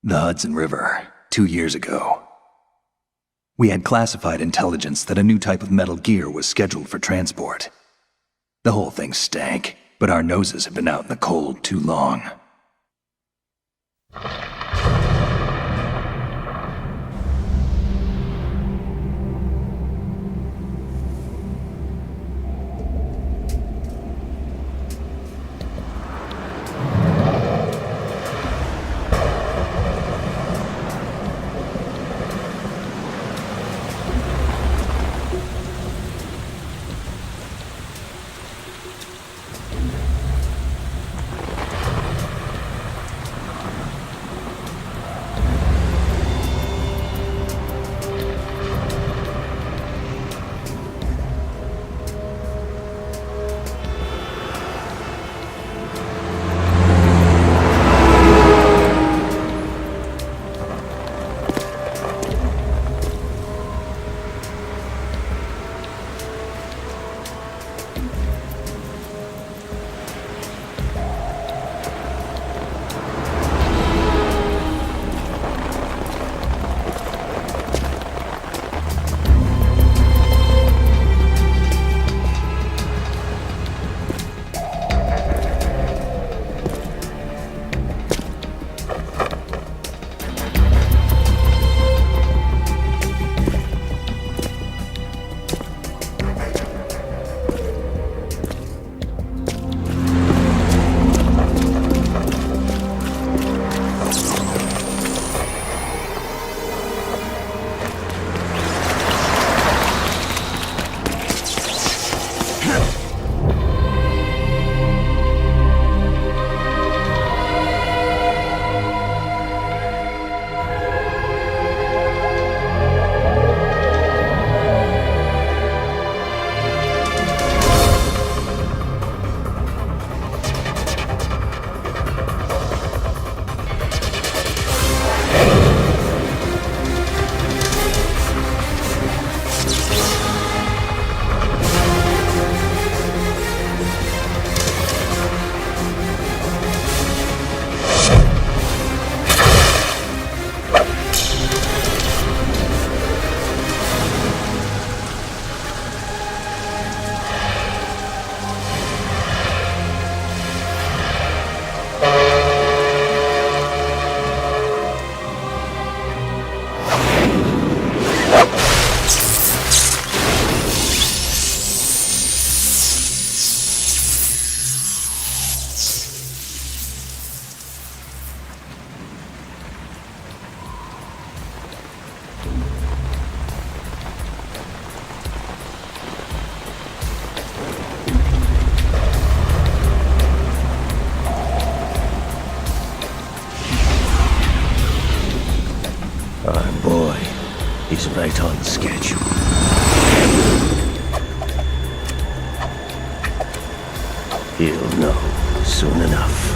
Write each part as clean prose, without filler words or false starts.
The Hudson River, 2 years ago. We had classified intelligence that a new type of metal gear was scheduled for transport. The whole thing stank, but our noses had been out in the cold too long. He's right on schedule. He'll know soon enough.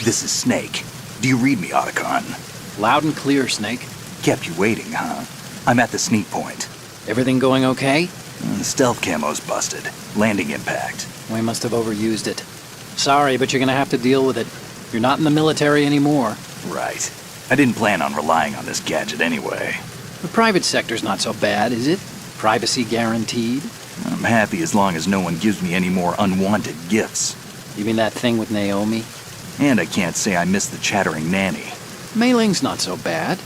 This is Snake. Do you read me, Otacon? Loud and clear, Snake. Kept you waiting, huh? I'm at the sneak point. Everything going okay? The stealth camo's busted. Landing impact. We must have overused it. Sorry, but you're gonna have to deal with it. You're not in the military anymore. Right. I didn't plan on relying on this gadget anyway. The private sector's not so bad, is it? Privacy guaranteed? I'm happy as long as no one gives me any more unwanted gifts. You mean that thing with Naomi? And I can't say I miss the chattering nanny. Mei Ling's not so bad.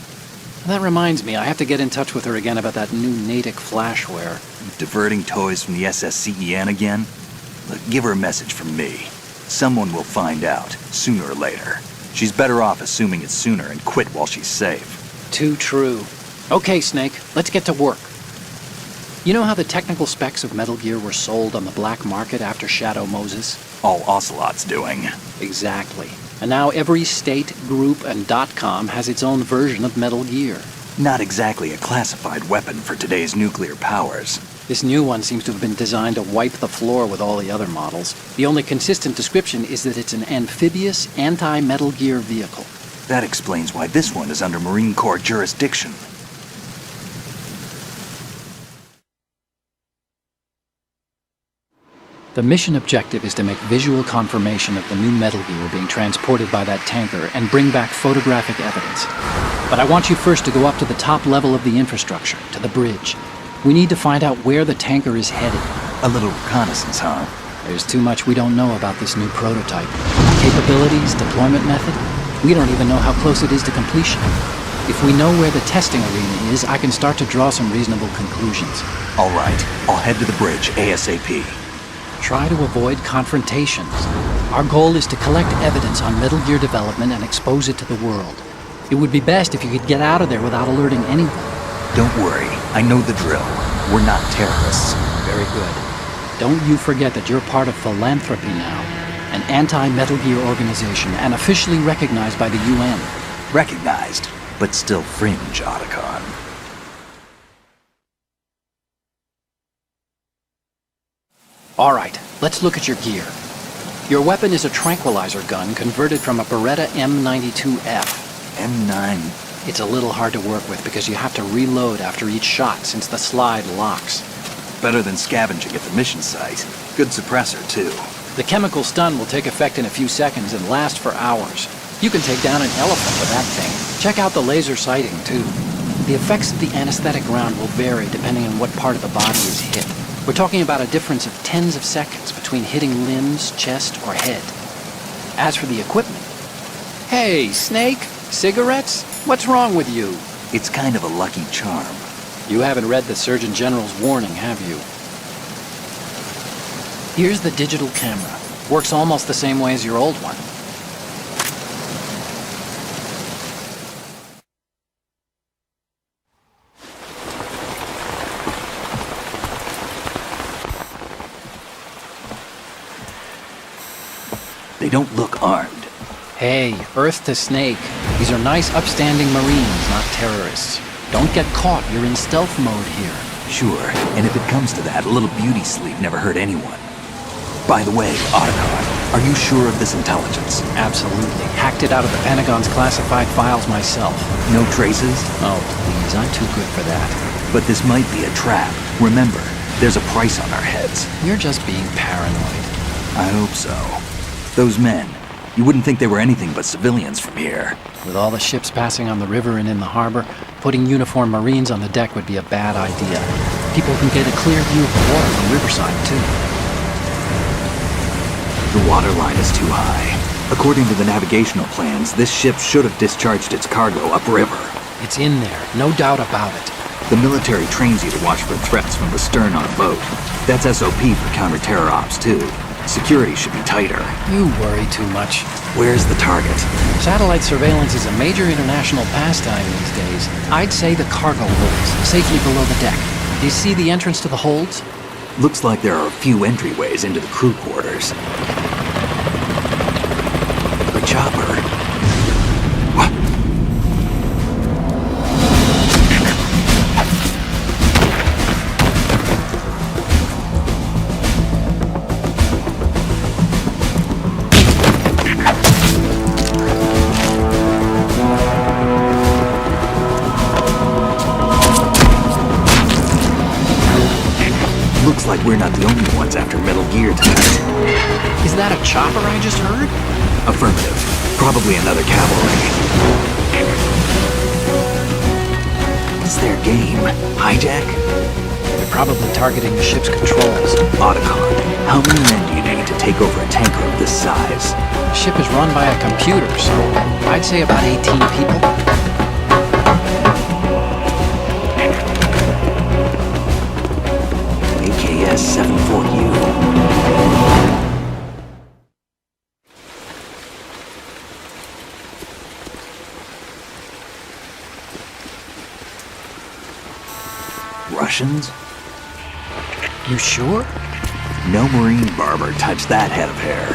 That reminds me, I have to get in touch with her again about that new Natick flashware. Diverting toys from the SSCEN again? Look, give her a message from me. Someone will find out, sooner or later. She's better off assuming it's sooner and quit while she's safe. Too true. Okay, Snake, let's get to work. You know how the technical specs of Metal Gear were sold on the black market after Shadow Moses? All Ocelot's doing. Exactly. And now every state, group, and .com has its own version of Metal Gear. Not exactly a classified weapon for today's nuclear powers. This new one seems to have been designed to wipe the floor with all the other models. The only consistent description is that it's an amphibious, anti-Metal Gear vehicle. That explains why this one is under Marine Corps jurisdiction. The mission objective is to make visual confirmation of the new Metal Gear being transported by that tanker and bring back photographic evidence. But I want you first to go up to the top level of the infrastructure, to the bridge. We need to find out where the tanker is headed. A little reconnaissance, huh? There's too much we don't know about this new prototype. Capabilities, deployment method. We don't even know how close it is to completion. If we know where the testing arena is, I can start to draw some reasonable conclusions. All right, I'll head to the bridge ASAP. Try to avoid confrontations. Our goal is to collect evidence on Metal Gear development and expose it to the world. It would be best if you could get out of there without alerting anyone. Don't worry, I know the drill. We're not terrorists. Very good. Don't you forget that you're part of Philanthropy now, an anti-Metal Gear organization and officially recognized by the UN. Recognized, but still fringe, Otacon. All right, let's look at your gear. Your weapon is a tranquilizer gun converted from a Beretta M92F. M9. It's a little hard to work with because you have to reload after each shot since the slide locks. Better than scavenging at the mission site. Good suppressor, too. The chemical stun will take effect in a few seconds and last for hours. You can take down an elephant with that thing. Check out the laser sighting, too. The effects of the anesthetic round will vary depending on what part of the body is hit. We're talking about a difference of tens of seconds between hitting limbs, chest, or head. As for the equipment... Hey, Snake! Cigarettes? What's wrong with you? It's kind of a lucky charm. You haven't read the Surgeon General's warning, have you? Here's the digital camera. Works almost the same way as your old one. They don't look armed. Hey, Earth to Snake. These are nice, upstanding Marines, not terrorists. Don't get caught. You're in stealth mode here. Sure, and if it comes to that, a little beauty sleep never hurt anyone. By the way, Otacon, are you sure of this intelligence? Absolutely. Hacked it out of the Pentagon's classified files myself. No traces? Oh, please. I'm too good for that. But this might be a trap. Remember, there's a price on our heads. You're just being paranoid. I hope so. Those men, you wouldn't think they were anything but civilians from here. With all the ships passing on the river and in the harbor, putting uniformed Marines on the deck would be a bad idea. People can get a clear view of the water from Riverside, too. The water line is too high. According to the navigational plans, this ship should have discharged its cargo upriver. It's in there, no doubt about it. The military trains you to watch for threats from the stern on a boat. That's SOP for counter-terror ops, too. Security should be tighter. You worry too much. Where's the target? Satellite surveillance is a major international pastime these days. I'd say the cargo holds, safely below the deck. Do you see the entrance to the holds? Looks like there are a few entryways into the crew quarters. A chopper. What? Looks like we're not the only ones after Metal Gear tonight. Is that a chopper I just heard? Affirmative. Probably another cavalry. What's their game? Hijack? They're probably targeting the ship's controls. Otacon, how many men do you need to take over a tanker of this size? The ship is run by a computer, so I'd say about 18 people. AKS 74U. Russians? You sure? No marine barber touched that head of hair.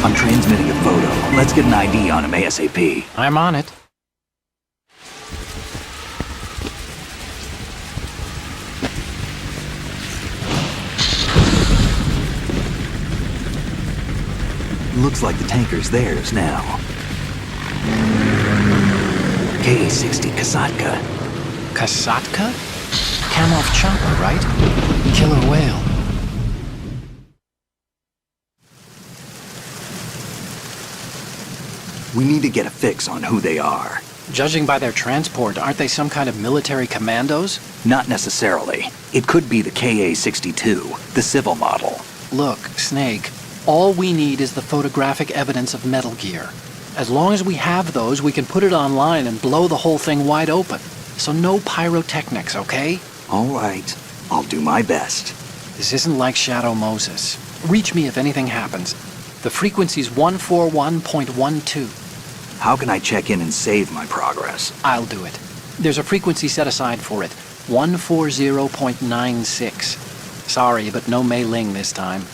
I'm transmitting a photo. Let's get an ID on him ASAP. I'm on it. Looks like the tanker's theirs now. K-60 Kasatka. Kasatka? Kamov chopper, right? Killer whale. We need to get a fix on who they are. Judging by their transport, aren't they some kind of military commandos? Not necessarily. It could be the KA-62, the civil model. Look, Snake, all we need is the photographic evidence of Metal Gear. As long as we have those, we can put it online and blow the whole thing wide open. So no pyrotechnics, okay? All right. I'll do my best. This isn't like Shadow Moses. Reach me if anything happens. The frequency's 141.12. How can I check in and save my progress? I'll do it. There's a frequency set aside for it. 140.96. Sorry, but no Mei Ling this time.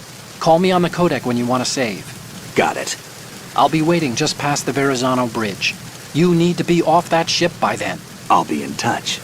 Call me on the codec when you want to save. Got it. I'll be waiting just past the Verrazano Bridge. You need to be off that ship by then. I'll be in touch.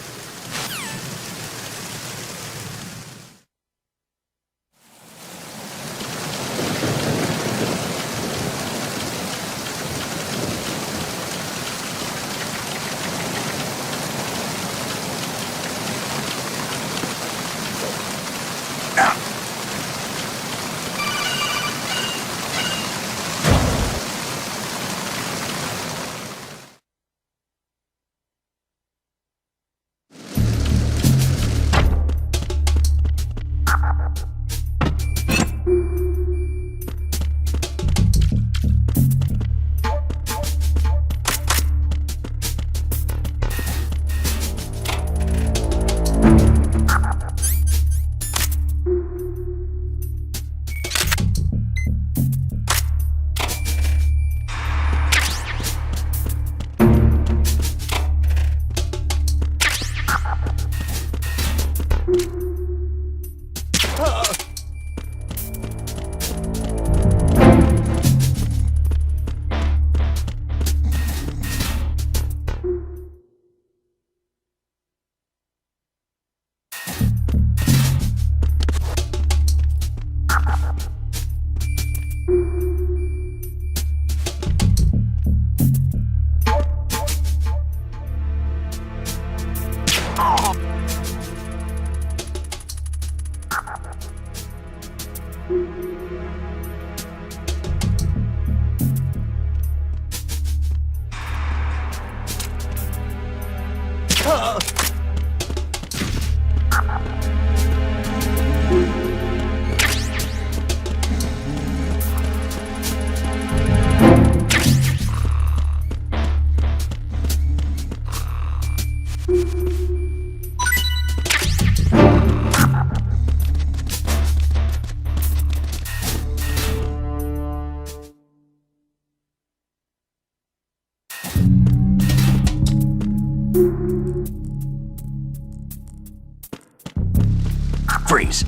Freeze.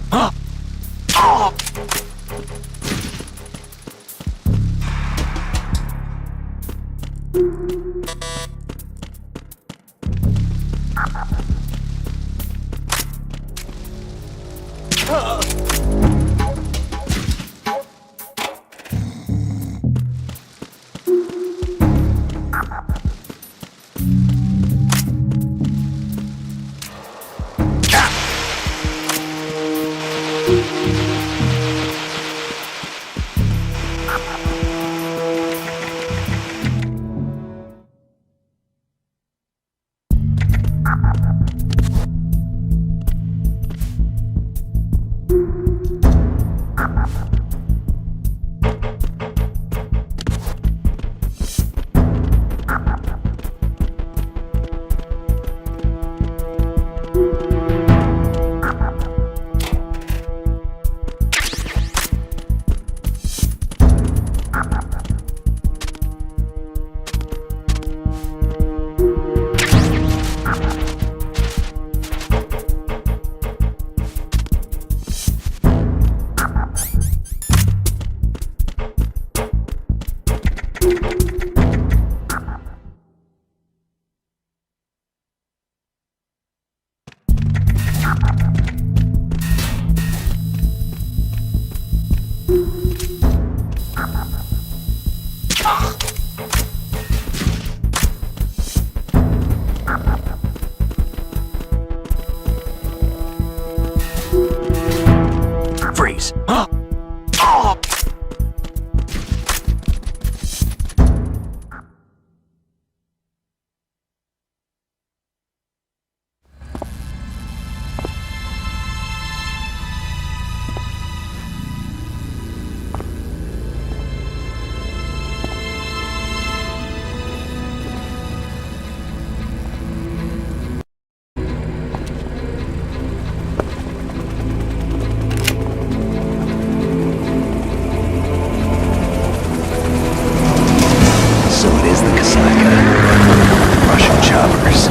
is the Kaslaka. Russian choppers.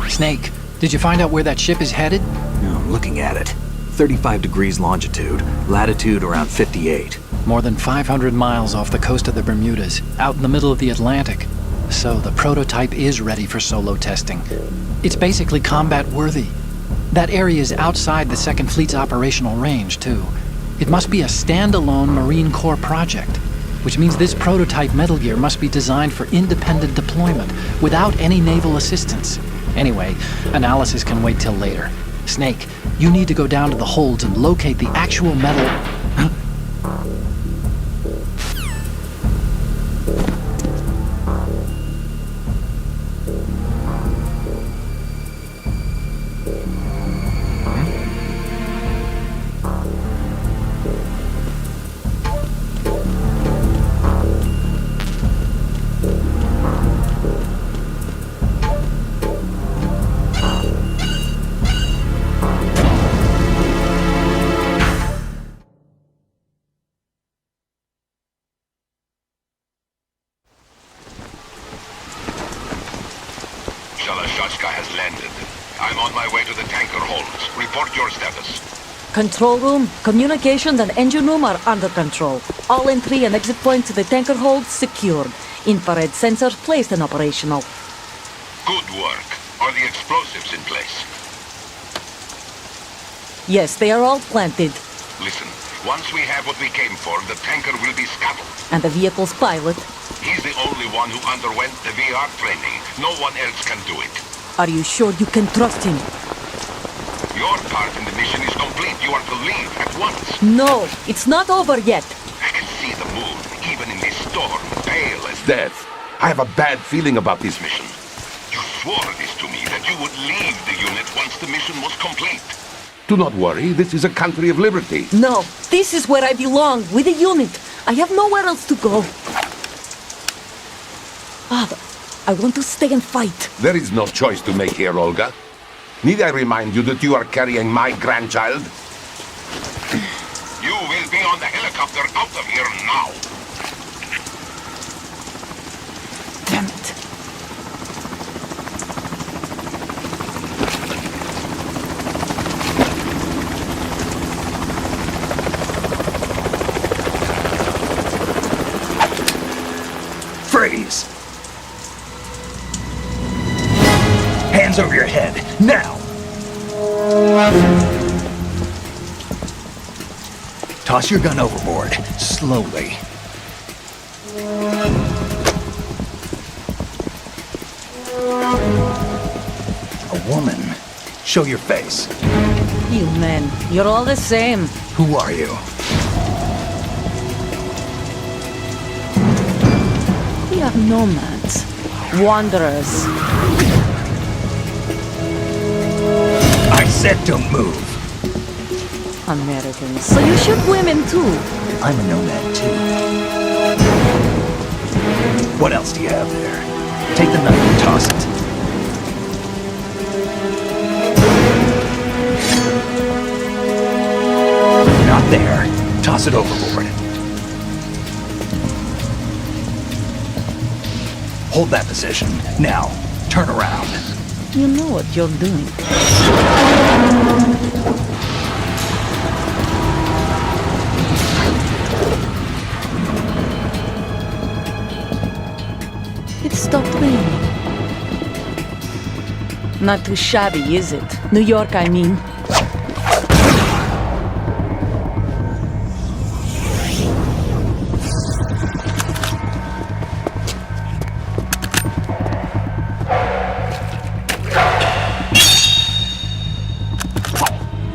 Snake, did you find out where that ship is headed? No, I'm looking at it. 35 degrees longitude, latitude around 58. More than 500 miles off the coast of the Bermudas, out in the middle of the Atlantic. So the prototype is ready for solo testing. It's basically combat-worthy. That area is outside the Second Fleet's operational range, too. It must be a standalone Marine Corps project, which means this prototype Metal Gear must be designed for independent deployment, without any naval assistance. Anyway, analysis can wait till later. Snake, you need to go down to the holds and locate the actual metal... Shalashaska has landed. I'm on my way to the tanker holds. Report your status. Control room, communications and engine room are under control. All entry and exit points to the tanker hold secured. Infrared sensors placed and operational. Good work. Are the explosives in place? Yes, they are all planted. Listen, once we have what we came for, the tanker will be scuttled. And the vehicle's pilot. He's the only one who underwent the VR training. No one else can do it. Are you sure you can trust him? Your part in the mission is complete. You are to leave at once. No, it's not over yet. I can see the moon, even in this storm, pale as death. I have a bad feeling about this mission. You swore this to me, that you would leave the unit once the mission was complete. Do not worry, this is a country of liberty. No, this is where I belong, with the unit. I have nowhere else to go. Father, I want to stay and fight. There is no choice to make here, Olga. Need I remind you that you are carrying my grandchild? You will be on the helicopter out of here now. Damn it. Freeze! Hands over your head, now! Toss your gun overboard, slowly. A woman. Show your face. You men, you're all the same. Who are you? We are nomads. Wanderers. I said don't move. Americans. So you shoot women too? I'm a nomad too. What else do you have there? Take the knife and toss it. Not there. Toss it overboard. Hold that position. Now, turn around. You know what you're doing. It stopped raining. Not too shabby, is it? New York, I mean.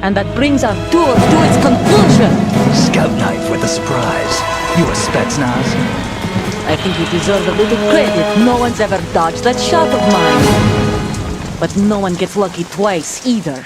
And that brings our tour to its conclusion. Scout knife with a surprise. You a Spetsnaz? I think you deserve a little credit. No one's ever dodged that shot of mine. But no one gets lucky twice, either.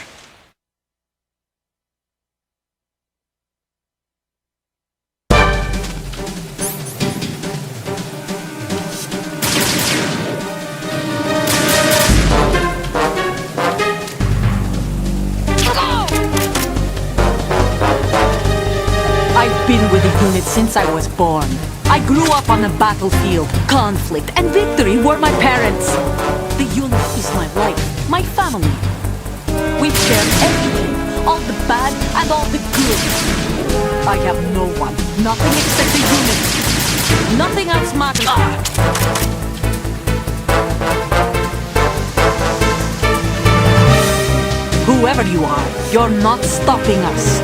I've been with the unit since I was born. I grew up on the battlefield. Conflict and victory were my parents. The unit is my life, my family. We've shared everything, all the bad and all the good. I have no one, nothing except the unit. Nothing else matters. Whoever you are, you're not stopping us.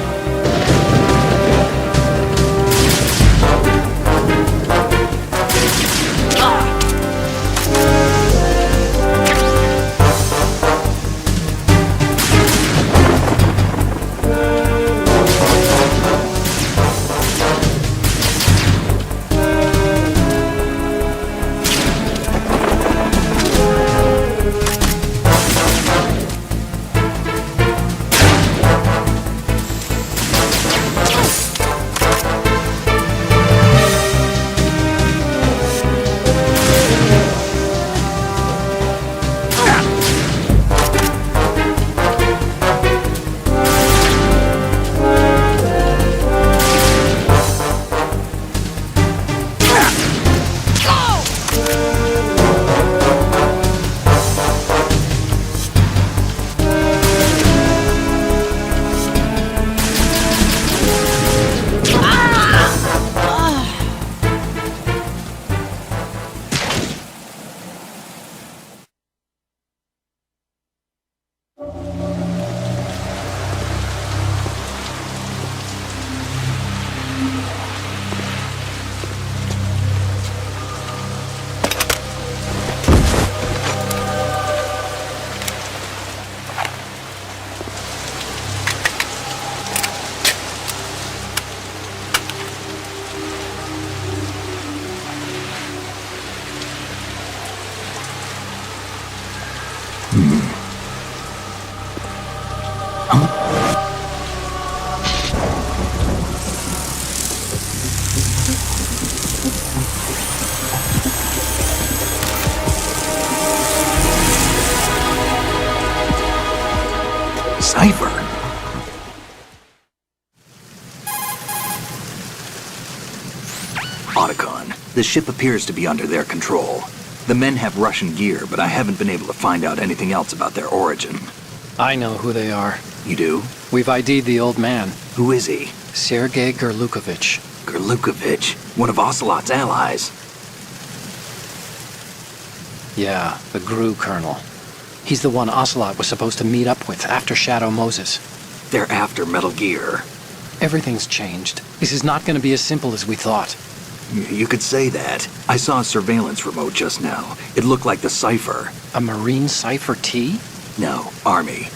Cipher? Otacon, the ship appears to be under their control. The men have Russian gear, but I haven't been able to find out anything else about their origin. I know who they are. You do? We've ID'd the old man, Who is he? Sergei Gerlukovich. Gerlukovich, one of Ocelot's allies. Yeah, the GRU colonel. He's the one Ocelot was supposed to meet up with after Shadow Moses. They're after Metal Gear. Everything's changed. This is not going to be as simple as we thought. You could say that. I saw a surveillance remote just now. It looked like the Cipher. A Marine Cipher T? No, Army.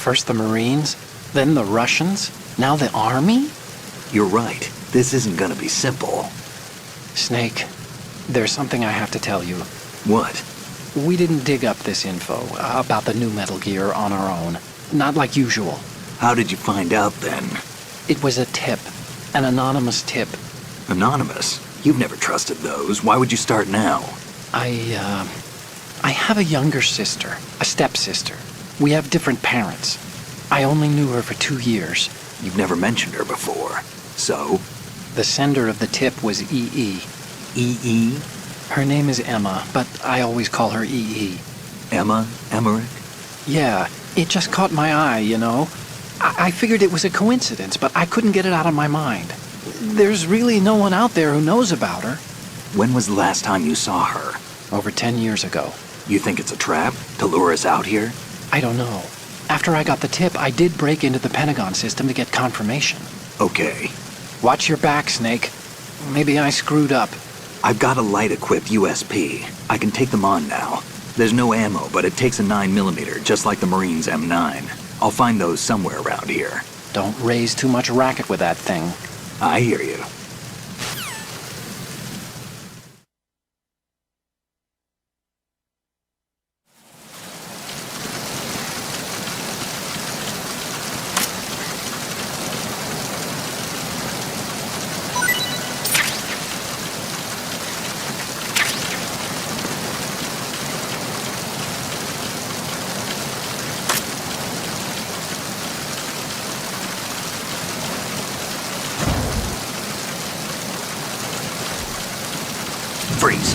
First the Marines, then the Russians, now the Army? You're right. This isn't gonna be simple. Snake, there's something I have to tell you. What? We didn't dig up this info about the new Metal Gear on our own. Not like usual. How did you find out then? It was a tip. An anonymous tip. Anonymous? You've never trusted those. Why would you start now? I have a younger sister, a stepsister. We have different parents. I only knew her for 2 years. You've never mentioned her before. So? The sender of the tip was EE. EE? Her name is Emma, but I always call her EE. Emma? Emmerich? Yeah, it just caught my eye, you know. I figured it was a coincidence, but I couldn't get it out of my mind. There's really no one out there who knows about her. When was the last time you saw her? Over 10 years ago. You think it's a trap to lure us out here? I don't know. After I got the tip, I did break into the Pentagon system to get confirmation. Okay. Watch your back, Snake. Maybe I screwed up. I've got a light-equipped USP. I can take them on now. There's no ammo, but it takes a 9mm, just like the Marines' M9. I'll find those somewhere around here. Don't raise too much racket with that thing. I hear you. Freeze.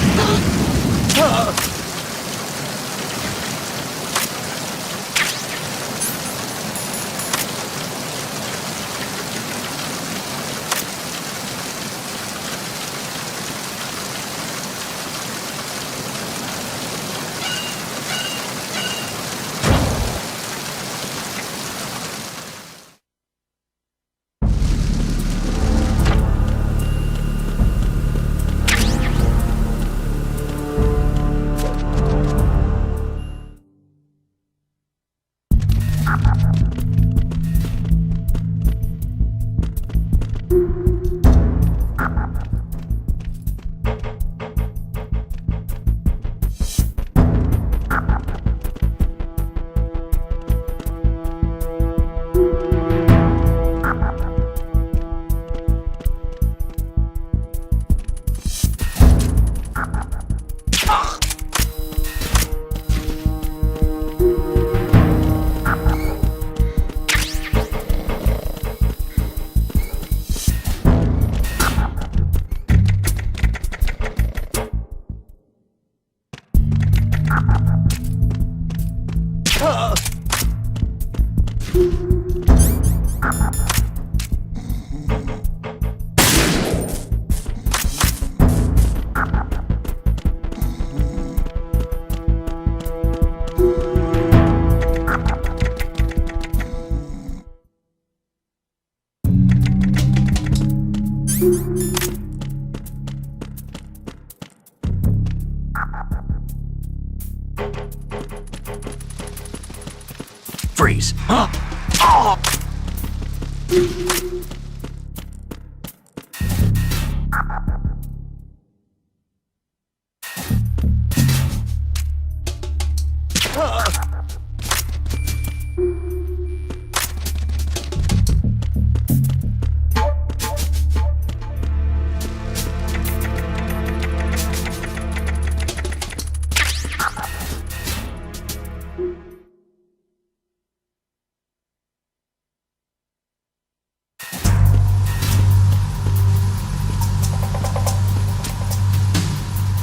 Freeze.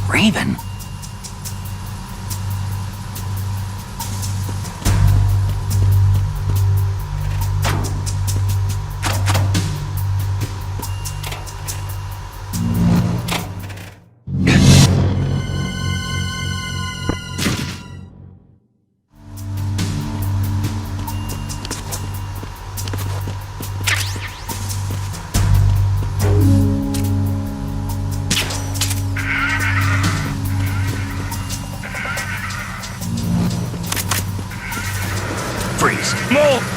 Raven. Freeze. Move!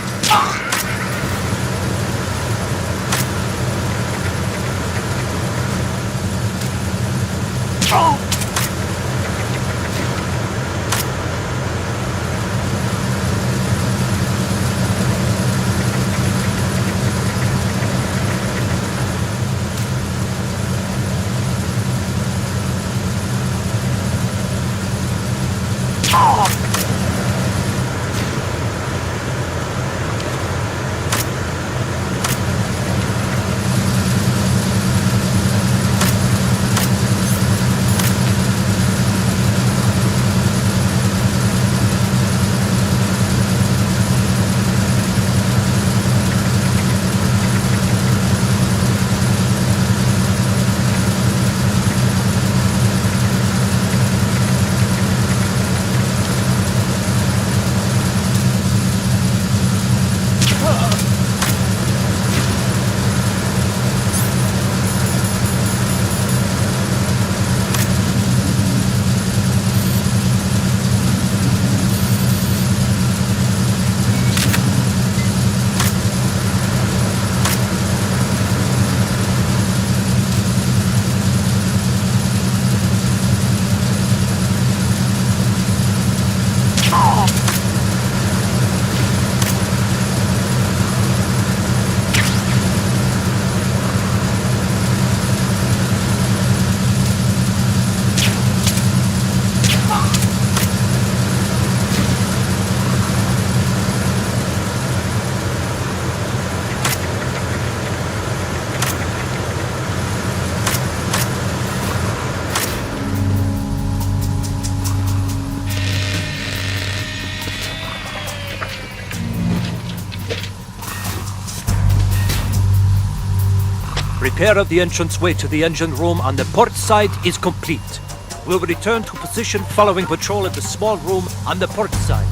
Repair of the entranceway to the engine room on the port side is complete. We'll return to position following patrol at the small room on the port side.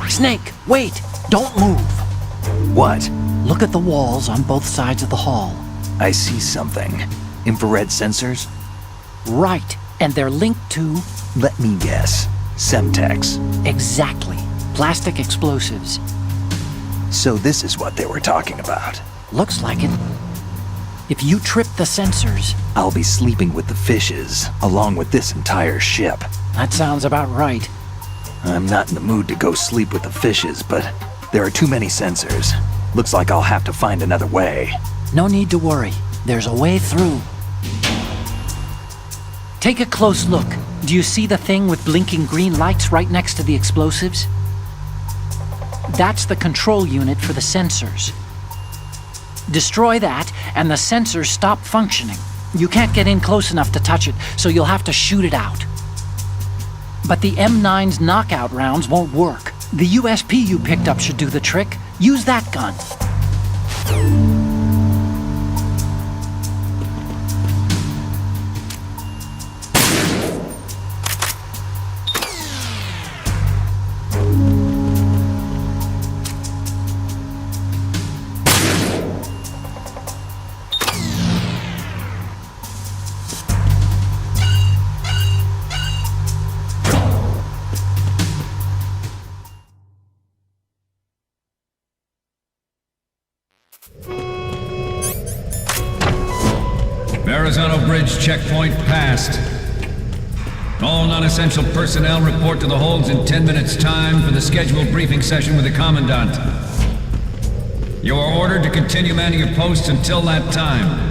Snake, wait! Don't move! What? Look at the walls on both sides of the hall. I see something. Infrared sensors? Right, and they're linked to... Let me guess. Semtex. Exactly. Plastic explosives. So this is what they were talking about. Looks like it. If you trip the sensors... I'll be sleeping with the fishes, along with this entire ship. That sounds about right. I'm not in the mood to go sleep with the fishes, but there are too many sensors. Looks like I'll have to find another way. No need to worry. There's a way through. Take a close look. Do you see the thing with blinking green lights right next to the explosives? That's the control unit for the sensors. Destroy that, and the sensors stop functioning. You can't get in close enough to touch it, so you'll have to shoot it out. But the M9's knockout rounds won't work. The USP you picked up should do the trick. Use that gun. Verrazano Bridge checkpoint passed. All non-essential personnel report to the holds in 10 minutes' time for the scheduled briefing session with the Commandant. You are ordered to continue manning your posts until that time.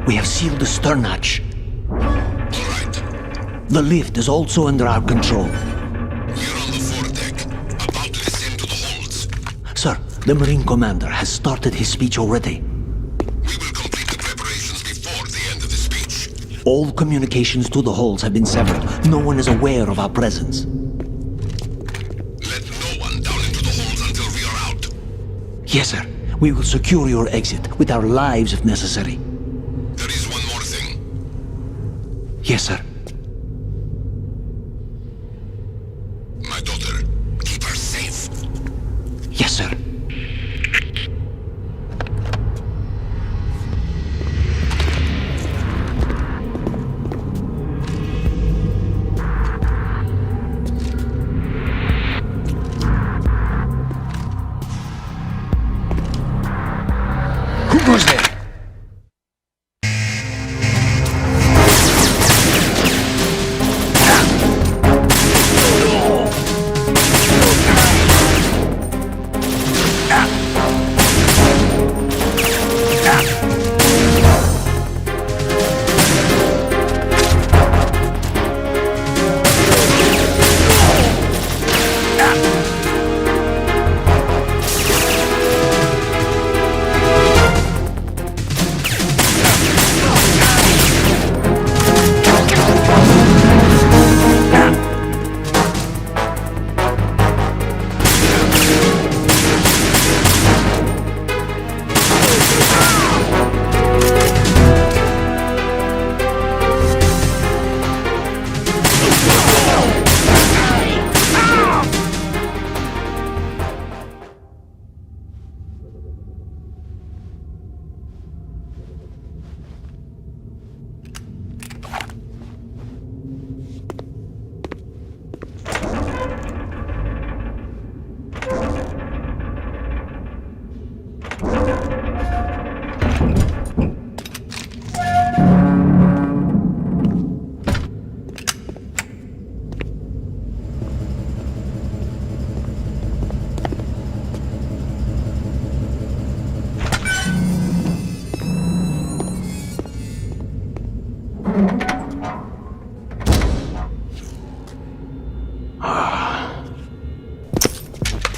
We have sealed the stern hatch. All right. The lift is also under our control. We're on the foredeck, about to descend to the holds. Sir, the Marine Commander has started his speech already. We will complete the preparations before the end of the speech. All communications to the holds have been severed. No one is aware of our presence. Let no one down into the holds until we are out. Yes, sir. We will secure your exit with our lives if necessary. There is one more thing. Yes, sir. goes there?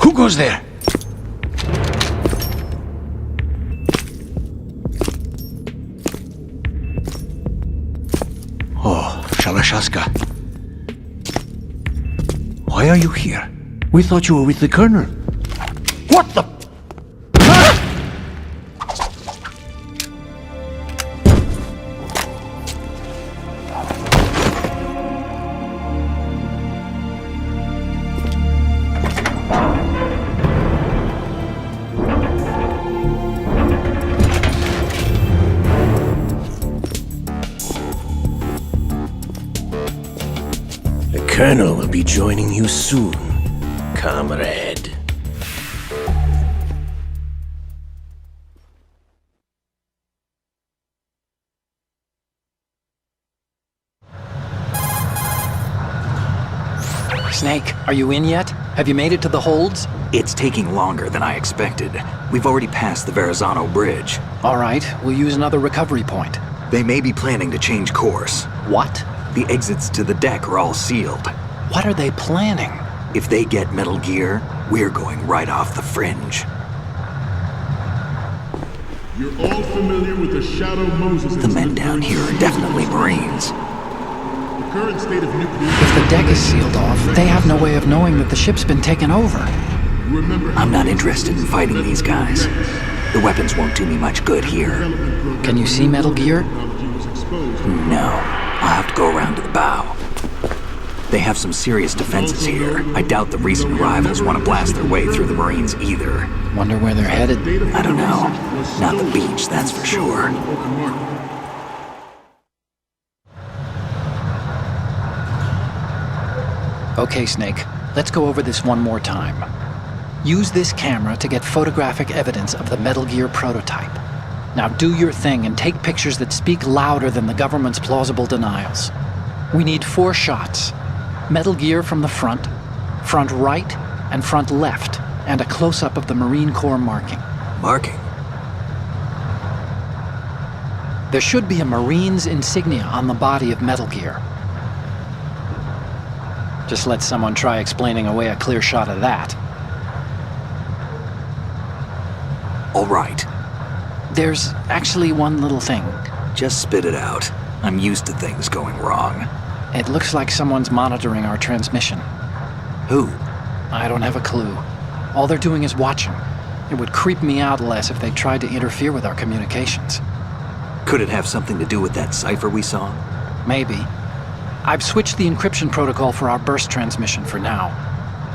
Who goes there? Oh, Shalashaska. Why are you here? We thought you were with the Colonel. What the? The Colonel will be joining you soon, comrade. Snake, are you in yet? Have you made it to the holds? It's taking longer than I expected. We've already passed the Verrazano Bridge. All right, we'll use another recovery point. They may be planning to change course. What? The exits to the deck are all sealed. What are they planning? If they get Metal Gear, we're going right off the fringe. You're all familiar with the Shadow Moses The men down here are definitely Marines. The current state of nuclear... If the deck is sealed off, they have no way of knowing that the ship's been taken over. Remember, I'm not interested in fighting these guys. The weapons won't do me much good here. Can you see Metal Gear? No, I'll have to go around to the bow. They have some serious defenses here. I doubt the recent arrivals want to blast their way through the Marines either. Wonder where they're headed. I don't know. Not the beach, that's for sure. Okay, Snake, let's go over this one more time. Use this camera to get photographic evidence of the Metal Gear prototype. Now do your thing and take pictures that speak louder than the government's plausible denials. We need 4 shots. Metal Gear from the front right, and front left, and a close-up of the Marine Corps marking. Marking? There should be a Marine's insignia on the body of Metal Gear. Just let someone try explaining away a clear shot of that. All right. There's actually one little thing. Just spit it out. I'm used to things going wrong. It looks like someone's monitoring our transmission. Who? I don't have a clue. All they're doing is watching. It would creep me out less if they tried to interfere with our communications. Could it have something to do with that cipher we saw? Maybe. I've switched the encryption protocol for our burst transmission for now.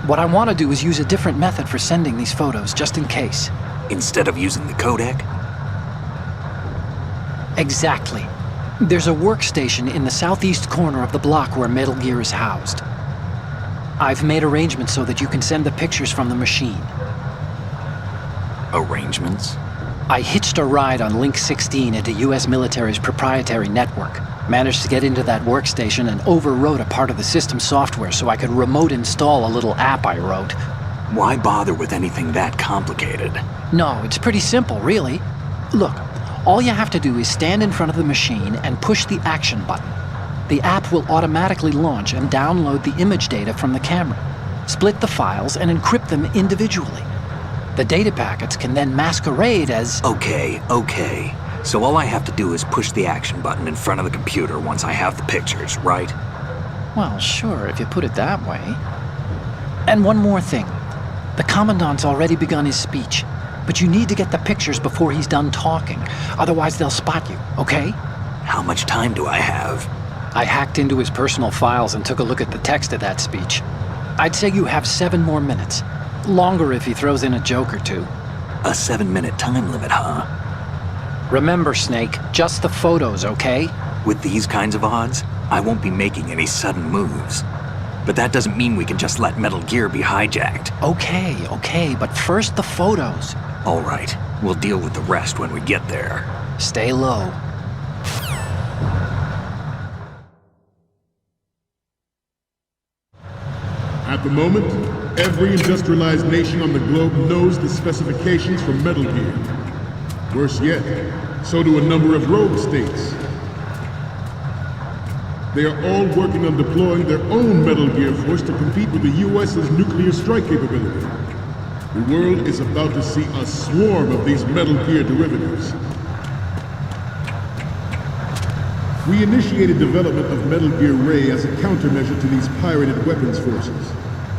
What I want to do is use a different method for sending these photos, just in case. Instead of using the codec? Exactly. There's a workstation in the southeast corner of the block where Metal Gear is housed. I've made arrangements so that you can send the pictures from the machine. Arrangements? I hitched a ride on Link 16 into US military's proprietary network. Managed to get into that workstation and overwrote a part of the system software so I could remote install a little app I wrote. Why bother with anything that complicated? No, it's pretty simple, really. Look, all you have to do is stand in front of the machine and push the action button. The app will automatically launch and download the image data from the camera, split the files and encrypt them individually. The data packets can then masquerade as... Okay. So all I have to do is push the action button in front of the computer once I have the pictures, right? Well, sure, if you put it that way. And one more thing. The Commandant's already begun his speech, but you need to get the pictures before he's done talking. Otherwise they'll spot you, okay? How much time do I have? I hacked into his personal files and took a look at the text of that speech. I'd say you have 7 more minutes. Longer if he throws in a joke or two. A 7-minute time limit, huh? Remember, Snake, just the photos, okay? With these kinds of odds, I won't be making any sudden moves. But that doesn't mean we can just let Metal Gear be hijacked. Okay, but first the photos. All right, we'll deal with the rest when we get there. Stay low. At the moment, every industrialized nation on the globe knows the specifications for Metal Gear. Worse yet, so do a number of rogue states. They are all working on deploying their own Metal Gear force to compete with the US's nuclear strike capability. The world is about to see a swarm of these Metal Gear derivatives. We initiated development of Metal Gear Ray as a countermeasure to these pirated weapons forces.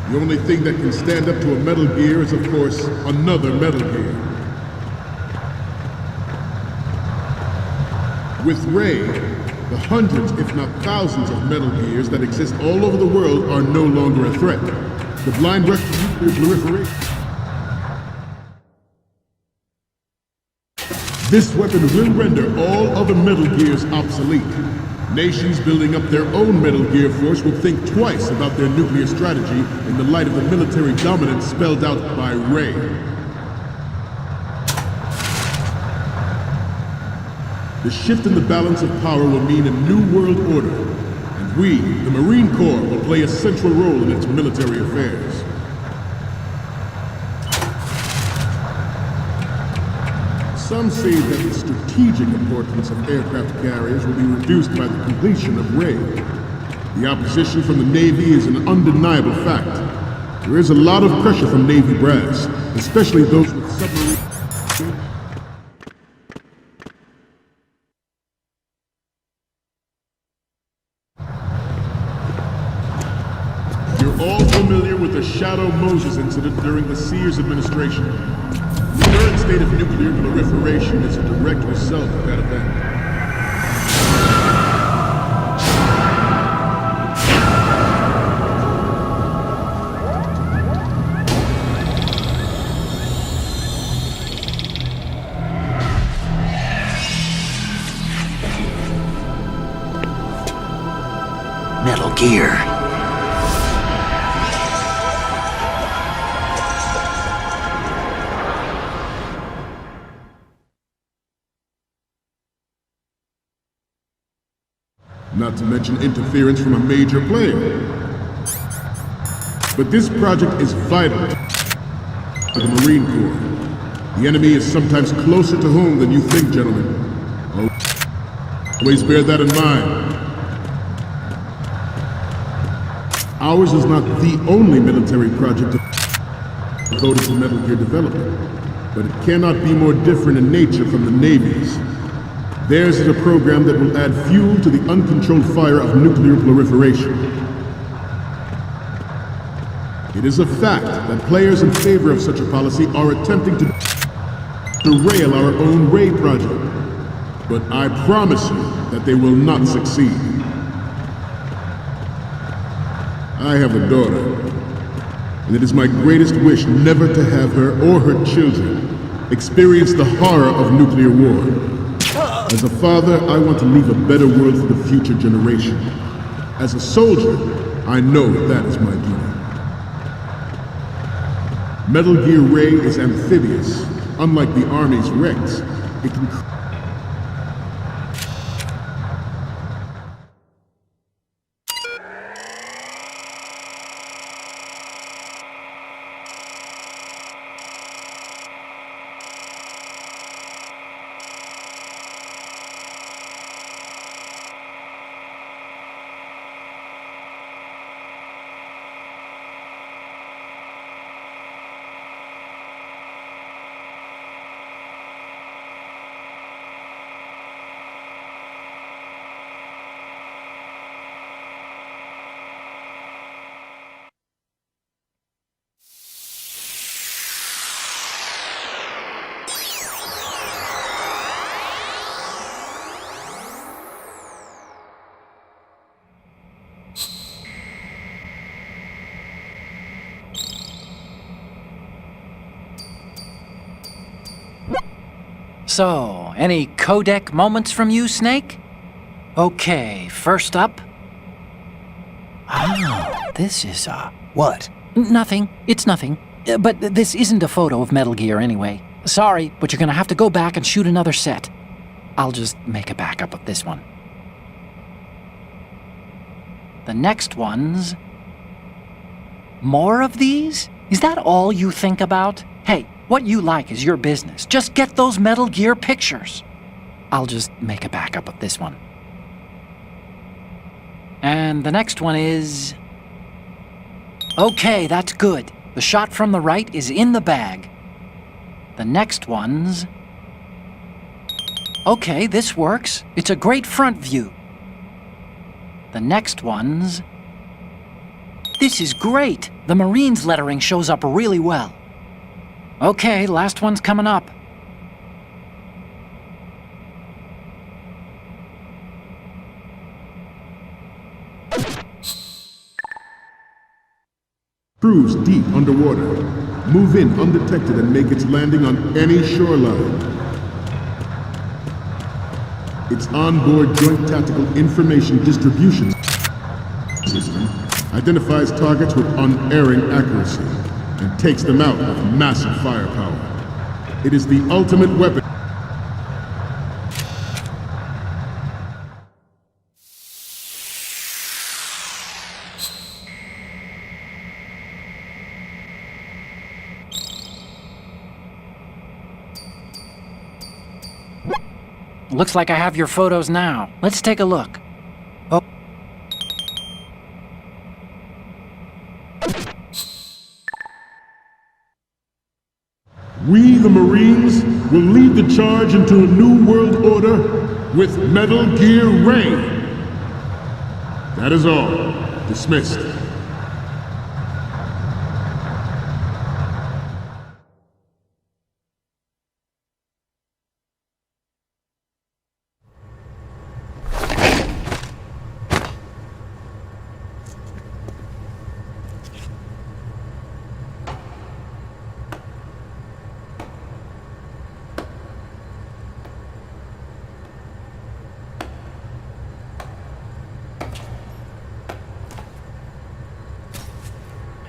The only thing that can stand up to a Metal Gear is, of course, another Metal Gear. With Ray, the hundreds, if not thousands, of Metal Gears that exist all over the world are no longer a threat. The blind rush to nuclear proliferation. This weapon will render all other Metal Gears obsolete. Nations building up their own Metal Gear force will think twice about their nuclear strategy in the light of the military dominance spelled out by Ray. The shift in the balance of power will mean a new world order, and we, the Marine Corps, will play a central role in its military affairs. Some say that the strategic importance of aircraft carriers will be reduced by the completion of Ray. The opposition from the Navy is an undeniable fact. There is a lot of pressure from Navy brass, especially those with submarines. You're all familiar with the Shadow Moses incident during the Sears administration. The current state of nuclear proliferation is a direct result of that event. Metal Gear. Not to mention interference from a major player. But this project is vital to the Marine Corps. The enemy is sometimes closer to home than you think, gentlemen. Always bear that in mind. Ours is not the only military project devoted to Metal Gear development, but it cannot be more different in nature from the Navy's. Theirs is a program that will add fuel to the uncontrolled fire of nuclear proliferation. It is a fact that players in favor of such a policy are attempting to derail our own Ray project. But I promise you that they will not succeed. I have a daughter, and it is my greatest wish never to have her or her children experience the horror of nuclear war. As a father, I want to leave a better world for the future generation. As a soldier, I know that is my duty. Metal Gear Ray is amphibious, unlike the Army's Rex, it can... So, any codec moments from you, Snake? Okay, first up. Ah, this is, What? nothing. It's nothing. But this isn't a photo of Metal Gear anyway. Sorry, but you're gonna have to go back and shoot another set. I'll just make a backup of this one. The next one's... More of these? Is that all you think about? Hey, what you like is your business. Just get those Metal Gear pictures. I'll just make a backup of this one. And the next one is... Okay, that's good. The shot from the right is in the bag. The next one's... Okay, this works. It's a great front view. The next one's... This is great. The Marines lettering shows up really well. Okay, last one's coming up. Cruise deep underwater. Move in undetected and make its landing on any shoreline. Its onboard Joint Tactical Information Distribution System identifies targets with unerring accuracy and takes them out with massive firepower. It is the ultimate weapon. Looks like I have your photos now. Let's take a look. Oh. We, the Marines, will lead the charge into a new world order with Metal Gear Reign. That is all. Dismissed.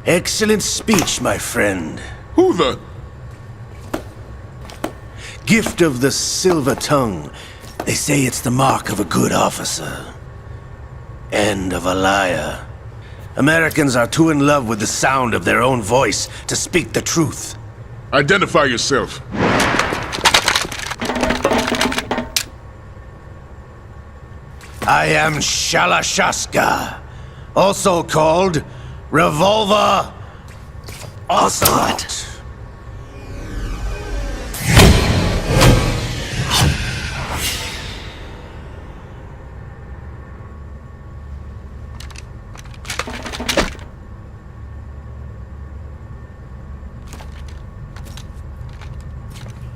Excellent speech, my friend. Who the... Gift of the silver tongue. They say it's the mark of a good officer. And of a liar. Americans are too in love with the sound of their own voice to speak the truth. Identify yourself. I am Shalashaska, also called Revolver Ocelot.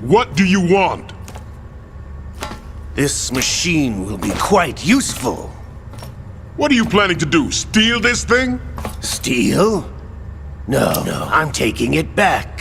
What do you want? This machine will be quite useful. What are you planning to do? Steal this thing? Steal? No, I'm taking it back.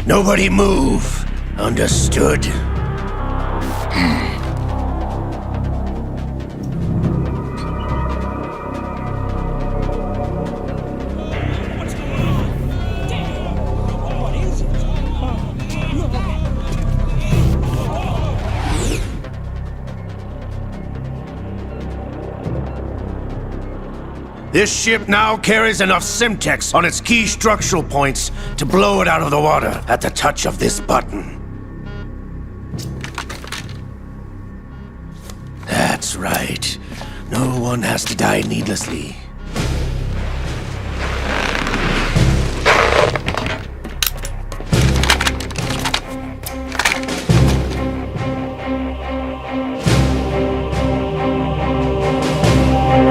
Nobody move. Understood? This ship now carries enough Simtex on its key structural points to blow it out of the water at the touch of this button. That's right. No one has to die needlessly.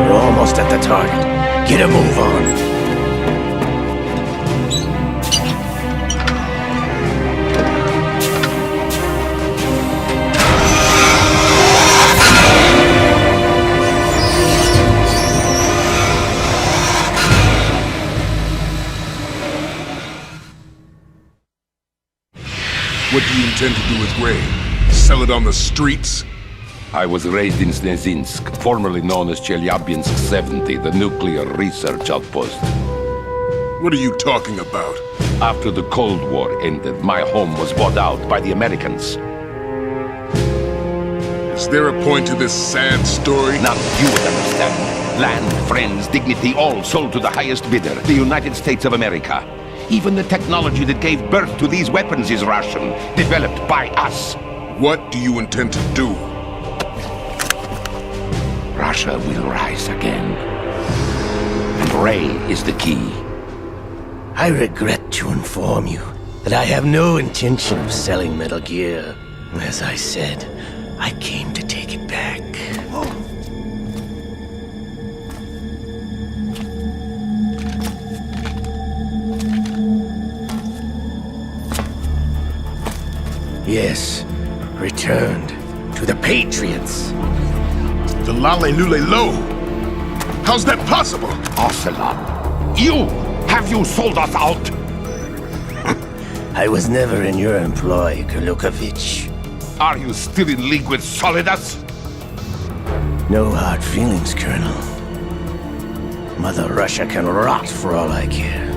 We're almost at the target. Get a move on. What do you intend to do with Gray? Sell it on the streets? I was raised in Snezinsk, formerly known as Chelyabinsk 70, the nuclear research outpost. What are you talking about? After the Cold War ended, my home was bought out by the Americans. Is there a point to this sad story? Now you would understand. Land, friends, dignity, all sold to the highest bidder, the United States of America. Even the technology that gave birth to these weapons is Russian, developed by us. What do you intend to do? Russia will rise again. And Ray is the key. I regret to inform you that I have no intention of selling Metal Gear. As I said, I came to take it back. Yes, returned to the Patriots. The Lale Lule Lo? How's that possible? Ocelot, have you sold us out? I was never in your employ, Kurlukovich. Are you still in league with Solidas? No hard feelings, Colonel. Mother Russia can rot for all I care.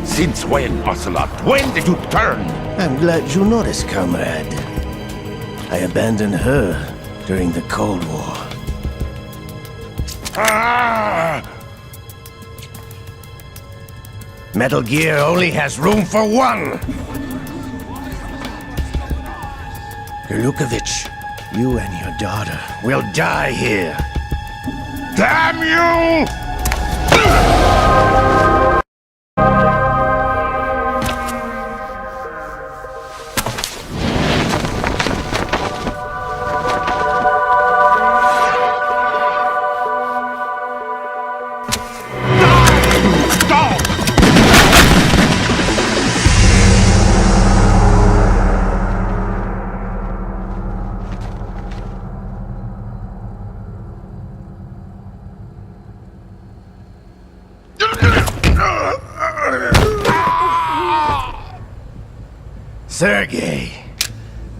Since when, Ocelot? When did you turn? I'm glad you noticed, comrade. I abandoned her during the Cold War. Ah! Metal Gear only has room for one! Kurlukovich, you and your daughter will die here. Damn you! Sergei,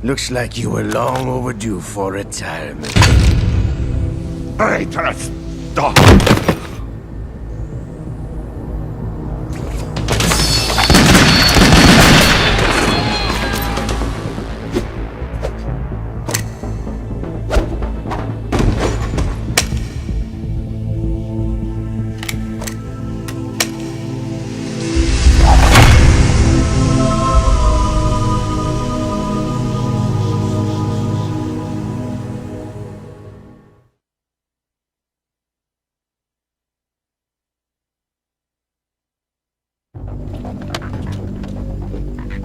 looks like you were long overdue for retirement. Traitorous dog!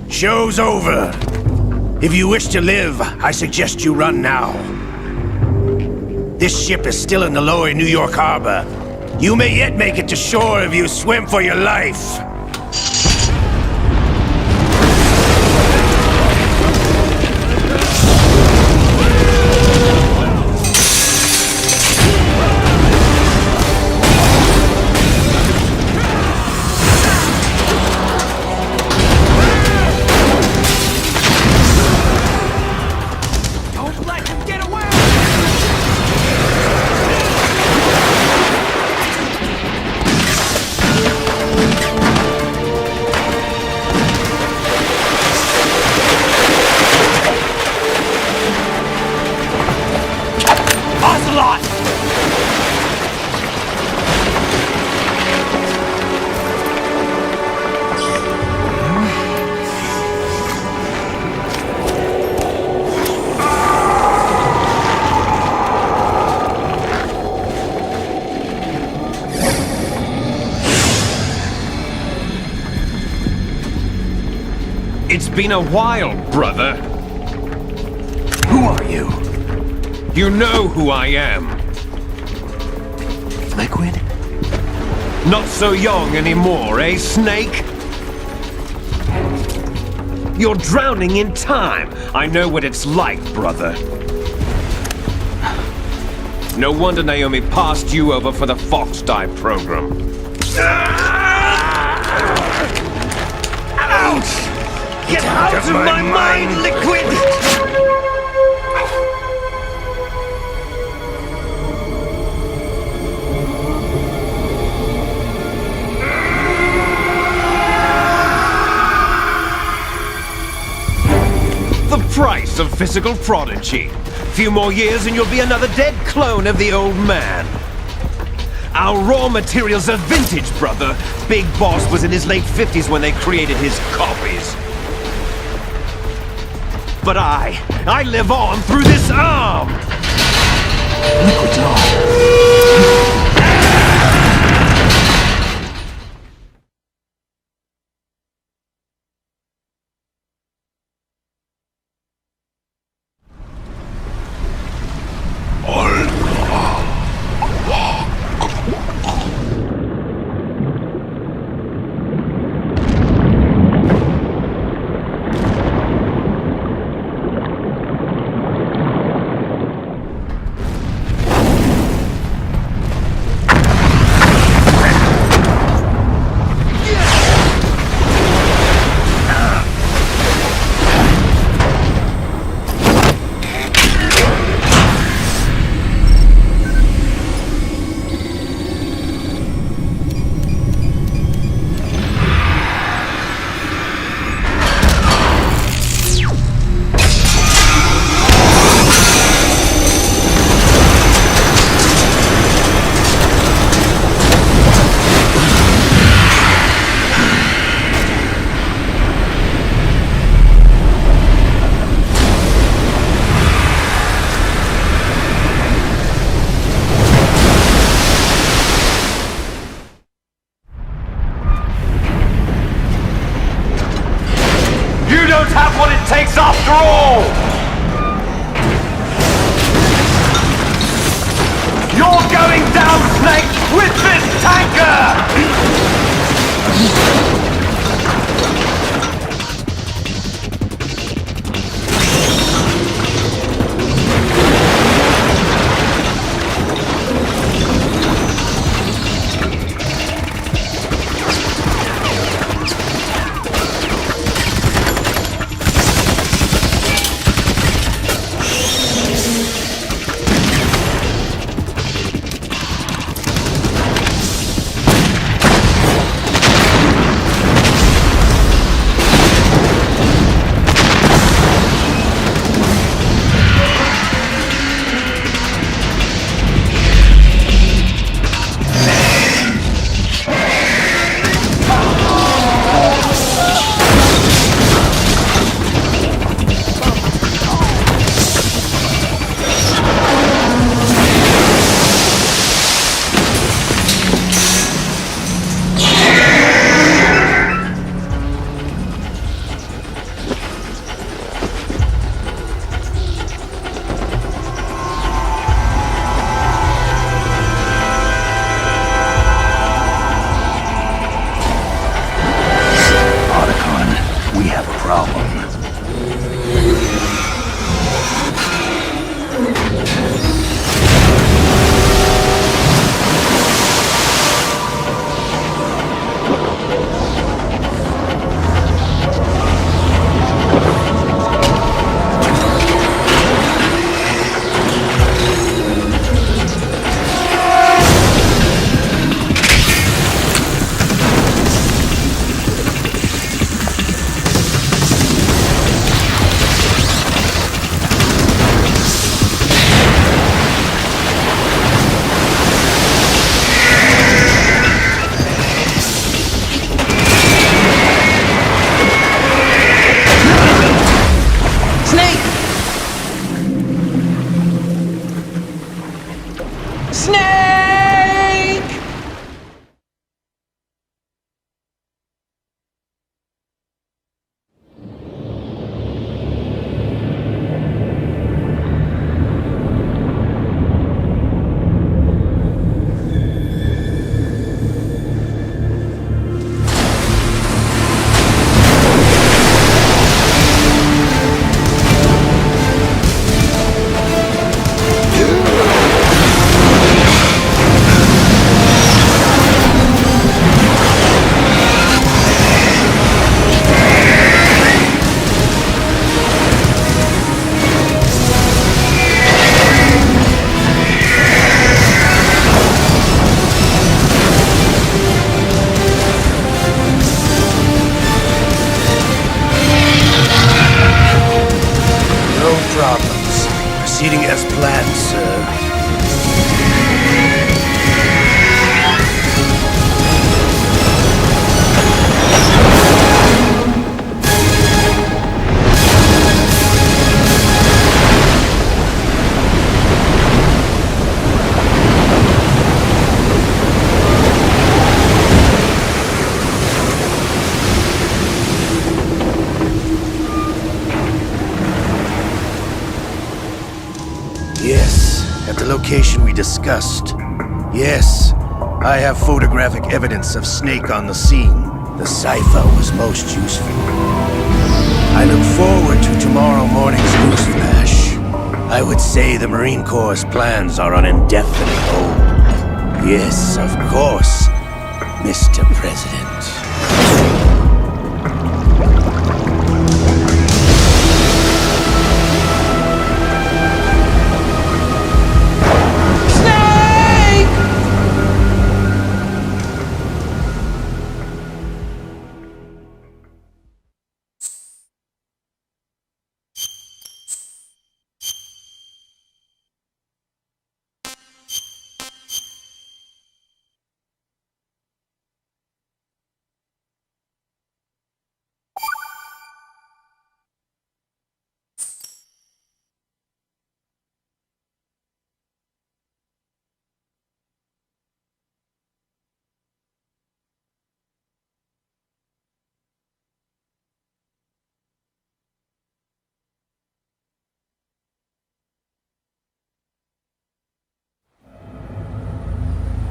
Show's over. If you wish to live, I suggest you run now. This ship is still in the lower New York harbor. You may yet make it to shore if you swim for your life. It's been a while, brother. Who are you? You know who I am. Liquid? Not so young anymore, eh, Snake? You're drowning in time. I know what it's like, brother. No wonder Naomi passed you over for the Fox Die program. Ouch! Get out of my mind, Liquid! The price of physical prodigy. Few more years and you'll be another dead clone of the old man. Our raw materials are vintage, brother. Big Boss was in his late 50s when they created his copies. But I live on through this arm! Liquid's on. Have what it takes after all! You're going down, Snake, with this tanker! plan, sir. Yes, at the location we discussed. Yes, I have photographic evidence of Snake on the scene. The cipher was most useful. I look forward to tomorrow morning's news flash. I would say the Marine Corps' plans are on indefinite hold. Yes, of course, Mr. President.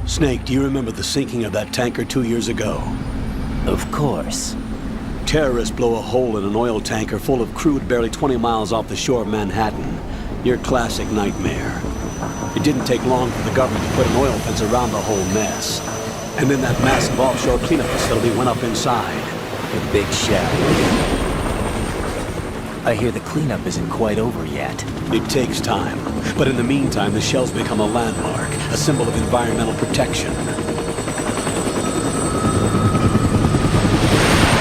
Snake, do you remember the sinking of that tanker 2 years ago? Of course. Terrorists blow a hole in an oil tanker full of crude barely 20 miles off the shore of Manhattan. Your classic nightmare. It didn't take long for the government to put an oil fence around the whole mess. And then that massive offshore cleanup facility went up inside. The big shell. I hear the cleanup isn't quite over yet. It takes time. But in the meantime, the shell's become a landmark, a symbol of environmental protection.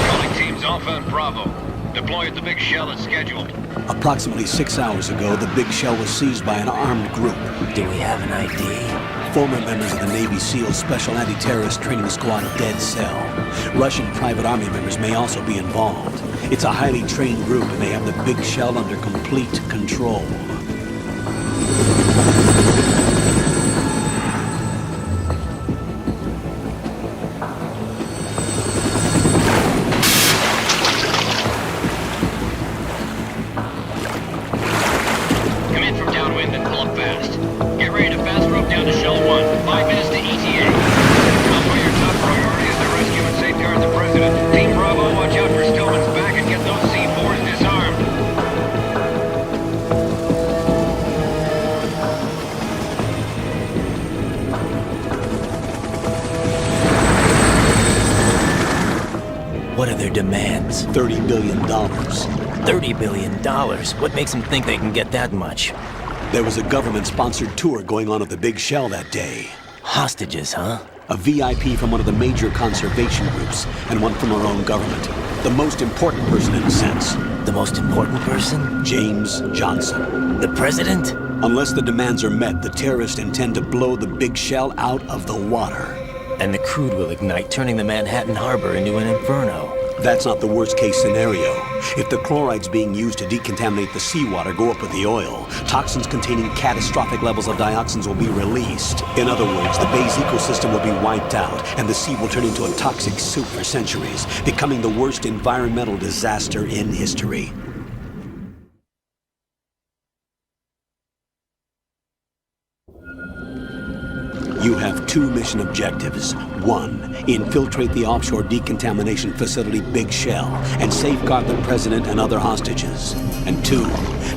Calling teams Alpha and Bravo. Deploy at the big shell as scheduled. Approximately 6 hours ago, the big shell was seized by an armed group. Do we have an ID? Former members of the Navy SEAL Special Anti-Terrorist Training Squad Dead Cell. Russian private army members may also be involved. It's a highly trained group and they have the big shell under complete control. Come in from downwind and pull up fast. Get ready to fast rope down to Shell 1. 5 minutes to ETA. Also, your top priority is to rescue and safeguard the President. Team Bravo, watch out for Stillman's back and get those C4s disarmed. What are their demands? $30 billion. $30 billion? What makes them think they can get that much? There was a government-sponsored tour going on at the big shell that day. Hostages, huh? A VIP from one of the major conservation groups, and one from our own government. The most important person in a sense. The most important person? James Johnson. The president? Unless the demands are met, the terrorists intend to blow the big shell out of the water. And the crude will ignite, turning the Manhattan Harbor into an inferno. That's not the worst-case scenario. If the chlorides being used to decontaminate the seawater go up with the oil, toxins containing catastrophic levels of dioxins will be released. In other words, the bay's ecosystem will be wiped out, and the sea will turn into a toxic soup for centuries, becoming the worst environmental disaster in history. You have 2 mission objectives. 1, infiltrate the offshore decontamination facility Big Shell and safeguard the president and other hostages. And 2,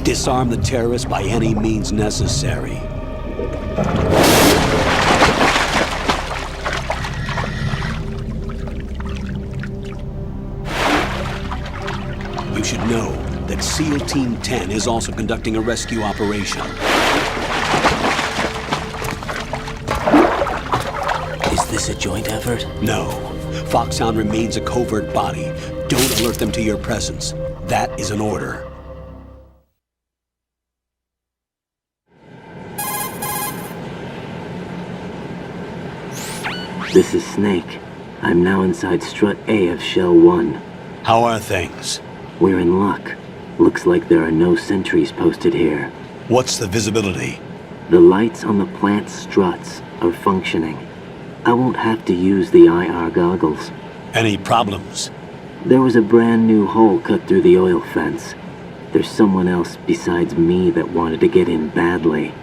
disarm the terrorists by any means necessary. You should know that SEAL Team 10 is also conducting a rescue operation. Is this a joint effort? No. Foxhound remains a covert body. Don't alert them to your presence. That is an order. This is Snake. I'm now inside Strut A of Shell 1. How are things? We're in luck. Looks like there are no sentries posted here. What's the visibility? The lights on the plant struts are functioning. I won't have to use the IR goggles. Any problems? There was a brand new hole cut through the oil fence. There's someone else besides me that wanted to get in badly.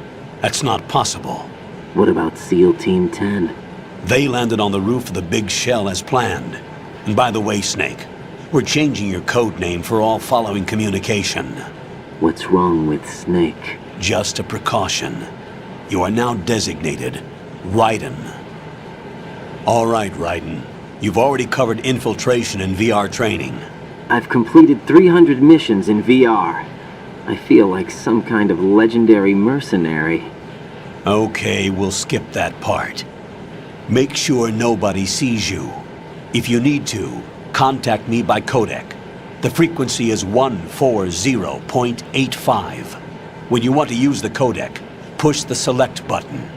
That's not possible. What about SEAL Team 10? They landed on the roof of the big shell as planned. And by the way, Snake, we're changing your code name for all following communication. What's wrong with Snake? Just a precaution. You are now designated Raiden. All right, Raiden. You've already covered infiltration and VR training. I've completed 300 missions in VR. I feel like some kind of legendary mercenary. Okay, we'll skip that part. Make sure nobody sees you. If you need to, contact me by codec. The frequency is 140.85. When you want to use the codec, push the select button.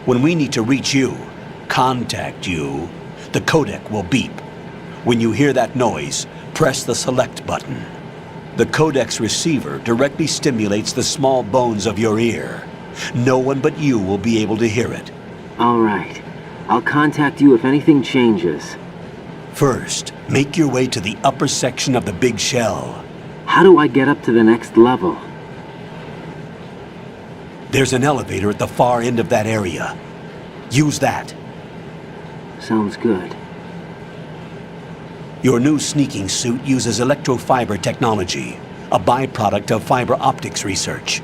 When we need to reach you, contact you, the codec will beep. When you hear that noise, press the select button. The codec's receiver directly stimulates the small bones of your ear. No one but you will be able to hear it. All right. I'll contact you if anything changes. First, make your way to the upper section of the big shell. How do I get up to the next level? There's an elevator at the far end of that area. Use that. Sounds good. Your new sneaking suit uses electrofiber technology, a byproduct of fiber optics research.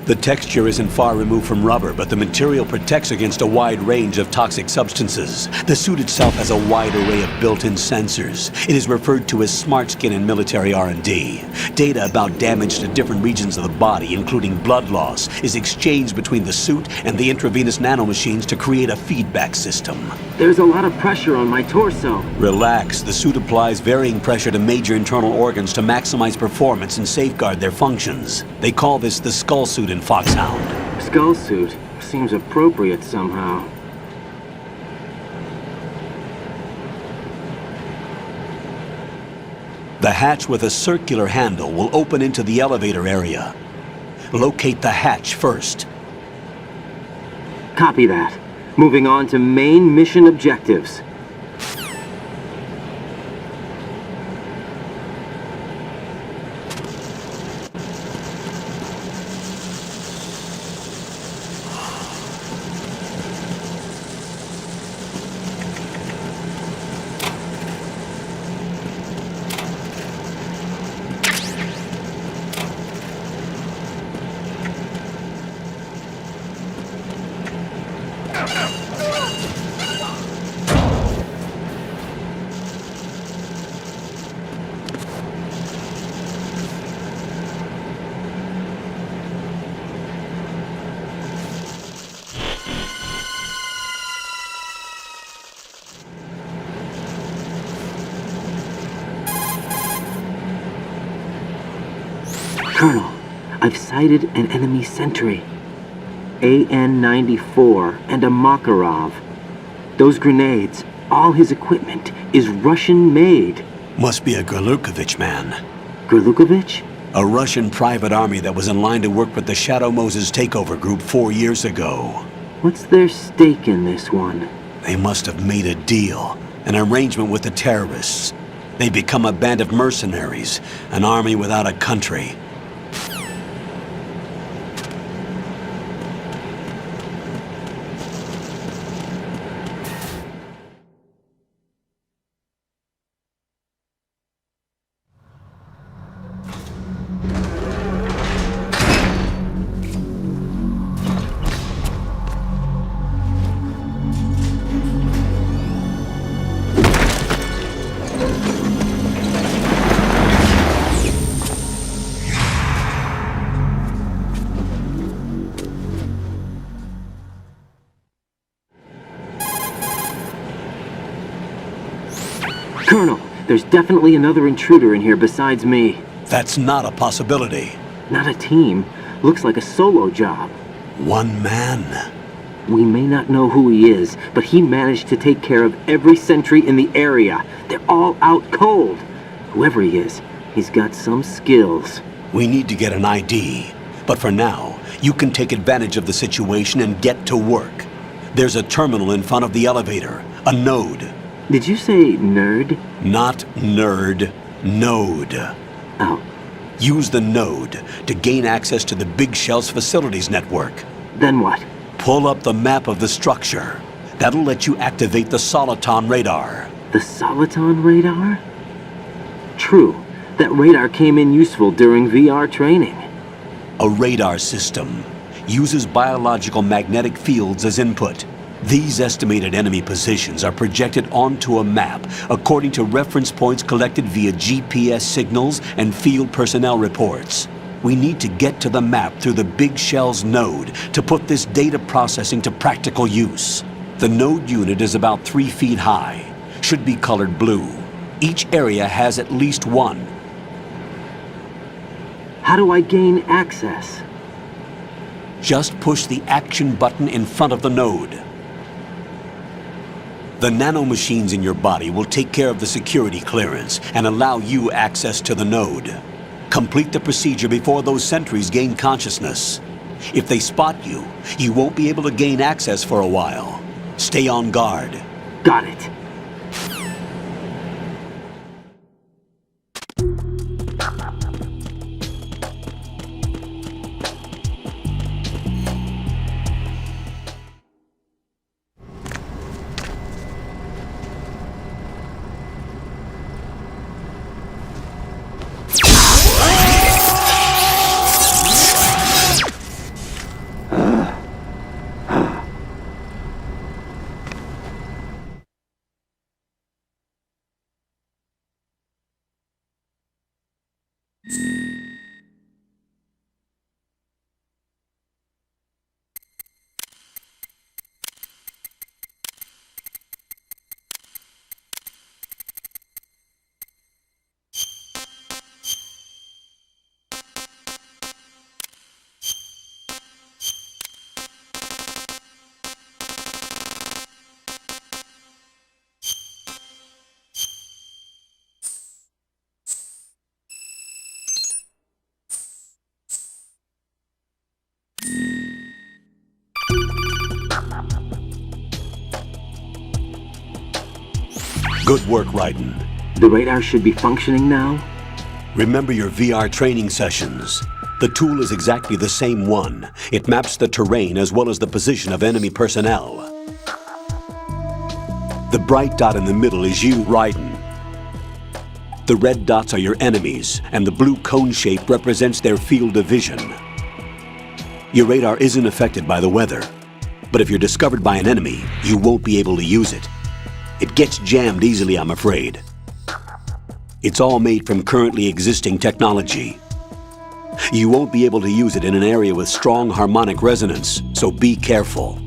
The texture isn't far removed from rubber, but the material protects against a wide range of toxic substances. The suit itself has a wide array of built-in sensors. It is referred to as smart skin in military R&D. Data about damage to different regions of the body, including blood loss, is exchanged between the suit and the intravenous nanomachines to create a feedback system. There's a lot of pressure on my torso. Relax. The suit applies varying pressure to major internal organs to maximize performance and safeguard their functions. They call this the skull suit in Foxhound. Skull suit seems appropriate somehow. The hatch with a circular handle will open into the elevator area. Locate the hatch first. Copy that. Moving on to main mission objectives. Colonel, I've sighted an enemy sentry. AN-94 and a Makarov. Those grenades, all his equipment, is Russian-made. Must be a Gorlukovich man. Gorlukovich? A Russian private army that was in line to work with the Shadow Moses takeover group 4 years ago. What's their stake in this one? They must have made a deal, an arrangement with the terrorists. They become a band of mercenaries, an army without a country. Colonel, there's definitely another intruder in here besides me. That's not a possibility. Not a team. Looks like a solo job. One man. We may not know who he is, but he managed to take care of every sentry in the area. They're all out cold. Whoever he is, he's got some skills. We need to get an ID. But for now, you can take advantage of the situation and get to work. There's a terminal in front of the elevator. A node. Did you say nerd? Not nerd. Node. Oh. Use the node to gain access to the Big Shell's facilities network. Then what? Pull up the map of the structure. That'll let you activate the Soliton radar. The Soliton radar? True. That radar came in useful during VR training. A radar system uses biological magnetic fields as input. These estimated enemy positions are projected onto a map according to reference points collected via GPS signals and field personnel reports. We need to get to the map through the Big Shell's node to put this data processing to practical use. The node unit is about 3 feet high, should be colored blue. Each area has at least one. How do I gain access? Just push the action button in front of the node. The nanomachines in your body will take care of the security clearance and allow you access to the node. Complete the procedure before those sentries gain consciousness. If they spot you, you won't be able to gain access for a while. Stay on guard. Got it. Good work, Raiden. The radar should be functioning now? Remember your VR training sessions. The tool is exactly the same one. It maps the terrain as well as the position of enemy personnel. The bright dot in the middle is you, Raiden. The red dots are your enemies, and the blue cone shape represents their field of vision. Your radar isn't affected by the weather, but if you're discovered by an enemy, you won't be able to use it. It gets jammed easily, I'm afraid. It's all made from currently existing technology. You won't be able to use it in an area with strong harmonic resonance, so be careful.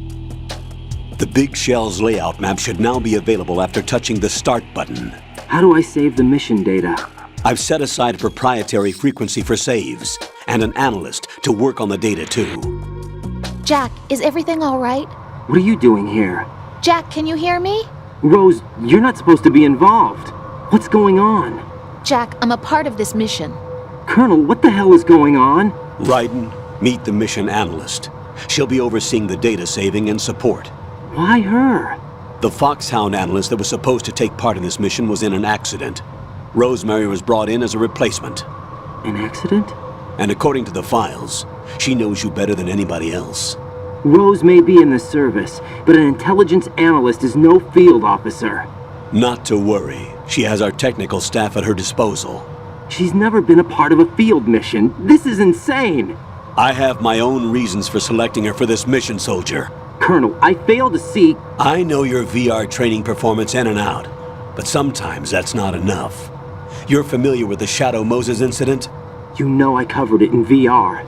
The Big Shell's layout map should now be available after touching the Start button. How do I save the mission data? I've set aside a proprietary frequency for saves, and an analyst to work on the data too. Jack, is everything all right? What are you doing here? Jack, can you hear me? Rose, you're not supposed to be involved. What's going on? Jack, I'm a part of this mission. Colonel, what the hell is going on? Raiden, meet the mission analyst. She'll be overseeing the data saving and support. Why her? The Foxhound analyst that was supposed to take part in this mission was in an accident. Rosemary was brought in as a replacement. An accident? And according to the files, she knows you better than anybody else. Rose may be in the service, but an intelligence analyst is no field officer. Not to worry. She has our technical staff at her disposal. She's never been a part of a field mission. This is insane! I have my own reasons for selecting her for this mission, soldier. Colonel, I fail to see... I know your VR training performance in and out, but sometimes that's not enough. You're familiar with the Shadow Moses incident? You know I covered it in VR.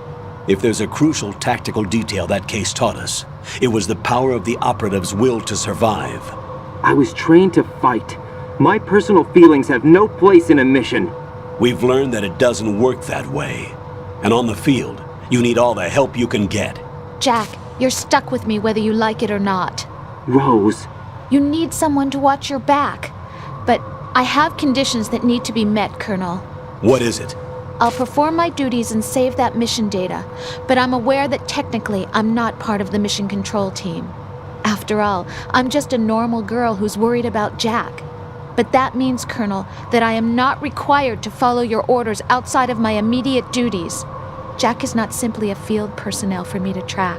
If there's a crucial tactical detail that case taught us, it was the power of the operative's will to survive. I was trained to fight. My personal feelings have no place in a mission. We've learned that it doesn't work that way. And on the field, you need all the help you can get. Jack, You're stuck with me whether you like it or not. Rose. You need someone to watch your back. But I have conditions that need to be met, Colonel. What is it? I'll perform my duties and save that mission data, but I'm aware that technically I'm not part of the mission control team. After all, I'm just a normal girl who's worried about Jack. But that means, Colonel, that I am not required to follow your orders outside of my immediate duties. Jack is not simply a field personnel for me to track.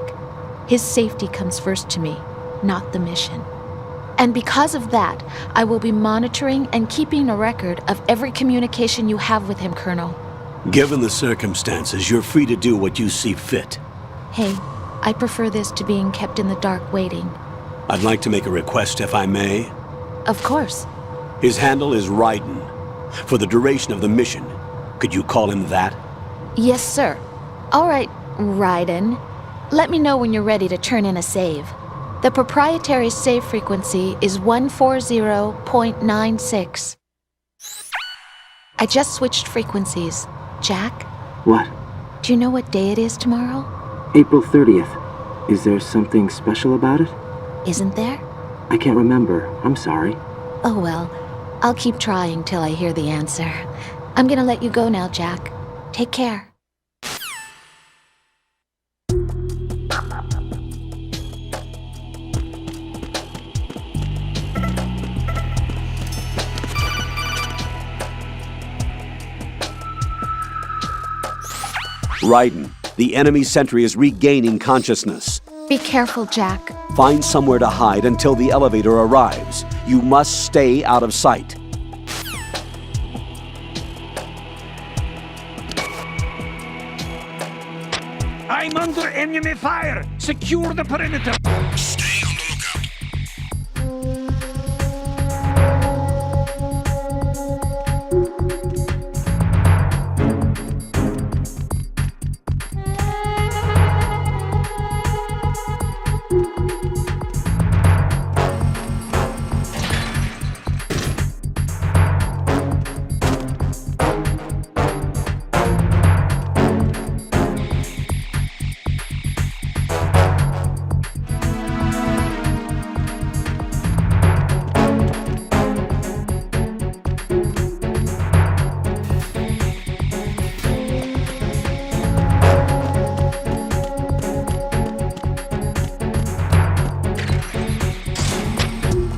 His safety comes first to me, not the mission. And because of that, I will be monitoring and keeping a record of every communication you have with him, Colonel. Given the circumstances, you're free to do what you see fit. Hey, I prefer this to being kept in the dark waiting. I'd like to make a request, if I may. Of course. His handle is Raiden. For the duration of the mission, could you call him that? Yes, sir. All right, Raiden. Let me know when you're ready to turn in a save. The proprietary save frequency is 140.96. I just switched frequencies. Jack? What? Do you know what day it is tomorrow? April 30th. Is there something special about it? Isn't there? I can't remember. I'm sorry. Oh well, I'll keep trying till I hear the answer. I'm gonna let you go now, Jack. Take care. Raiden, the enemy sentry is regaining consciousness. Be careful, Jack. Find somewhere to hide until the elevator arrives. You must stay out of sight. I'm under enemy fire! Secure the perimeter! Stay on the lookout.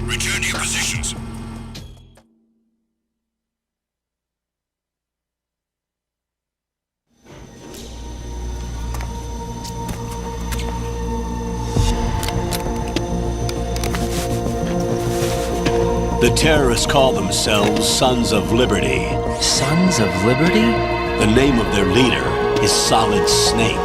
Return to your positions. The terrorists call themselves Sons of Liberty. Sons of Liberty? The name of their leader is Solid Snake.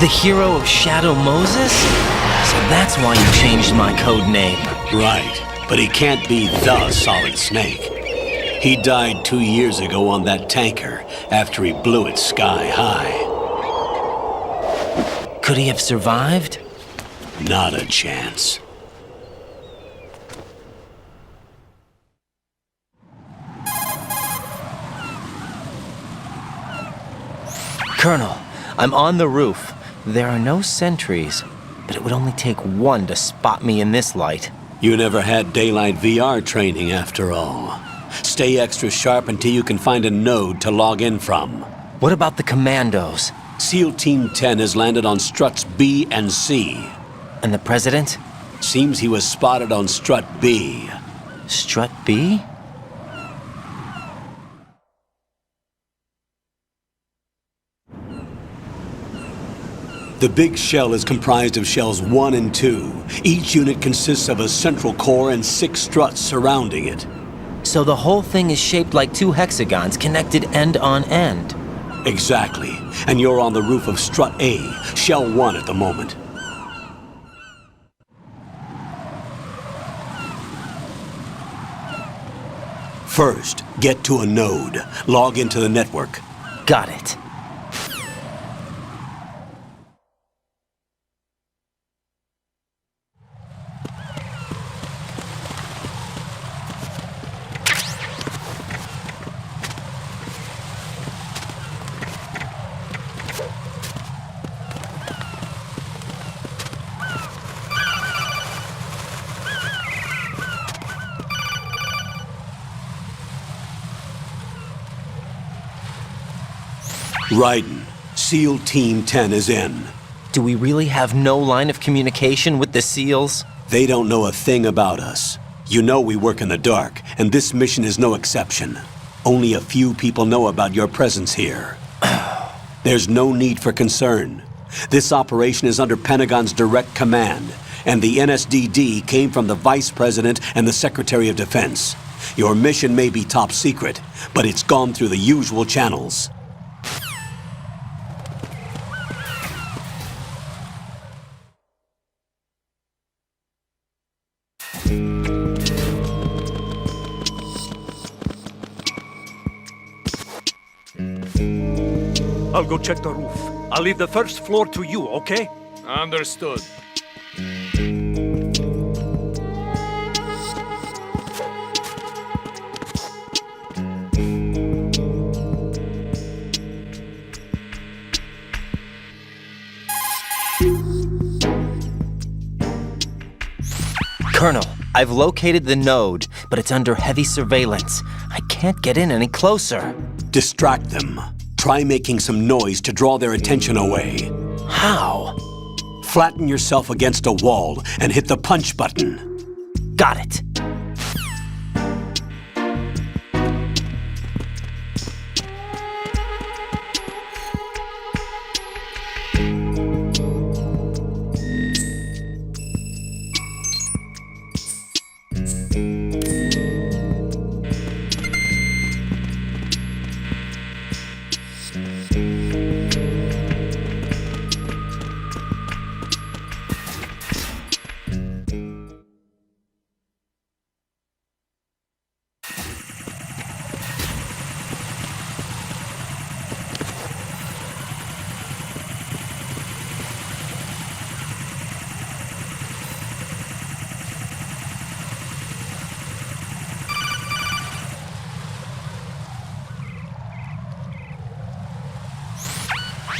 The hero of Shadow Moses? So that's why you changed my code name. Right, but he can't be the Solid Snake. He died 2 years ago on that tanker after he blew it sky high. Could he have survived? Not a chance. Colonel, I'm on the roof. There are no sentries, but it would only take one to spot me in this light. You never had daylight VR training after all. Stay extra sharp until you can find a node to log in from. What about the commandos? SEAL Team 10 has landed on struts B and C. And the president? Seems he was spotted on strut B. Strut B? The big shell is comprised of shells 1 and 2. Each unit consists of a central core and 6 struts surrounding it. So the whole thing is shaped like 2 hexagons connected end on end. Exactly. And you're on the roof of strut A, shell 1 at the moment. First, get to a node. Log into the network. Got it. Raiden, SEAL Team 10 is in. Do we really have no line of communication with the SEALs? They don't know a thing about us. You know we work in the dark, and this mission is no exception. Only a few people know about your presence here. There's no need for concern. This operation is under Pentagon's direct command, and the NSDD came from the Vice President and the Secretary of Defense. Your mission may be top secret, but it's gone through the usual channels. I'll go check the roof. I'll leave the first floor to you, okay? Understood. Colonel, I've located the node, but it's under heavy surveillance. I can't get in any closer. Distract them. Try making some noise to draw their attention away. How? Flatten yourself against a wall and hit the punch button. Got it.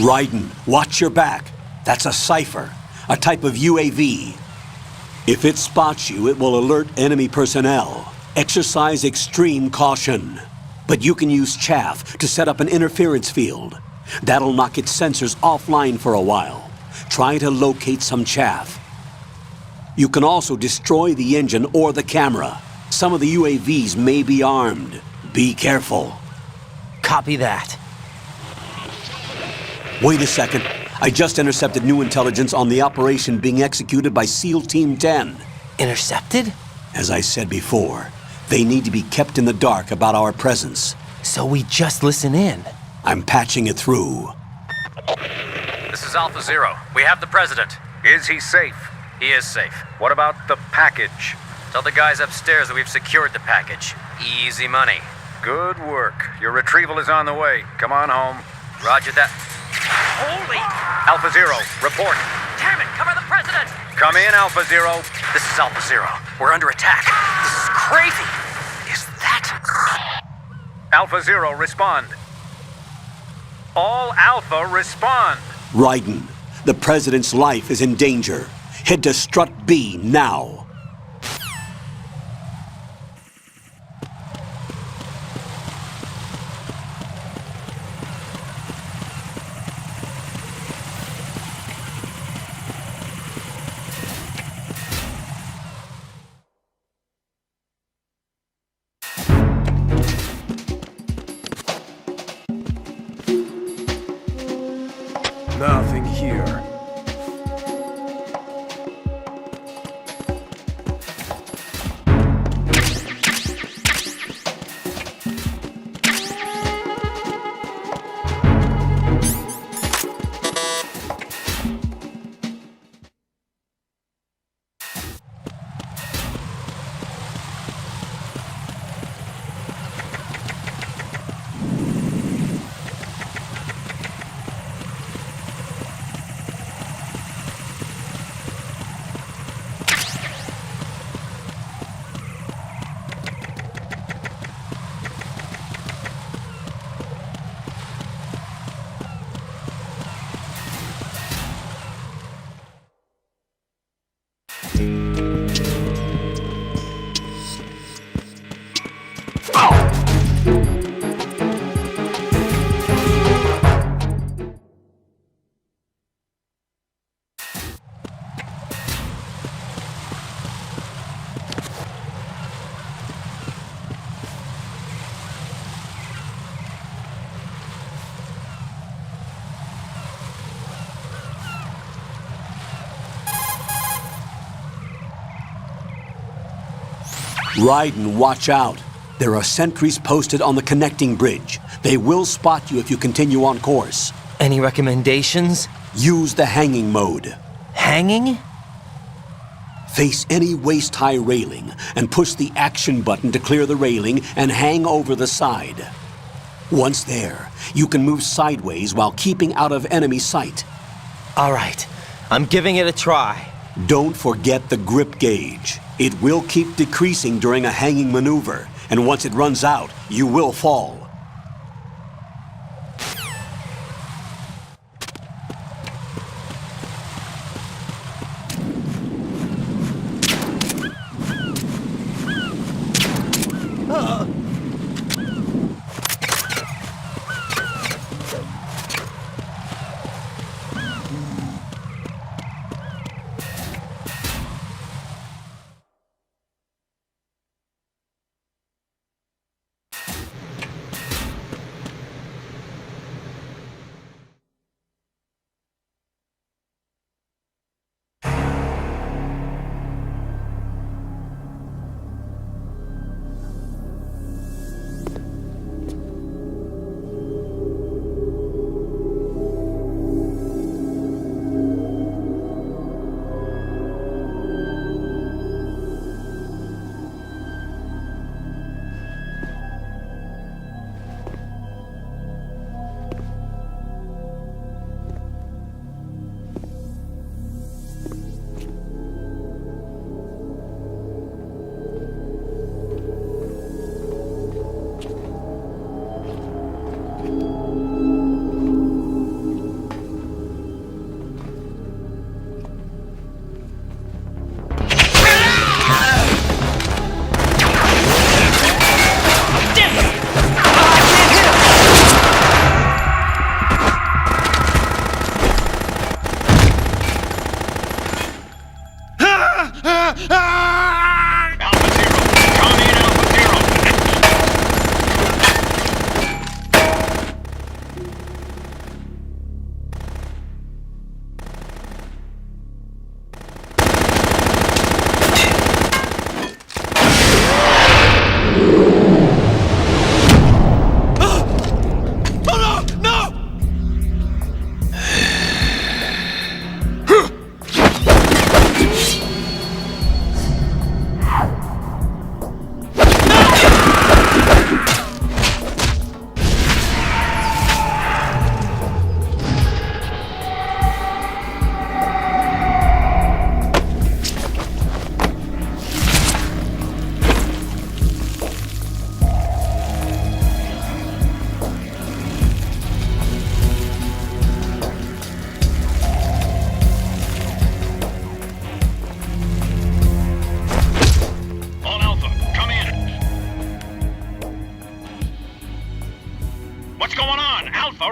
Raiden, watch your back. That's a cipher, a type of UAV. If it spots you, it will alert enemy personnel. Exercise extreme caution. But you can use chaff to set up an interference field. That'll knock its sensors offline for a while. Try to locate some chaff. You can also destroy the engine or the camera. Some of the UAVs may be armed. Be careful. Copy that. Wait a second. I just intercepted new intelligence on the operation being executed by SEAL Team 10. Intercepted? As I said before, they need to be kept in the dark about our presence. So we just listen in. I'm patching it through. This is Alpha Zero. We have the president. Is he safe? He is safe. What about the package? Tell the guys upstairs that we've secured the package. Easy money. Good work. Your retrieval is on the way. Come on home. Roger that. Holy! Alpha Zero, report. Damn it, cover the president! Come in, Alpha Zero. This is Alpha Zero. We're under attack. This is crazy. Is that... Alpha Zero, respond. All Alpha, respond. Raiden, the President's life is in danger. Head to Strut B now. Nothing here. Raiden, watch out. There are sentries posted on the connecting bridge. They will spot you if you continue on course. Any recommendations? Use the hanging mode. Hanging? Face any waist-high railing and push the action button to clear the railing and hang over the side. Once there, you can move sideways while keeping out of enemy sight. All right, I'm giving it a try. Don't forget the grip gauge. It will keep decreasing during a hanging maneuver, and once it runs out, you will fall.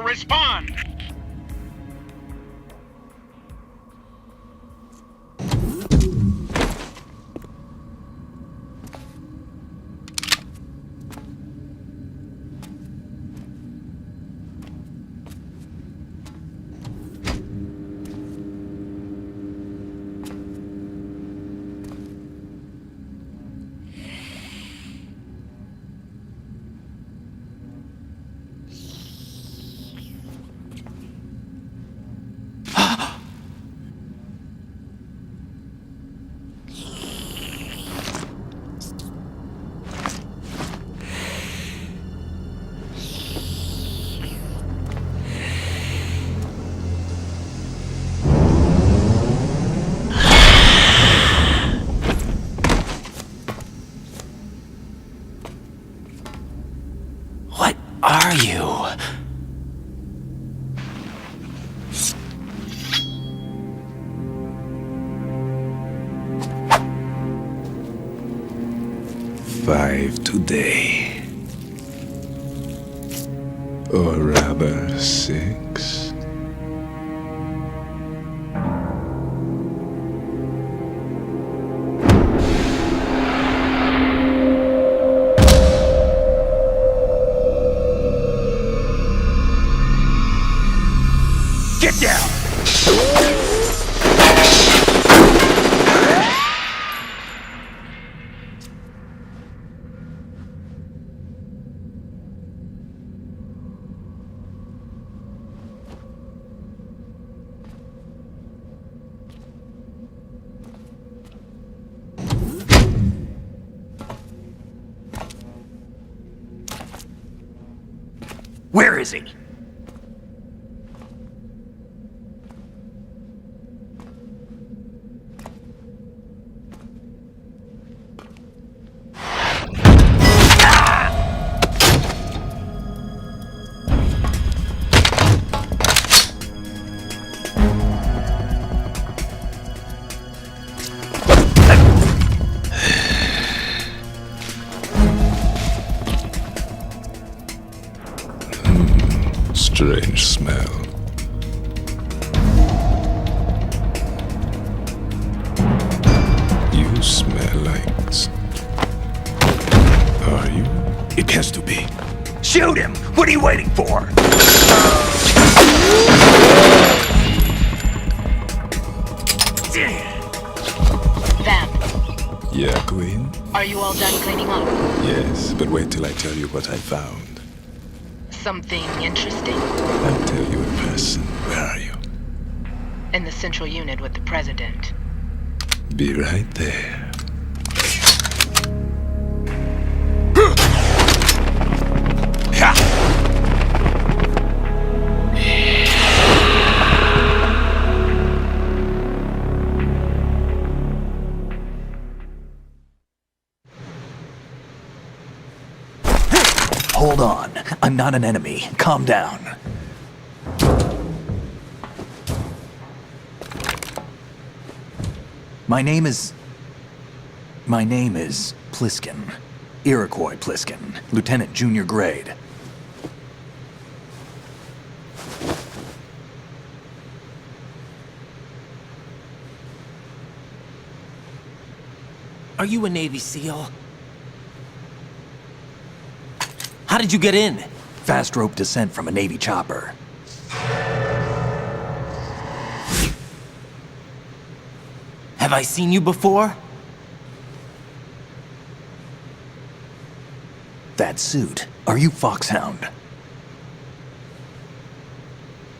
Respond! Are you? Five today. Or rather, 6. Get down! Where is he? Strange smell. You smell like... Are you? It has to be. Shoot him! What are you waiting for? Vamp, Yeah, Queen? are you all done cleaning up? Yes, but wait till I tell you what I found. Something interesting? I'll tell you in person. Where are you? In the central unit with the president. Be right there. Hold on. I'm not an enemy. Calm down. My name is Pliskin. Iroquois Pliskin. Lieutenant Junior Grade. Are you a Navy SEAL? How did you get in? Fast rope descent from a Navy chopper. Have I seen you before? That suit. Are you Foxhound?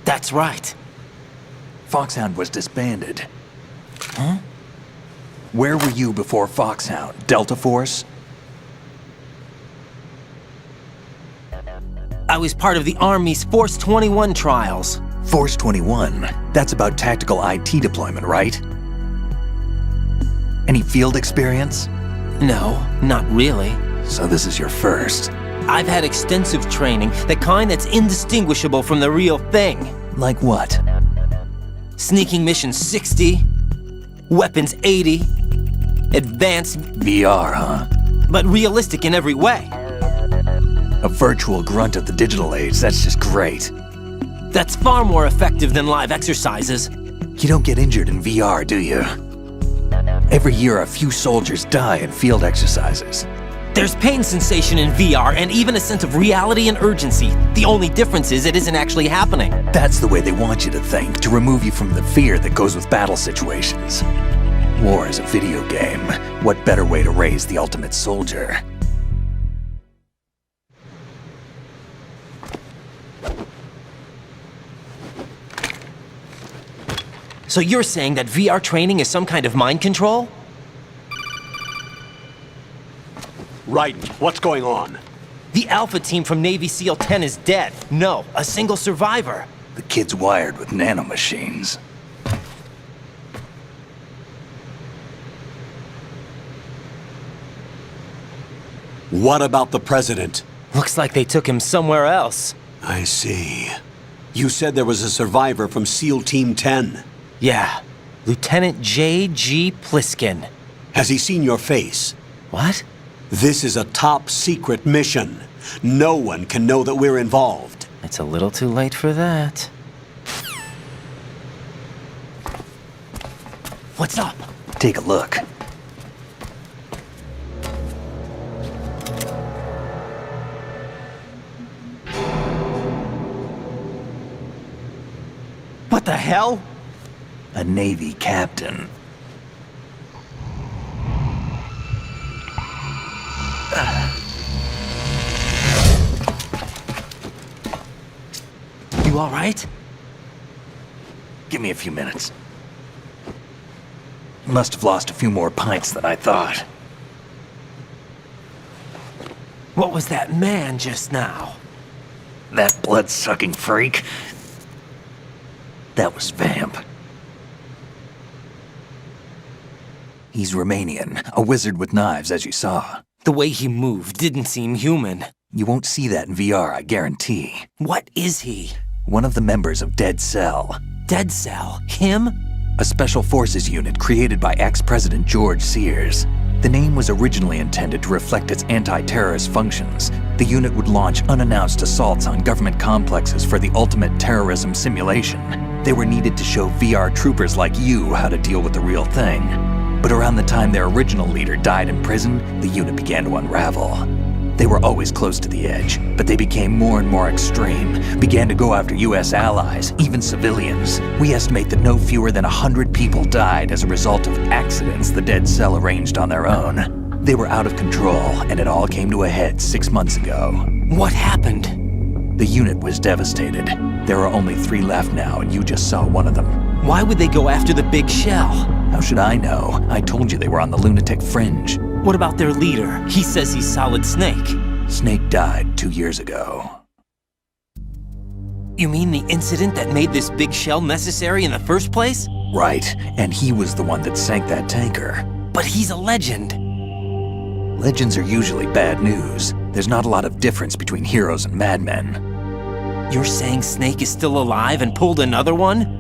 That's right. Foxhound was disbanded. Huh? Where were you before Foxhound? Delta Force? I was part of the Army's Force 21 trials. Force 21? That's about tactical IT deployment, right? Any field experience? No, not really. So this is your first? I've had extensive training, the kind that's indistinguishable from the real thing. Like what? Sneaking mission 60, weapons 80, advanced... VR, huh? But realistic in every way. A virtual grunt of the digital age, that's just great. That's far more effective than live exercises. You don't get injured in VR, do you? Every year a few soldiers die in field exercises. There's pain sensation in VR and even a sense of reality and urgency. The only difference is it isn't actually happening. That's the way they want you to think, to remove you from the fear that goes with battle situations. War is a video game. What better way to raise the ultimate soldier? So you're saying that VR training is some kind of mind control? Right. What's going on? The Alpha team from Navy SEAL 10 is dead. No, a single survivor. The kid's wired with nanomachines. What about the president? Looks like they took him somewhere else. I see. You said there was a survivor from SEAL Team 10. Yeah, Lieutenant J.G. Pliskin. Has he seen your face? What? This is a top secret mission. No one can know that we're involved. It's a little too late for that. What's up? Take a look. What the hell? A Navy captain. You all right? Give me a few minutes. Must have lost a few more pints than I thought. What was that man just now? That blood-sucking freak. That was Vamp. He's Romanian, a wizard with knives, as you saw. The way he moved didn't seem human. You won't see that in VR, I guarantee. What is he? One of the members of Dead Cell. Dead Cell? Him? A special forces unit created by ex-President George Sears. The name was originally intended to reflect its anti-terrorist functions. The unit would launch unannounced assaults on government complexes for the ultimate terrorism simulation. They were needed to show VR troopers like you how to deal with the real thing. But around the time their original leader died in prison, the unit began to unravel. They were always close to the edge, but they became more and more extreme, began to go after US allies, even civilians. We estimate that no fewer than 100 people died as a result of accidents the Dead Cell arranged on their own. They were out of control, and it all came to a head 6 months ago. What happened? The unit was devastated. There are only 3 left now, and you just saw one of them. Why would they go after the big shell? How should I know? I told you they were on the lunatic fringe. What about their leader? He says he's Solid Snake. Snake died 2 years ago. You mean the incident that made this big shell necessary in the first place? Right, and he was the one that sank that tanker. But he's a legend. Legends are usually bad news. There's not a lot of difference between heroes and madmen. You're saying Snake is still alive and pulled another one?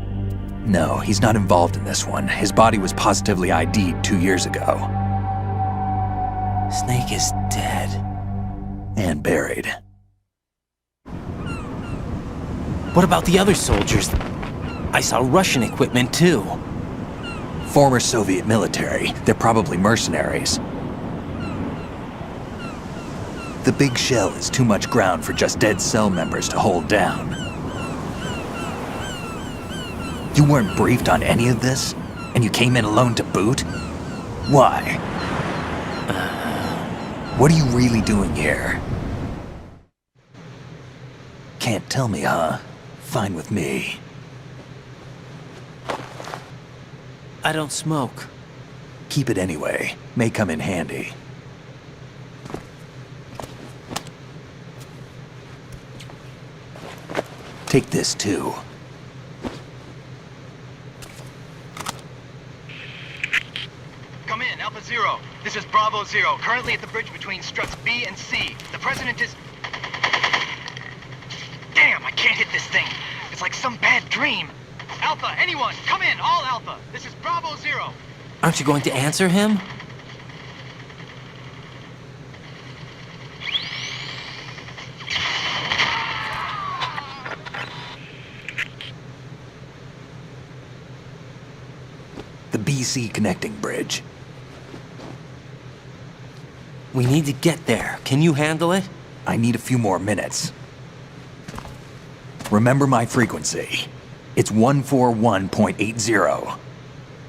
No, he's not involved in this one. His body was positively ID'd 2 years ago. Snake is dead. And buried. What about the other soldiers? I saw Russian equipment too. Former Soviet military. They're probably mercenaries. The big shell is too much ground for just Dead Cell members to hold down. You weren't briefed on any of this? And you came in alone to boot? Why? What are you really doing here? Can't tell me, huh? Fine with me. I don't smoke. Keep it anyway. May come in handy. Take this too. Come in, Alpha Zero. This is Bravo Zero, currently at the bridge between struts B and C. The President is... Damn, I can't hit this thing. It's like some bad dream. Alpha, anyone, come in, all Alpha. This is Bravo Zero. Aren't you going to answer him? The BC connecting bridge. We need to get there. Can you handle it? I need a few more minutes. Remember my frequency. It's 141.80.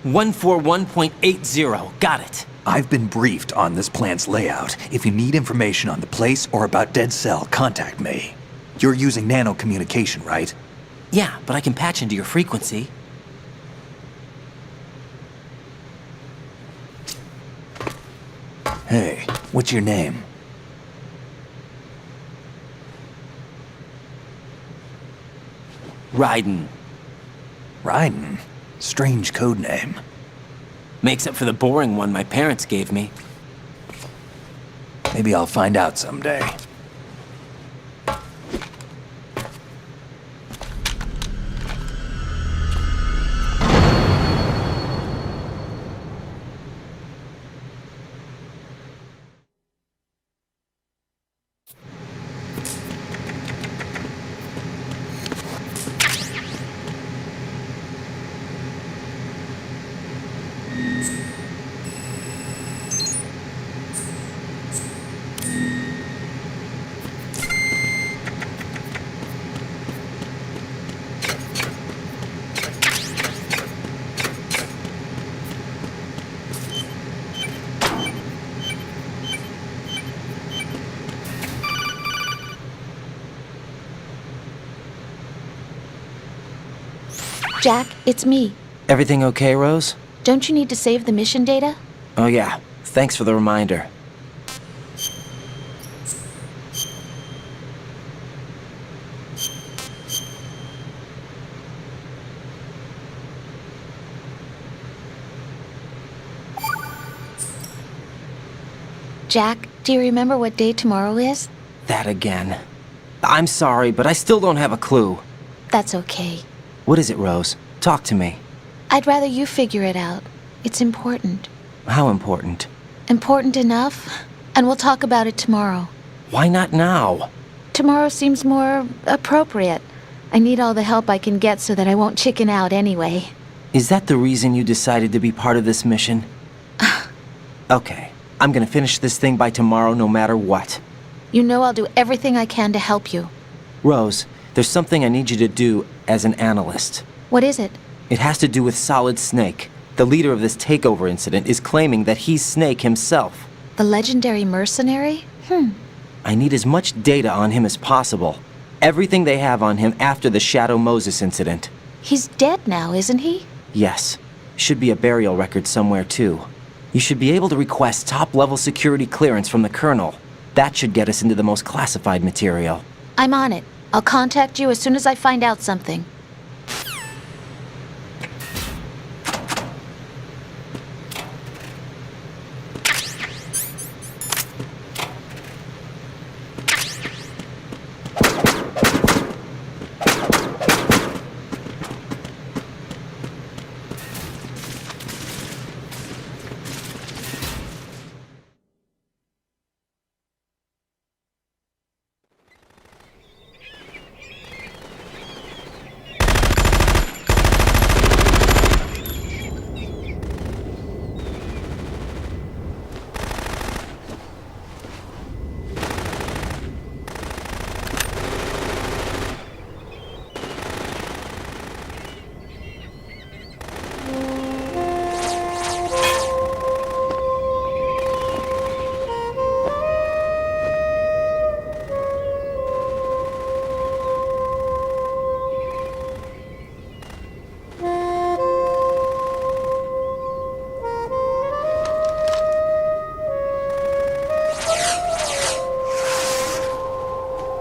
141.80. Got it. I've been briefed on this plant's layout. If you need information on the place or about Dead Cell, contact me. You're using nano communication, right? Yeah, but I can patch into your frequency. Hey, what's your name? Raiden. Raiden? Strange code name. Makes up for the boring one my parents gave me. Maybe I'll find out someday. Jack, it's me. Everything okay, Rose? Don't you need to save the mission data? Oh yeah, thanks for the reminder. Jack, do you remember what day tomorrow is? That again. I'm sorry, but I still don't have a clue. That's okay. What is it, Rose? Talk to me. I'd rather you figure it out. It's important. How important? Important enough, and we'll talk about it tomorrow. Why not now? Tomorrow seems more appropriate. I need all the help I can get so that I won't chicken out anyway. Is that the reason you decided to be part of this mission? Okay, I'm gonna finish this thing by tomorrow no matter what. You know I'll do everything I can to help you. Rose, there's something I need you to do as an analyst. What is it? It has to do with Solid Snake. The leader of this takeover incident is claiming that he's Snake himself. The legendary mercenary? I need as much data on him as possible. Everything they have on him after the Shadow Moses incident. He's dead now, isn't he? Yes. Should be a burial record somewhere, too. You should be able to request top-level security clearance from the Colonel. That should get us into the most classified material. I'm on it. I'll contact you as soon as I find out something.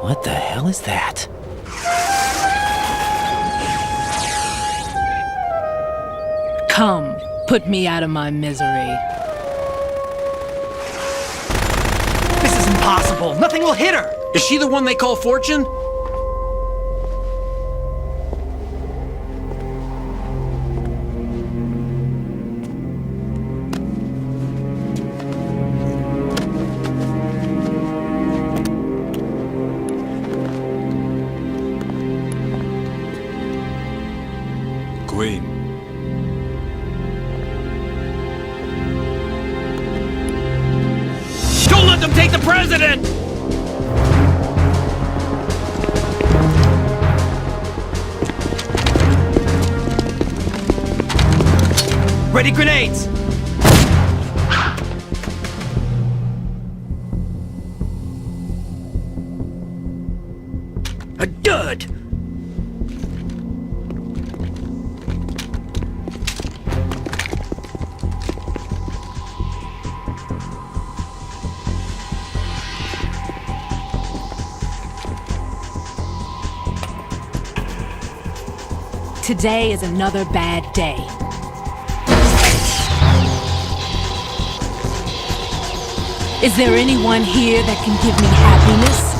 What the hell is that? Come, put me out of my misery. This is impossible. Nothing will hit her. Is she the one they call Fortune? Queen. Don't let them take the president! Ready grenades! A dud! Today is another bad day. Is there anyone here that can give me happiness?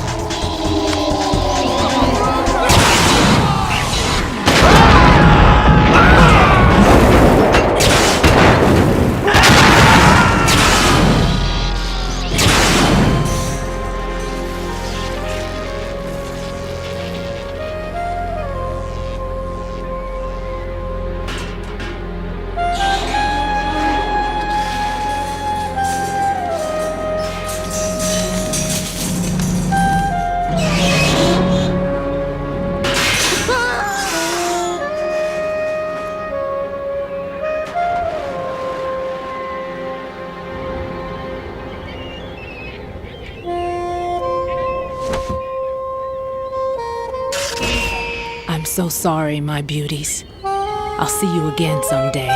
I'm so sorry, my beauties. I'll see you again someday.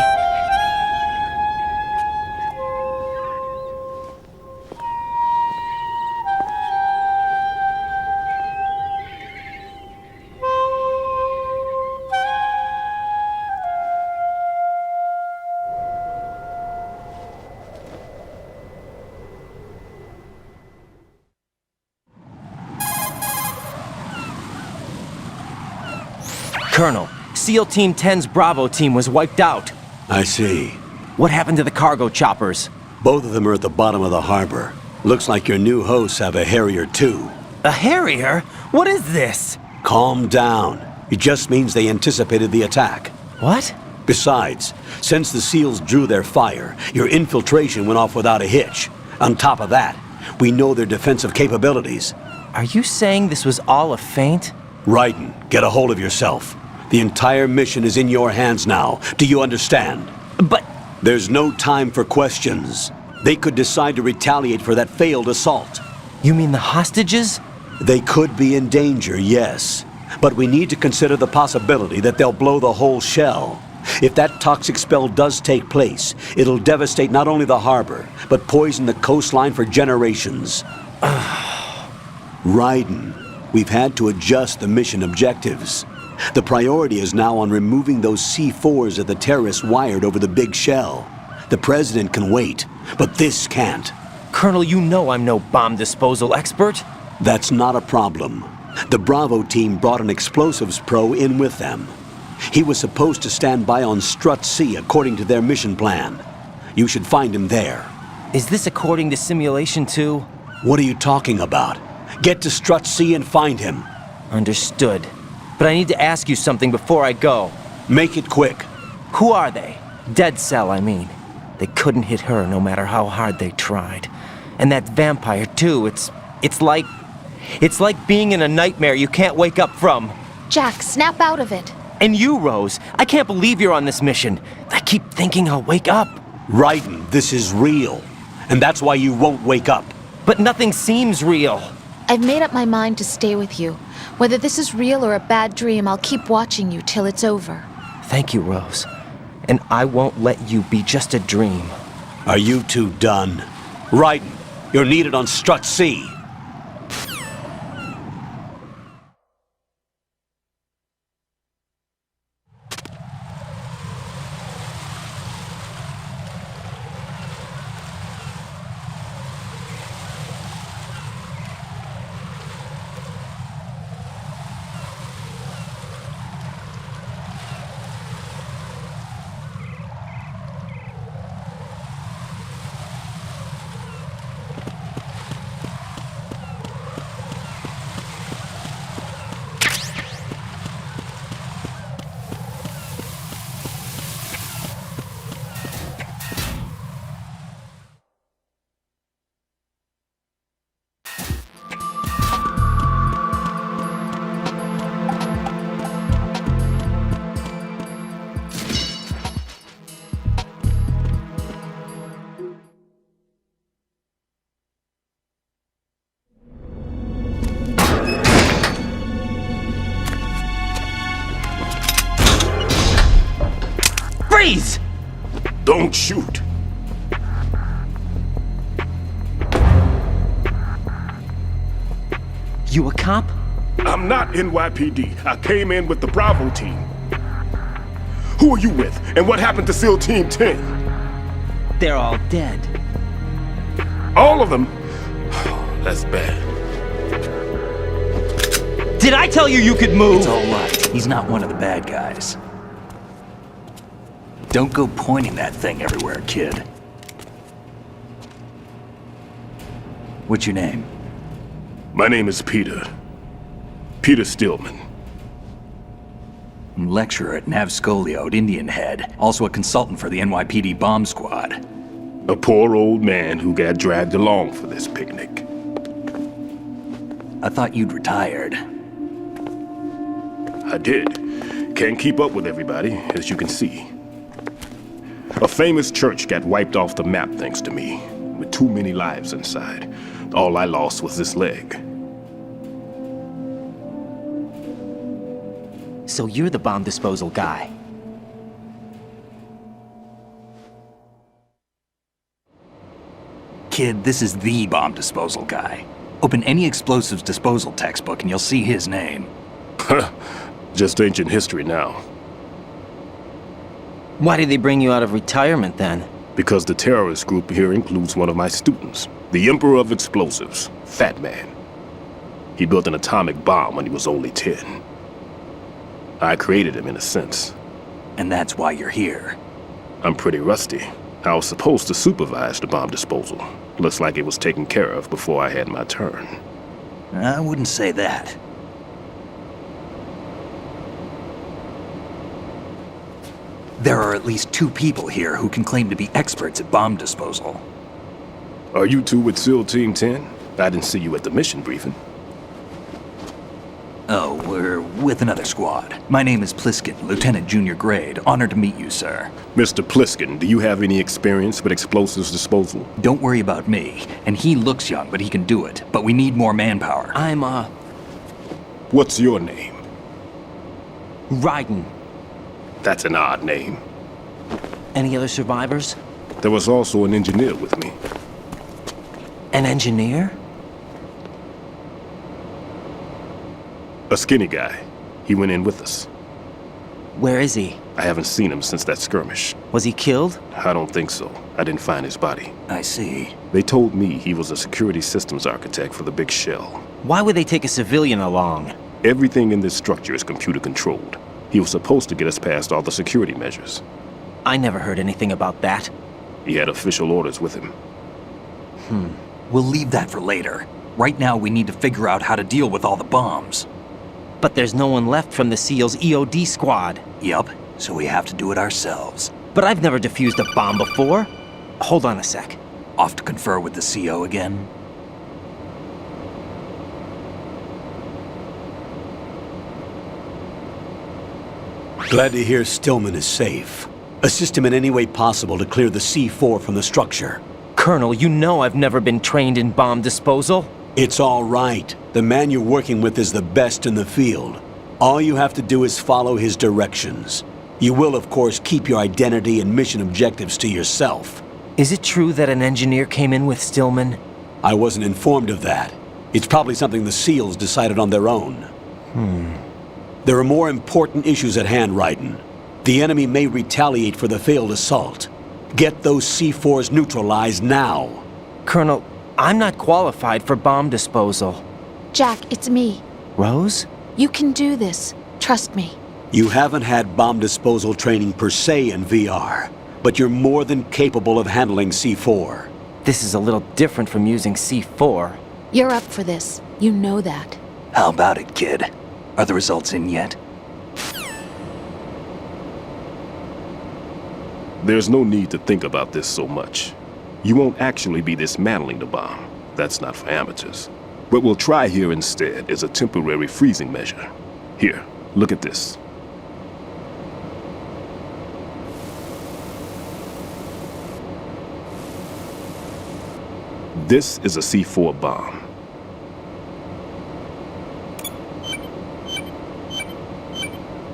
Colonel, SEAL Team 10's Bravo team was wiped out. I see. What happened to the cargo choppers? Both of them are at the bottom of the harbor. Looks like your new hosts have a Harrier too. A Harrier? What is this? Calm down. It just means they anticipated the attack. What? Besides, since the SEALs drew their fire, your infiltration went off without a hitch. On top of that, we know their defensive capabilities. Are you saying this was all a feint? Raiden, get a hold of yourself. The entire mission is in your hands now. Do you understand? But... There's no time for questions. They could decide to retaliate for that failed assault. You mean the hostages? They could be in danger, yes. But we need to consider the possibility that they'll blow the whole shell. If that toxic spell does take place, it'll devastate not only the harbor, but poison the coastline for generations. Raiden, we've had to adjust the mission objectives. The priority is now on removing those C4s that the terrorists wired over the big shell. The President can wait, but this can't. Colonel, you know I'm no bomb disposal expert. That's not a problem. The Bravo team brought an explosives pro in with them. He was supposed to stand by on Strut C according to their mission plan. You should find him there. Is this according to simulation too? What are you talking about? Get to Strut C and find him. Understood. But I need to ask you something before I go. Make it quick. Who are they? Dead Cell, I mean. They couldn't hit her no matter how hard they tried. And that vampire too, it's like being in a nightmare you can't wake up from. Jack, snap out of it. And you, Rose, I can't believe you're on this mission. I keep thinking I'll wake up. Raiden, this is real. And that's why you won't wake up. But nothing seems real. I've made up my mind to stay with you. Whether this is real or a bad dream, I'll keep watching you till it's over. Thank you, Rose. And I won't let you be just a dream. Are you two done? Raiden, you're needed on Strut C. Freeze! Don't shoot. You a cop? I'm not NYPD. I came in with the Bravo team. Who are you with? And what happened to SEAL Team 10? They're all dead. All of them? That's bad. Did I tell you you could move? It's all right. He's not one of the bad guys. Don't go pointing that thing everywhere, kid. What's your name? My name is Peter. Peter Stillman. Lecturer at Nav Scolio at Indian Head. Also a consultant for the NYPD bomb squad. A poor old man who got dragged along for this picnic. I thought you'd retired. I did. Can't keep up with everybody, as you can see. A famous church got wiped off the map thanks to me, with too many lives inside. All I lost was this leg. So you're the bomb disposal guy. Kid, this is the bomb disposal guy. Open any explosives disposal textbook and you'll see his name. Just ancient history now. Why did they bring you out of retirement then? Because the terrorist group here includes one of my students, the Emperor of Explosives, Fat Man. He built an atomic bomb when he was only 10. I created him in a sense. And that's why you're here. I'm pretty rusty. I was supposed to supervise the bomb disposal. Looks like it was taken care of before I had my turn. I wouldn't say that. There are at least 2 people here who can claim to be experts at bomb disposal. Are you two with SEAL Team 10? I didn't see you at the mission briefing. Oh, we're with another squad. My name is Pliskin, Lieutenant Junior Grade. Honored to meet you, sir. Mr. Pliskin, do you have any experience with explosives disposal? Don't worry about me. And he looks young, but he can do it. But we need more manpower. What's your name? Raiden. That's an odd name. Any other survivors? There was also an engineer with me. An engineer? A skinny guy. He went in with us. Where is he? I haven't seen him since that skirmish. Was he killed? I don't think so. I didn't find his body. I see. They told me he was a security systems architect for the big shell. Why would they take a civilian along? Everything in this structure is computer controlled. He was supposed to get us past all the security measures. I never heard anything about that. He had official orders with him. We'll leave that for later. Right now, we need to figure out how to deal with all the bombs. But there's no one left from the SEAL's EOD squad. Yup, so we have to do it ourselves. But I've never defused a bomb before. Hold on a sec. Off to confer with the CO again? Glad to hear Stillman is safe. Assist him in any way possible to clear the C4 from the structure. Colonel, you know I've never been trained in bomb disposal. It's all right. The man you're working with is the best in the field. All you have to do is follow his directions. You will, of course, keep your identity and mission objectives to yourself. Is it true that an engineer came in with Stillman? I wasn't informed of that. It's probably something the SEALs decided on their own. There are more important issues at hand, Raiden. The enemy may retaliate for the failed assault. Get those C4s neutralized now. Colonel, I'm not qualified for bomb disposal. Jack, it's me. Rose? You can do this. Trust me. You haven't had bomb disposal training per se in VR, but you're more than capable of handling C4. This is a little different from using C4. You're up for this. You know that. How about it, kid? Are the results in yet? There's no need to think about this so much. You won't actually be dismantling the bomb. That's not for amateurs. What we'll try here instead is a temporary freezing measure. Here, look at this. This is a C4 bomb.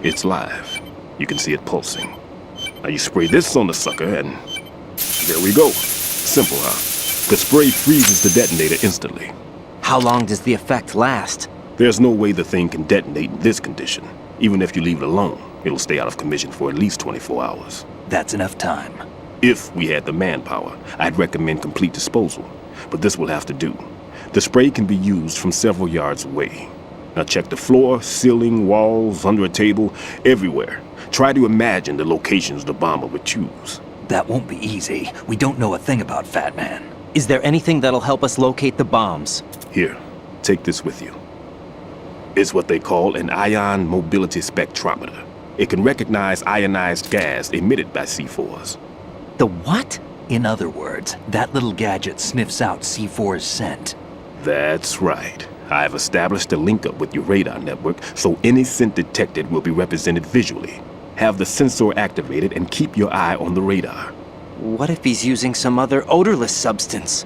It's live. You can see it pulsing. Now you spray this on the sucker and there we go. Simple, huh? The spray freezes the detonator instantly. How long does the effect last? There's no way the thing can detonate in this condition. Even if you leave it alone, it'll stay out of commission for at least 24 hours. That's enough time. If we had the manpower, I'd recommend complete disposal. But this will have to do. The spray can be used from several yards away. Now check the floor, ceiling, walls, under a table, everywhere. Try to imagine the locations the bomber would choose. That won't be easy. We don't know a thing about Fat Man. Is there anything that'll help us locate the bombs? Here, take this with you. It's what they call an ion mobility spectrometer. It can recognize ionized gas emitted by C4s. The what? In other words, that little gadget sniffs out C4's scent. That's right. I've established a link up with your radar network, so any scent detected will be represented visually. Have the sensor activated and keep your eye on the radar. What if he's using some other odorless substance?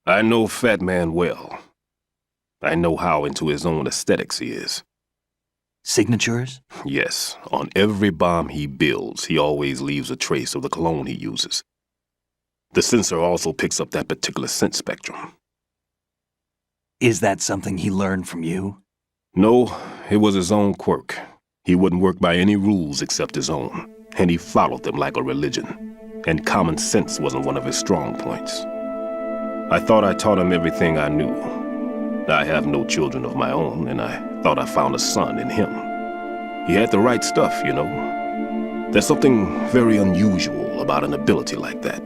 I know Fat Man well. I know how into his own aesthetics he is. Signatures? Yes. On every bomb he builds, he always leaves a trace of the cologne he uses. The sensor also picks up that particular scent spectrum. Is that something he learned from you? No, it was his own quirk. He wouldn't work by any rules except his own, and he followed them like a religion. And common sense wasn't one of his strong points. I thought I taught him everything I knew. I have no children of my own, and I thought I found a son in him. He had the right stuff, you know. There's something very unusual about an ability like that.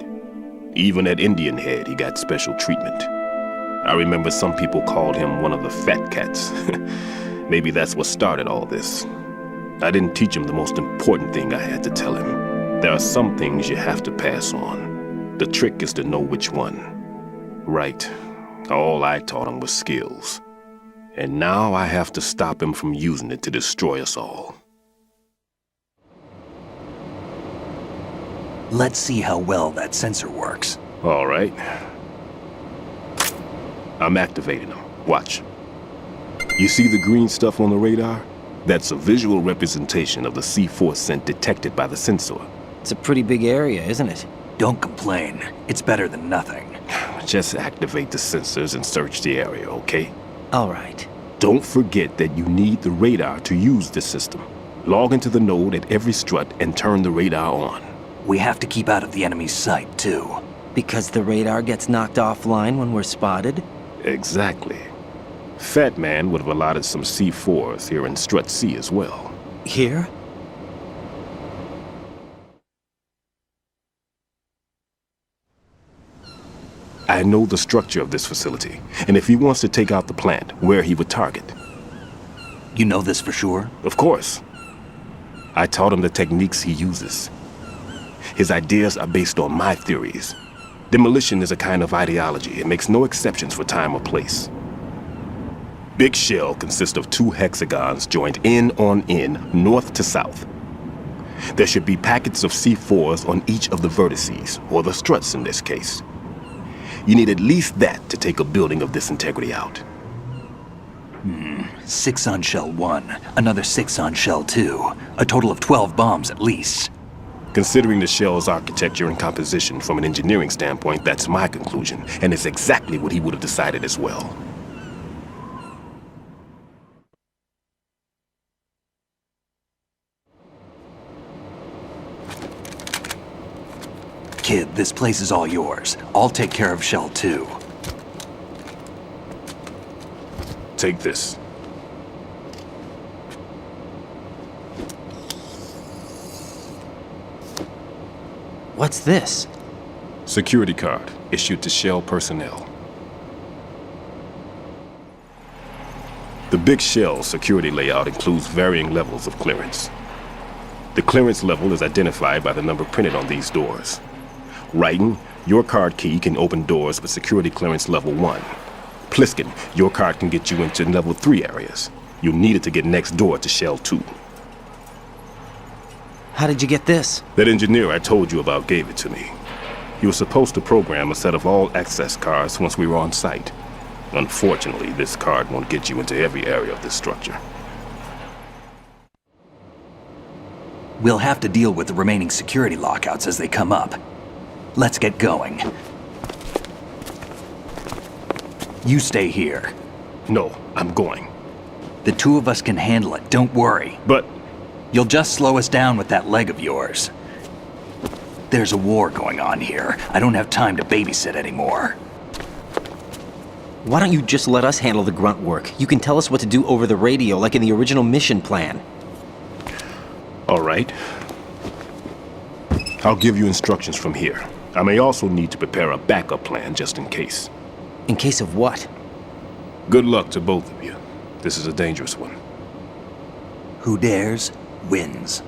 Even at Indian Head, he got special treatment. I remember some people called him one of the fat cats. Maybe that's what started all this. I didn't teach him the most important thing I had to tell him. There are some things you have to pass on. The trick is to know which one. Right. All I taught him was skills. And now I have to stop him from using it to destroy us all. Let's see how well that sensor works. All right. I'm activating them. Watch. You see the green stuff on the radar? That's a visual representation of the C4 scent detected by the sensor. It's a pretty big area, isn't it? Don't complain. It's better than nothing. Just activate the sensors and search the area, okay? All right. Don't forget that you need the radar to use this system. Log into the node at every strut and turn the radar on. We have to keep out of the enemy's sight, too. Because the radar gets knocked offline when we're spotted? Exactly. Fat Man would have allotted some C4s here in Strut C as well. Here? I know the structure of this facility, and if he wants to take out the plant, where he would target. You know this for sure? Of course. I taught him the techniques he uses. His ideas are based on my theories. Demolition is a kind of ideology. It makes no exceptions for time or place. Big shell consists of 2 hexagons joined end on end, north to south. There should be packets of C4s on each of the vertices, or the struts in this case. You need at least that to take a building of this integrity out. 6 on shell 1, another 6 on shell 2. A total of 12 bombs at least. Considering the shell's architecture and composition from an engineering standpoint, that's my conclusion, and it's exactly what he would have decided as well. Kid, this place is all yours. I'll take care of shell 2. Take this. What's this? Security card, issued to Shell personnel. The Big Shell security layout includes varying levels of clearance. The clearance level is identified by the number printed on these doors. Writing, your card key can open doors with security clearance level 1. Pliskin, your card can get you into level 3 areas. You'll need it to get next door to Shell 2. How did you get this? That engineer I told you about gave it to me. He was supposed to program a set of all access cards once we were on site. Unfortunately, this card won't get you into every area of this structure. We'll have to deal with the remaining security lockouts as they come up. Let's get going. You stay here. No, I'm going. The 2 of us can handle it, don't worry. But... You'll just slow us down with that leg of yours. There's a war going on here. I don't have time to babysit anymore. Why don't you just let us handle the grunt work? You can tell us what to do over the radio, like in the original mission plan. All right. I'll give you instructions from here. I may also need to prepare a backup plan just in case. In case of what? Good luck to both of you. This is a dangerous one. Who dares, wins.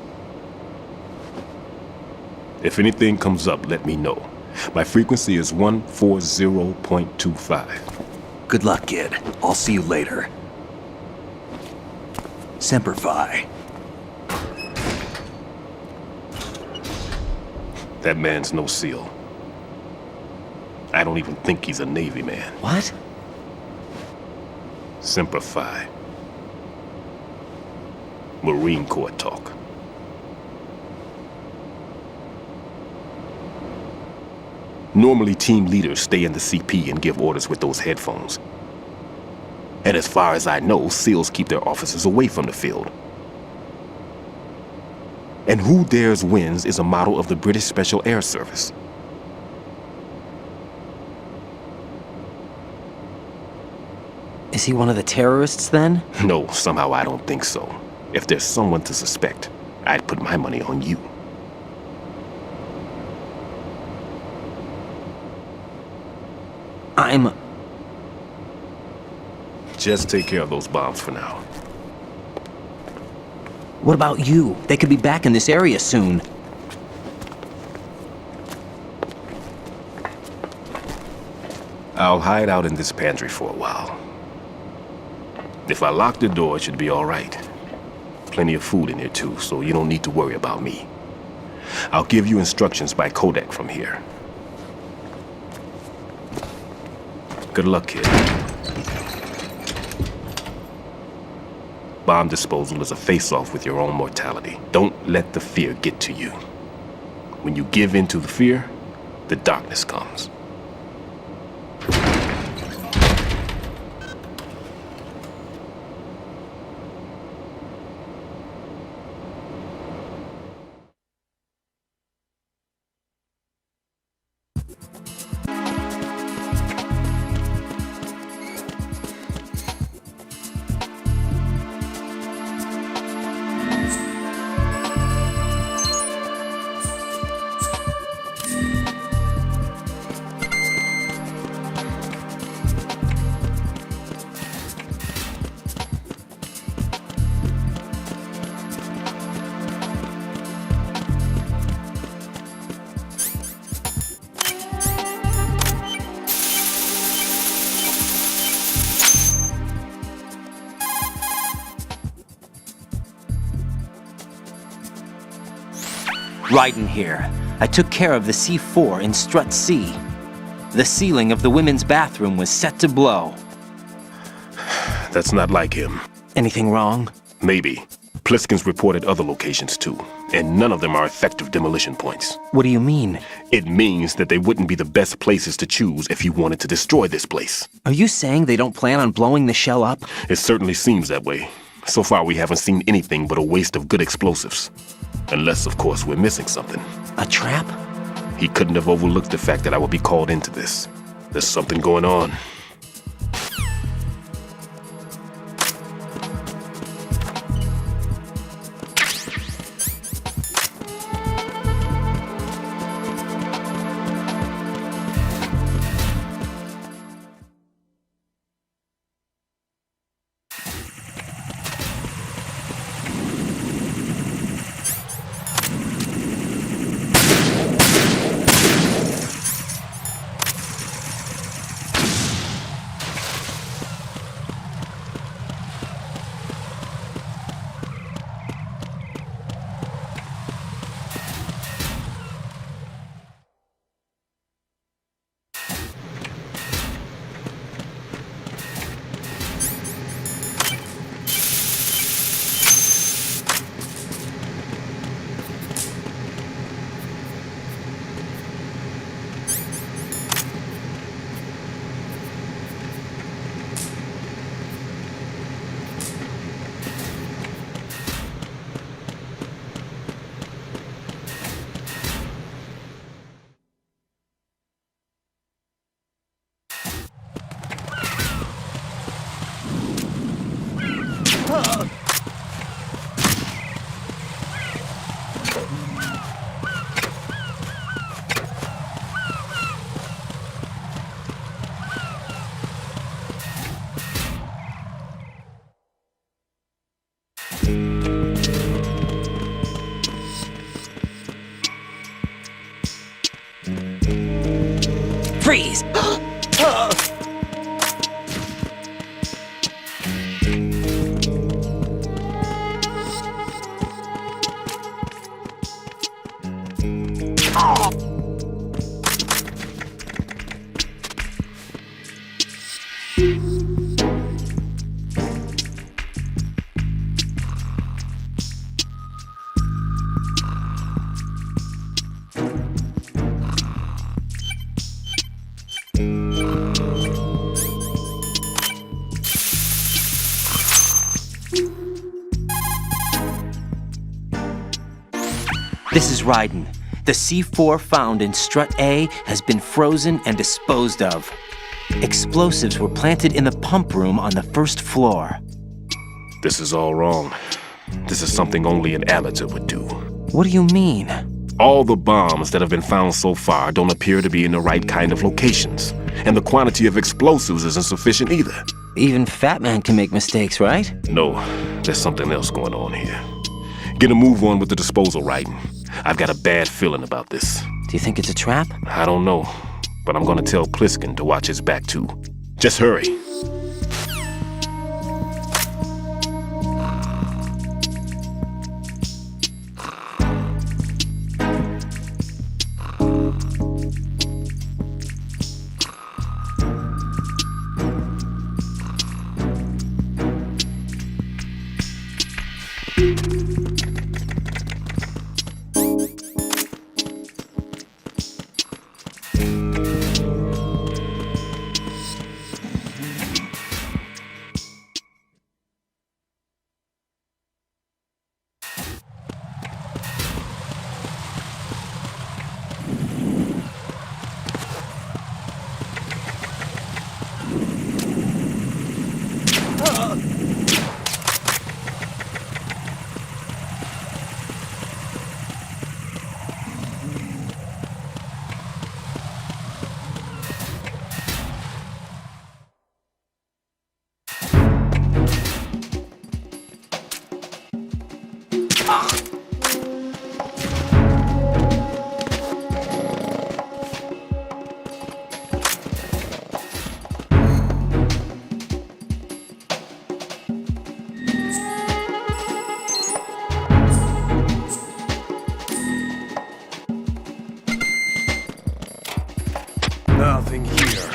If anything comes up, let me know. My frequency is 140.25. Good luck, kid. I'll see you later. Semper Fi. That man's no SEAL. I don't even think he's a Navy man. What? Semper Fi. Marine Corps talk. Normally, team leaders stay in the CP and give orders with those headphones. And as far as I know, SEALs keep their officers away from the field. And who dares wins is a motto of the British Special Air Service. Is he one of the terrorists then? No, somehow I don't think so. If there's someone to suspect, I'd put my money on you. Just take care of those bombs for now. What about you? They could be back in this area soon. I'll hide out in this pantry for a while. If I lock the door, it should be all right. Plenty of food in here too, so you don't need to worry about me. I'll give you instructions by codec from here. Good luck, kid. Bomb disposal is a face-off with your own mortality. Don't let the fear get to you. When you give in to the fear, the darkness comes. Raiden here. I took care of the C4 in Strut C. The ceiling of the women's bathroom was set to blow. That's not like him. Anything wrong? Maybe. Pliskin's reported other locations too, and none of them are effective demolition points. What do you mean? It means that they wouldn't be the best places to choose if you wanted to destroy this place. Are you saying they don't plan on blowing the shell up? It certainly seems that way. So far we haven't seen anything but a waste of good explosives. Unless, of course, we're missing something. A trap? He couldn't have overlooked the fact that I would be called into this. There's something going on. Freeze! This is Raiden. The C4 found in Strut A has been frozen and disposed of. Explosives were planted in the pump room on the first floor. This is all wrong. This is something only an amateur would do. What do you mean? All the bombs that have been found so far don't appear to be in the right kind of locations. And the quantity of explosives isn't sufficient either. Even Fat Man can make mistakes, right? No, there's something else going on here. Get a move on with the disposal writing. I've got a bad feeling about this. Do you think it's a trap? I don't know, but I'm gonna tell Pliskin to watch his back too. Just hurry. Nothing here.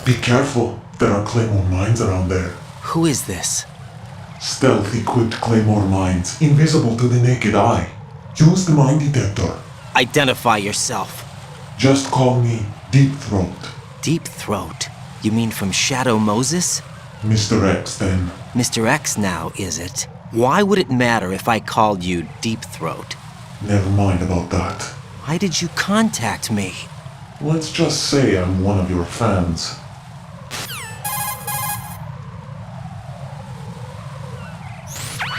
Be careful, there are Claymore mines around there. Who is this? Stealth-equipped Claymore mines, invisible to the naked eye. Use the mine detector. Identify yourself. Just call me Deep Throat. Deep Throat? You mean from Shadow Moses? Mr. X, then. Mr. X now, is it? Why would it matter if I called you Deep Throat? Never mind about that. Why did you contact me? Let's just say I'm one of your fans.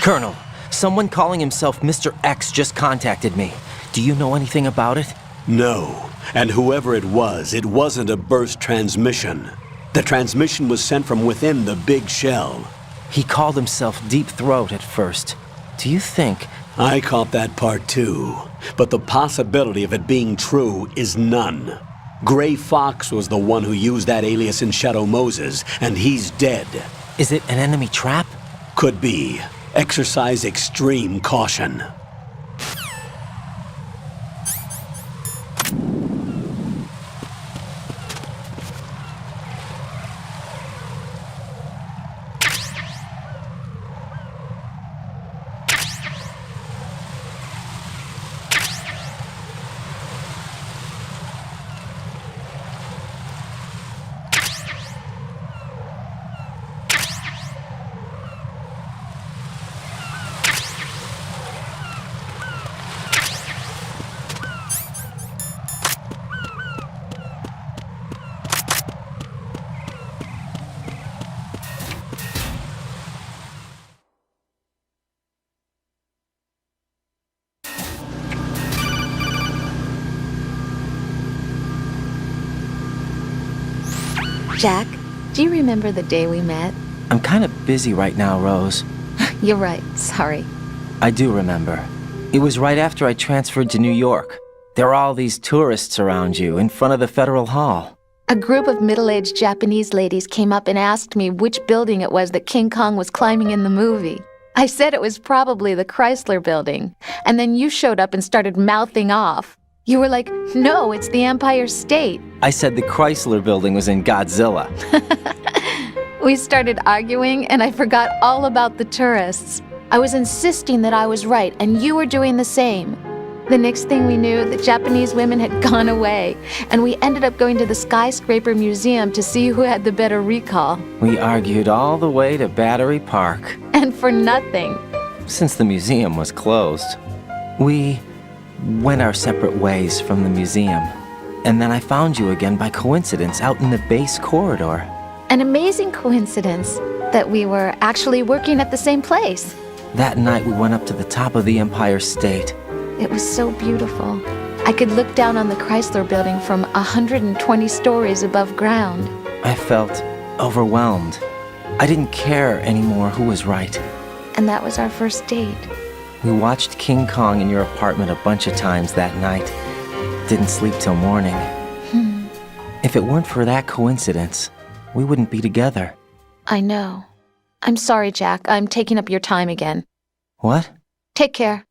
Colonel, someone calling himself Mr. X just contacted me. Do you know anything about it? No. And whoever it wasn't a burst transmission. The transmission was sent from within the big shell. He called himself Deep Throat at first. Do you think... I caught that part too. But the possibility of it being true is none. Gray Fox was the one who used that alias in Shadow Moses, and he's dead. Is it an enemy trap? Could be. Exercise extreme caution. Jack, do you remember the day we met? I'm kind of busy right now, Rose. You're right, sorry. I do remember. It was right after I transferred to New York. There were all these tourists around you in front of the Federal Hall. A group of middle-aged Japanese ladies came up and asked me which building it was that King Kong was climbing in the movie. I said it was probably the Chrysler Building, and then you showed up and started mouthing off. You were like, no, it's the Empire State. I said the Chrysler Building was in Godzilla. We started arguing, and I forgot all about the tourists. I was insisting that I was right, and you were doing the same. The next thing we knew, the Japanese women had gone away, and we ended up going to the Skyscraper Museum to see who had the better recall. We argued all the way to Battery Park. And for nothing. Since the museum was closed. We went our separate ways from the museum. And then I found you again by coincidence out in the base corridor. An amazing coincidence that we were actually working at the same place. That night we went up to the top of the Empire State. It was so beautiful. I could look down on the Chrysler Building from 120 stories above ground. I felt overwhelmed. I didn't care anymore who was right. And that was our first date. We watched King Kong in your apartment a bunch of times that night. Didn't sleep till morning. If it weren't for that coincidence, we wouldn't be together. I know. I'm sorry, Jack. I'm taking up your time again. What? Take care.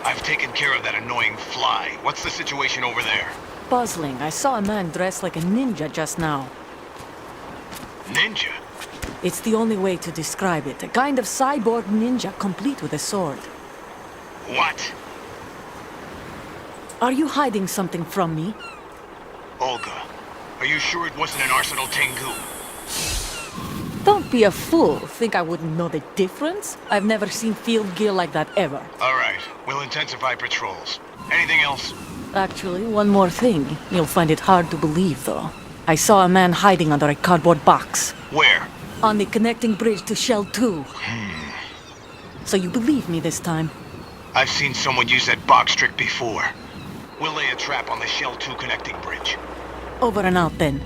I've taken care of that annoying fly. What's the situation over there? Puzzling. I saw a man dressed like a ninja just now. Ninja? It's the only way to describe it. A kind of cyborg ninja complete with a sword. What? Are you hiding something from me? Olga, are you sure it wasn't an Arsenal Tengu? Don't be a fool. Think I wouldn't know the difference? I've never seen field gear like that ever. All right, we'll intensify patrols. Anything else? Actually, one more thing. You'll find it hard to believe, though. I saw a man hiding under a cardboard box. Where? On the connecting bridge to Shell 2. So you believe me this time? I've seen someone use that box trick before. We'll lay a trap on the Shell 2 connecting bridge. Over and out, then.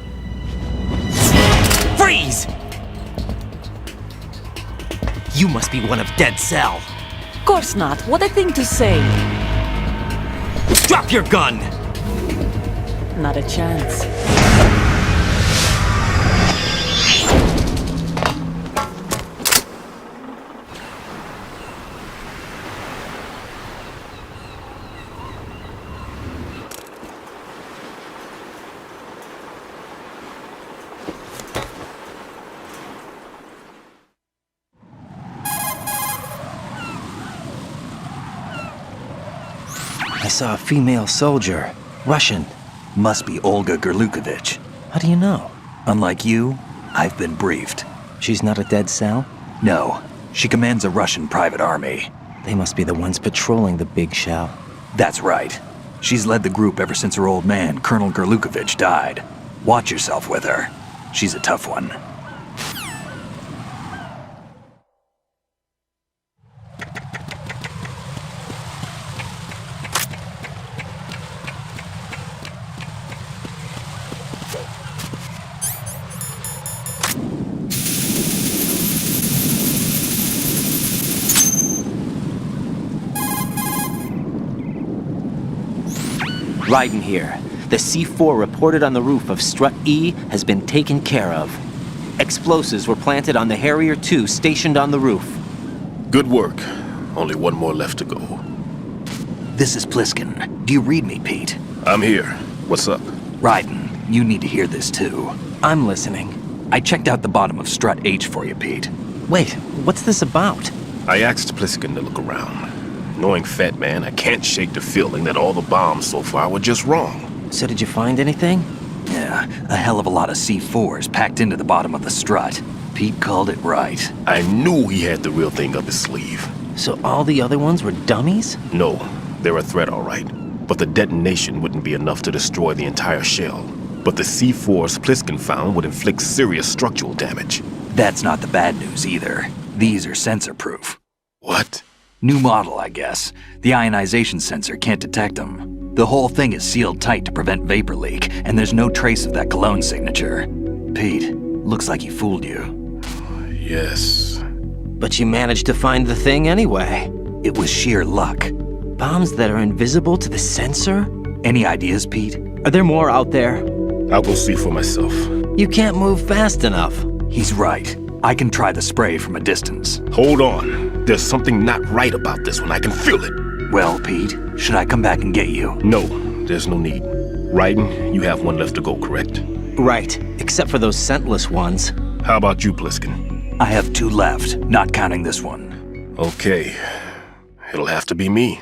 Freeze! You must be one of Dead Cell. Of course not. What a thing to say. Drop your gun! Not a chance. I saw a female soldier. Russian. Must be Olga Gerlukovich. How do you know? Unlike you, I've been briefed. She's not a Dead Cell? No, she commands a Russian private army. They must be the ones patrolling the big shell. That's right. She's led the group ever since her old man, Colonel Gerlukovich, died. Watch yourself with her. She's a tough one. Raiden here. The C4 reported on the roof of Strut E has been taken care of. Explosives were planted on the Harrier 2 stationed on the roof. Good work. Only one more left to go. This is Pliskin. Do you read me, Pete? I'm here. What's up? Raiden, you need to hear this too. I'm listening. I checked out the bottom of Strut H for you, Pete. Wait, what's this about? I asked Pliskin to look around. Knowing Fat Man, I can't shake the feeling that all the bombs so far were just wrong. So did you find anything? Yeah, a hell of a lot of C4s packed into the bottom of the strut. Pete called it right. I knew he had the real thing up his sleeve. So all the other ones were dummies? No, they're a threat, all right. But the detonation wouldn't be enough to destroy the entire shell. But the C4s Pliskin found would inflict serious structural damage. That's not the bad news either. These are sensor-proof. What? New model, I guess. The ionization sensor can't detect them. The whole thing is sealed tight to prevent vapor leak, and there's no trace of that cologne signature. Pete, looks like he fooled you. Yes. But you managed to find the thing anyway. It was sheer luck. Bombs that are invisible to the sensor? Any ideas, Pete? Are there more out there? I'll go see for myself. You can't move fast enough. He's right. I can try the spray from a distance. Hold on. There's something not right about this one. I can feel it. Well, Pete, should I come back and get you? No, there's no need. Raiden, you have one left to go, correct? Right, except for those scentless ones. How about you, Pliskin? I have 2 left, not counting this one. Okay. It'll have to be me.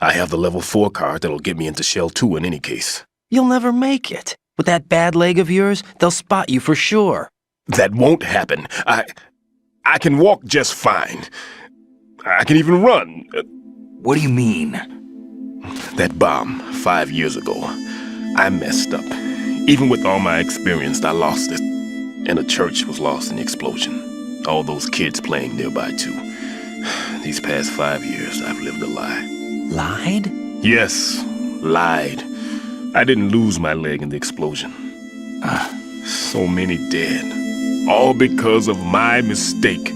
I have the level 4 card that'll get me into Shell 2 in any case. You'll never make it. With that bad leg of yours, they'll spot you for sure. That won't happen. I can walk just fine. I can even run. What do you mean? That bomb 5 years ago. I messed up. Even with all my experience, I lost it. And the church was lost in the explosion. All those kids playing nearby, too. These past 5 years, I've lived a lie. Lied? Yes, lied. I didn't lose my leg in the explosion. So many dead. All because of my mistake.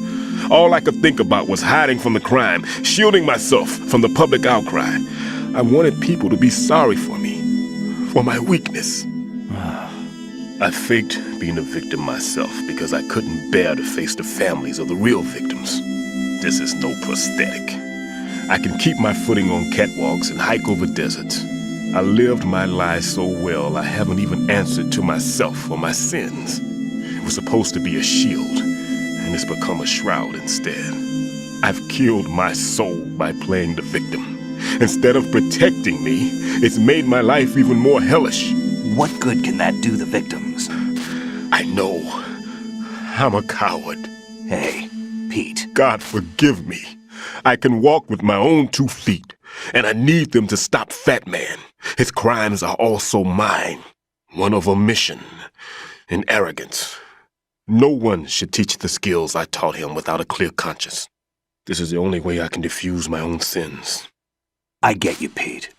All I could think about was hiding from the crime, shielding myself from the public outcry. I wanted people to be sorry for me, for my weakness. I faked being a victim myself because I couldn't bear to face the families of the real victims. This is no prosthetic. I can keep my footing on catwalks and hike over deserts. I lived my life so well, I haven't even answered to myself for my sins. It was supposed to be a shield, and it's become a shroud instead. I've killed my soul by playing the victim. Instead of protecting me, it's made my life even more hellish. What good can that do the victims? I know. I'm a coward. Hey, Pete. God forgive me. I can walk with my own 2 feet, and I need them to stop Fat Man. His crimes are also mine. One of omission and arrogance. No one should teach the skills I taught him without a clear conscience. This is the only way I can diffuse my own sins. I get you, Pete.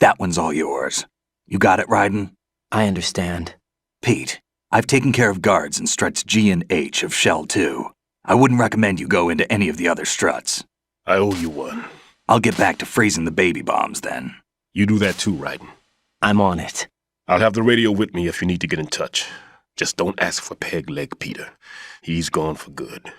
That one's all yours. You got it, Raiden? I understand. Pete, I've taken care of guards in struts G and H of Shell 2. I wouldn't recommend you go into any of the other struts. I owe you one. I'll get back to freezing the baby bombs then. You do that too, Raiden. I'm on it. I'll have the radio with me if you need to get in touch. Just don't ask for Peg Leg Peter. He's gone for good.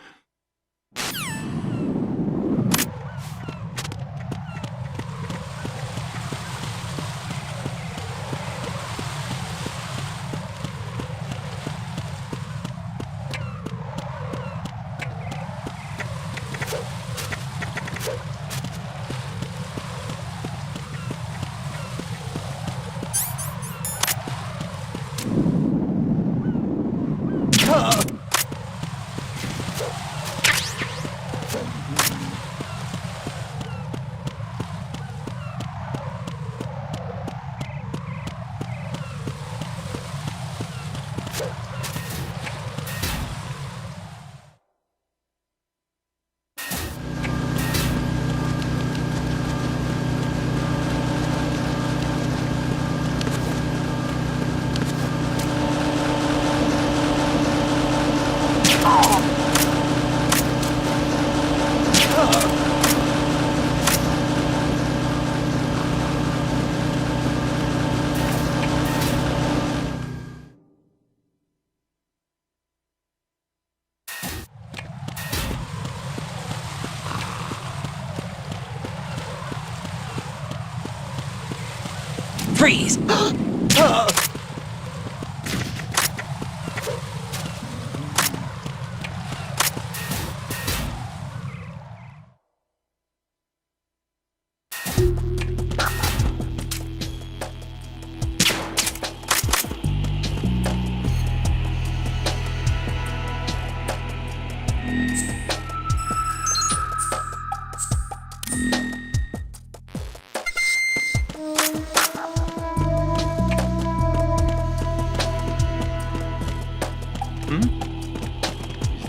Freeze!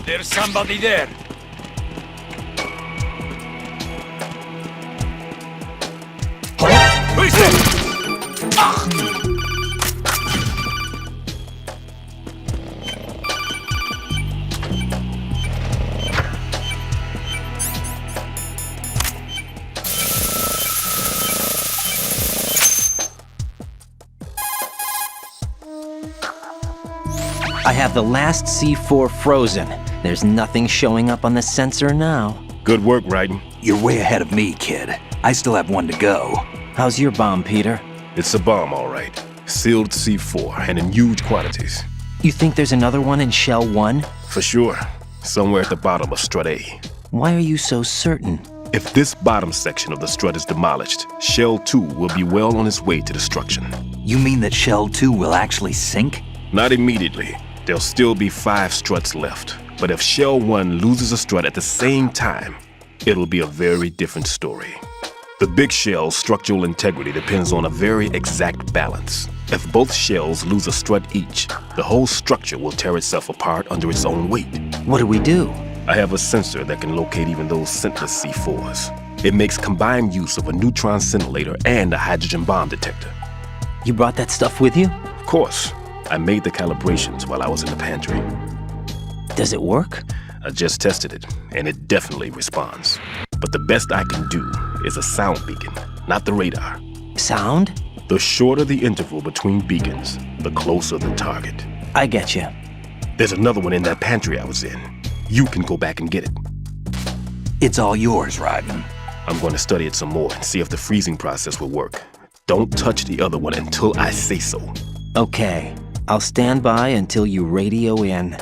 There's somebody there. I have the last C4 frozen. There's nothing showing up on the sensor now. Good work, Raiden. You're way ahead of me, kid. I still have one to go. How's your bomb, Peter? It's a bomb, all right. Sealed C4, and in huge quantities. You think there's another one in Shell 1? For sure. Somewhere at the bottom of Strut A. Why are you so certain? If this bottom section of the strut is demolished, Shell 2 will be well on its way to destruction. You mean that Shell 2 will actually sink? Not immediately. There'll still be 5 struts left. But if Shell 1 loses a strut at the same time, it'll be a very different story. The big shell's structural integrity depends on a very exact balance. If both shells lose a strut each, the whole structure will tear itself apart under its own weight. What do we do? I have a sensor that can locate even those scentless C4s. It makes combined use of a neutron scintillator and a hydrogen bomb detector. You brought that stuff with you? Of course. I made the calibrations while I was in the pantry. Does it work? I just tested it, and it definitely responds. But the best I can do is a sound beacon, not the radar. Sound? The shorter the interval between beacons, the closer the target. I get you. There's another one in that pantry I was in. You can go back and get it. It's all yours, Raiden. I'm going to study it some more and see if the freezing process will work. Don't touch the other one until I say so. Okay. I'll stand by until you radio in.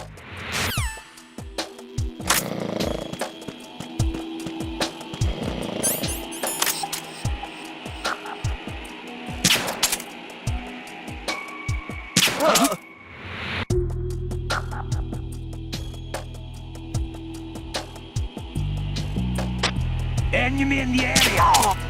Enemy in the area!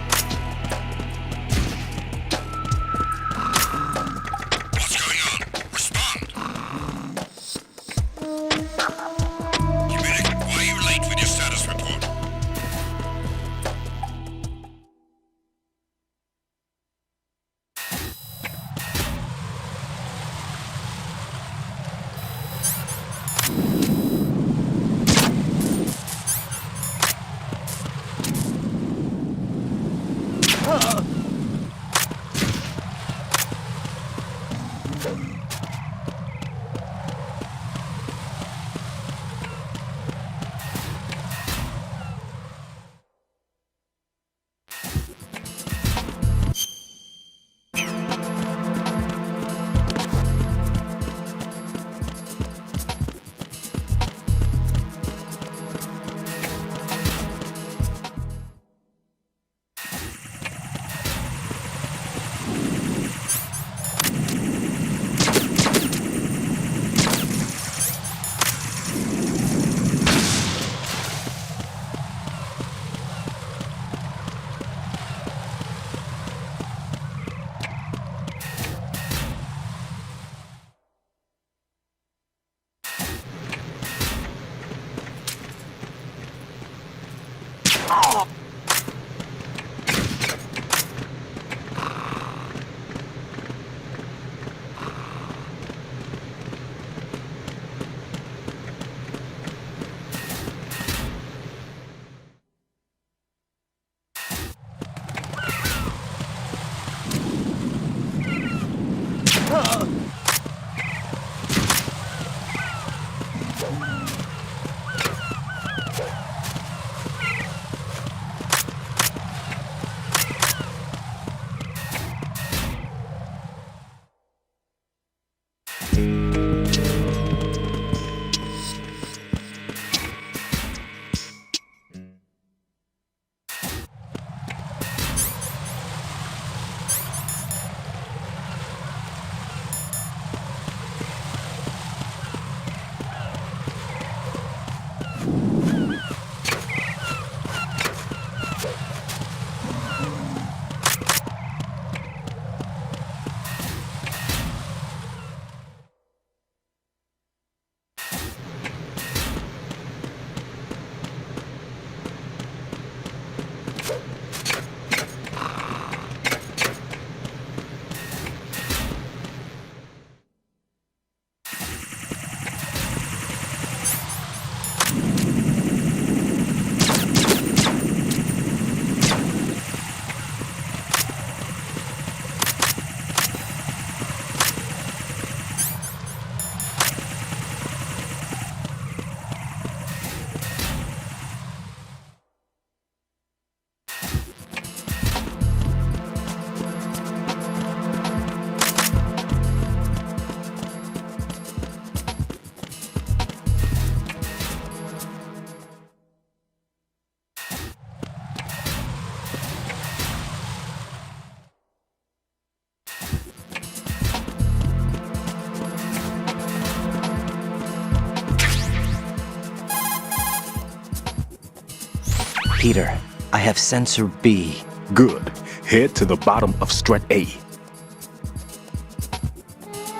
Peter, I have sensor B. Good. Head to the bottom of strut A.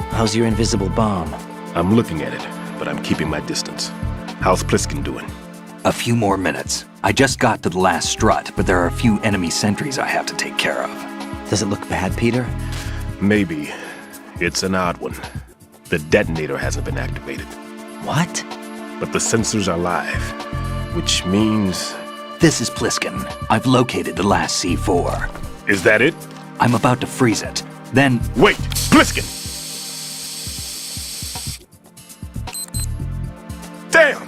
How's your invisible bomb? I'm looking at it, but I'm keeping my distance. How's Pliskin doing? A few more minutes. I just got to the last strut, but there are a few enemy sentries I have to take care of. Does it look bad, Peter? Maybe. It's an odd one. The detonator hasn't been activated. What? But the sensors are live, which means... This is Pliskin. I've located the last C4. Is that it? I'm about to freeze it. Then... Wait! Pliskin! Damn!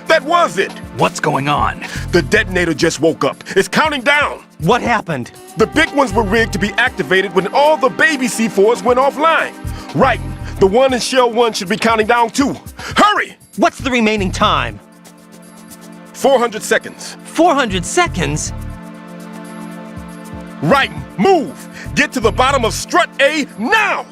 That was it! What's going on? The detonator just woke up. It's counting down. What happened? The big ones were rigged to be activated when all the baby C4s went offline. Right. The one in Shell 1 should be counting down too. Hurry! What's the remaining time? 400 seconds. 400 seconds? Right. Move. Get to the bottom of strut A now!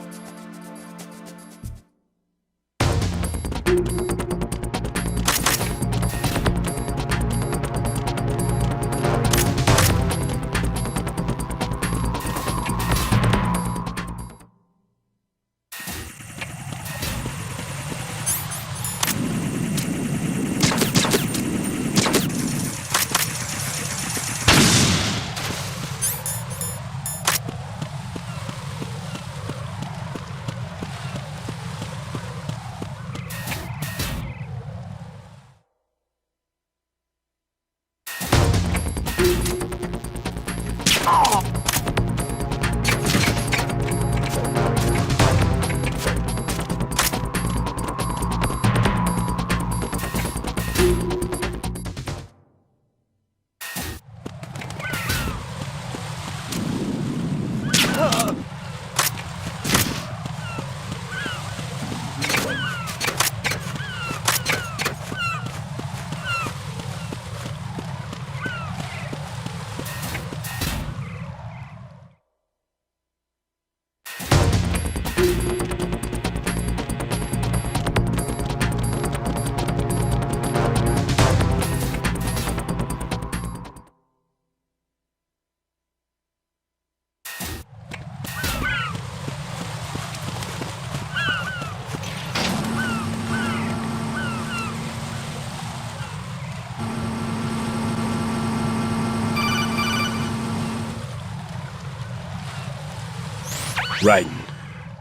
Raiden,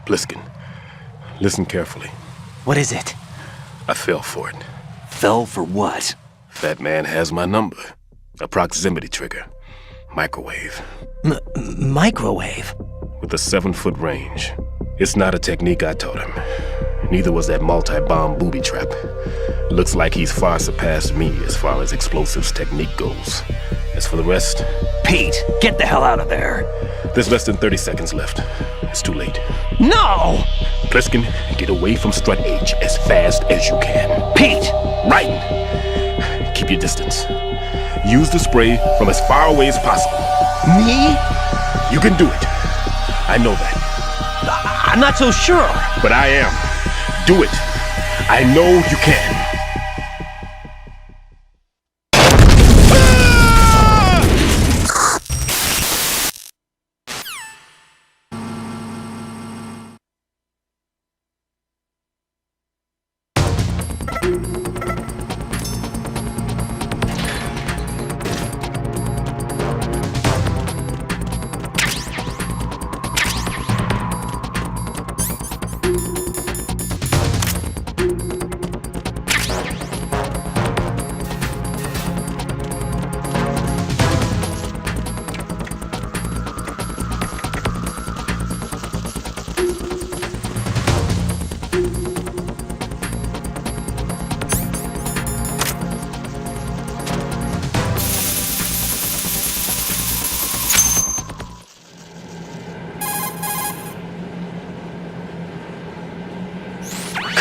Bliskin, listen carefully. What is it? I fell for it. Fell for what? Fat Man has my number. A proximity trigger. Microwave. Microwave? With a 7-foot range. It's not a technique I taught him. Neither was that multi-bomb booby trap. Looks like he's far surpassed me as far as explosives technique goes. As for the rest... Pete, get the hell out of there! There's less than 30 seconds left. It's too late. No! Pliskin, get away from Strut H as fast as you can. Pete! Raiden! Keep your distance. Use the spray from as far away as possible. Me? You can do it. I know that. I'm not so sure. But I am. Do it. I know you can.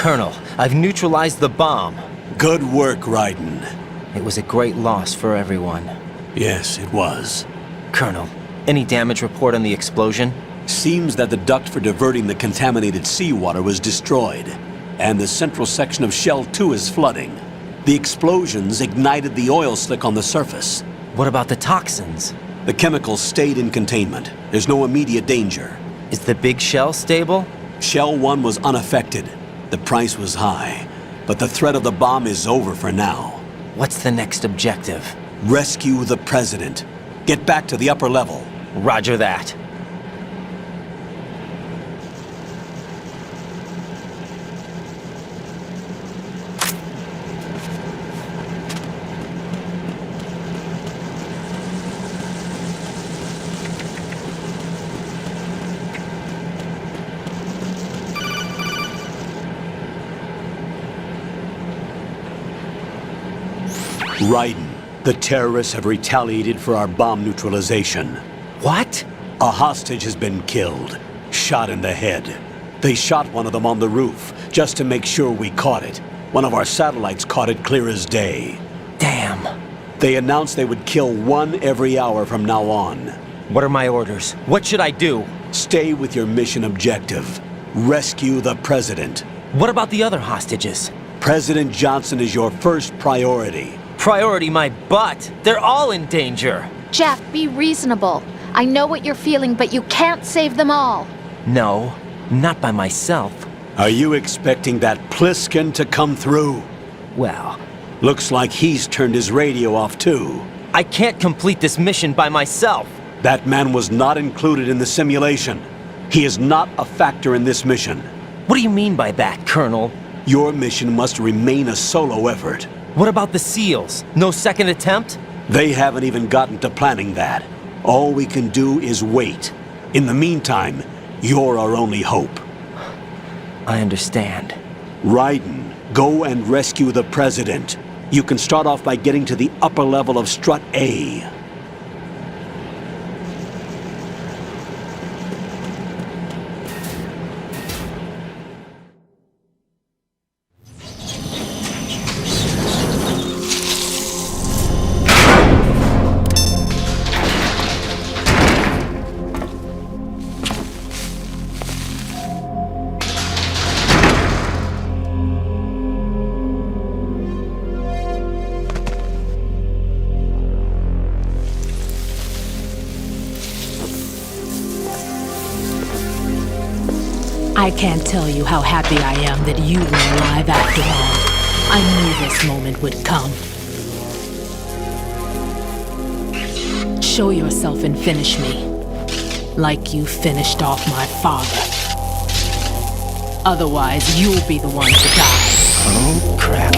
Colonel, I've neutralized the bomb. Good work, Raiden. It was a great loss for everyone. Yes, it was. Colonel, any damage report on the explosion? Seems that the duct for diverting the contaminated seawater was destroyed, and the central section of Shell 2 is flooding. The explosions ignited the oil slick on the surface. What about the toxins? The chemicals stayed in containment. There's no immediate danger. Is the big shell stable? Shell 1 was unaffected. The price was high, but the threat of the bomb is over for now. What's the next objective? Rescue the President. Get back to the upper level. Roger that. Raiden, the terrorists have retaliated for our bomb neutralization. What? A hostage has been killed, shot in the head. They shot one of them on the roof, just to make sure we caught it. One of our satellites caught it clear as day. Damn. They announced they would kill one every hour from now on. What are my orders? What should I do? Stay with your mission objective. Rescue the President. What about the other hostages? President Johnson is your first priority. Priority my butt. They're all in danger. Jack, be reasonable. I know what you're feeling, but you can't save them all. No, not by myself. Are you expecting that Pliskin to come through? Well... Looks like he's turned his radio off too. I can't complete this mission by myself. That man was not included in the simulation. He is not a factor in this mission. What do you mean by that, Colonel? Your mission must remain a solo effort. What about the SEALs? No second attempt? They haven't even gotten to planning that. All we can do is wait. In the meantime, you're our only hope. I understand. Raiden, go and rescue the President. You can start off by getting to the upper level of Strut A. I can't tell you how happy I am that you were alive after all. I knew this moment would come. Show yourself and finish me. Like you finished off my father. Otherwise, you'll be the one to die. Oh, crap.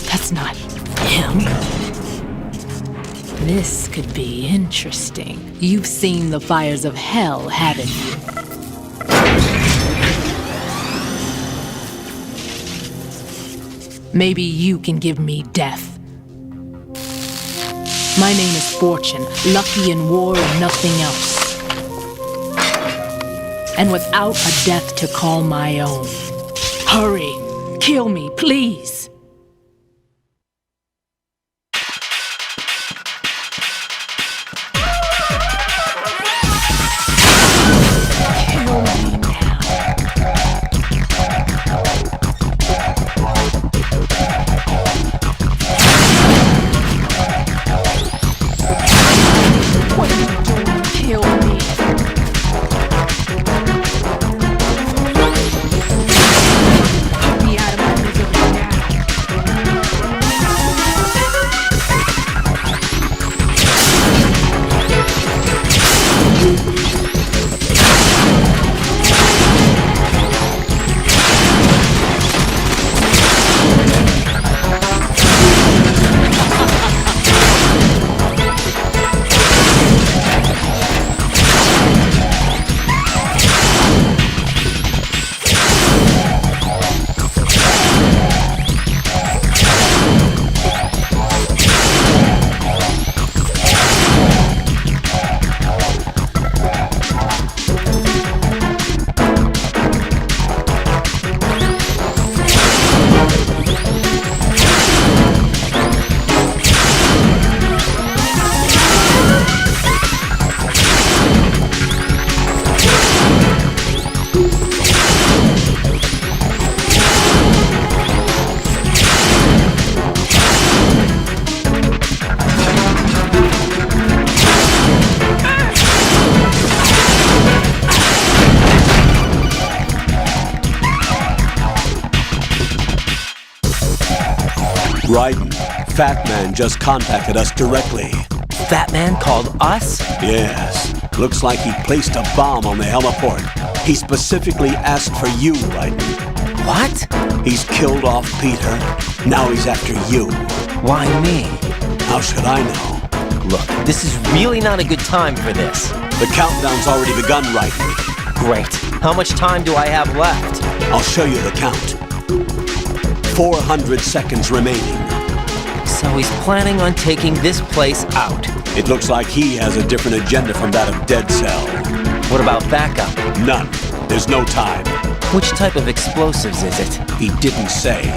That's not him. This could be interesting. You've seen the fires of hell, haven't you? Maybe you can give me death. My name is Fortune, lucky in war and nothing else. And without a death to call my own. Hurry, kill me, please. Raiden, Fat Man just contacted us directly. Fat Man called us? Yes. Looks like he placed a bomb on the heliport. He specifically asked for you, Raiden. What? He's killed off Peter. Now he's after you. Why me? How should I know? Look, this is really not a good time for this. The countdown's already begun, Ryder. Great. How much time do I have left? I'll show you the count. 400 seconds remaining. So he's planning on taking this place out. It looks like he has a different agenda from that of Dead Cell. What about backup? None. There's no time. Which type of explosives is it? He didn't say.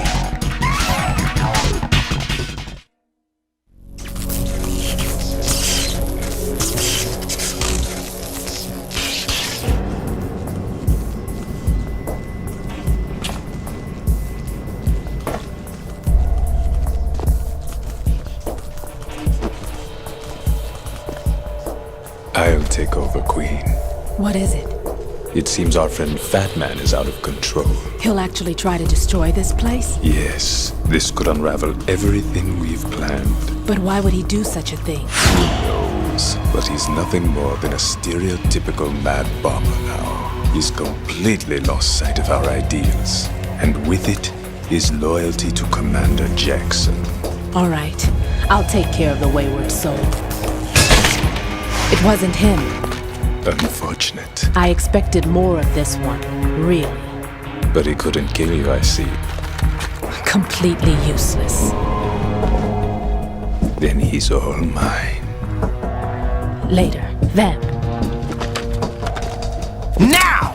I'll take over, Queen. What is it? It seems our friend Fat Man is out of control. He'll actually try to destroy this place? Yes, this could unravel everything we've planned. But why would he do such a thing? Who knows? But he's nothing more than a stereotypical mad bomber now. He's completely lost sight of our ideals. And with it, his loyalty to Commander Jackson. All right. I'll take care of the wayward soul. It wasn't him. Unfortunate. I expected more of this one, really. But he couldn't kill you, I see. Completely useless. Then he's all mine. Later, then. Now!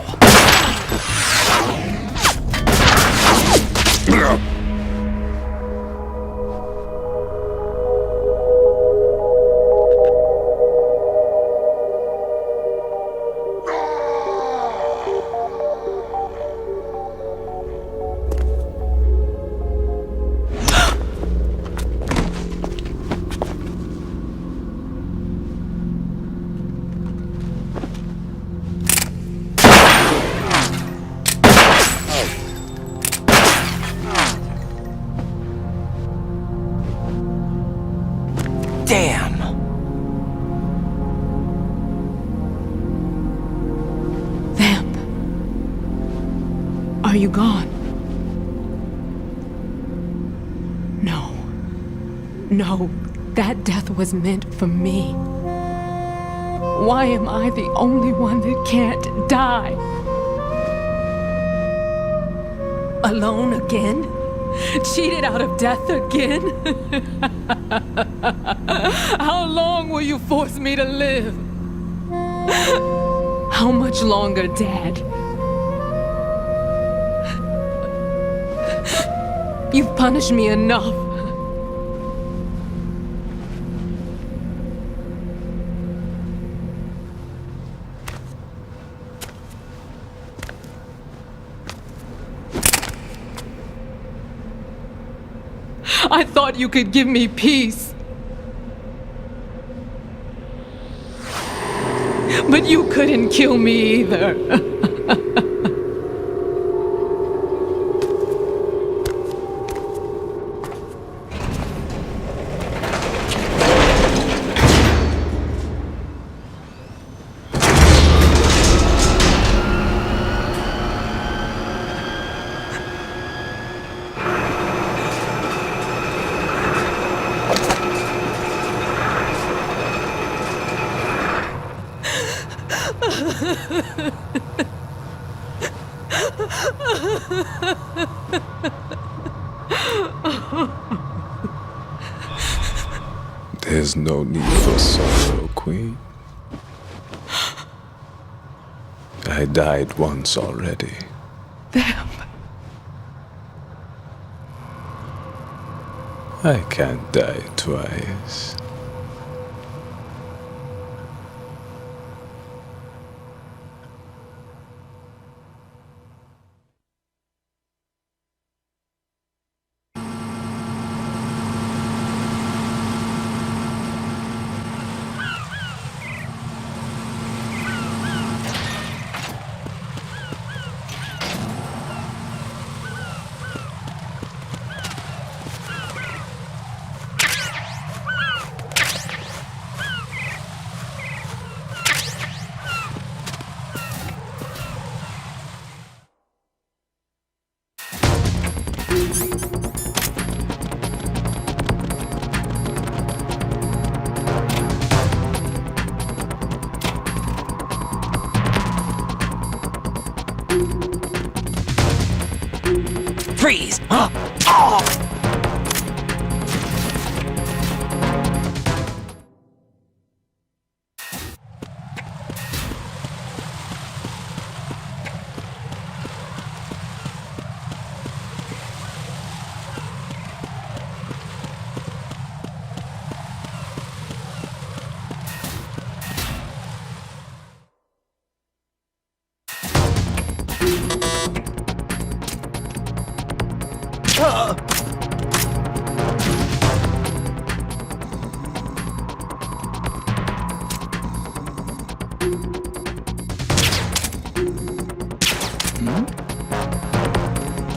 Damn! Vamp. Are you gone? No. No, that death was meant for me. Why am I the only one that can't die? Alone again? Cheated out of death again? How long will you force me to live? How much longer, Dad? You've punished me enough. I thought you could give me peace. But you couldn't kill me either. There's no need for sorrow, Queen. I died once already. Vamp. I can't die twice. Freeze!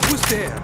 Who's there?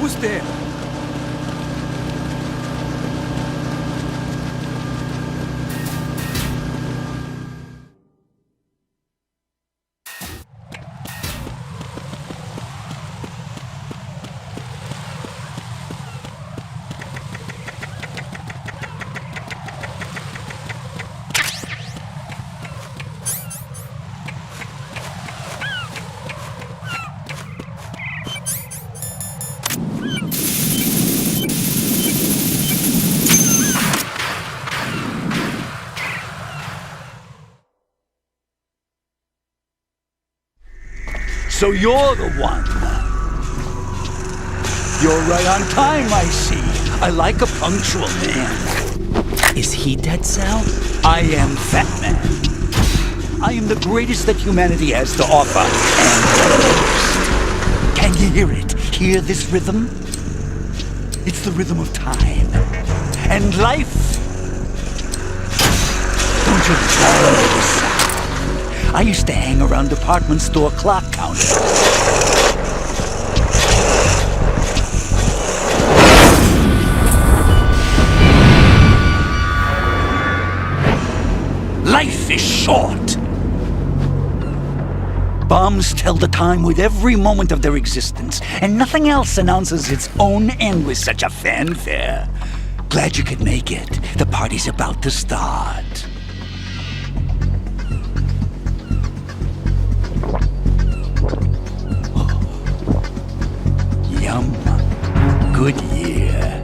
Who's there? So you're the one. You're right on time, I see. I like a punctual man. Is he Dead Cell? I am Fat Man. I am the greatest that humanity has to offer, and can you hear it? Hear this rhythm? It's the rhythm of time and life. Don't you love this sound? I used to hang around department store clock counters. Life is short. Bombs tell the time with every moment of their existence, and nothing else announces its own end with such a fanfare. Glad you could make it. The party's about to start. Yum. Good year.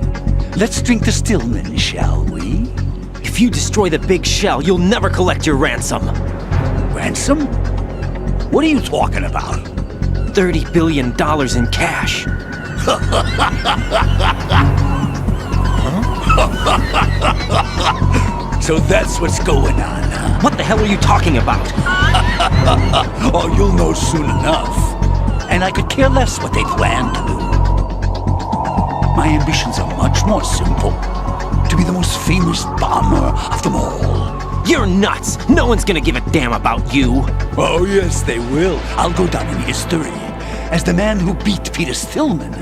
Let's drink to Stillman, shall we? If you destroy the big shell, you'll never collect your ransom. Ransom? What are you talking about? $30 billion in cash. So that's what's going on, huh? What the hell are you talking about? Oh, you'll know soon enough. And I could care less what they plan to do. My ambitions are much more simple. To be the most famous bomber of them all. You're nuts! No one's gonna give a damn about you! Oh, yes, they will. I'll go down in history as the man who beat Peter Stillman.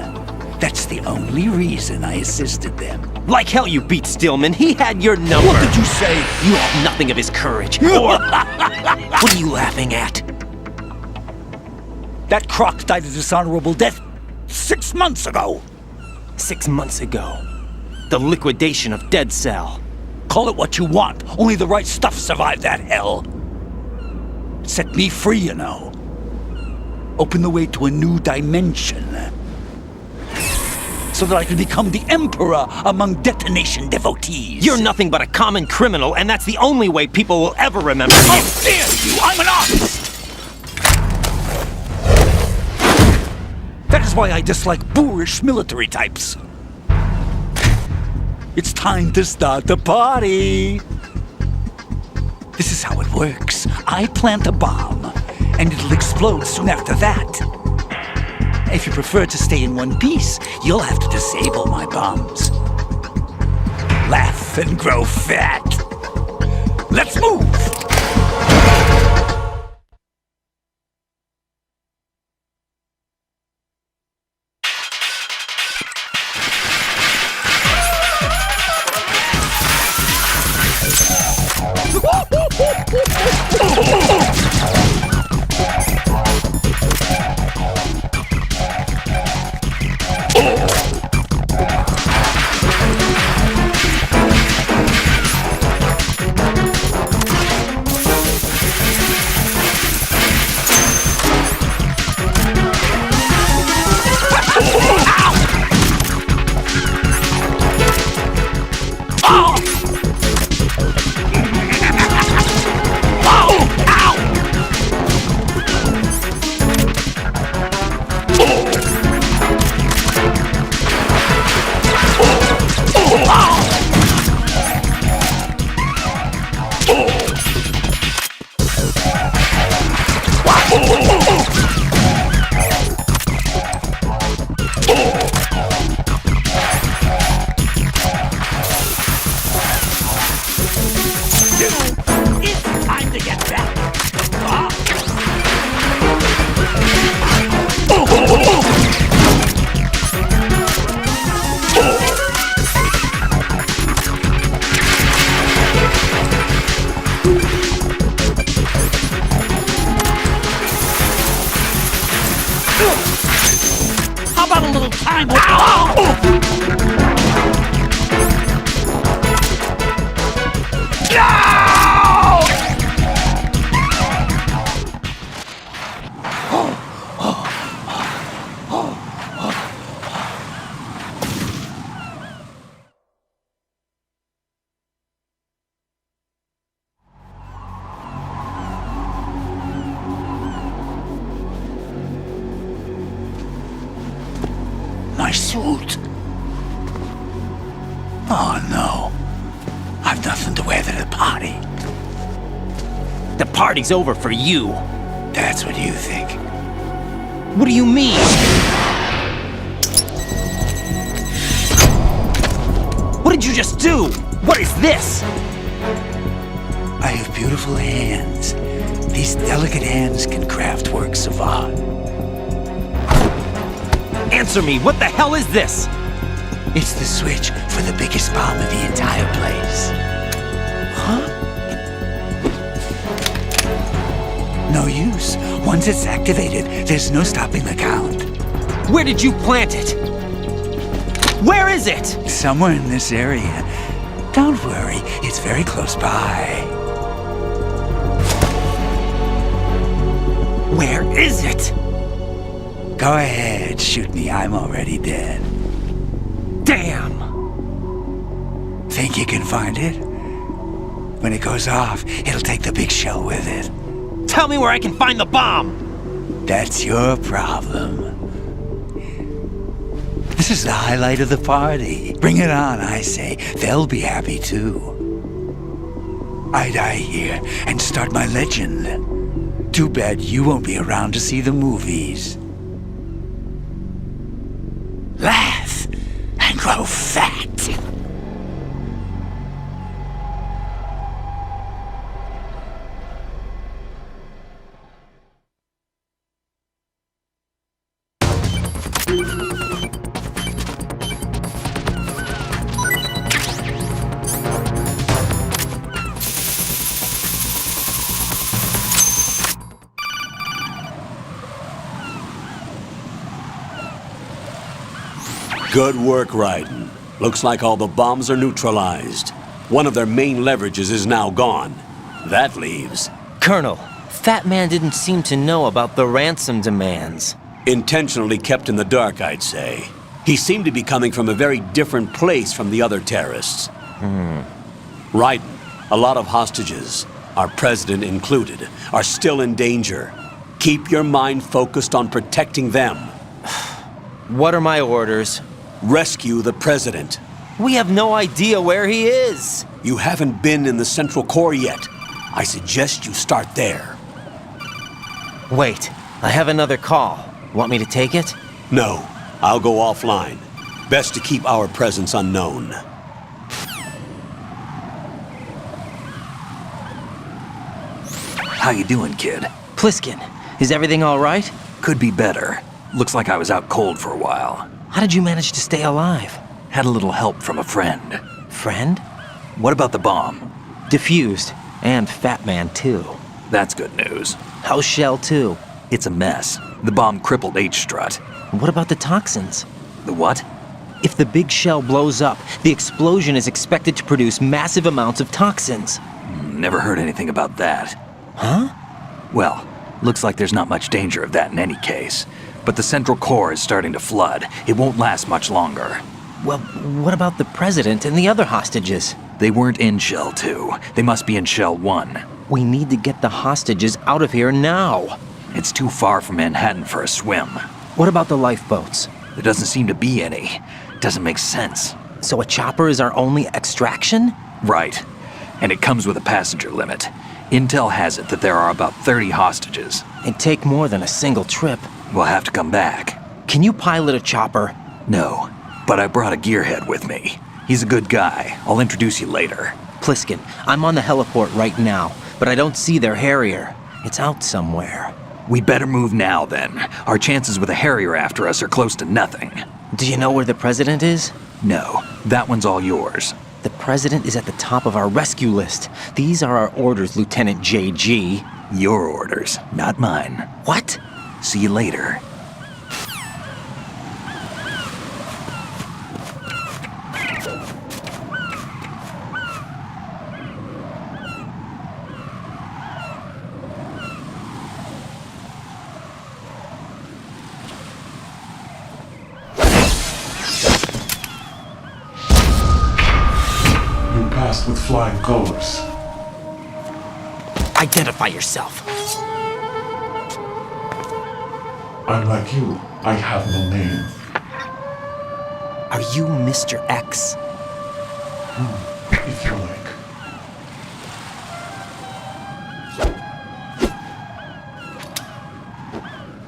That's the only reason I assisted them. Like hell you beat Stillman. He had your number. What did you say? You have nothing of his courage. Or... What are you laughing at? That croc died a dishonorable death 6 months ago. 6 months ago. The liquidation of Dead Cell. Call it what you want. Only the right stuff survived that hell. Set me free, you know. Open the way to a new dimension. So that I can become the emperor among detonation devotees. You're nothing but a common criminal, and that's the only way people will ever remember you. How dare you! I'm an artist! That is why I dislike boorish military types. It's time to start the party. This is how it works. I plant a bomb, and it'll explode soon after that. If you prefer to stay in one piece, you'll have to disable my bombs. Laugh and grow fat. Let's move! about a little time? Ow! My suit. Oh no. I've nothing to wear to the party. The party's over for you. That's what you think. What do you mean? What did you just do? What is this? I have beautiful hands. These delicate hands can craft works of art. Answer me, what the hell is this? It's the switch for the biggest bomb in the entire place. Huh? No use. Once it's activated, there's no stopping the count. Where did you plant it? Where is it? Somewhere in this area. Don't worry, it's very close by. Where is it? Go ahead, shoot me. I'm already dead. Damn! Think you can find it? When it goes off, it'll take the big shell with it. Tell me where I can find the bomb! That's your problem. This is the highlight of the party. Bring it on, I say. They'll be happy too. I die here and start my legend. Too bad you won't be around to see the movies. Laugh and grow fat. Good work, Raiden. Looks like all the bombs are neutralized. One of their main leverages is now gone. That leaves... Colonel, Fat Man didn't seem to know about the ransom demands. Intentionally kept in the dark, I'd say. He seemed to be coming from a very different place from the other terrorists. Raiden, a lot of hostages, our president included, are still in danger. Keep your mind focused on protecting them. What are my orders? Rescue the president. We have no idea where he is. You haven't been in the Central Core yet. I suggest you start there. Wait, I have another call. Want me to take it? No, I'll go offline. Best to keep our presence unknown. How you doing, kid? Pliskin, is everything all right? Could be better. Looks like I was out cold for a while. How did you manage to stay alive? Had a little help from a friend. Friend? What about the bomb? Defused. And Fat Man, too. That's good news. How's Shell 2? It's a mess. The bomb crippled H-Strut. What about the toxins? The what? If the big shell blows up, the explosion is expected to produce massive amounts of toxins. Never heard anything about that. Huh? Well, looks like there's not much danger of that in any case. But the Central Core is starting to flood. It won't last much longer. Well, what about the President and the other hostages? They weren't in Shell 2. They must be in Shell 1. We need to get the hostages out of here now. It's too far from Manhattan for a swim. What about the lifeboats? There doesn't seem to be any. Doesn't make sense. So a chopper is our only extraction? Right. And it comes with a passenger limit. Intel has it that there are about 30 hostages. It'd take more than a single trip. We'll have to come back. Can you pilot a chopper? No, but I brought a gearhead with me. He's a good guy. I'll introduce you later. Pliskin, I'm on the heliport right now, but I don't see their Harrier. It's out somewhere. We'd better move now, then. Our chances with a Harrier after us are close to nothing. Do you know where the President is? No, that one's all yours. The President is at the top of our rescue list. These are our orders, Lieutenant JG. Your orders, not mine. What? See you later. passed with flying colors. Identify yourself. I'm like you. I have no name. Are you Mr. X? If you like.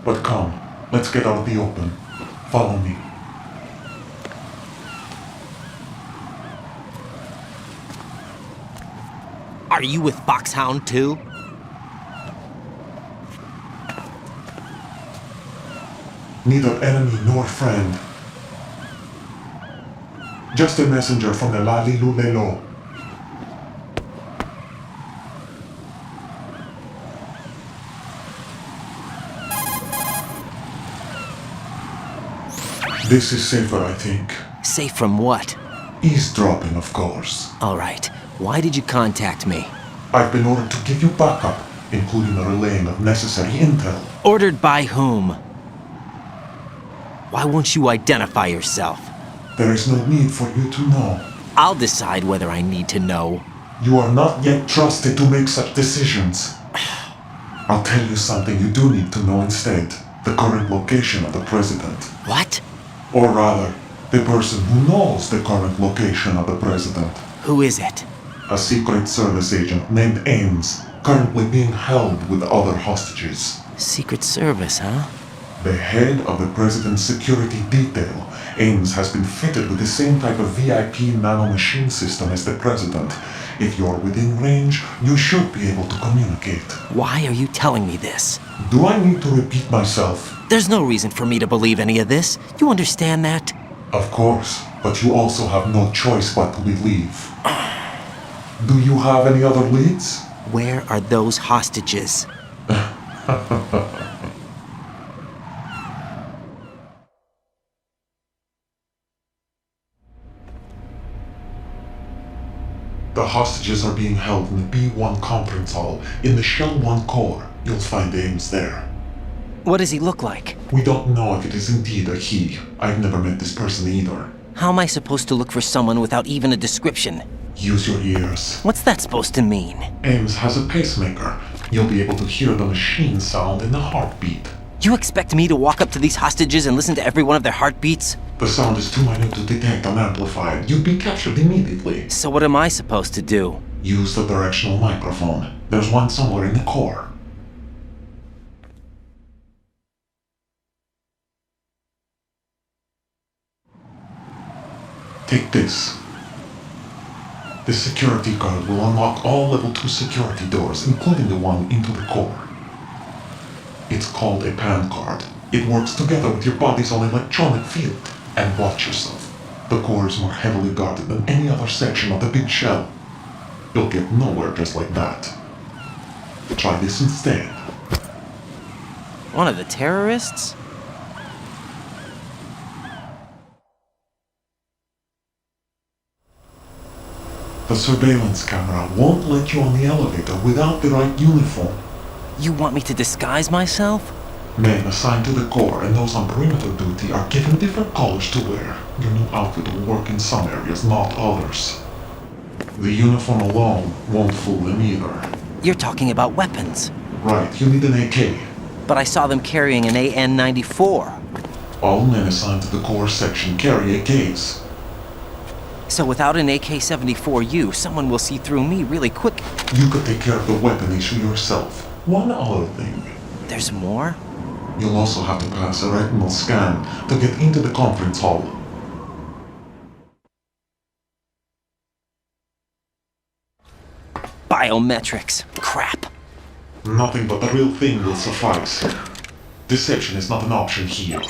But come, let's get out of the open. Follow me. Are you with Foxhound too? Neither enemy nor friend. Just a messenger from the Lali Lulelo. This is safer, I think. Safe from what? Eavesdropping, of course. All right. Why did you contact me? I've been ordered to give you backup, including the relaying of necessary intel. Ordered by whom? Why won't you identify yourself? There is no need for you to know. I'll decide whether I need to know. You are not yet trusted to make such decisions. I'll tell you something you do need to know instead. The current location of the president. What? Or rather, the person who knows the current location of the president. Who is it? A Secret Service agent named Ames, currently being held with other hostages. Secret Service, huh? The head of the president's security detail, Ames has been fitted with the same type of VIP nanomachine system as the president. If you're within range, you should be able to communicate. Why are you telling me this? Do I need to repeat myself? There's no reason for me to believe any of this. You understand that? Of course, but you also have no choice but to believe. Do you have any other leads? Where are those hostages? The hostages are being held in the B1 conference hall in the Shell 1 core. You'll find Ames there. What does he look like? We don't know if it is indeed a he. I've never met this person either. How am I supposed to look for someone without even a description? Use your ears. What's that supposed to mean? Ames has a pacemaker. You'll be able to hear the machine sound in the heartbeat. You expect me to walk up to these hostages and listen to every one of their heartbeats? The sound is too minute to detect and amplify it. You'd be captured immediately. So what am I supposed to do? Use the directional microphone. There's one somewhere in the core. Take this. This security card will unlock all level 2 security doors, including the one into the core. It's called a PAN card. It works together with your body's own electronic field. And watch yourself. The core is more heavily guarded than any other section of the big shell. You'll get nowhere just like that. Try this instead. One of the terrorists? The surveillance camera won't let you on the elevator without the right uniform. You want me to disguise myself? Men assigned to the core and those on perimeter duty are given different colors to wear. Your new outfit will work in some areas, not others. The uniform alone won't fool them either. You're talking about weapons. Right, you need an AK. But I saw them carrying an AN-94. All men assigned to the core section carry AKs. So without an AK-74U, someone will see through me really quick. You could take care of the weapon issue yourself. One other thing. There's more? You'll also have to pass a retinal scan to get into the conference hall. Biometrics. Crap. Nothing but the real thing will suffice. Deception is not an option here.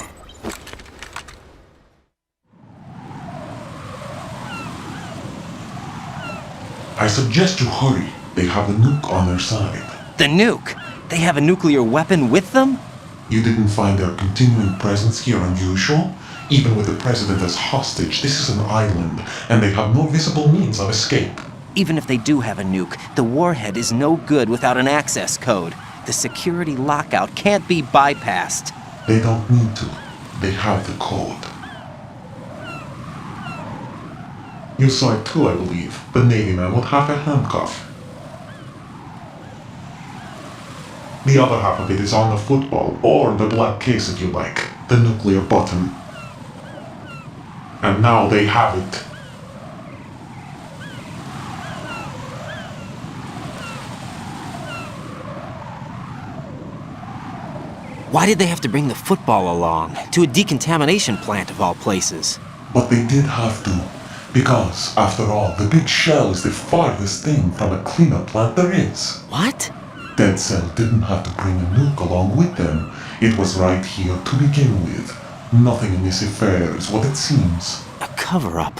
I suggest you hurry. They have the nuke on their side. The nuke? They have a nuclear weapon with them? You didn't find their continuing presence here unusual? Even with the president as hostage, this is an island, and they have no visible means of escape. Even if they do have a nuke, the warhead is no good without an access code. The security lockout can't be bypassed. They don't need to. They have the code. You saw it too, I believe. The Navy man with half a handcuff. The other half of it is on the football, or the black case if you like. The nuclear button. And now they have it. Why did they have to bring the football along? To a decontamination plant of all places. But they did have to. Because, after all, the big shell is the farthest thing from a cleanup plant there is. What? Dead Cell didn't have to bring a nuke along with them. It was right here to begin with. Nothing in this affair is what it seems. A cover-up?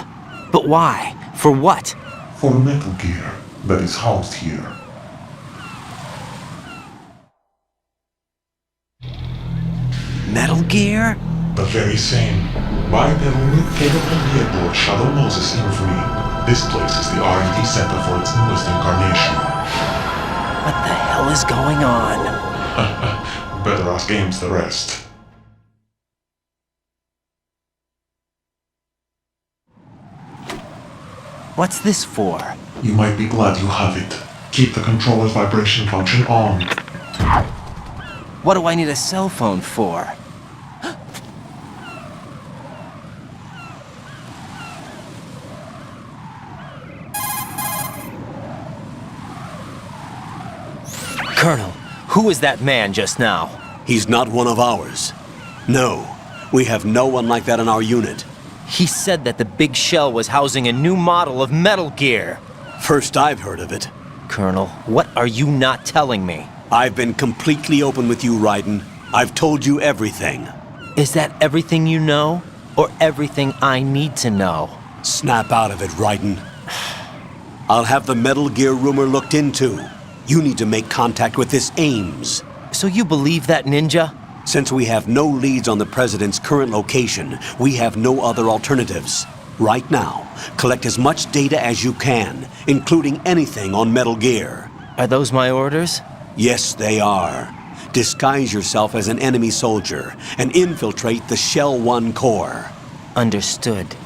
But why? For what? For Metal Gear that is housed here. Metal Gear? The very same. Bipedal capable vehicle Shadow Moses infamy. This place is the R&D center for its newest incarnation. What the hell is going on? Better ask Ames the rest. What's this for? You might be glad you have it. Keep the controller's vibration function on. What do I need a cell phone for? Colonel, who is that man just now? He's not one of ours. No, we have no one like that in our unit. He said that the big shell was housing a new model of Metal Gear. First I've heard of it. Colonel, what are you not telling me? I've been completely open with you, Raiden. I've told you everything. Is that everything you know? Or everything I need to know? Snap out of it, Raiden. I'll have the Metal Gear rumor looked into. You need to make contact with this Ames. So you believe that ninja? Since we have no leads on the President's current location, we have no other alternatives. Right now, collect as much data as you can, including anything on Metal Gear. Are those my orders? Yes, they are. Disguise yourself as an enemy soldier and infiltrate the Shell 1 core. Understood.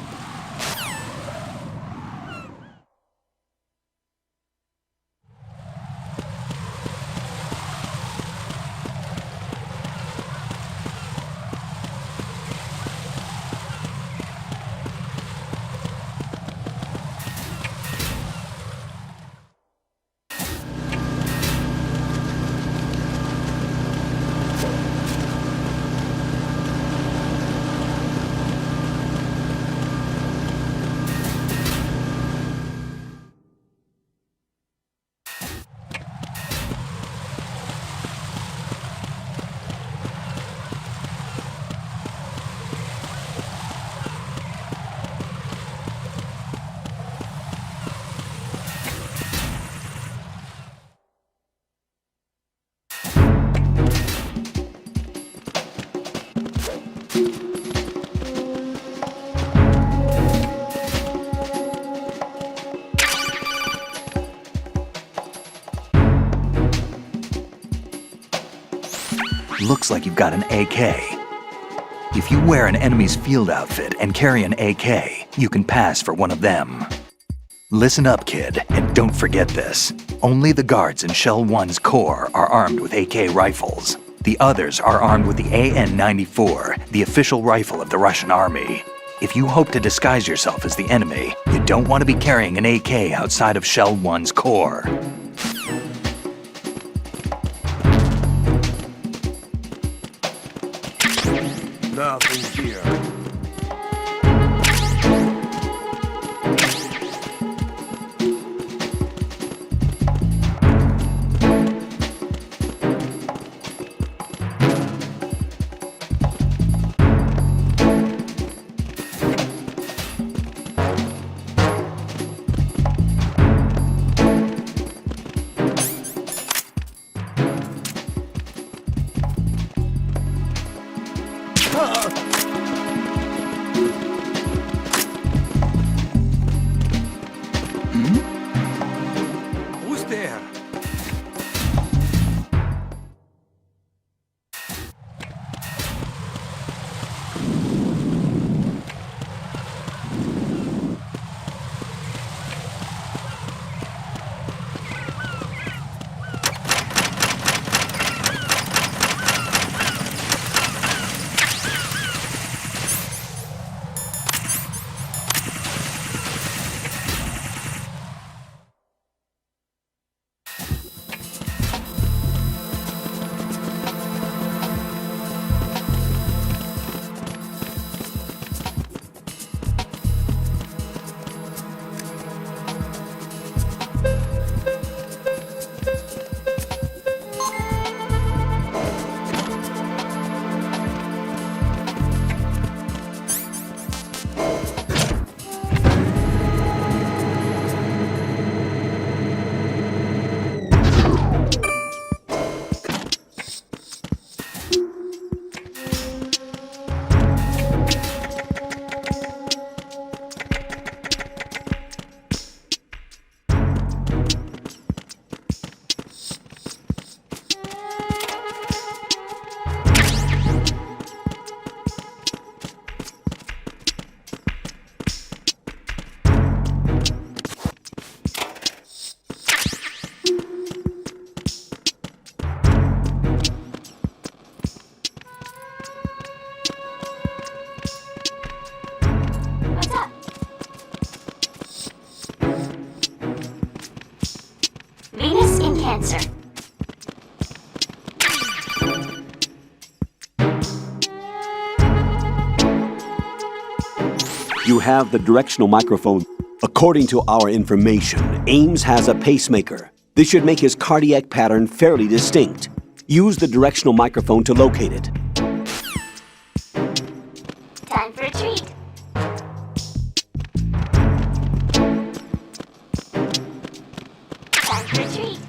Looks like you've got an AK. If you wear an enemy's field outfit and carry an AK, you can pass for one of them. Listen up, kid, and don't forget this. Only the guards in Shell 1's core are armed with AK rifles. The others are armed with the AN-94, the official rifle of the Russian army. If you hope to disguise yourself as the enemy, you don't want to be carrying an AK outside of Shell 1's core. Nothing here. You have the directional microphone. According to our information, Ames has a pacemaker. This should make his cardiac pattern fairly distinct. Use the directional microphone to locate it. Time for a treat. Time for a treat.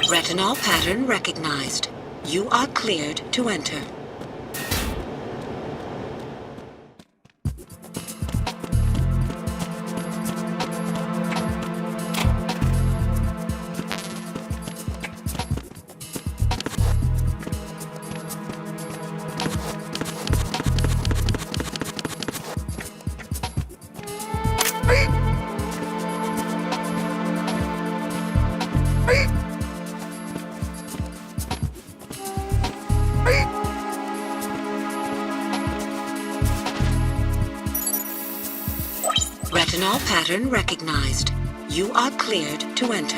Retinol pattern recognized. You are cleared to enter. Retinol pattern recognized. You are cleared to enter.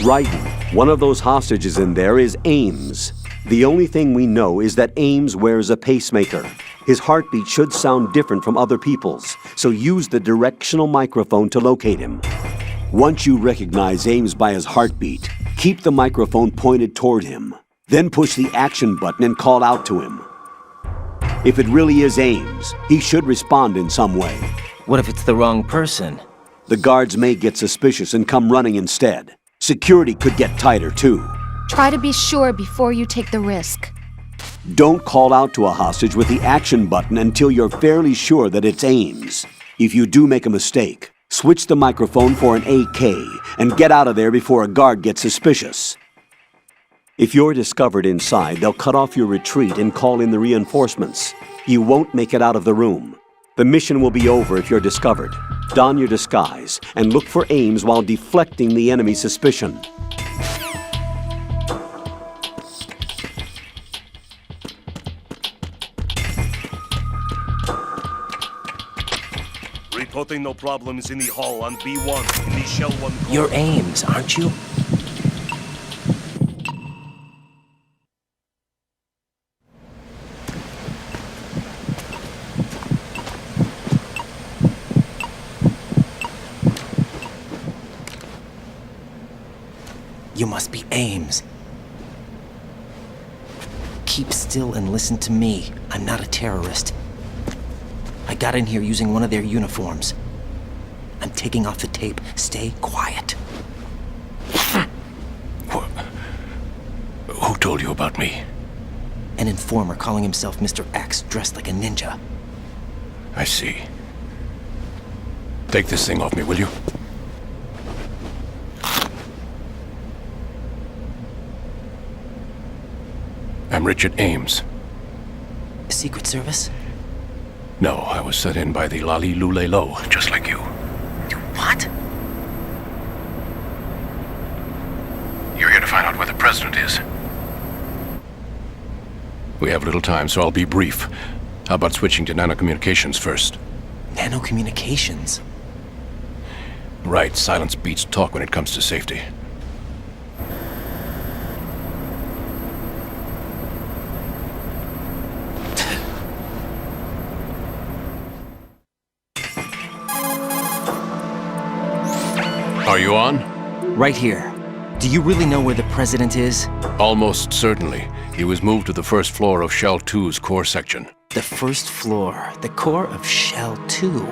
Right. One of those hostages in there is Ames. The only thing we know is that Ames wears a pacemaker. His heartbeat should sound different from other people's, so use the directional microphone to locate him. Once you recognize Ames by his heartbeat, keep the microphone pointed toward him. Then push the action button and call out to him. If it really is Ames, he should respond in some way. What if it's the wrong person? The guards may get suspicious and come running instead. Security could get tighter, too. Try to be sure before you take the risk. Don't call out to a hostage with the action button until you're fairly sure that it's Ames. If you do make a mistake, switch the microphone for an AK and get out of there before a guard gets suspicious. If you're discovered inside, they'll cut off your retreat and call in the reinforcements. You won't make it out of the room. The mission will be over if you're discovered. Don your disguise and look for Ames while deflecting the enemy's suspicion. Reporting no problems in the hall on B1 in the Shell 1 core. You're Ames, aren't you? You must be Ames. Keep still and listen to me. I'm not a terrorist. I got in here using one of their uniforms. I'm taking off the tape. Stay quiet. Who told you about me? An informer calling himself Mr. X, dressed like a ninja. I see. Take this thing off me, will you? I'm Richard Ames. Secret Service? No, I was sent in by the Lali Lule Lo, just like you. What? You're here to find out where the president is. We have little time, so I'll be brief. How about switching to nanocommunications first? Nanocommunications? Right, silence beats talk when it comes to safety. Are you on? Right here. Do you really know where the president is? Almost certainly. He was moved to the first floor of Shell 2's core section. The first floor, the core of Shell 2.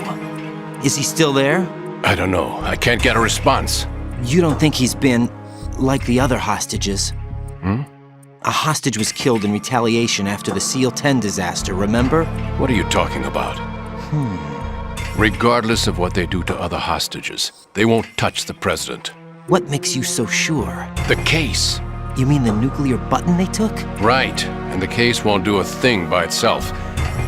Is he still there? I don't know. I can't get a response. You don't think he's been like the other hostages? A hostage was killed in retaliation after the SEAL 10 disaster, remember? What are you talking about? Regardless of what they do to other hostages, they won't touch the president. What makes you so sure? The case. You mean the nuclear button they took? Right, and the case won't do a thing by itself.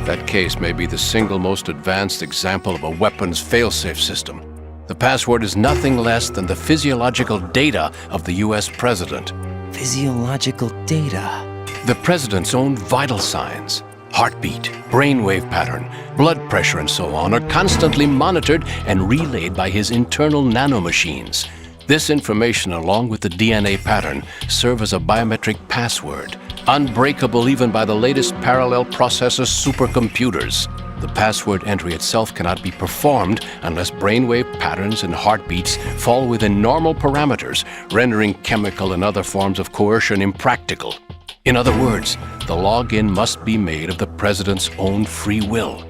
That case may be the single most advanced example of a weapons failsafe system. The password is nothing less than the physiological data of the US president. Physiological data? The president's own vital signs, heartbeat, brainwave pattern, blood pressure and so on are constantly monitored and relayed by his internal nanomachines. This information, along with the DNA pattern, serve as a biometric password, unbreakable even by the latest parallel processor supercomputers. The password entry itself cannot be performed unless brainwave patterns and heartbeats fall within normal parameters, rendering chemical and other forms of coercion impractical. In other words, the login must be made of the president's own free will.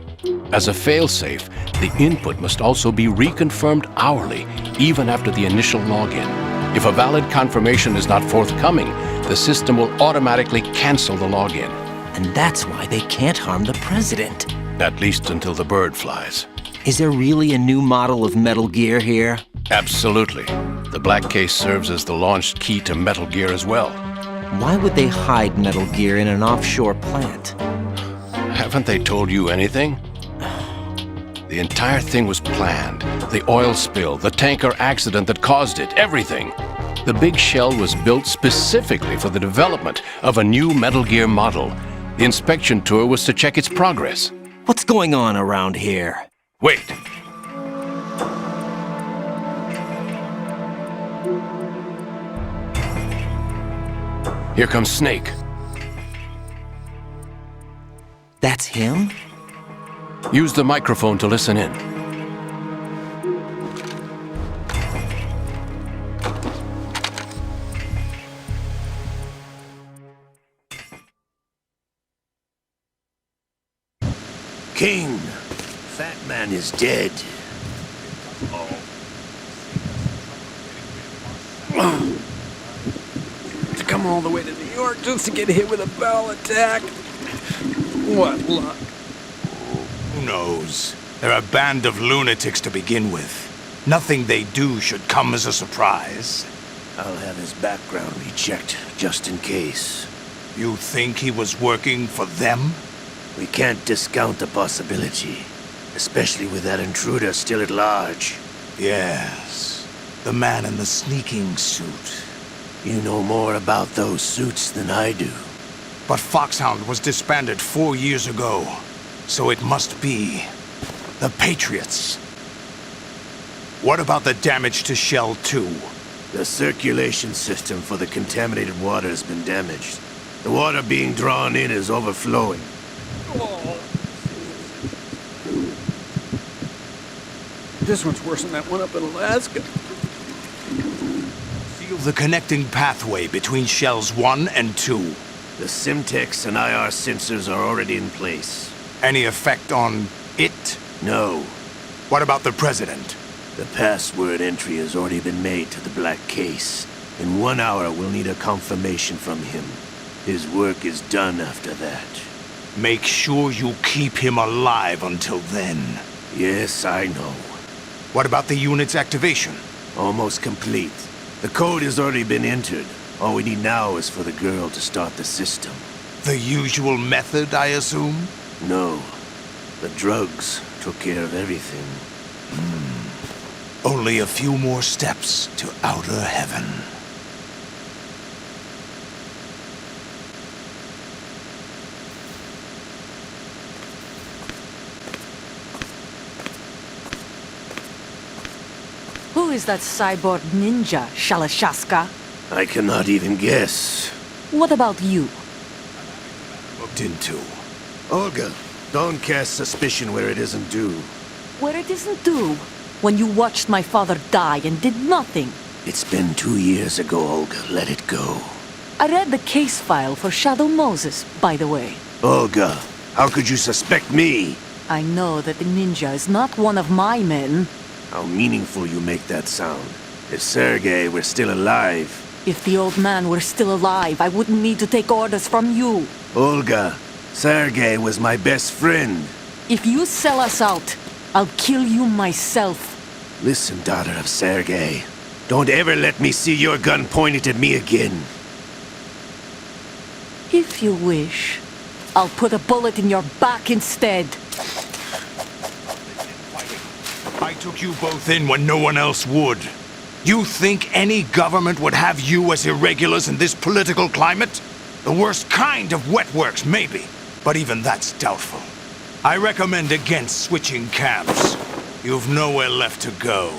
As a failsafe, the input must also be reconfirmed hourly, even after the initial login. If a valid confirmation is not forthcoming, the system will automatically cancel the login. And that's why they can't harm the president. At least until the bird flies. Is there really a new model of Metal Gear here? Absolutely. The black case serves as the launch key to Metal Gear as well. Why would they hide Metal Gear in an offshore plant? Haven't they told you anything? The entire thing was planned. The oil spill, the tanker accident that caused it, everything. The big shell was built specifically for the development of a new Metal Gear model. The inspection tour was to check its progress. What's going on around here? Wait. Here comes Snake. That's him? Use the microphone to listen in. King, Fat Man is dead. To come all the way to New York just to get hit with a bowel attack. What luck. Who knows? They're a band of lunatics to begin with. Nothing they do should come as a surprise. I'll have his background rechecked, just in case. You think he was working for them? We can't discount the possibility, especially with that intruder still at large. Yes, the man in the sneaking suit. You know more about those suits than I do. But Foxhound was disbanded 4 years ago, so it must be the Patriots. What about the damage to Shell 2? The circulation system for the contaminated water has been damaged. The water being drawn in is overflowing. This one's worse than that one up in Alaska. Seal the connecting pathway between Shells 1 and 2. The Simtex and IR sensors are already in place. Any effect on it? No. What about the President? The password entry has already been made to the black case. In 1 hour, we'll need a confirmation from him. His work is done after that. Make sure you keep him alive until then. Yes, I know. What about the unit's activation? Almost complete. The code has already been entered. All we need now is for the girl to start the system. The usual method, I assume? No. The drugs took care of everything. Only a few more steps to outer heaven. is that cyborg ninja, Shalashaska? I cannot even guess. What about you? Looked into. Olga, don't cast suspicion where it isn't due. Where it isn't due? When you watched my father die and did nothing. It's been 2 years ago, Olga. Let it go. I read the case file for Shadow Moses, by the way. Olga, how could you suspect me? I know that the ninja is not one of my men. How meaningful you make that sound. If Sergei were still alive... If the old man were still alive, I wouldn't need to take orders from you. Olga, Sergei was my best friend. If you sell us out, I'll kill you myself. Listen, daughter of Sergei. Don't ever let me see your gun pointed at me again. If you wish, I'll put a bullet in your back instead. I took you both in when no one else would. You think any government would have you as irregulars in this political climate? The worst kind of wet works, maybe. But even that's doubtful. I recommend against switching camps. You've nowhere left to go.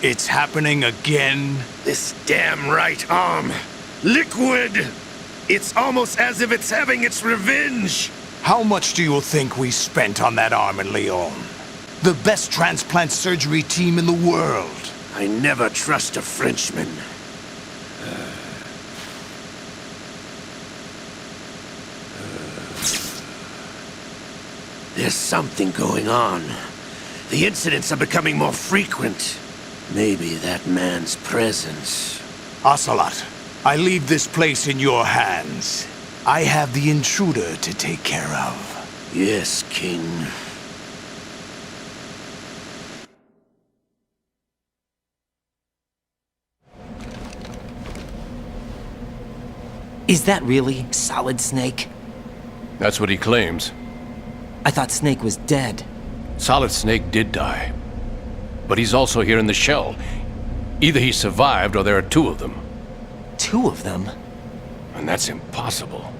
It's happening again? This damn right arm. Liquid! It's almost as if it's having its revenge! How much do you think we spent on that arm in Lyon? The best transplant surgery team in the world. I never trust a Frenchman. There's something going on. The incidents are becoming more frequent. Maybe that man's presence. Ocelot, I leave this place in your hands. I have the intruder to take care of. Yes, King. Is that really Solid Snake? That's what he claims. I thought Snake was dead. Solid Snake did die. But he's also here in the shell. Either he survived or there are two of them. Two of them? And that's impossible.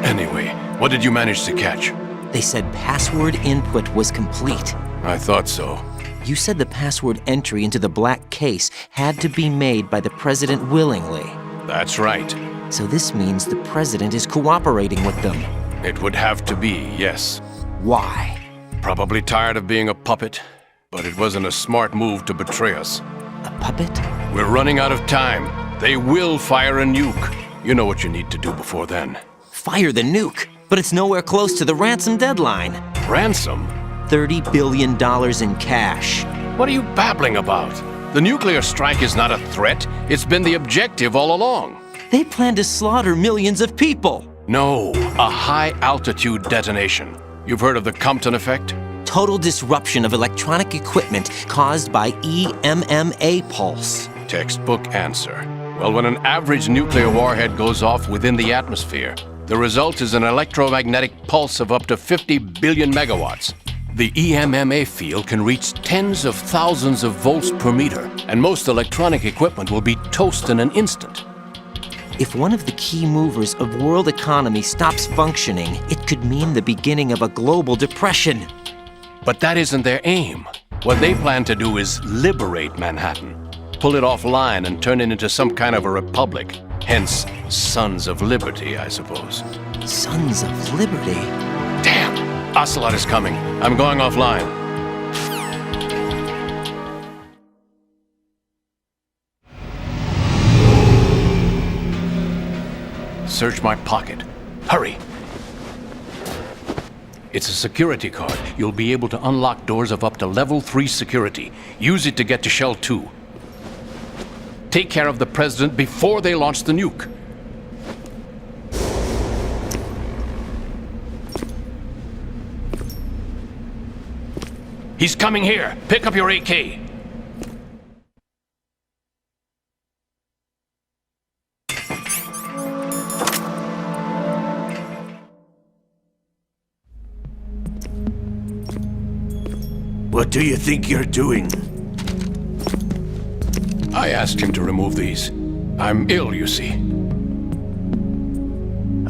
Anyway, what did you manage to catch? They said password input was complete. I thought so. You said the password entry into the black case had to be made by the president willingly. That's right. So this means the president is cooperating with them. It would have to be, yes. Why? Probably tired of being a puppet, but it wasn't a smart move to betray us. A puppet? We're running out of time. They will fire a nuke. You know what you need to do before then. Fire the nuke? But it's nowhere close to the ransom deadline. Ransom? $30 billion in cash. What are you babbling about? The nuclear strike is not a threat. It's been the objective all along. They plan to slaughter millions of people. No, a high-altitude detonation. You've heard of the Compton effect? Total disruption of electronic equipment caused by EMMA pulse. Textbook answer. Well, when an average nuclear warhead goes off within the atmosphere, the result is an electromagnetic pulse of up to 50 billion megawatts. The EMMA field can reach tens of thousands of volts per meter, and most electronic equipment will be toast in an instant. If one of the key movers of world economy stops functioning, it could mean the beginning of a global depression. But that isn't their aim. What they plan to do is liberate Manhattan. Pull it offline and turn it into some kind of a republic. Hence, Sons of Liberty, I suppose. Sons of Liberty? Damn! Ocelot is coming. I'm going offline. Search my pocket. Hurry! It's a security card. You'll be able to unlock doors of up to level 3 security. Use it to get to Shell 2. Take care of the president before they launch the nuke. He's coming here. Pick up your AK. What do you think you're doing? I asked him to remove these. I'm ill, you see.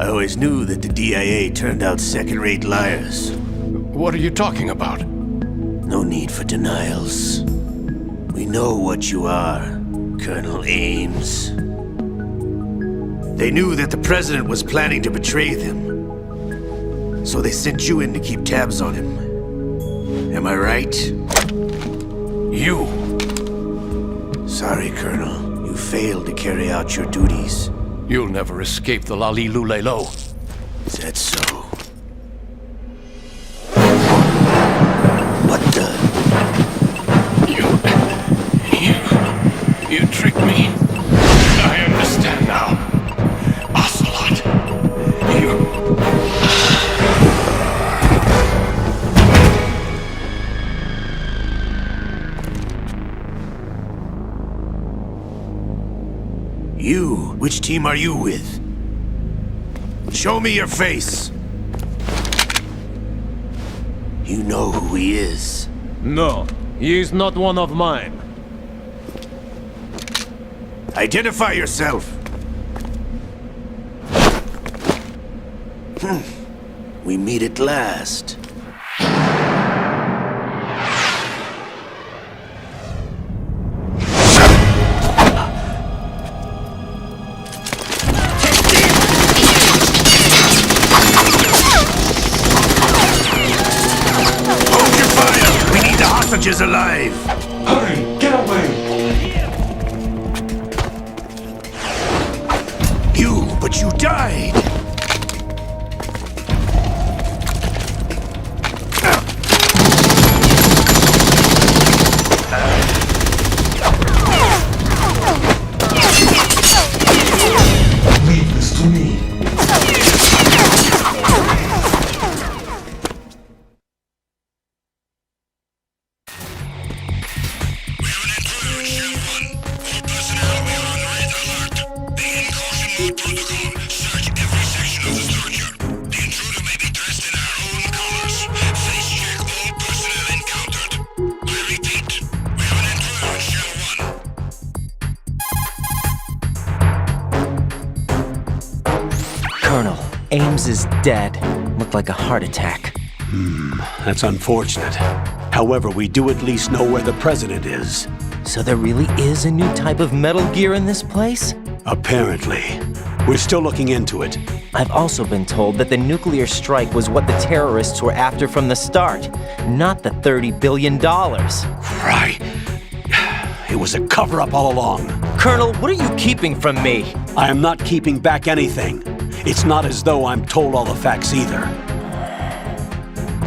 I always knew that the DIA turned out second-rate liars. What are you talking about? No need for denials. We know what you are, Colonel Ames. They knew that the President was planning to betray them. So they sent you in to keep tabs on him. Am I right? You! Sorry, Colonel. You failed to carry out your duties. You'll never escape the Lali Lulelo. Is that so? What the? You tricked me. I understand now. Ocelot. You? Which team are you with? Show me your face! You know who he is. No, he is not one of mine. Identify yourself! We meet at last. Hostages alive! Hurry! Get away! But you died! Leave this to me. Colonel, Ames is dead. Looked like a heart attack. That's unfortunate. However, we do at least know where the President is. So there really is a new type of Metal Gear in this place? Apparently. We're still looking into it. I've also been told that the nuclear strike was what the terrorists were after from the start, not the $30 billion. Right. It was a cover-up all along. Colonel, what are you keeping from me? I am not keeping back anything. It's not as though I'm told all the facts either.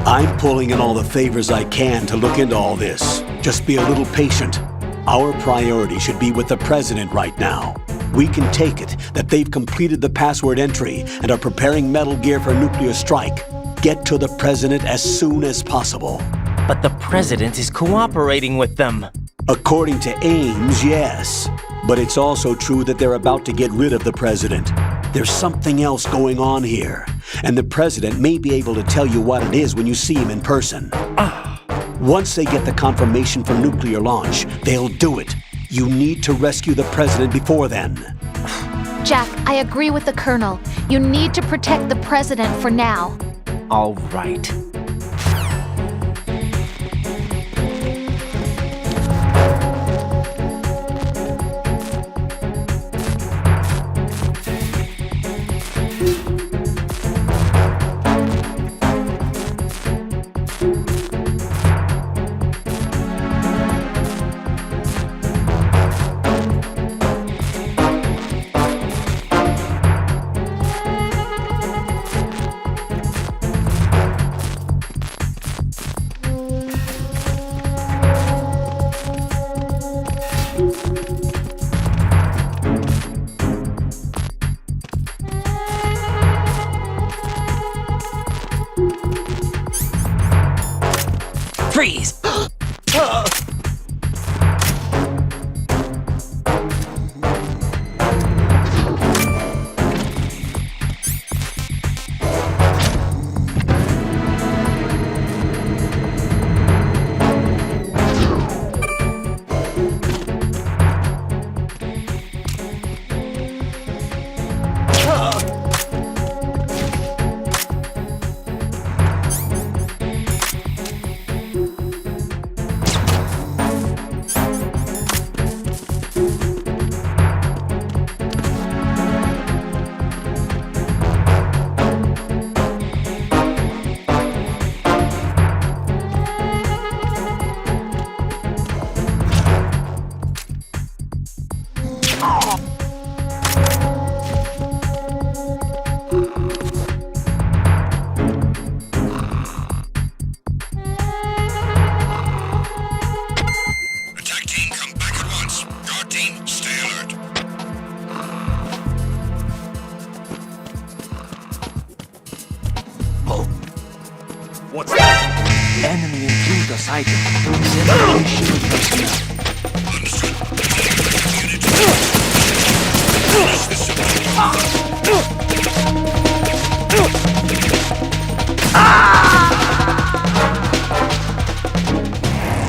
I'm pulling in all the favors I can to look into all this. Just be a little patient. Our priority should be with the President right now. We can take it that they've completed the password entry and are preparing Metal Gear for nuclear strike. Get to the President as soon as possible. But the President is cooperating with them. According to Ames, yes. But it's also true that they're about to get rid of the President. There's something else going on here, and the President may be able to tell you what it is when you see him in person. Once they get the confirmation for nuclear launch, they'll do it. You need to rescue the President before then. Jack, I agree with the Colonel. You need to protect the President for now. All right. Freeze!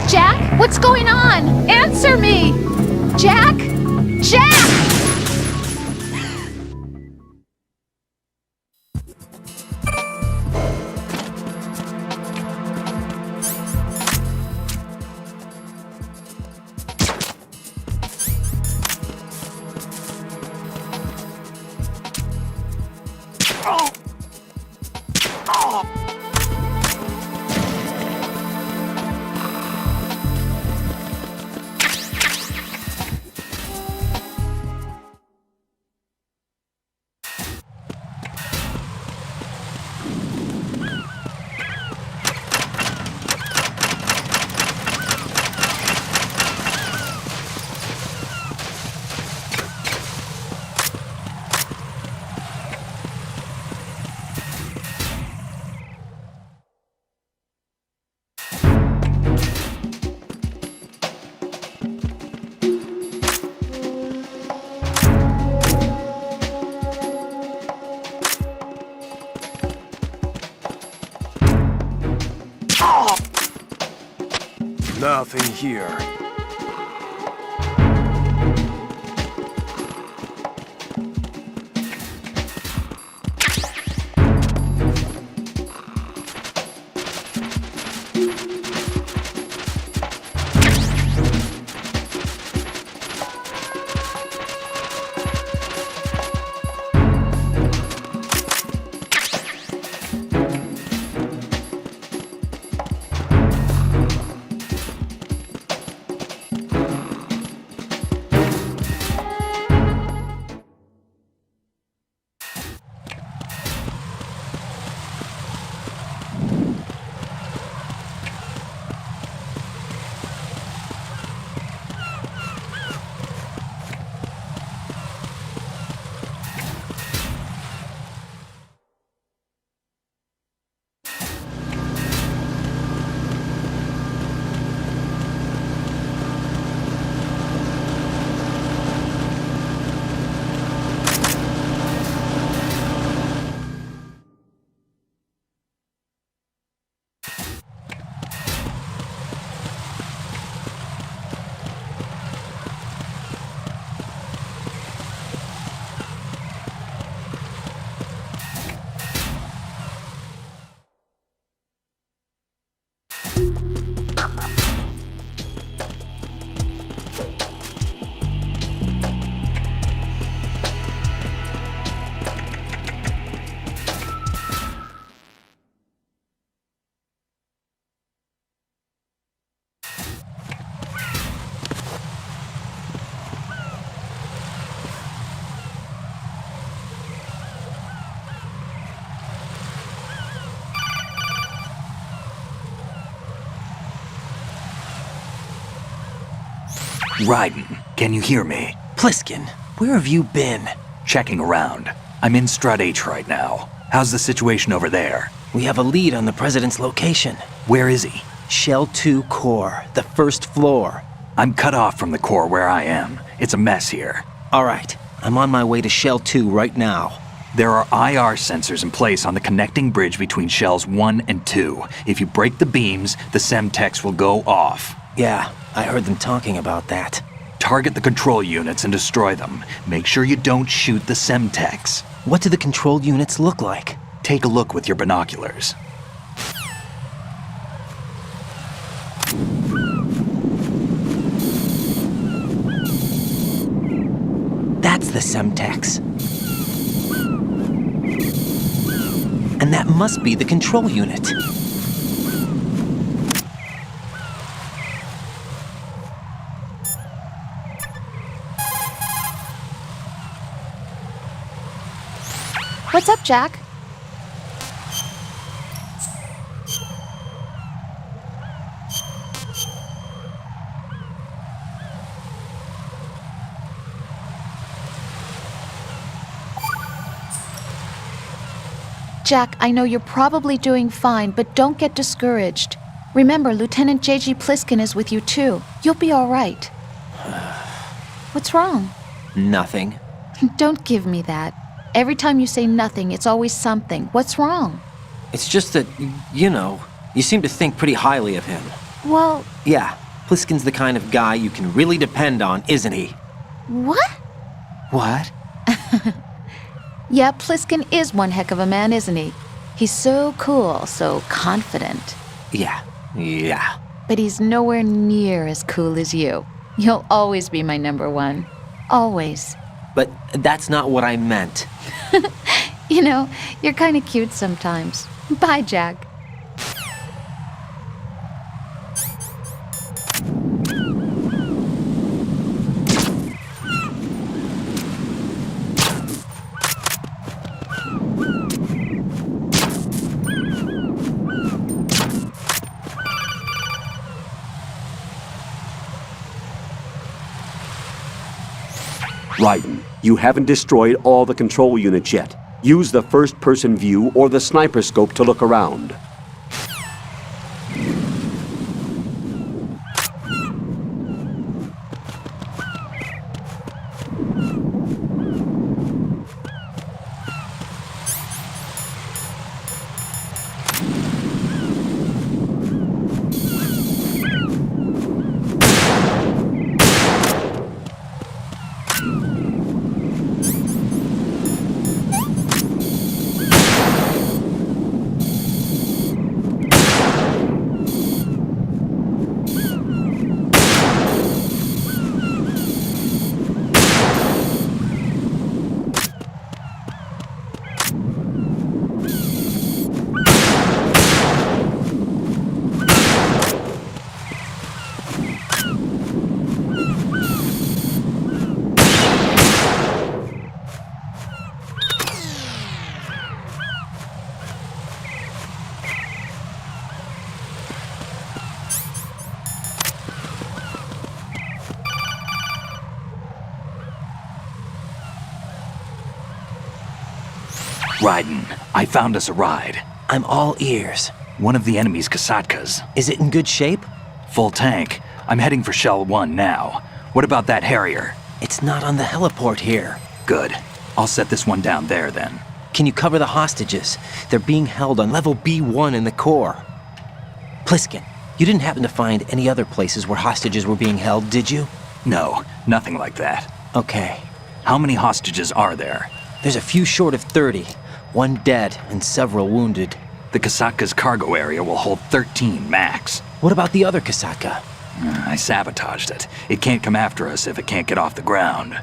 Jack, what's going on? Answer me! Jack? Jack! Nothing here. Raiden, can you hear me? Pliskin, where have you been? Checking around. I'm in Strut H right now. How's the situation over there? We have a lead on the President's location. Where is he? Shell 2 core, the first floor. I'm cut off from the core where I am. It's a mess here. All right, I'm on my way to Shell 2 right now. There are IR sensors in place on the connecting bridge between Shells 1 and 2. If you break the beams, the Semtex will go off. Yeah, I heard them talking about that. Target the control units and destroy them. Make sure you don't shoot the Semtex. What do the control units look like? Take a look with your binoculars. That's the Semtex. And that must be the control unit. What's up, Jack? Jack, I know you're probably doing fine, but don't get discouraged. Remember, Lieutenant J.G. Pliskin is with you too. You'll be all right. What's wrong? Nothing. Don't give me that. Every time you say nothing, it's always something. What's wrong? It's just that, you seem to think pretty highly of him. Well... Yeah, Pliskin's the kind of guy you can really depend on, isn't he? What? What? Yeah, Pliskin is one heck of a man, isn't he? He's so cool, so confident. Yeah. But he's nowhere near as cool as you. You'll always be my number one. Always. But that's not what I meant. You know, you're kind of cute sometimes. Bye, Jack. Raiden, you haven't destroyed all the control units yet. Use the first-person view or the sniper scope to look around. Raiden, I found us a ride. I'm all ears. One of the enemy's Kasatkas. Is it in good shape? Full tank. I'm heading for Shell 1 now. What about that Harrier? It's not on the heliport here. Good. I'll set this one down there then. Can you cover the hostages? They're being held on level B1 in the core. Pliskin, you didn't happen to find any other places where hostages were being held, did you? No, nothing like that. Okay. How many hostages are there? There's a few short of 30. One dead and several wounded. The Kasatka's cargo area will hold 13 max. What about the other Kasatka? I sabotaged it. It can't come after us if it can't get off the ground.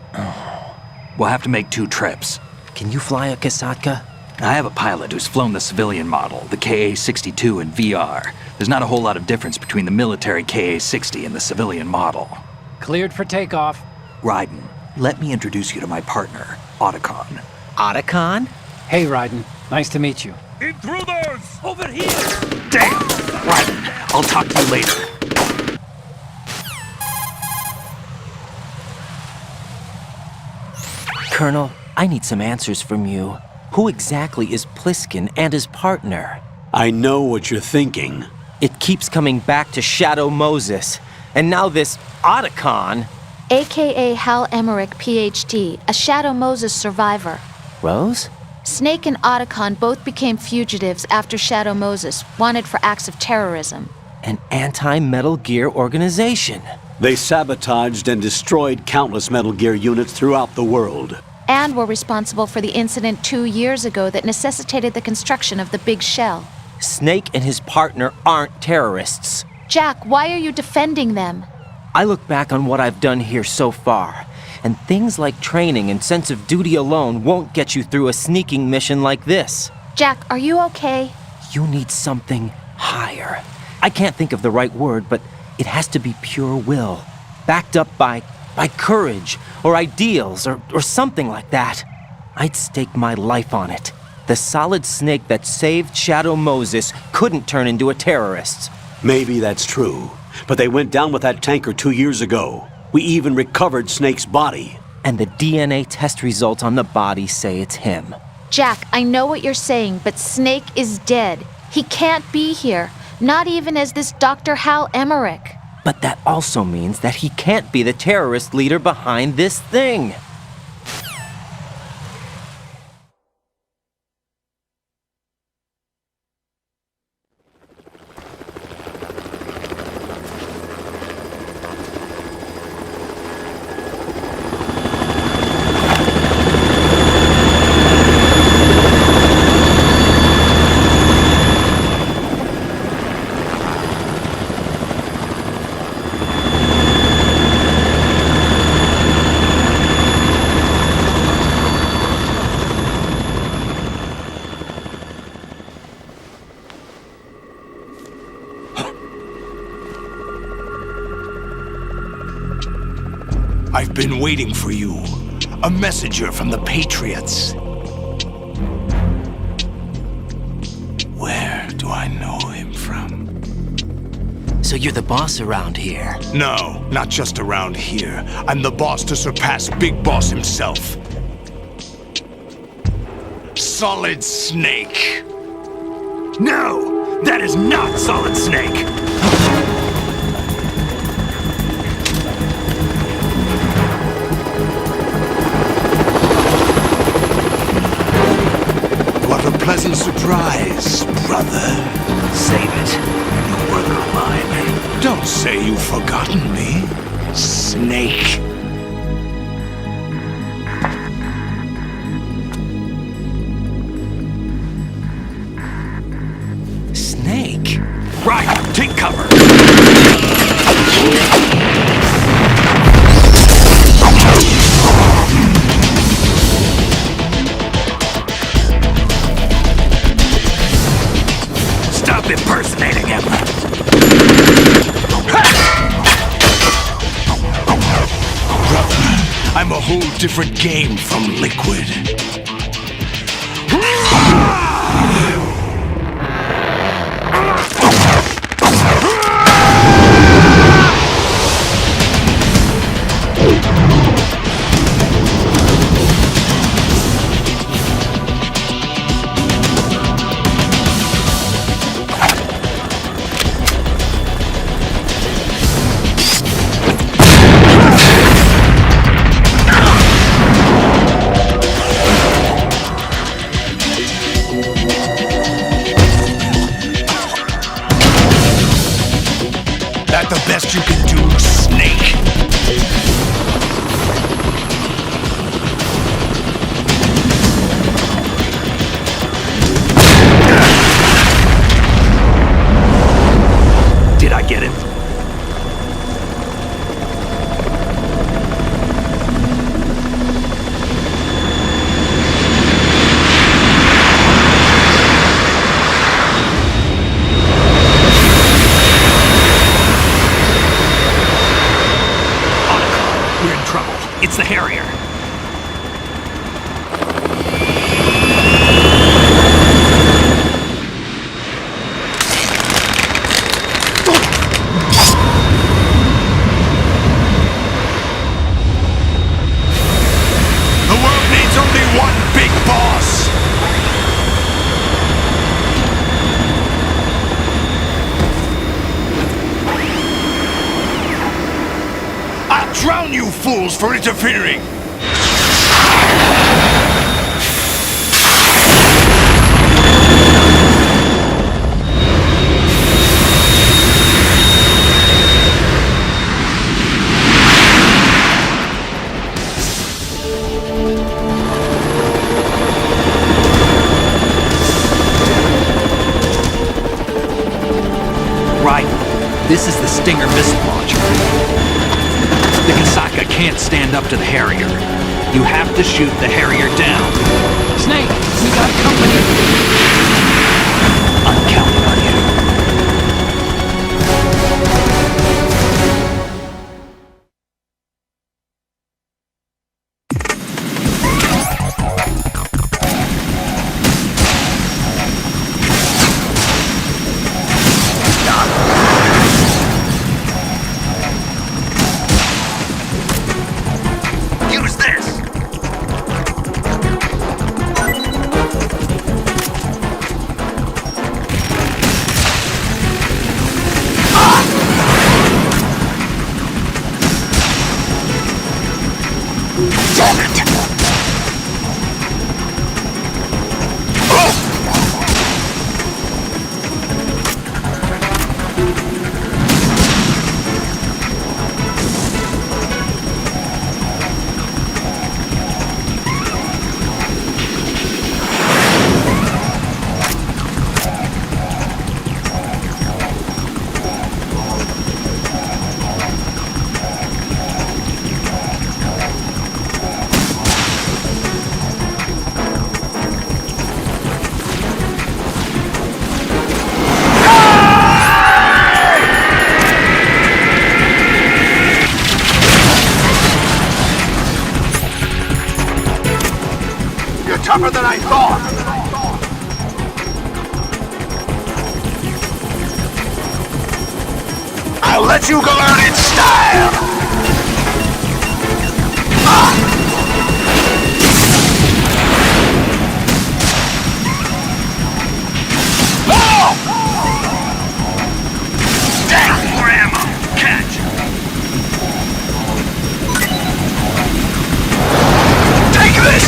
We'll have to make 2 trips. Can you fly a Kasatka? I have a pilot who's flown the civilian model, the KA-62 in VR. There's not a whole lot of difference between the military KA-60 and the civilian model. Cleared for takeoff. Raiden, let me introduce you to my partner, Otacon. Otacon? Hey, Raiden. Nice to meet you. Intruders! Over here! Damn! Raiden, I'll talk to you later. Colonel, I need some answers from you. Who exactly is Pliskin and his partner? I know what you're thinking. It keeps coming back to Shadow Moses. And now this Otacon. AKA Hal Emmerich, PhD, a Shadow Moses survivor. Rose? Snake and Otacon both became fugitives after Shadow Moses, wanted for acts of terrorism. An anti-Metal Gear organization. They sabotaged and destroyed countless Metal Gear units throughout the world. And were responsible for the incident 2 years ago that necessitated the construction of the Big Shell. Snake and his partner aren't terrorists. Jack, why are you defending them? I look back on what I've done here so far, and things like training and sense of duty alone won't get you through a sneaking mission like this. Jack, are you okay? You need something higher. I can't think of the right word, but it has to be pure will, backed up by courage, or ideals, or something like that. I'd stake my life on it. The solid Snake that saved Shadow Moses couldn't turn into a terrorist. Maybe that's true, but they went down with that tanker 2 years ago. We even recovered Snake's body. And the DNA test results on the body say it's him. Jack, I know what you're saying, but Snake is dead. He can't be here. Not even as this Dr. Hal Emmerich. But that also means that he can't be the terrorist leader behind this thing. I've been waiting for you. A messenger from the Patriots. Where do I know him from? So you're the boss around here? No, not just around here. I'm the boss to surpass Big Boss himself. Solid Snake. No! That is not Solid Snake! What a pleasant surprise, brother. Save it. A new worker of mine. Don't say you've forgotten me, Snake. Snake? Right, take cover. Stop impersonating him. Brother, I'm a whole different game from Liquid. That the best you can do, Snake? Did I get him? We're in trouble. It's the Harrier. The world needs only one big boss. I'll drown you fools for interfering. Right. This is the Stinger missile launcher. The Kasaka can't stand up to the Harrier. You have to shoot the Harrier down. Snake, we got company. I'm counting on you. Use this! tougher than I thought! I'll let you go learn its style! Damn, more ammo! Catch! Take this!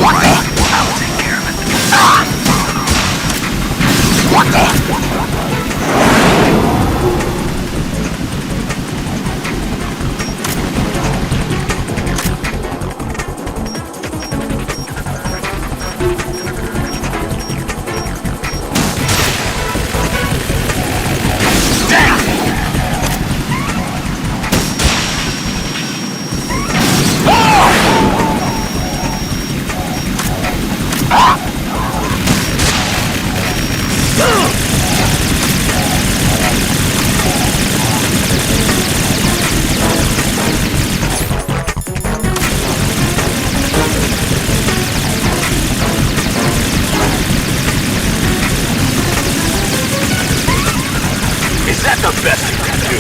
What the? I'll take care of it. Ah! What the? Is that the best you can do?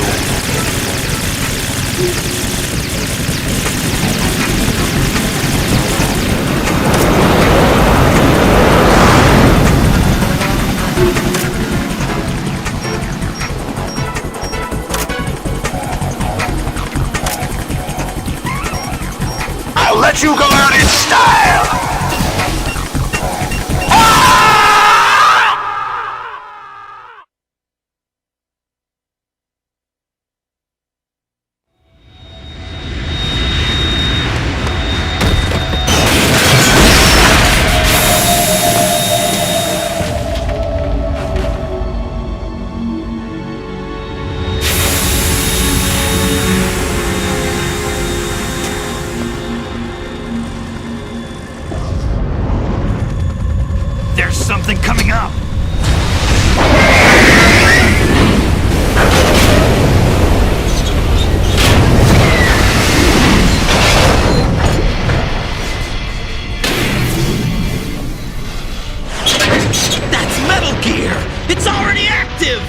I'll let you go learn its style! There's something coming up! That's Metal Gear! It's already active!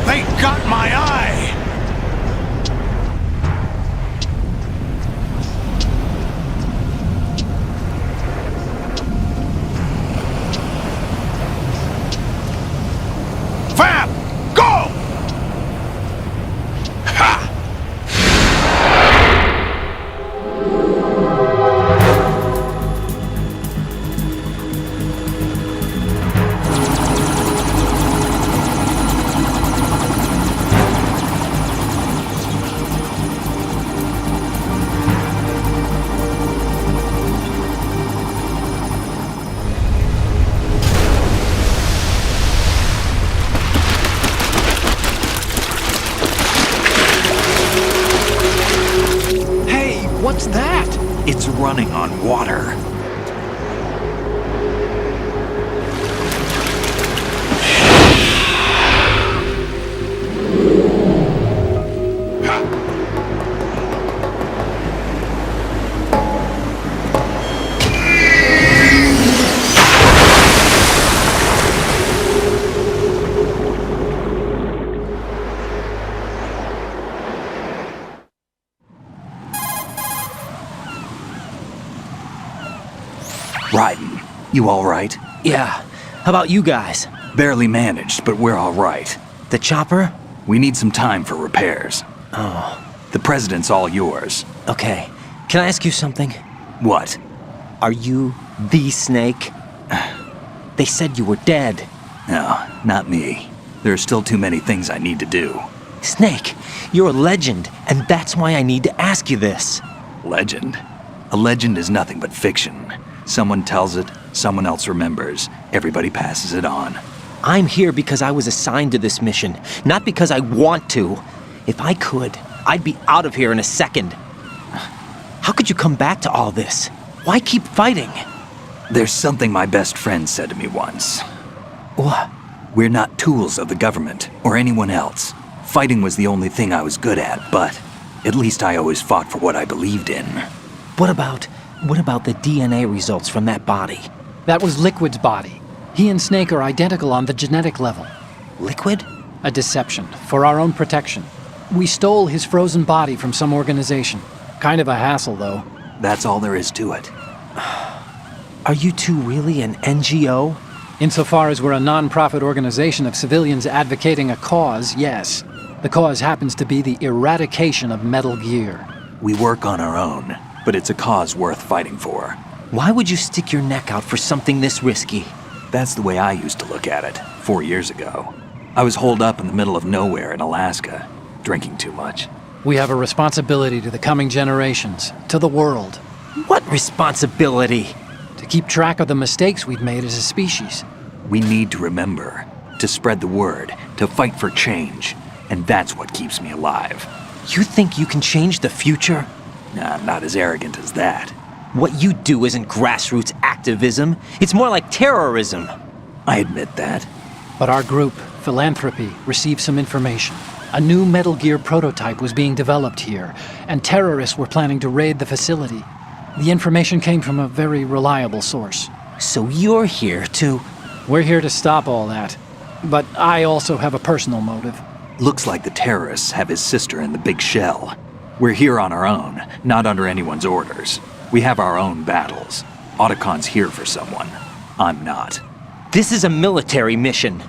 They got my eye! Fab! Go! Ha! Hey, what's that? It's running on water. Raiden, you all right? Yeah. How about you guys? Barely managed, but we're all right. The chopper? We need some time for repairs. Oh. The president's all yours. Okay. Can I ask you something? What? Are you the Snake? They said you were dead. No, not me. There are still too many things I need to do. Snake, you're a legend, and that's why I need to ask you this. Legend? A legend is nothing but fiction. Someone tells it, someone else remembers. Everybody passes it on. I'm here because I was assigned to this mission, not because I want to. If I could, I'd be out of here in a second. How could you come back to all this? Why keep fighting? There's something my best friend said to me once. What? We're not tools of the government or anyone else. Fighting was the only thing I was good at, but at least I always fought for what I believed in. What about the DNA results from that body? That was Liquid's body. He and Snake are identical on the genetic level. Liquid? A deception, for our own protection. We stole his frozen body from some organization. Kind of a hassle, though. That's all there is to it. Are you two really an NGO? Insofar as we're a non-profit organization of civilians advocating a cause, yes. The cause happens to be the eradication of Metal Gear. We work on our own, but it's a cause worth fighting for. Why would you stick your neck out for something this risky? That's the way I used to look at it, 4 years ago. I was holed up in the middle of nowhere in Alaska, drinking too much. We have a responsibility to the coming generations, to the world. What responsibility? To keep track of the mistakes we've made as a species. We need to remember, to spread the word, to fight for change, and that's what keeps me alive. You think you can change the future? Nah, I'm not as arrogant as that. What you do isn't grassroots activism. It's more like terrorism. I admit that. But our group, Philanthropy, received some information. A new Metal Gear prototype was being developed here, and terrorists were planning to raid the facility. The information came from a very reliable source. So you're here to... We're here to stop all that. But I also have a personal motive. Looks like the terrorists have his sister in the big shell. We're here on our own, not under anyone's orders. We have our own battles. Otacon's here for someone. I'm not. This is a military mission.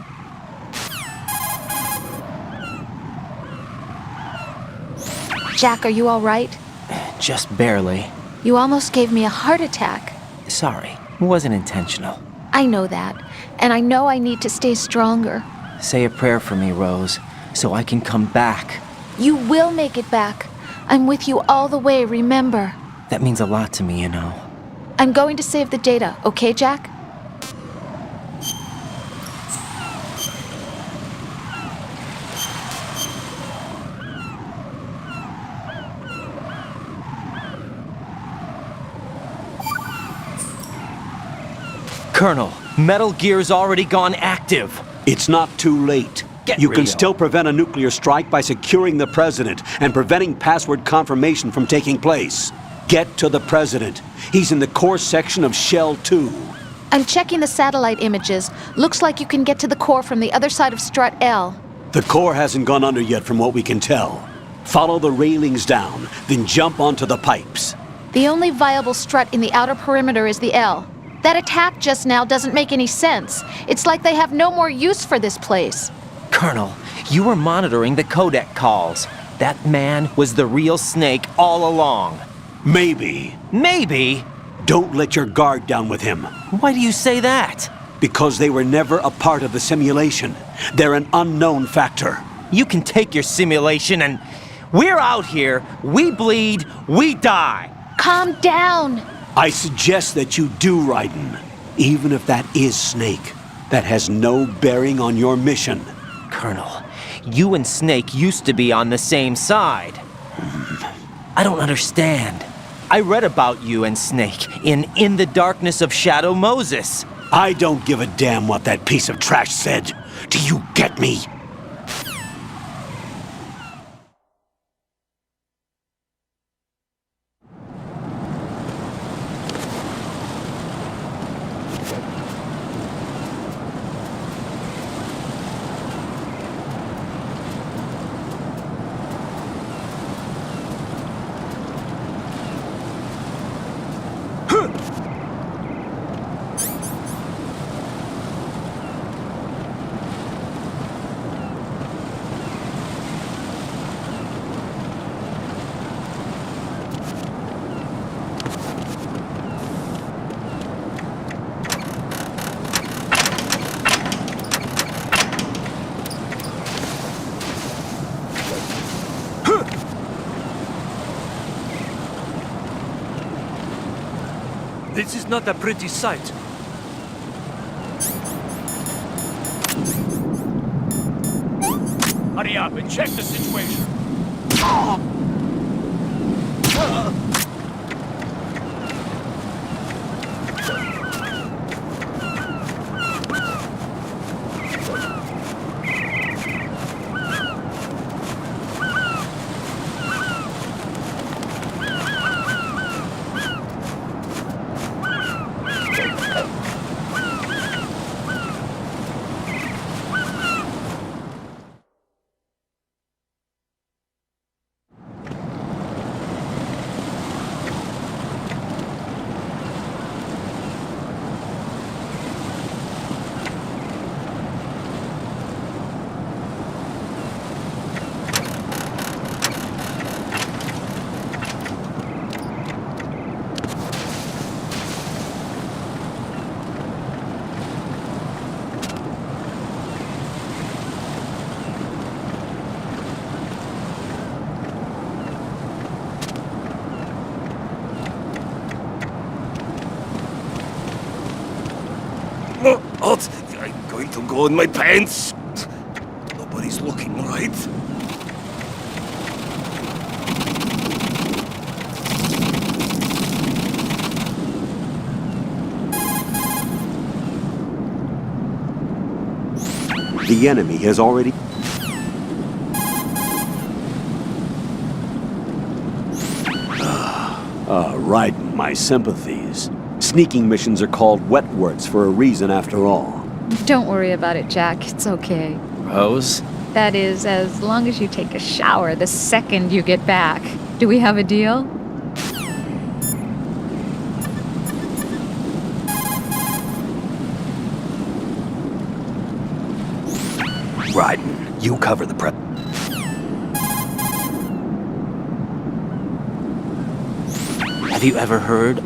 Jack, are you all right? Just barely. You almost gave me a heart attack. Sorry, it wasn't intentional. I know that, and I know I need to stay stronger. Say a prayer for me, Rose, so I can come back. You will make it back. I'm with you all the way, remember? That means a lot to me, you know. I'm going to save the data, okay, Jack? Colonel, Metal Gear's already gone active. It's not too late. You can still prevent a nuclear strike by securing the president and preventing password confirmation from taking place. Get to the president. He's in the core section of Shell 2. I'm checking the satellite images. Looks like you can get to the core from the other side of Strut L. The core hasn't gone under yet from what we can tell. Follow the railings down, then jump onto the pipes. The only viable strut in the outer perimeter is the L. That attack just now doesn't make any sense. It's like they have no more use for this place. Colonel, you were monitoring the codec calls. That man was the real Snake all along. Maybe. Maybe? Don't let your guard down with him. Why do you say that? Because they were never a part of the simulation. They're an unknown factor. You can take your simulation and... We're out here, we bleed, we die. Calm down. I suggest that you do, Raiden. Even if that is Snake, that has no bearing on your mission. Colonel, you and Snake used to be on the same side. I don't understand. I read about you and Snake in the Darkness of Shadow Moses. I don't give a damn what that piece of trash said. Do you get me? This is not a pretty sight. Hurry up and check the situation. What? I'm going to go in my pants. Nobody's looking, right? The enemy has already... right, my sympathies. Sneaking missions are called wet works for a reason after all. Don't worry about it, Jack. It's okay. Rose? That is, as long as you take a shower the second you get back. Do we have a deal? Raiden, you cover the prep. Have you ever heard?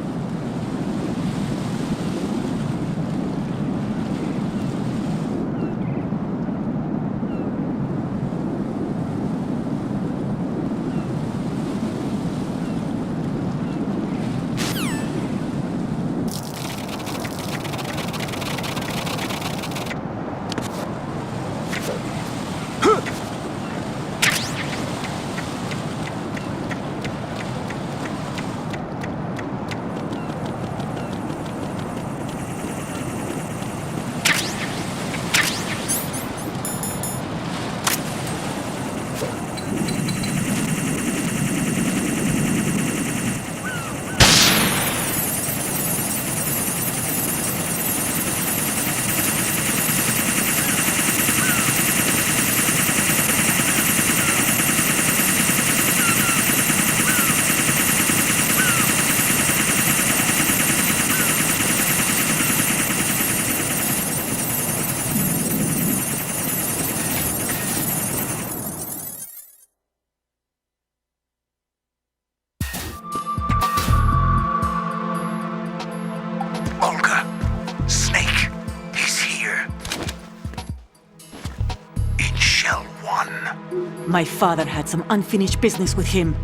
My father had some unfinished business with him.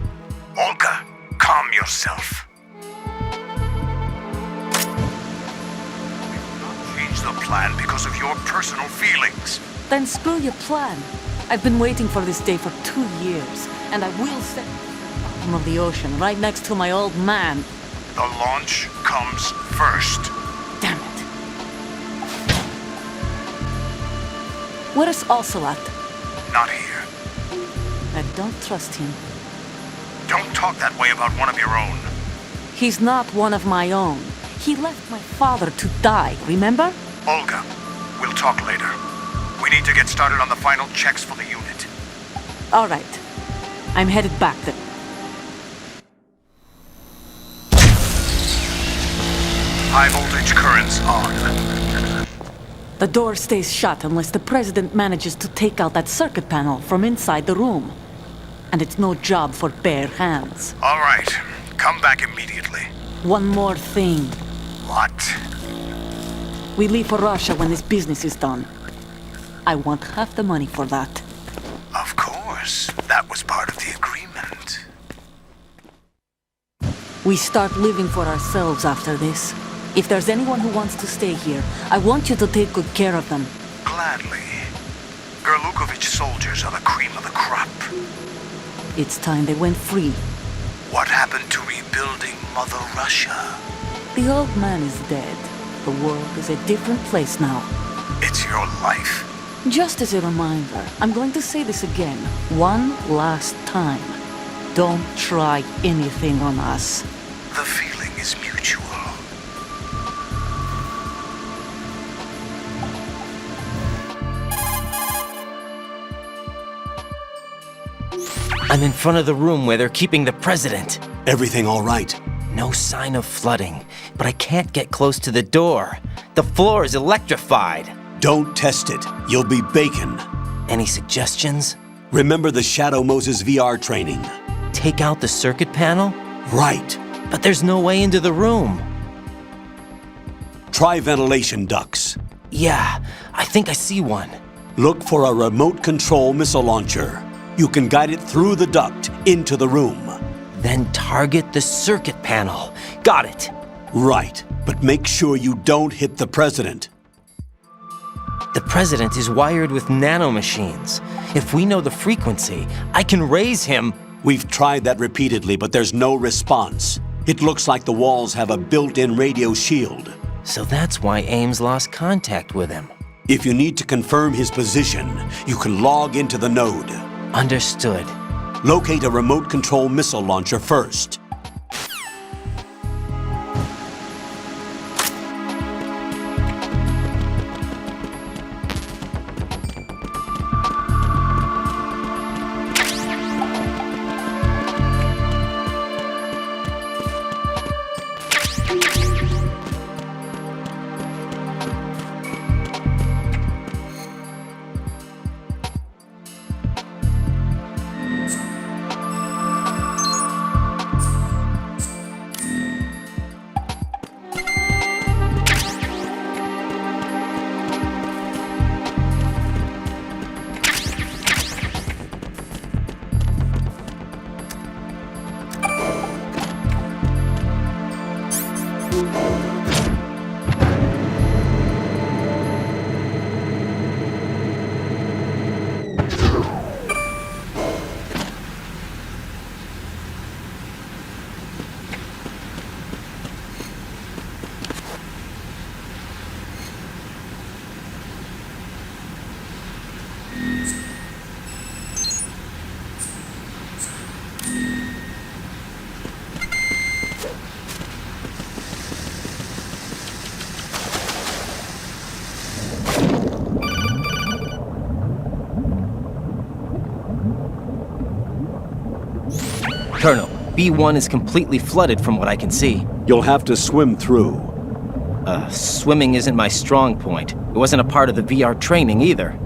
Olga, calm yourself. Change the plan because of your personal feelings. Then screw your plan. I've been waiting for this day for 2 years, and I will set the bottom of the ocean right next to my old man. The launch comes first. Damn it. Where is Ocelot? Not here. I don't trust him. Don't talk that way about one of your own. He's not one of my own. He left my father to die, remember? Olga, we'll talk later. We need to get started on the final checks for the unit. All right. I'm headed back then. High voltage currents on. The door stays shut unless the president manages to take out that circuit panel from inside the room. And it's no job for bare hands. All right. Come back immediately. One more thing. What? We leave for Russia when this business is done. I want half the money for that. Of course. That was part of the agreement. We start living for ourselves after this. If there's anyone who wants to stay here, I want you to take good care of them. Gladly. Gerlukovich soldiers are the cream of the crop. It's time they went free. What happened to rebuilding Mother Russia? The old man is dead. The world is a different place now. It's your life. Just as a reminder, I'm going to say this again, one last time. Don't try anything on us. The feeling is mutual. I'm in front of the room where they're keeping the president. Everything all right? No sign of flooding, but I can't get close to the door. The floor is electrified. Don't test it. You'll be bacon. Any suggestions? Remember the Shadow Moses VR training. Take out the circuit panel? Right. But there's no way into the room. Try ventilation ducts. Yeah, I think I see one. Look for a remote control missile launcher. You can guide it through the duct into the room. Then target the circuit panel. Got it. Right, but make sure you don't hit the president. The president is wired with nanomachines. If we know the frequency, I can raise him. We've tried that repeatedly, but there's no response. It looks like the walls have a built-in radio shield. So that's why Ames lost contact with him. If you need to confirm his position, you can log into the node. Understood. Locate a remote control missile launcher first. Colonel, B1 is completely flooded from what I can see. You'll have to swim through. Swimming isn't my strong point. It wasn't a part of the VR training either.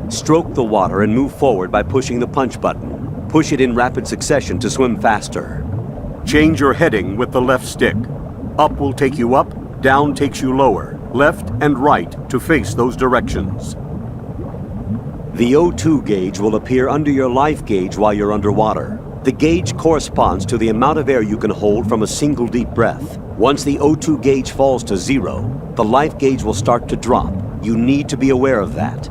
Stroke the water and move forward by pushing the punch button. Push it in rapid succession to swim faster. Change your heading with the left stick. Up will take you up, down takes you lower, left and right to face those directions. The O2 gauge will appear under your life gauge while you're underwater. The gauge corresponds to the amount of air you can hold from a single deep breath. Once the O2 gauge falls to 0, the life gauge will start to drop. You need to be aware of that.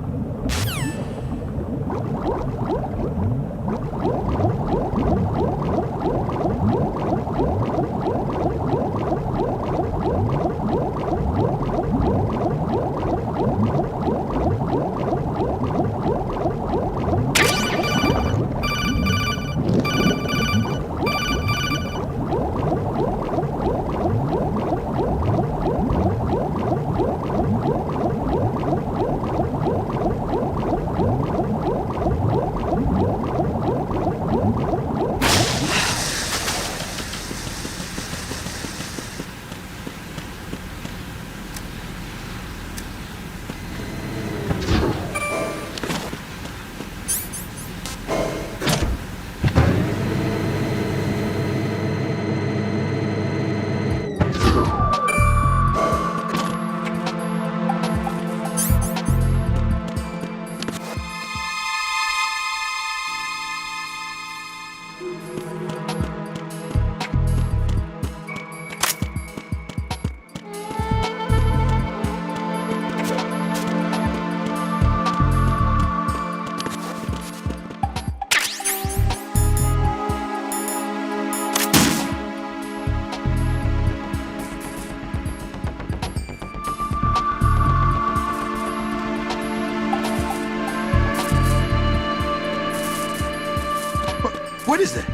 What is that?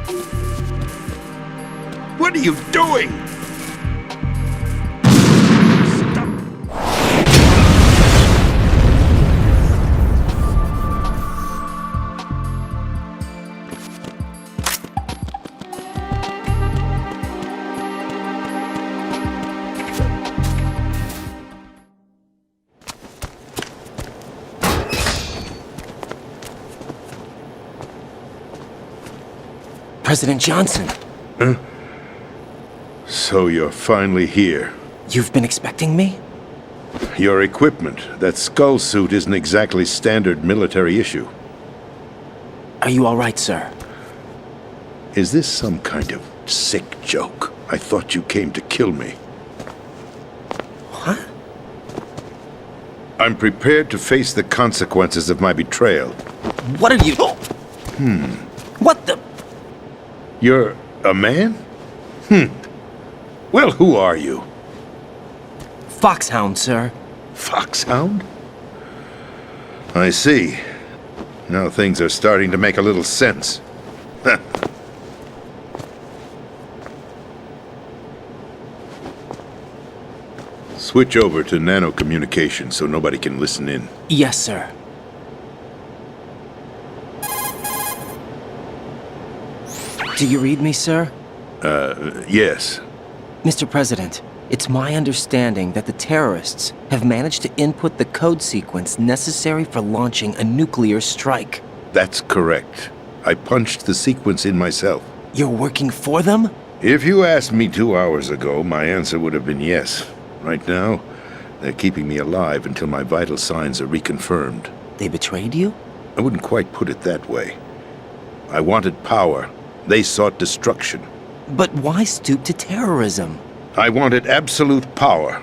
What are you doing? President Johnson. Huh? So you're finally here. You've been expecting me? Your equipment, that skull suit, isn't exactly standard military issue. Are you all right, sir? Is this some kind of sick joke? I thought you came to kill me. What? I'm prepared to face the consequences of my betrayal. What are you... What the... You're a man? Well, who are you? Foxhound, sir. Foxhound? I see. Now things are starting to make a little sense. Switch over to nano-communication so nobody can listen in. Yes, sir. Do you read me, sir? Yes. Mr. President, it's my understanding that the terrorists have managed to input the code sequence necessary for launching a nuclear strike. That's correct. I punched the sequence in myself. You're working for them? If you asked me 2 hours ago, my answer would have been yes. Right now, they're keeping me alive until my vital signs are reconfirmed. They betrayed you? I wouldn't quite put it that way. I wanted power. They sought destruction. But why stoop to terrorism? I wanted absolute power.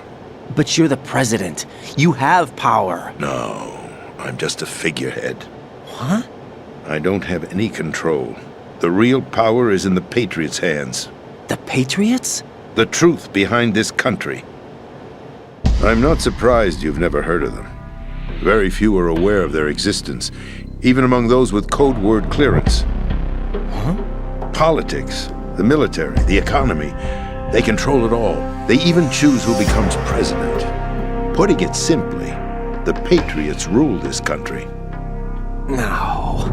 But you're the president. You have power. No, I'm just a figurehead. What? I don't have any control. The real power is in the Patriots' hands. The Patriots? The truth behind this country. I'm not surprised you've never heard of them. Very few are aware of their existence, even among those with code word clearance. Huh? Politics, the military, the economy, they control it all. They even choose who becomes president. Putting it simply, the Patriots rule this country. No.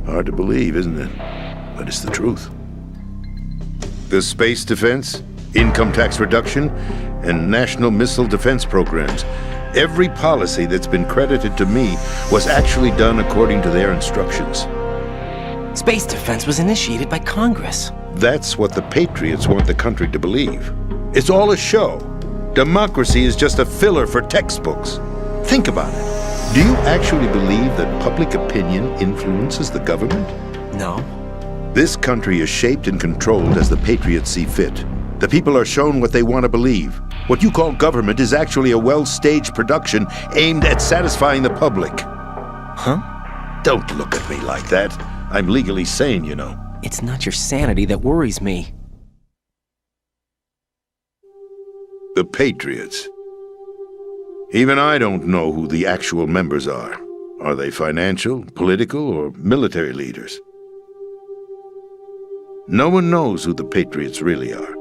Hard to believe, isn't it? But it's the truth. The space defense, income tax reduction, and national missile defense programs. Every policy that's been credited to me was actually done according to their instructions. Space defense was initiated by Congress. That's what the Patriots want the country to believe. It's all a show. Democracy is just a filler for textbooks. Think about it. Do you actually believe that public opinion influences the government? No. This country is shaped and controlled as the Patriots see fit. The people are shown what they want to believe. What you call government is actually a well-staged production aimed at satisfying the public. Huh? Don't look at me like that. I'm legally sane, you know. It's not your sanity that worries me. The Patriots. Even I don't know who the actual members are. Are they financial, political, or military leaders? No one knows who the Patriots really are.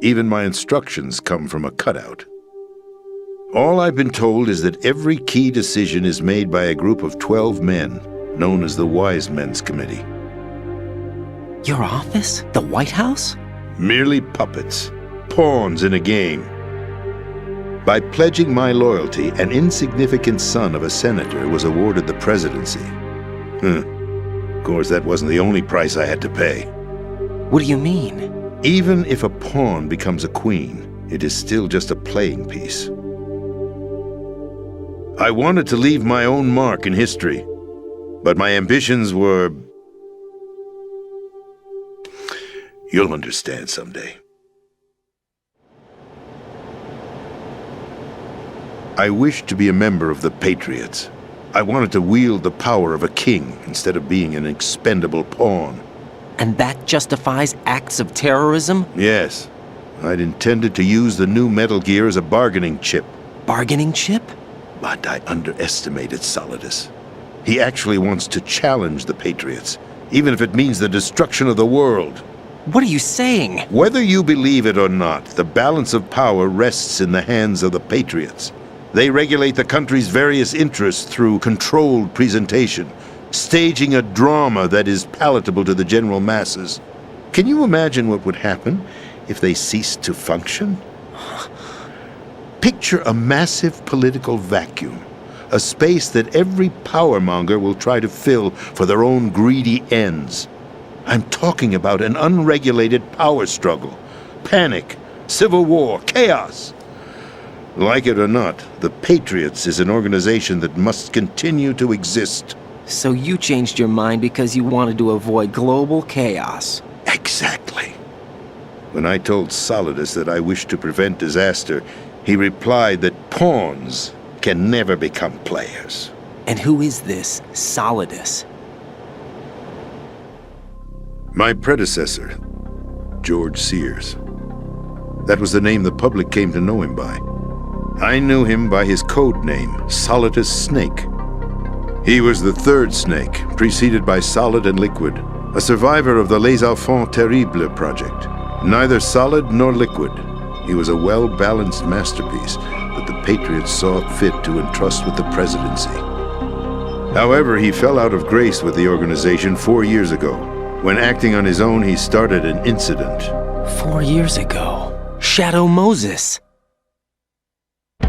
Even my instructions come from a cutout. All I've been told is that every key decision is made by a group of 12 men, known as the Wise Men's Committee. Your office? The White House? Merely puppets, pawns in a game. By pledging my loyalty, an insignificant son of a senator was awarded the presidency. Of course, that wasn't the only price I had to pay. What do you mean? Even if a pawn becomes a queen, it is still just a playing piece. I wanted to leave my own mark in history, but my ambitions were... You'll understand someday. I wished to be a member of the Patriots. I wanted to wield the power of a king instead of being an expendable pawn. And that justifies acts of terrorism? Yes. I'd intended to use the new Metal Gear as a bargaining chip. Bargaining chip? But I underestimated Solidus. He actually wants to challenge the Patriots, even if it means the destruction of the world. What are you saying? Whether you believe it or not, the balance of power rests in the hands of the Patriots. They regulate the country's various interests through controlled presentation, staging a drama that is palatable to the general masses. Can you imagine what would happen if they ceased to function? Picture a massive political vacuum, a space that every powermonger will try to fill for their own greedy ends. I'm talking about an unregulated power struggle, panic, civil war, chaos. Like it or not, the Patriots is an organization that must continue to exist. So you changed your mind because you wanted to avoid global chaos. Exactly. When I told Solidus that I wished to prevent disaster, he replied that pawns can never become players. And who is this Solidus? My predecessor, George Sears. That was the name the public came to know him by. I knew him by his code name, Solidus Snake. He was the third snake, preceded by Solid and Liquid, a survivor of the Les Enfants Terribles project. Neither solid nor liquid, he was a well-balanced masterpiece that the Patriots saw fit to entrust with the presidency. However, he fell out of grace with the organization 4 years ago. When acting on his own, he started an incident. 4 years ago? Shadow Moses!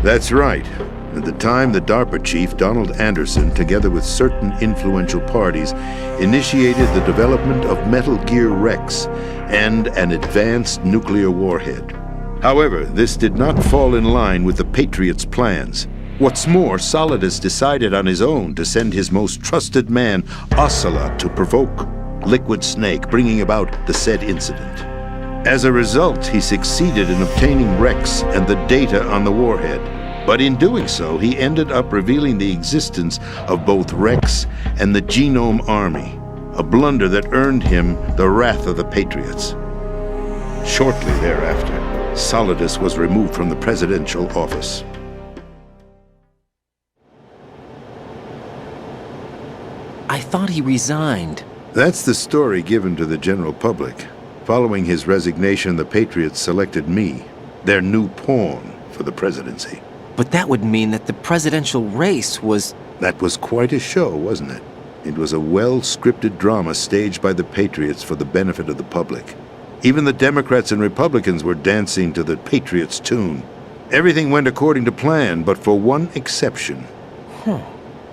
That's right. At the time, the DARPA chief, Donald Anderson, together with certain influential parties, initiated the development of Metal Gear Rex and an advanced nuclear warhead. However, this did not fall in line with the Patriots' plans. What's more, Solidus decided on his own to send his most trusted man, Ocelot, to provoke Liquid Snake, bringing about the said incident. As a result, he succeeded in obtaining Rex and the data on the warhead. But in doing so, he ended up revealing the existence of both Rex and the Genome Army, a blunder that earned him the wrath of the Patriots. Shortly thereafter, Solidus was removed from the presidential office. I thought he resigned. That's the story given to the general public. Following his resignation, the Patriots selected me, their new pawn, for the presidency. But that would mean that the presidential race was... That was quite a show, wasn't it? It was a well-scripted drama staged by the Patriots for the benefit of the public. Even the Democrats and Republicans were dancing to the Patriots' tune. Everything went according to plan, but for one exception.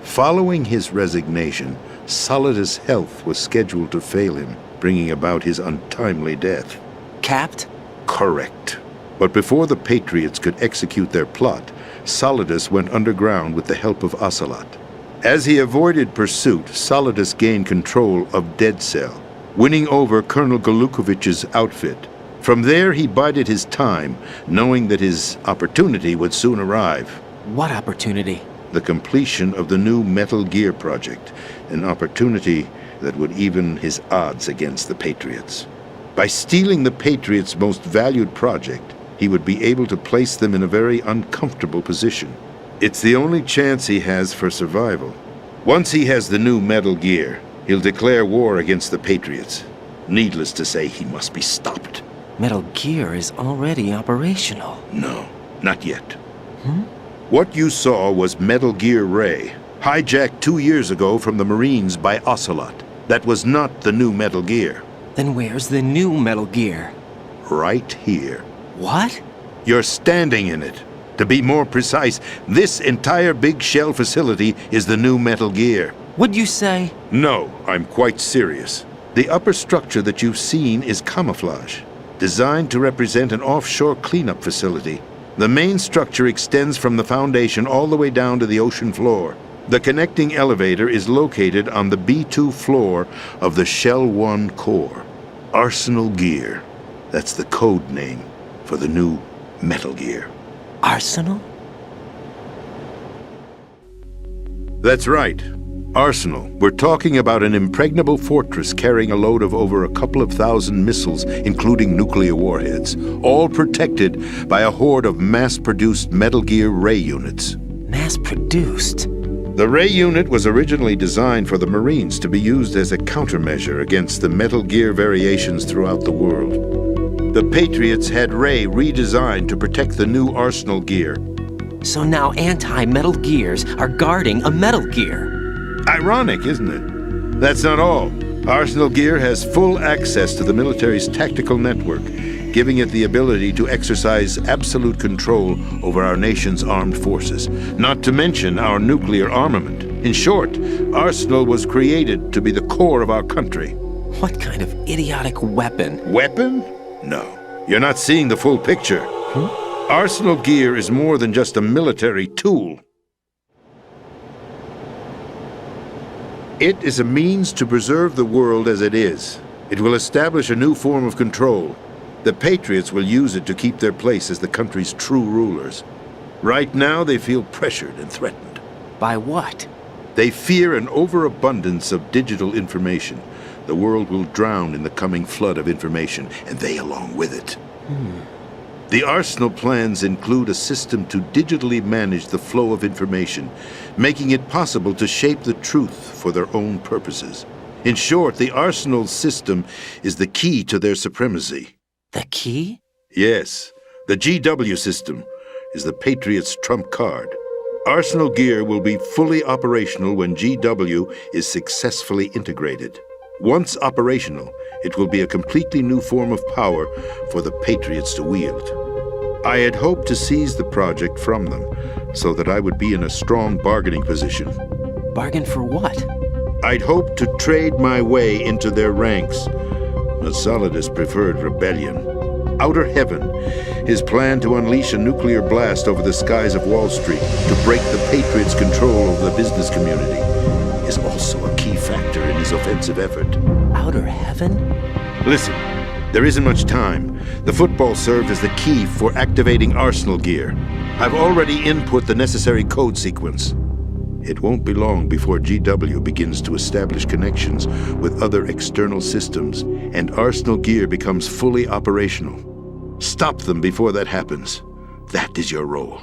Following his resignation, Solidus' health was scheduled to fail him, bringing about his untimely death. Capped? Correct. But before the Patriots could execute their plot, Solidus went underground with the help of Ocelot. As he avoided pursuit, Solidus gained control of Dead Cell, winning over Colonel Golukovich's outfit. From there, he bided his time, knowing that his opportunity would soon arrive. What opportunity? The completion of the new Metal Gear project, an opportunity that would even his odds against the Patriots. By stealing the Patriots' most valued project, he would be able to place them in a very uncomfortable position. It's the only chance he has for survival. Once he has the new Metal Gear, he'll declare war against the Patriots. Needless to say, he must be stopped. Metal Gear is already operational. No, not yet. What you saw was Metal Gear Ray, hijacked 2 years ago from the Marines by Ocelot. That was not the new Metal Gear. Then where's the new Metal Gear? Right here. What? You're standing in it. To be more precise, this entire big shell facility is the new Metal Gear. What'd you say? No, I'm quite serious. The upper structure that you've seen is camouflage, designed to represent an offshore cleanup facility. The main structure extends from the foundation all the way down to the ocean floor. The connecting elevator is located on the B2 floor of the Shell 1 core. Arsenal Gear. That's the code name for the new Metal Gear. Arsenal? That's right. Arsenal. We're talking about an impregnable fortress carrying a load of over a couple of thousand missiles, including nuclear warheads, all protected by a horde of mass-produced Metal Gear Ray units. Mass-produced? The Ray unit was originally designed for the Marines to be used as a countermeasure against the Metal Gear variations throughout the world. The Patriots had Ray redesigned to protect the new Arsenal gear. So now anti-Metal Gears are guarding a Metal Gear. Ironic, isn't it? That's not all. Arsenal Gear has full access to the military's tactical network, giving it the ability to exercise absolute control over our nation's armed forces, not to mention our nuclear armament. In short, Arsenal was created to be the core of our country. What kind of idiotic weapon? Weapon? No. You're not seeing the full picture. Arsenal Gear is more than just a military tool. It is a means to preserve the world as it is. It will establish a new form of control. The Patriots will use it to keep their place as the country's true rulers. Right now, they feel pressured and threatened. By what? They fear an overabundance of digital information. The world will drown in the coming flood of information, and they along with it. The Arsenal plans include a system to digitally manage the flow of information, making it possible to shape the truth for their own purposes. In short, the Arsenal system is the key to their supremacy. The key? Yes. The GW system is the Patriots' trump card. Arsenal Gear will be fully operational when GW is successfully integrated. Once operational, it will be a completely new form of power for the Patriots to wield. I had hoped to seize the project from them, so that I would be in a strong bargaining position. Bargain for what? I'd hoped to trade my way into their ranks. But Solidus preferred rebellion. Outer Heaven, his plan to unleash a nuclear blast over the skies of Wall Street to break the Patriots' control over the business community, is also a key factor in his offensive effort. Outer Heaven? Listen, there isn't much time. The football served as the key for activating Arsenal Gear. I've already input the necessary code sequence. It won't be long before GW begins to establish connections with other external systems, and Arsenal Gear becomes fully operational. Stop them before that happens. That is your role.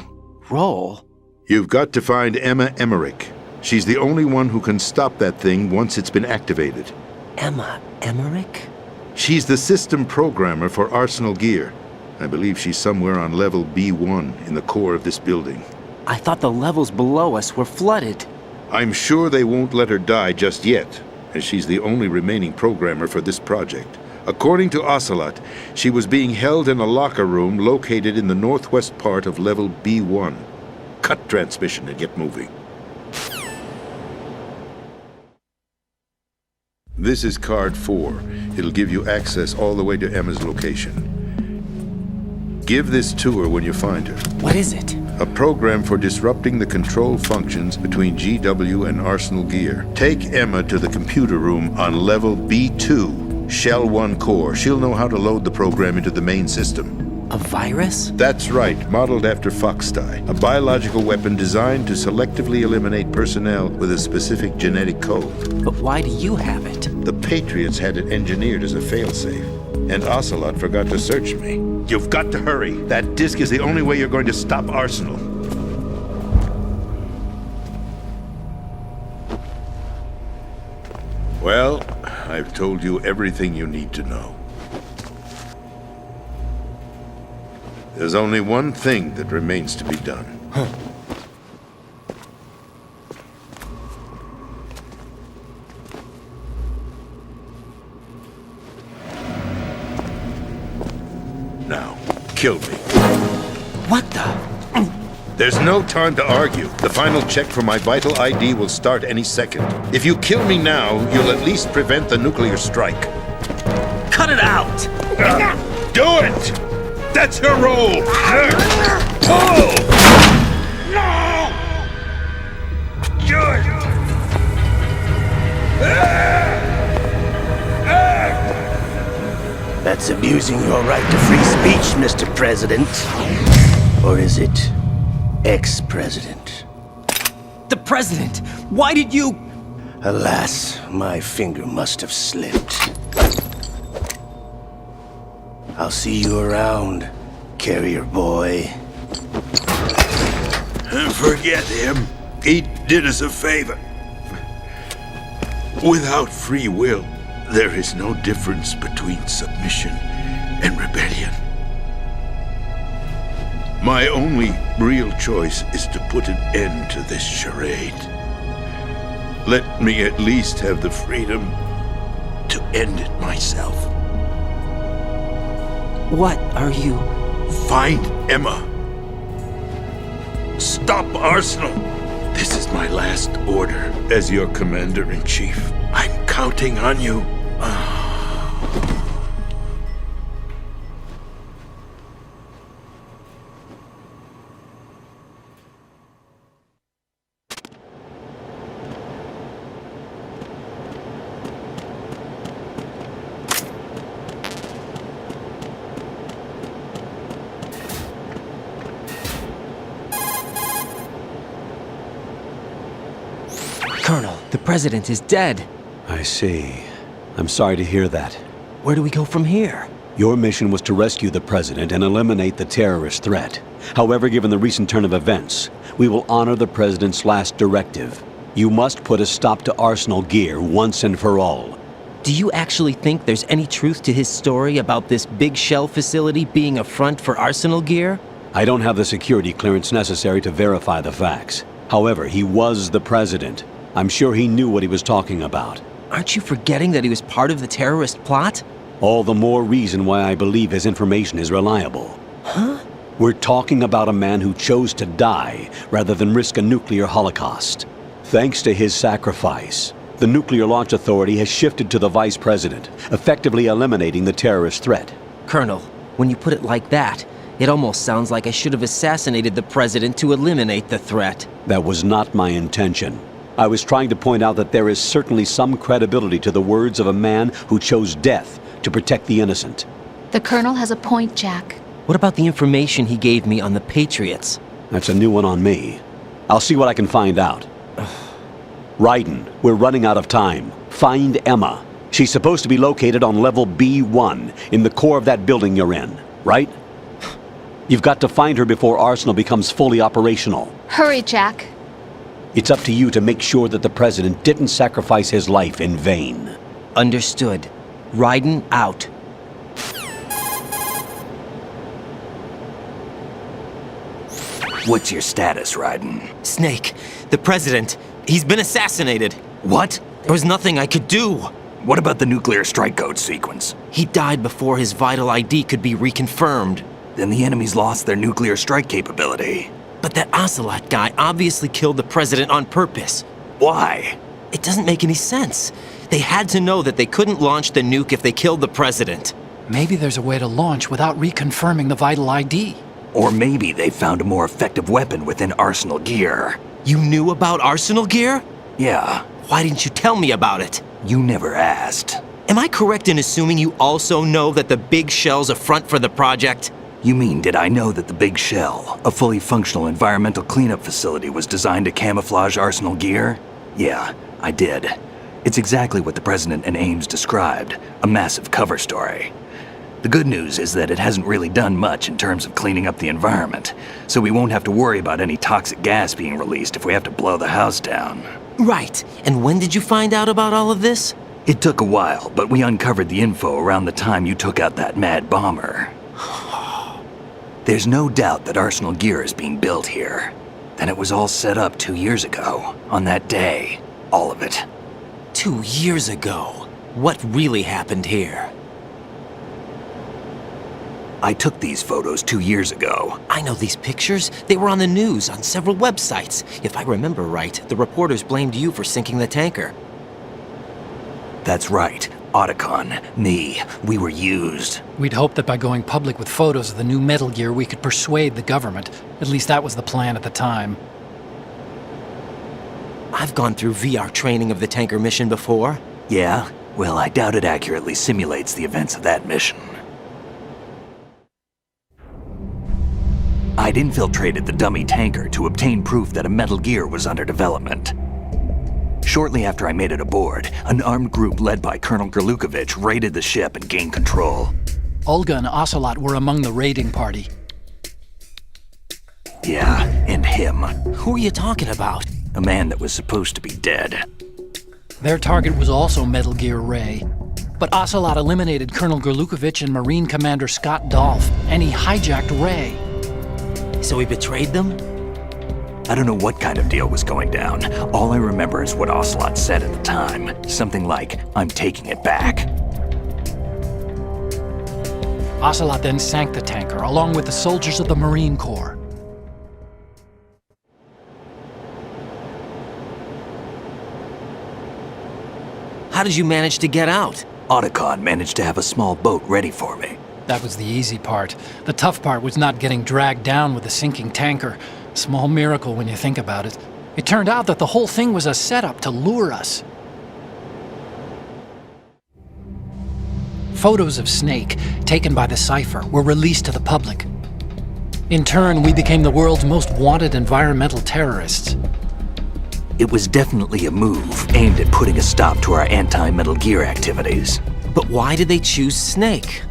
Role? You've got to find Emma Emmerich. She's the only one who can stop that thing once it's been activated. Emma Emmerich? She's the system programmer for Arsenal Gear. I believe she's somewhere on level B1 in the core of this building. I thought the levels below us were flooded. I'm sure they won't let her die just yet, as she's the only remaining programmer for this project. According to Ocelot, she was being held in a locker room located in the northwest part of level B1. Cut transmission and get moving. This is card 4. It'll give you access all the way to Emma's location. Give this to her when you find her. What is it? A program for disrupting the control functions between GW and Arsenal Gear. Take Emma to the computer room on level B2, Shell 1 core. She'll know how to load the program into the main system. A virus? That's right, modeled after Foxdie, a biological weapon designed to selectively eliminate personnel with a specific genetic code. But why do you have it? The Patriots had it engineered as a failsafe, and Ocelot forgot to search me. You've got to hurry. That disk is the only way you're going to stop Arsenal. Well, I've told you everything you need to know. There's only one thing that remains to be done. Now, kill me. What the? There's no time to argue. The final check for my vital ID will start any second. If you kill me now, you'll at least prevent the nuclear strike. Cut it out! Do it! That's your role! Oh! No! Do it! That's abusing your right to free speech, Mr. President. Or is it ex-president? The president! Why did you... Alas, my finger must have slipped. I'll see you around, carrier boy. Forget him. He did us a favor. Without free will, there is no difference between submission and rebellion. My only real choice is to put an end to this charade. Let me at least have the freedom to end it myself. What are you? Find Emma. Stop Arsenal. This is my last order as your commander-in-chief. I'm counting on you. Colonel, the president is dead. I see. I'm sorry to hear that. Where do we go from here? Your mission was to rescue the president and eliminate the terrorist threat. However, given the recent turn of events, we will honor the president's last directive. You must put a stop to Arsenal Gear once and for all. Do you actually think there's any truth to his story about this big shell facility being a front for Arsenal Gear? I don't have the security clearance necessary to verify the facts. However, he was the president. I'm sure he knew what he was talking about. Aren't you forgetting that he was part of the terrorist plot? All the more reason why I believe his information is reliable. Huh? We're talking about a man who chose to die rather than risk a nuclear holocaust. Thanks to his sacrifice, the Nuclear Launch Authority has shifted to the vice president, effectively eliminating the terrorist threat. Colonel, when you put it like that, it almost sounds like I should have assassinated the president to eliminate the threat. That was not my intention. I was trying to point out that there is certainly some credibility to the words of a man who chose death to protect the innocent. The Colonel has a point, Jack. What about the information he gave me on the Patriots? That's a new one on me. I'll see what I can find out. Raiden, we're running out of time. Find Emma. She's supposed to be located on level B1, in the core of that building you're in, right? You've got to find her before Arsenal becomes fully operational. Hurry, Jack. It's up to you to make sure that the president didn't sacrifice his life in vain. Understood. Raiden out. What's your status, Raiden? Snake, the president, he's been assassinated. What? There was nothing I could do. What about the nuclear strike code sequence? He died before his vital ID could be reconfirmed. Then the enemy's lost their nuclear strike capability. But that Ocelot guy obviously killed the president on purpose. Why? It doesn't make any sense. They had to know that they couldn't launch the nuke if they killed the president. Maybe there's a way to launch without reconfirming the vital ID. Or maybe they found a more effective weapon within Arsenal Gear. You knew about Arsenal Gear? Yeah. Why didn't you tell me about it? You never asked. Am I correct in assuming you also know that the big shell's a front for the project? You mean, did I know that the Big Shell, a fully functional environmental cleanup facility, was designed to camouflage Arsenal Gear? Yeah, I did. It's exactly what the President and Ames described, a massive cover story. The good news is that it hasn't really done much in terms of cleaning up the environment, so we won't have to worry about any toxic gas being released if we have to blow the house down. Right. And when did you find out about all of this? It took a while, but we uncovered the info around the time you took out that mad bomber. There's no doubt that Arsenal Gear is being built here. Then it was all set up 2 years ago, on that day. All of it. 2 years ago? What really happened here? I took these photos 2 years ago. I know these pictures. They were on the news, on several websites. If I remember right, the reporters blamed you for sinking the tanker. That's right. Otacon, me, we were used. We'd hoped that by going public with photos of the new Metal Gear, we could persuade the government. At least that was the plan at the time. I've gone through VR training of the tanker mission before. Yeah? Well, I doubt it accurately simulates the events of that mission. I'd infiltrated the dummy tanker to obtain proof that a Metal Gear was under development. Shortly after I made it aboard, an armed group led by Colonel Gerlukovich raided the ship and gained control. Olga and Ocelot were among the raiding party. Yeah, and him. Who are you talking about? A man that was supposed to be dead. Their target was also Metal Gear Ray. But Ocelot eliminated Colonel Gerlukovich and Marine Commander Scott Dolph, and he hijacked Ray. So he betrayed them? I don't know what kind of deal was going down. All I remember is what Ocelot said at the time. Something like, "I'm taking it back." Ocelot then sank the tanker, along with the soldiers of the Marine Corps. How did you manage to get out? Otacon managed to have a small boat ready for me. That was the easy part. The tough part was not getting dragged down with the sinking tanker. Small miracle when you think about it. It turned out that the whole thing was a setup to lure us. Photos of Snake, taken by the Cypher, were released to the public. In turn, we became the world's most wanted environmental terrorists. It was definitely a move aimed at putting a stop to our anti-Metal Gear activities. But why did they choose Snake?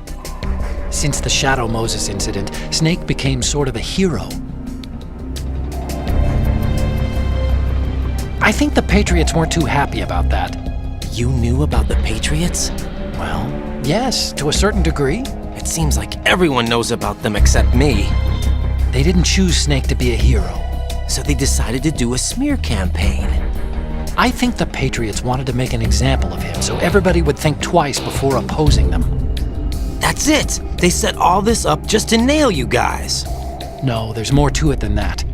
Since the Shadow Moses incident, Snake became sort of a hero. I think the Patriots weren't too happy about that. You knew about the Patriots? Well, yes, to a certain degree. It seems like everyone knows about them except me. They didn't choose Snake to be a hero. So they decided to do a smear campaign. I think the Patriots wanted to make an example of him so everybody would think twice before opposing them. That's it! They set all this up just to nail you guys. No, there's more to it than that.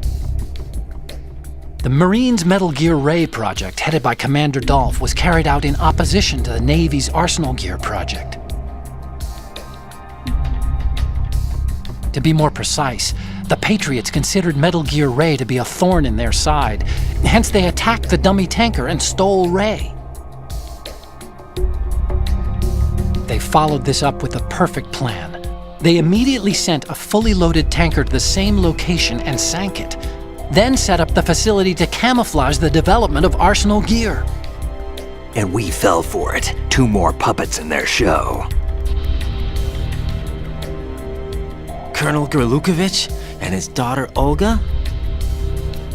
The Marines' Metal Gear Ray project, headed by Commander Dolph, was carried out in opposition to the Navy's Arsenal Gear project. To be more precise, the Patriots considered Metal Gear Ray to be a thorn in their side. Hence, they attacked the dummy tanker and stole Ray. They followed this up with a perfect plan. They immediately sent a fully loaded tanker to the same location and sank it. Then set up the facility to camouflage the development of Arsenal Gear. And we fell for it. 2 more puppets in their show. Colonel Gerlukovich and his daughter Olga?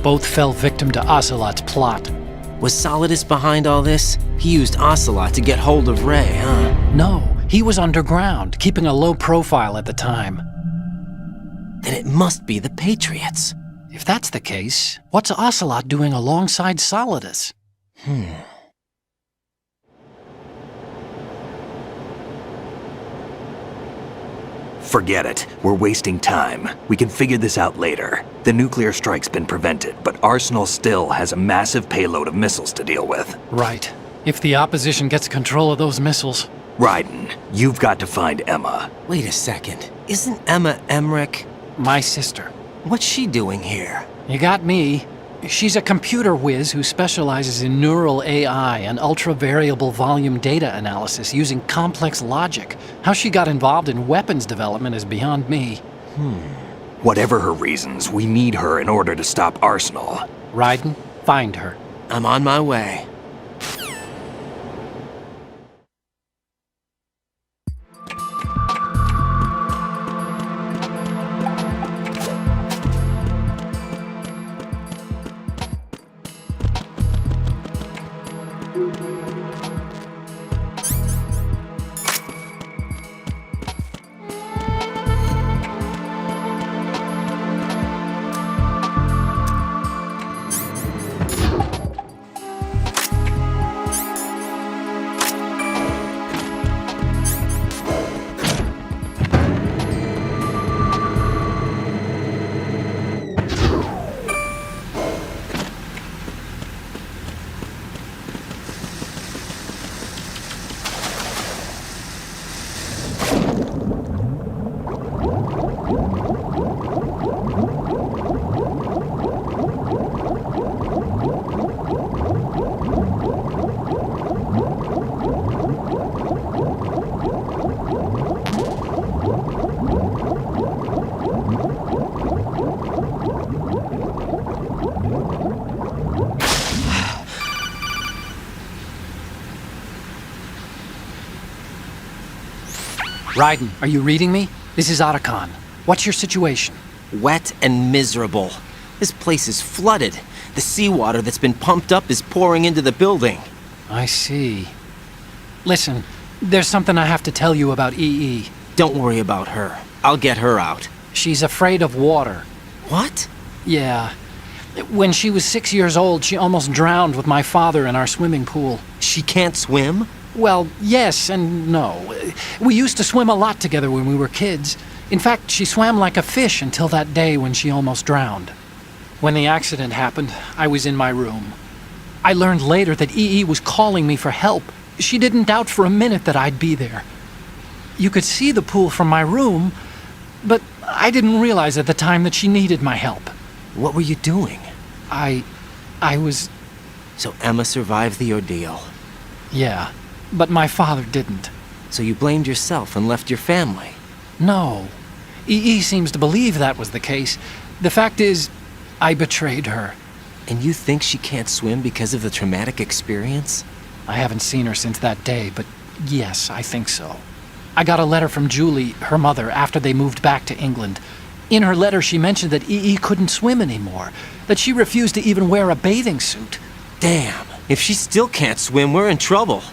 Both fell victim to Ocelot's plot. Was Solidus behind all this? He used Ocelot to get hold of Ray, huh? No, he was underground, keeping a low profile at the time. Then it must be the Patriots. If that's the case, what's Ocelot doing alongside Solidus? Forget it. We're wasting time. We can figure this out later. The nuclear strike's been prevented, but Arsenal still has a massive payload of missiles to deal with. Right. If the opposition gets control of those missiles... Raiden, you've got to find Emma. Wait a second. Isn't Emma Emmerich? My sister. What's she doing here? You got me. She's a computer whiz who specializes in neural AI and ultra-variable volume data analysis using complex logic. How she got involved in weapons development is beyond me. Whatever her reasons, we need her in order to stop Arsenal. Raiden, find her. I'm on my way. Raiden, are you reading me? This is Otacon. What's your situation? Wet and miserable. This place is flooded. The seawater that's been pumped up is pouring into the building. I see. Listen, there's something I have to tell you about EE. Don't worry about her. I'll get her out. She's afraid of water. What? Yeah. When she was 6 years old, she almost drowned with my father in our swimming pool. She can't swim? Well, yes and no. We used to swim a lot together when we were kids. In fact, she swam like a fish until that day when she almost drowned. When the accident happened, I was in my room. I learned later that EE was calling me for help. She didn't doubt for a minute that I'd be there. You could see the pool from my room, but I didn't realize at the time that she needed my help. What were you doing? I was... So Emma survived the ordeal. Yeah, but my father didn't. So you blamed yourself and left your family? No. EE seems to believe that was the case. The fact is, I betrayed her. And you think she can't swim because of the traumatic experience? I haven't seen her since that day, but yes, I think so. I got a letter from Julie, her mother, after they moved back to England. In her letter, she mentioned that EE couldn't swim anymore, that she refused to even wear a bathing suit. Damn, if she still can't swim, we're in trouble.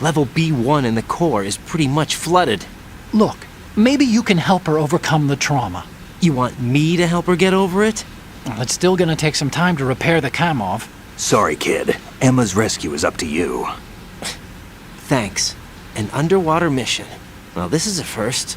Level B1 in the core is pretty much flooded. Look, maybe you can help her overcome the trauma. You want me to help her get over it? Well, it's still gonna take some time to repair the Kamov. Sorry, kid. Emma's rescue is up to you. Thanks. An underwater mission. Well, this is a first.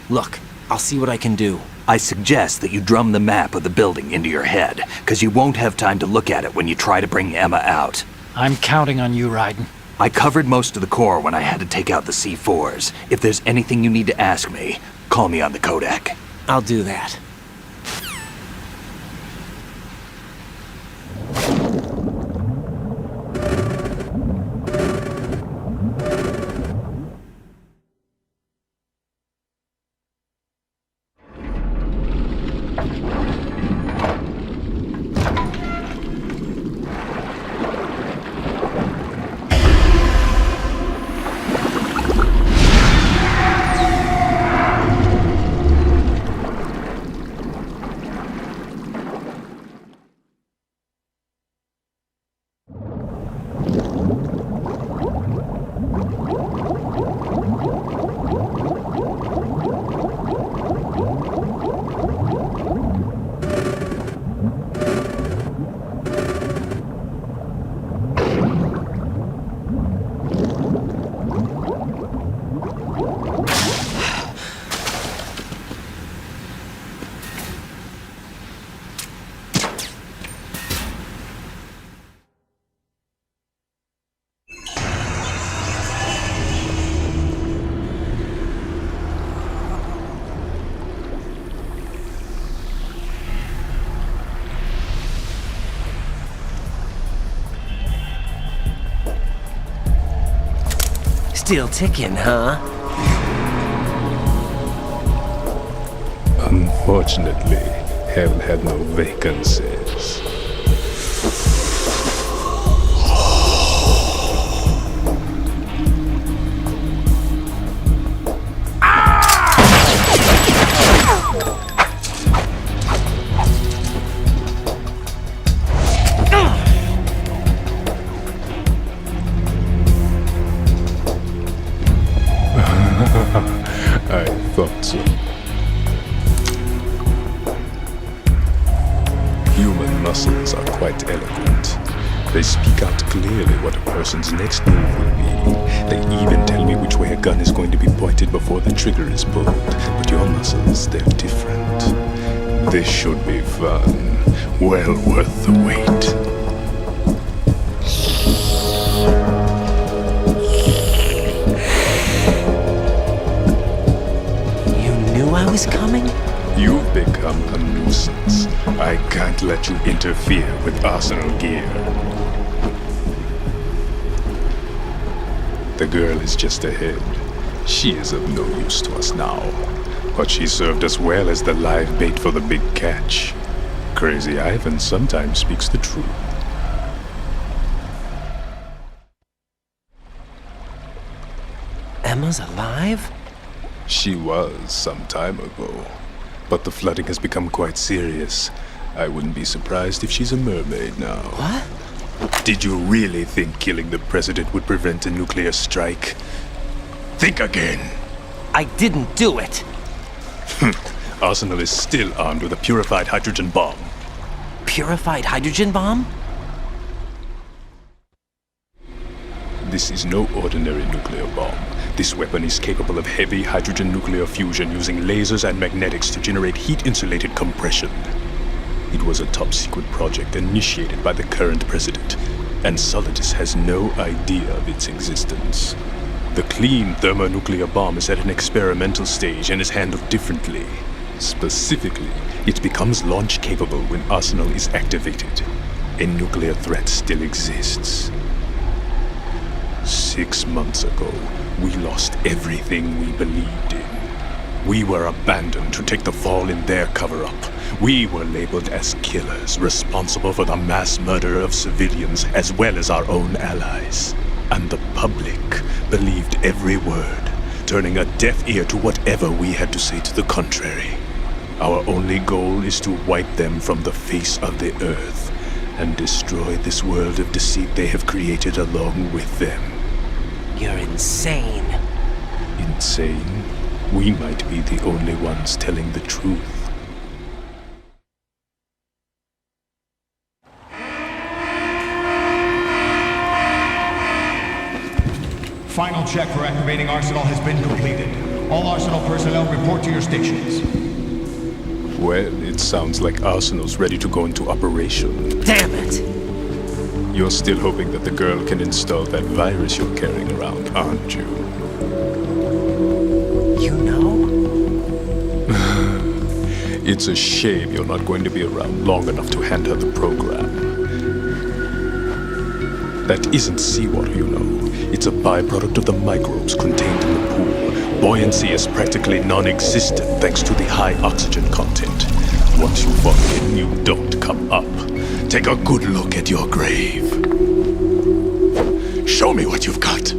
Look, I'll see what I can do. I suggest that you drum the map of the building into your head, because you won't have time to look at it when you try to bring Emma out. I'm counting on you, Raiden. I covered most of the core when I had to take out the C4s. If there's anything you need to ask me, call me on the codec. I'll do that. Still ticking, huh? Unfortunately, hell had no vacancies. I thought so. Human muscles are quite eloquent. They speak out clearly what a person's next move will be. They even tell me which way a gun is going to be pointed before the trigger is pulled. But your muscles, they're different. This should be fun. Well worth the wait. I was coming? You've become a nuisance. I can't let you interfere with Arsenal gear. The girl is just ahead. She is of no use to us now. But she served us well as the live bait for the big catch. Crazy Ivan sometimes speaks the truth. Emma's alive? She was some time ago, but the flooding has become quite serious. I wouldn't be surprised if she's a mermaid now. What? Did you really think killing the president would prevent a nuclear strike? Think again. I didn't do it. Arsenal is still armed with a purified hydrogen bomb. Purified hydrogen bomb? This is no ordinary nuclear bomb. This weapon is capable of heavy hydrogen nuclear fusion using lasers and magnetics to generate heat-insulated compression. It was a top-secret project initiated by the current president, and Solidus has no idea of its existence. The clean thermonuclear bomb is at an experimental stage and is handled differently. Specifically, it becomes launch-capable when Arsenal is activated. A nuclear threat still exists. 6 months ago, we lost everything we believed in. We were abandoned to take the fall in their cover-up. We were labeled as killers, responsible for the mass murder of civilians as well as our own allies. And the public believed every word, turning a deaf ear to whatever we had to say to the contrary. Our only goal is to wipe them from the face of the earth and destroy this world of deceit they have created along with them. You're insane. Insane? We might be the only ones telling the truth. Final check for activating Arsenal has been completed. All Arsenal personnel report to your stations. Well, it sounds like Arsenal's ready to go into operation. Damn it! You're still hoping that the girl can install that virus you're carrying around, aren't you? You know? It's a shame you're not going to be around long enough to hand her the program. That isn't seawater, you know. It's a byproduct of the microbes contained in the pool. Buoyancy is practically non-existent thanks to the high oxygen content. Once you fall in, you don't come up. Take a good look at your grave. Show me what you've got.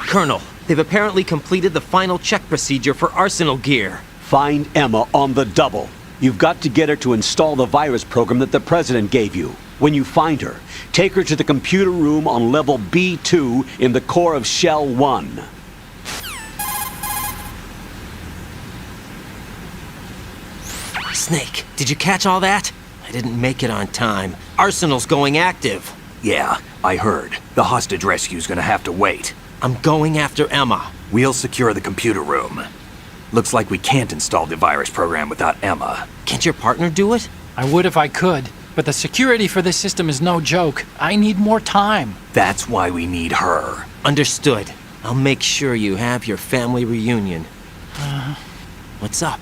Colonel, they've apparently completed the final check procedure for arsenal gear. Find Emma on the double. You've got to get her to install the virus program that the President gave you. When you find her, take her to the computer room on level B2 in the core of Shell 1. Snake, did you catch all that? I didn't make it on time. Arsenal's going active. Yeah, I heard. The hostage rescue's gonna have to wait. I'm going after Emma. We'll secure the computer room. Looks like we can't install the virus program without Emma. Can't your partner do it? I would if I could, but the security for this system is no joke. I need more time. That's why we need her. Understood. I'll make sure you have your family reunion. What's up?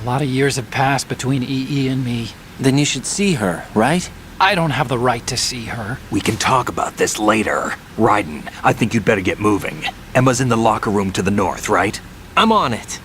A lot of years have passed between EE and me. Then you should see her, right? I don't have the right to see her. We can talk about this later. Raiden, I think you'd better get moving. Emma's in the locker room to the north, right? I'm on it.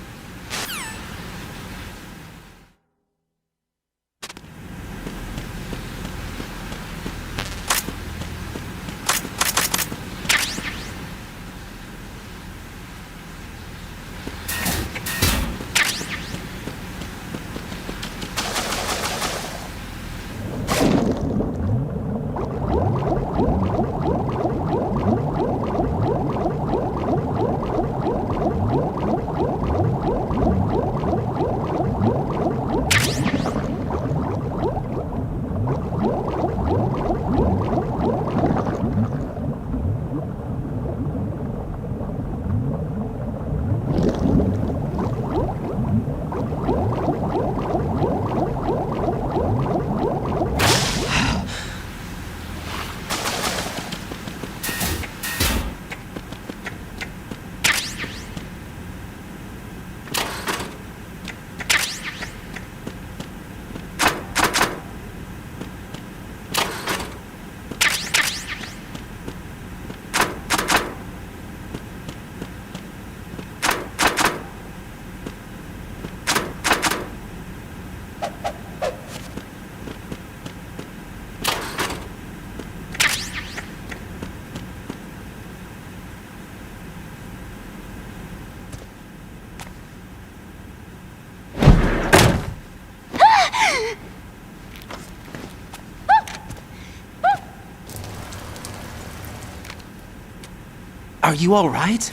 Are you all right?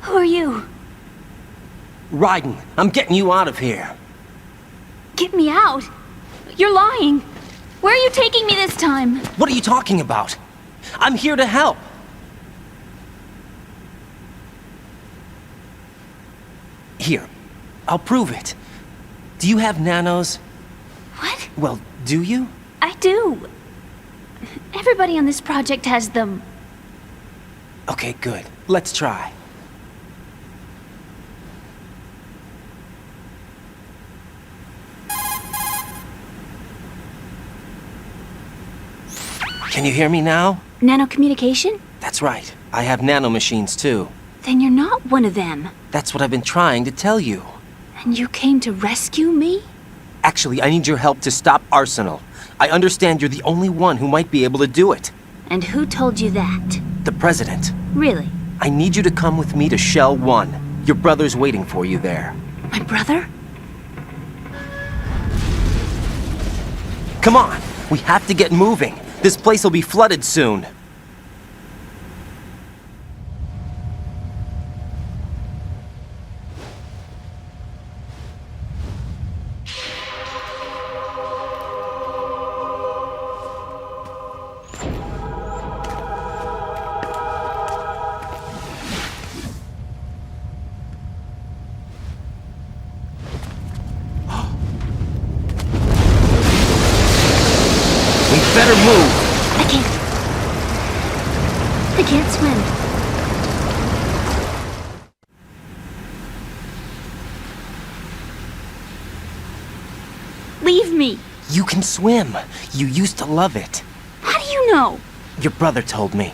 Who are you? Raiden, I'm getting you out of here. Get me out! You're lying! Where are you taking me this time? What are you talking about? I'm here to help. Here, I'll prove it. Do you have nanos? What? Well, do you? I do. Everybody on this project has them. Okay, good. Let's try. Can you hear me now? Nanocommunication? That's right. I have nanomachines too. Then you're not one of them. That's what I've been trying to tell you. And you came to rescue me? Actually, I need your help to stop Arsenal. I understand you're the only one who might be able to do it. And who told you that? The President. Really? I need you to come with me to Shell 1. Your brother's waiting for you there. My brother? Come on! We have to get moving. This place will be flooded soon. Better move! I can't swim. Leave me. You can swim. You used to love it. How do you know? Your brother told me.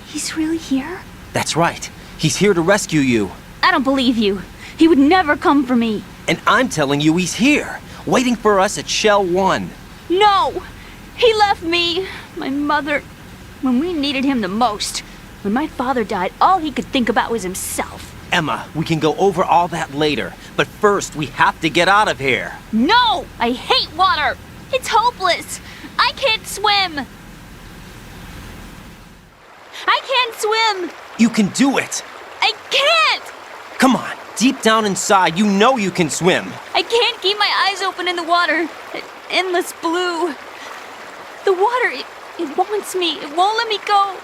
He's really here? That's right. He's here to rescue you. I don't believe you. He would never come for me. And I'm telling you he's here, waiting for us at Shell 1. No! He left me, my mother, when we needed him the most. When my father died, all he could think about was himself. Emma, we can go over all that later, but first we have to get out of here. No! I hate water! It's hopeless! I can't swim! I can't swim! You can do it! I can't! Come on, deep down inside, you know you can swim. I can't keep my eyes open in the water. Endless blue. The water, it wants me. It won't let me go.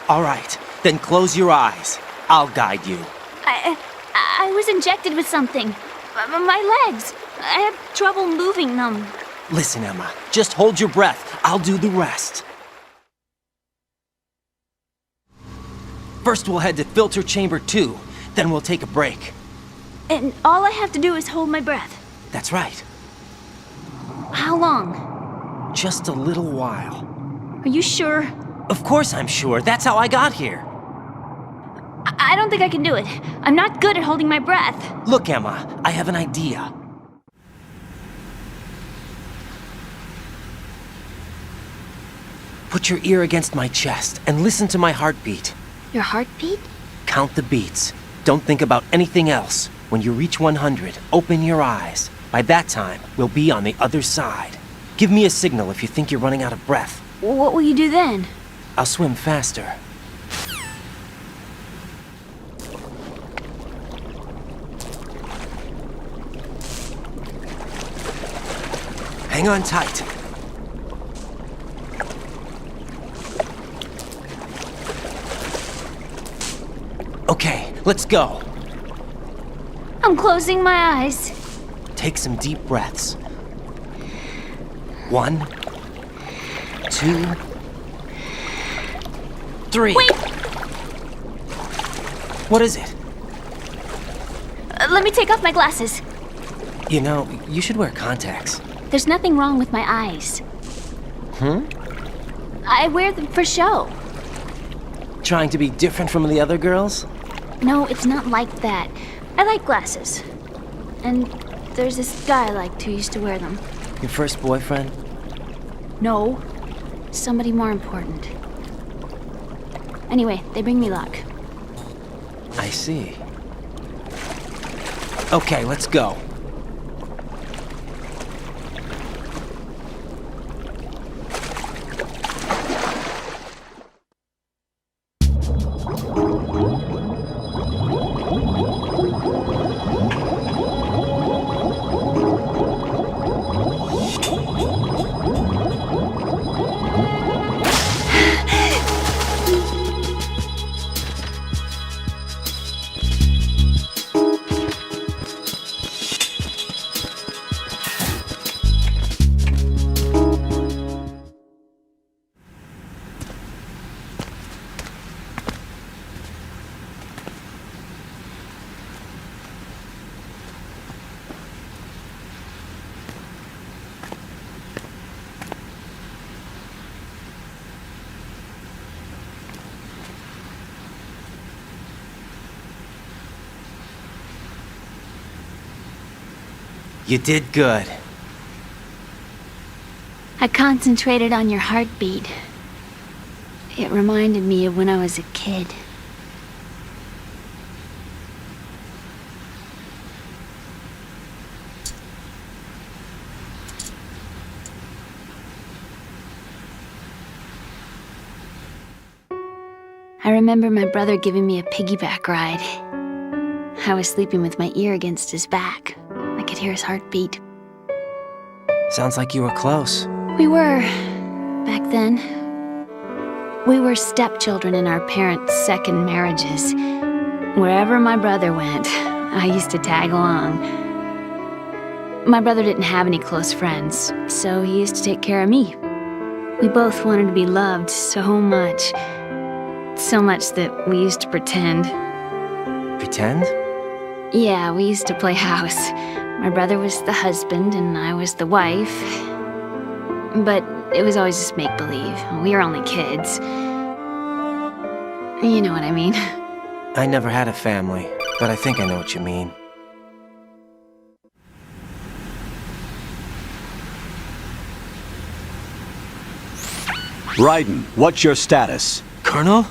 All right, then close your eyes. I'll guide you. I was injected with something. My legs. I have trouble moving them. Listen, Emma, just hold your breath. I'll do the rest. First we'll head to filter chamber 2, then we'll take a break. And all I have to do is hold my breath. That's right. How long? Just a little while. Are you sure? Of course I'm sure. That's how I got here. I don't think I can do it. I'm not good at holding my breath. Look, Emma, I have an idea. Put your ear against my chest and listen to my heartbeat. Your heartbeat? Count the beats. Don't think about anything else. When you reach 100, open your eyes. By that time, we'll be on the other side. Give me a signal if you think you're running out of breath. What will you do then? I'll swim faster. Hang on tight. Okay, let's go. I'm closing my eyes. Take some deep breaths. 1, 2, 3. Wait! What is it? Let me take off my glasses. You know, you should wear contacts. There's nothing wrong with my eyes. I wear them for show. Trying to be different from the other girls? No, it's not like that. I like glasses. And there's this guy I liked who used to wear them. Your first boyfriend? No. Somebody more important. Anyway, they bring me luck. I see. Okay, let's go. You did good. I concentrated on your heartbeat. It reminded me of when I was a kid. I remember my brother giving me a piggyback ride. I was sleeping with my ear against his back. I could hear his heartbeat. Sounds like you were close. We were, back then. We were stepchildren in our parents' second marriages. Wherever my brother went, I used to tag along. My brother didn't have any close friends, so he used to take care of me. We both wanted to be loved so much. So much that we used to pretend. Pretend? Yeah, we used to play house. My brother was the husband and I was the wife. But it was always just make-believe. We were only kids. You know what I mean. I never had a family, but I think I know what you mean. Raiden, what's your status? Colonel?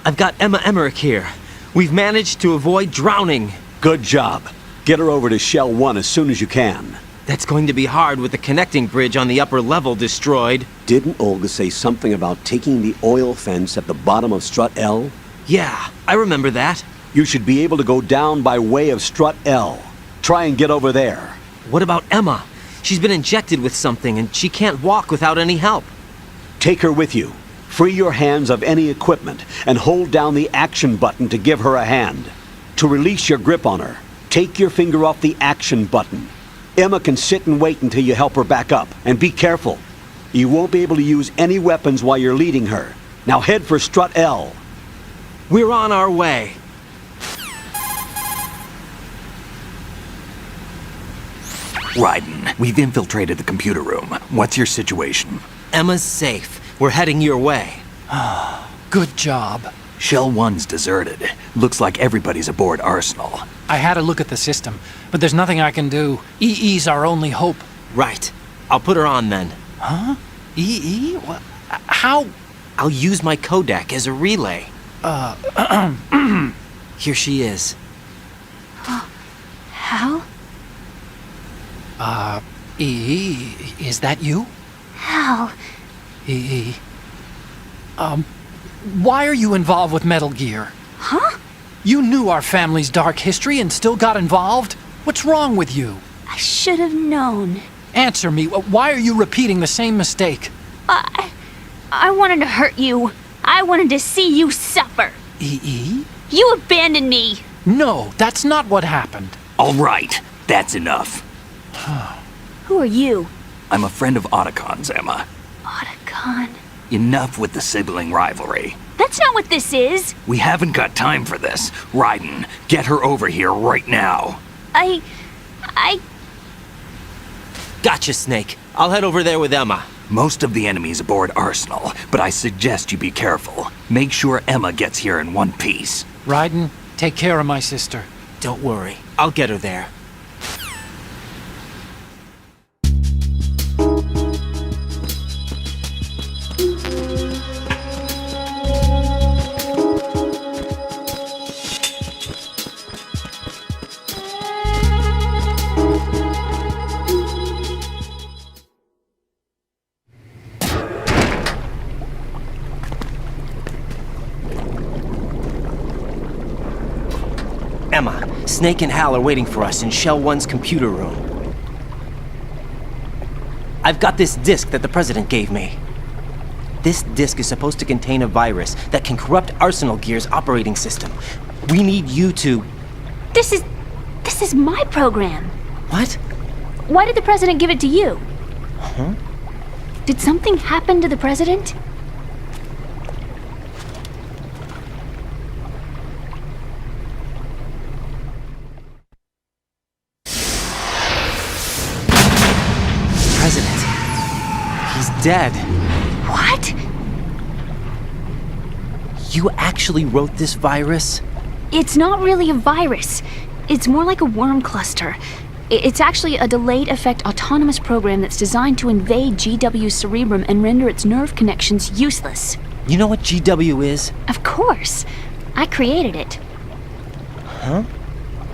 I've got Emma Emmerich here. We've managed to avoid drowning. Good job. Get her over to Shell 1 as soon as you can. That's going to be hard with the connecting bridge on the upper level destroyed. Didn't Olga say something about taking the oil fence at the bottom of Strut L? Yeah, I remember that. You should be able to go down by way of Strut L. Try and get over there. What about Emma? She's been injected with something and she can't walk without any help. Take her with you. Free your hands of any equipment and hold down the action button to give her a hand. To release your grip on her, take your finger off the action button. Emma can sit and wait until you help her back up. And be careful. You won't be able to use any weapons while you're leading her. Now head for Strut L. We're on our way. Raiden, we've infiltrated the computer room. What's your situation? Emma's safe. We're heading your way. Good job. Shell 1's deserted. Looks like everybody's aboard Arsenal. I had a look at the system, but there's nothing I can do. EE's our only hope. Right. I'll put her on then. Huh? EE? What? How? I'll use my Kodak as a relay. Here she is. How? EE, is that you? How? EE. Why are you involved with Metal Gear? Huh? You knew our family's dark history and still got involved? What's wrong with you? I should have known. Answer me. Why are you repeating the same mistake? I wanted to hurt you. I wanted to see you suffer. EE? You abandoned me. No, that's not what happened. All right, that's enough. Who are you? I'm a friend of Otacon's, Emma. Otacon? Enough with the sibling rivalry. That's not what this is. We haven't got time for this. Raiden, get her over here right now. I... Gotcha, Snake. I'll head over there with Emma. Most of the enemy's aboard Arsenal, but I suggest you be careful. Make sure Emma gets here in one piece. Raiden, take care of my sister. Don't worry. I'll get her there. Emma, Snake and Hal are waiting for us in Shell 1's computer room. I've got this disk that the President gave me. This disk is supposed to contain a virus that can corrupt Arsenal Gear's operating system. We need you to... This is my program. What? Why did the President give it to you? Huh? Did something happen to the President? He's dead. What? You actually wrote this virus? It's not really a virus. It's more like a worm cluster. It's actually a delayed effect autonomous program that's designed to invade GW's cerebrum and render its nerve connections useless. You know what GW is? Of course. I created it. Huh?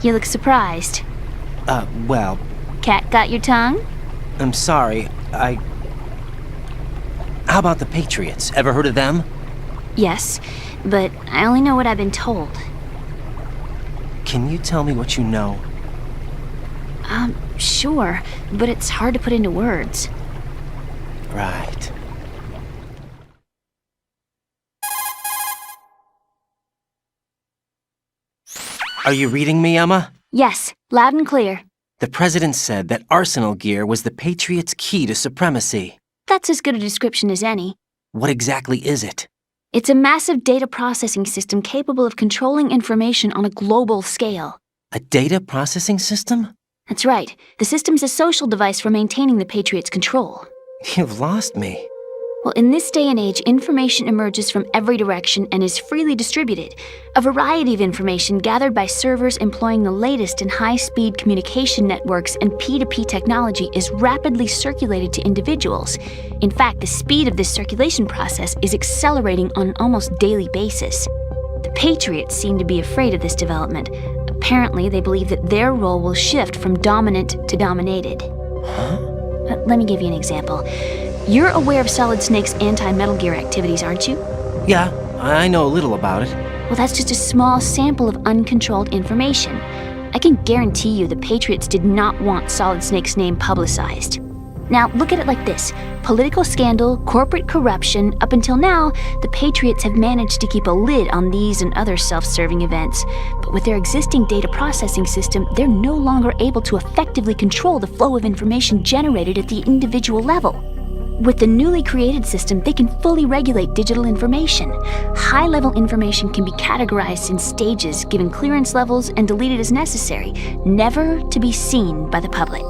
You look surprised. Well... Cat got your tongue? I'm sorry, How about the Patriots? Ever heard of them? Yes, but I only know what I've been told. Can you tell me what you know? Sure, but it's hard to put into words. Right. Are you reading me, Emma? Yes, loud and clear. The President said that Arsenal gear was the Patriots' key to supremacy. That's as good a description as any. What exactly is it? It's a massive data processing system capable of controlling information on a global scale. A data processing system? That's right. The system's a social device for maintaining the Patriots' control. You've lost me. Well, in this day and age, information emerges from every direction and is freely distributed. A variety of information gathered by servers employing the latest in high-speed communication networks and P2P technology is rapidly circulated to individuals. In fact, the speed of this circulation process is accelerating on an almost daily basis. The Patriots seem to be afraid of this development. Apparently, they believe that their role will shift from dominant to dominated. Huh? Let me give you an example. You're aware of Solid Snake's anti-Metal Gear activities, aren't you? Yeah, I know a little about it. Well, that's just a small sample of uncontrolled information. I can guarantee you the Patriots did not want Solid Snake's name publicized. Now, look at it like this. Political scandal, corporate corruption, up until now, the Patriots have managed to keep a lid on these and other self-serving events. But with their existing data processing system, they're no longer able to effectively control the flow of information generated at the individual level. With the newly created system, they can fully regulate digital information. High-level information can be categorized in stages, given clearance levels, and deleted as necessary, never to be seen by the public.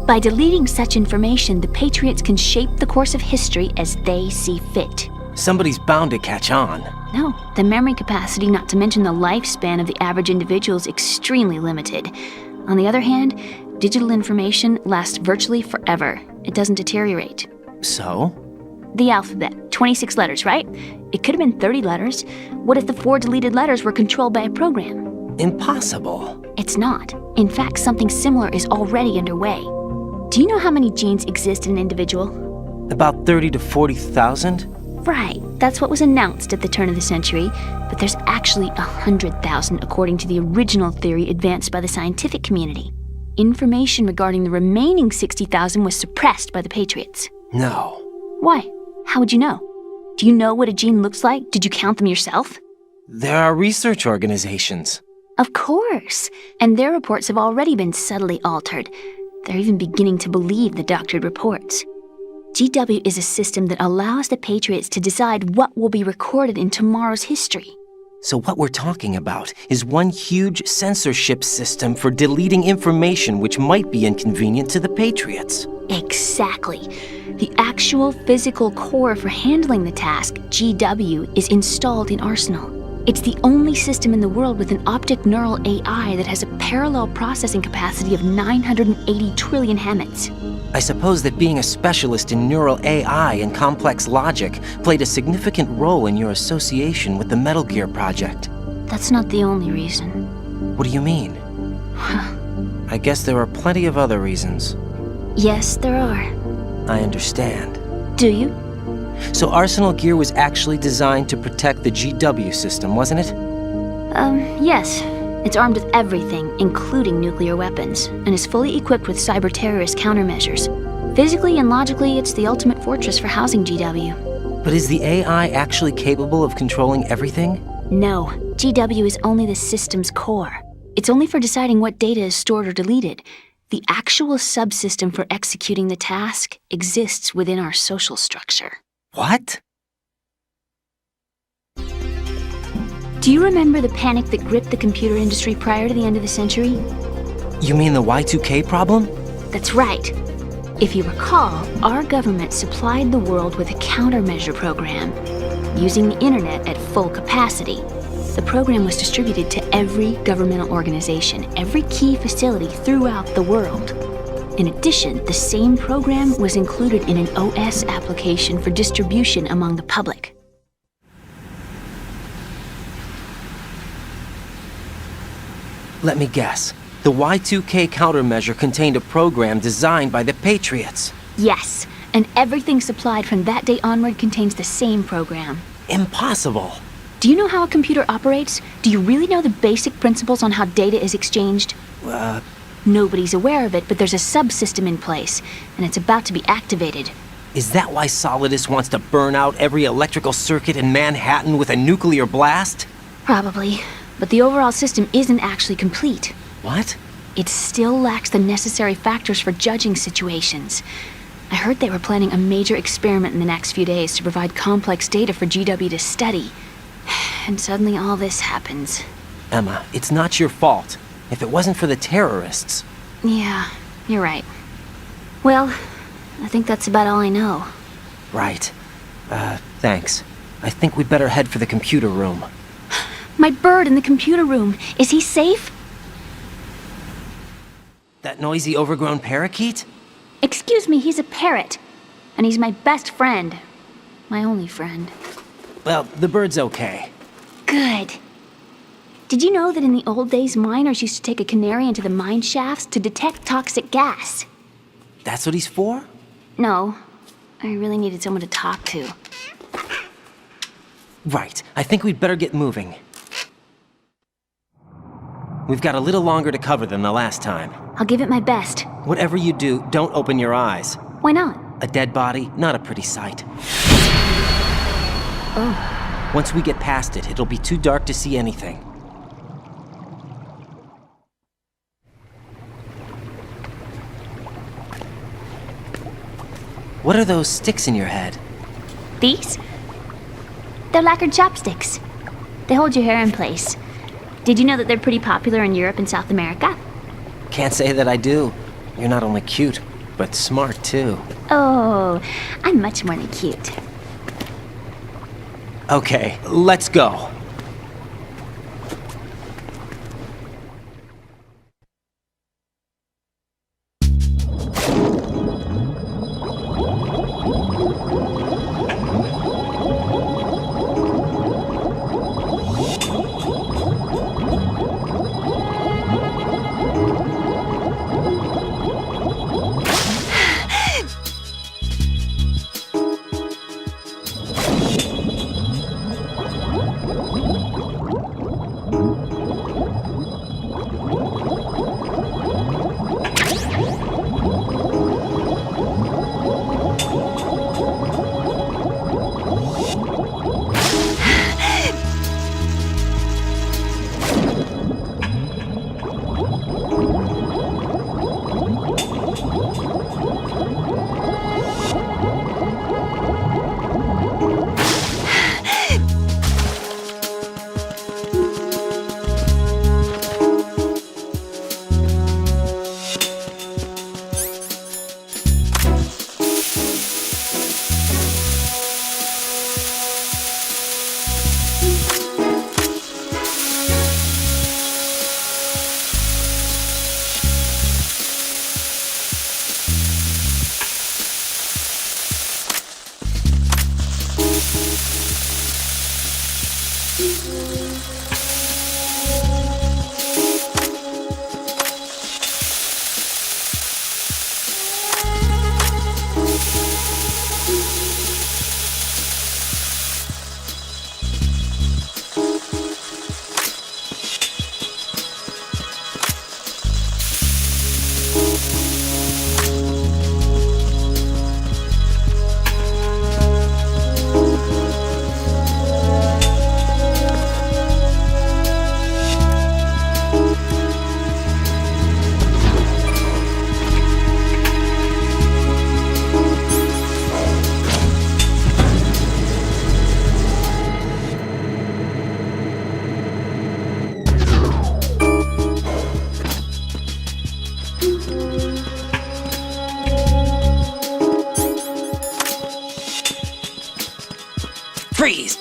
By deleting such information, the Patriots can shape the course of history as they see fit. Somebody's bound to catch on. No, the memory capacity, not to mention the lifespan of the average individual, is extremely limited. On the other hand, digital information lasts virtually forever. It doesn't deteriorate. So? The alphabet, 26 letters, right? It could have been 30 letters. What if the 4 deleted letters were controlled by a program? Impossible. It's not. In fact, something similar is already underway. Do you know how many genes exist in an individual? About 30 to 40,000? Right, that's what was announced at the turn of the century, but there's actually 100,000 according to the original theory advanced by the scientific community. Information regarding the remaining 60,000 was suppressed by the Patriots. No. Why? How would you know? Do you know what a gene looks like? Did you count them yourself? There are research organizations. Of course, and their reports have already been subtly altered. They're even beginning to believe the doctored reports. GW is a system that allows the Patriots to decide what will be recorded in tomorrow's history. So what we're talking about is one huge censorship system for deleting information which might be inconvenient to the Patriots. Exactly. The actual physical core for handling the task, GW, is installed in Arsenal. It's the only system in the world with an optic neural AI that has a parallel processing capacity of 980 trillion Hammets. I suppose that being a specialist in neural AI and complex logic played a significant role in your association with the Metal Gear project. That's not the only reason. What do you mean? I guess there are plenty of other reasons. Yes, there are. I understand. Do you? So Arsenal gear was actually designed to protect the GW system, wasn't it? Yes. It's armed with everything, including nuclear weapons, and is fully equipped with cyber-terrorist countermeasures. Physically and logically, it's the ultimate fortress for housing GW. But is the AI actually capable of controlling everything? No. GW is only the system's core. It's only for deciding what data is stored or deleted. The actual subsystem for executing the task exists within our social structure. What? Do you remember the panic that gripped the computer industry prior to the end of the century? You mean the Y2K problem? That's right. If you recall, our government supplied the world with a countermeasure program, using the internet at full capacity. The program was distributed to every governmental organization, every key facility throughout the world. In addition, the same program was included in an OS application for distribution among the public. Let me guess. The Y2K countermeasure contained a program designed by the Patriots. Yes, and everything supplied from that day onward contains the same program. Impossible. Do you know how a computer operates? Do you really know the basic principles on how data is exchanged? Nobody's aware of it, but there's a subsystem in place, and it's about to be activated. Is that why Solidus wants to burn out every electrical circuit in Manhattan with a nuclear blast? Probably, but the overall system isn't actually complete. What? It still lacks the necessary factors for judging situations. I heard they were planning a major experiment in the next few days to provide complex data for GW to study. And suddenly all this happens. Emma, it's not your fault. If it wasn't for the terrorists... Yeah, you're right. Well, I think that's about all I know. Right. Thanks. I think we'd better head for the computer room. My bird in the computer room. Is he safe? That noisy overgrown parakeet? Excuse me, he's a parrot. And he's my best friend. My only friend. Well, the bird's okay. Good. Did you know that in the old days, miners used to take a canary into the mine shafts to detect toxic gas? That's what he's for? No. I really needed someone to talk to. Right. I think we'd better get moving. We've got a little longer to cover than the last time. I'll give it my best. Whatever you do, don't open your eyes. Why not? A dead body, not a pretty sight. Oh. Once we get past it, it'll be too dark to see anything. What are those sticks in your head? These? They're lacquered chopsticks. They hold your hair in place. Did you know that they're pretty popular in Europe and South America? Can't say that I do. You're not only cute, but smart too. Oh, I'm much more than cute. Okay, let's go. Freeze!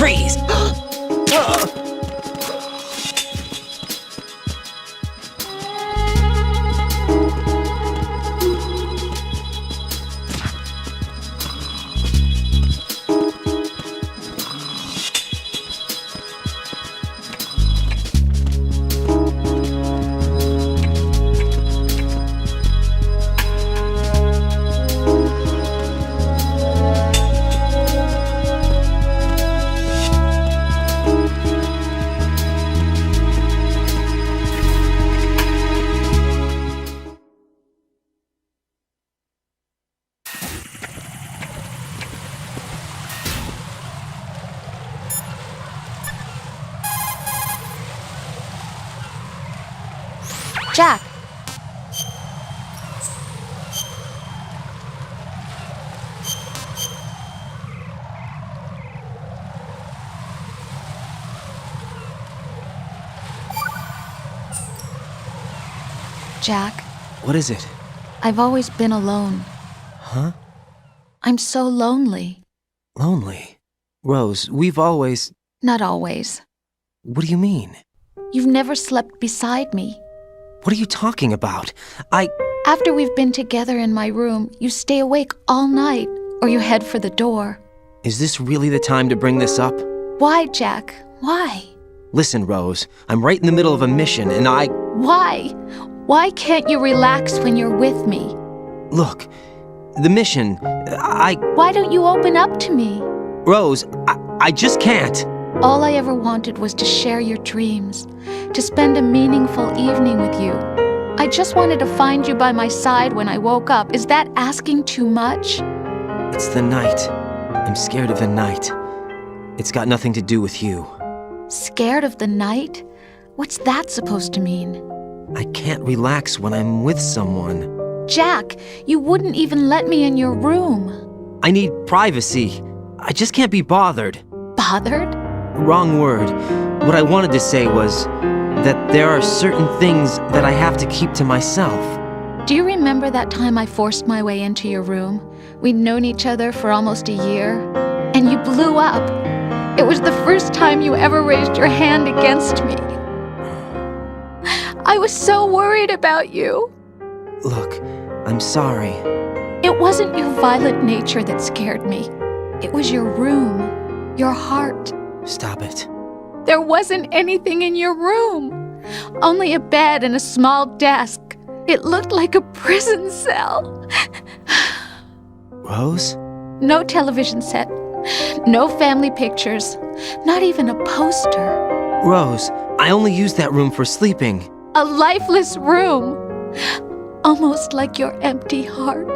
Freeze! Jack! Jack, What is it? I've always been alone. Huh? I'm so lonely. Lonely? Rose, we've always... Not always. What do you mean? You've never slept beside me. What are you talking about? After we've been together in my room, you stay awake all night, or you head for the door. Is this really the time to bring this up? Why, Jack? Why? Listen, Rose, I'm right in the middle of a mission and Why? Why can't you relax when you're with me? Look, the mission, Why don't you open up to me? Rose, I just can't. All I ever wanted was to share your dreams, to spend a meaningful evening with you. I just wanted to find you by my side when I woke up. Is that asking too much? It's the night. I'm scared of the night. It's got nothing to do with you. Scared of the night? What's that supposed to mean? I can't relax when I'm with someone. Jack, you wouldn't even let me in your room. I need privacy. I just can't be bothered. Bothered? Wrong word. What I wanted to say was that there are certain things that I have to keep to myself. Do you remember that time I forced my way into your room? We'd known each other for almost a year, and you blew up. It was the first time you ever raised your hand against me. I was so worried about you. Look, I'm sorry. It wasn't your violent nature that scared me. It was your room, your heart. Stop it. There wasn't anything in your room. Only a bed and a small desk. It looked like a prison cell. Rose? No television set. No family pictures. Not even a poster. Rose, I only use that room for sleeping. A lifeless room. Almost like your empty heart.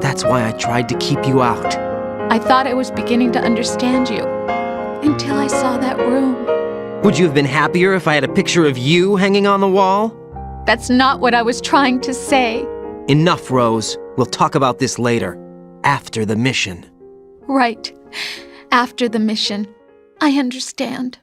That's why I tried to keep you out. I thought I was beginning to understand you. Until I saw that room. Would you have been happier if I had a picture of you hanging on the wall? That's not what I was trying to say. Enough, Rose. We'll talk about this later. After the mission. Right. After the mission. I understand.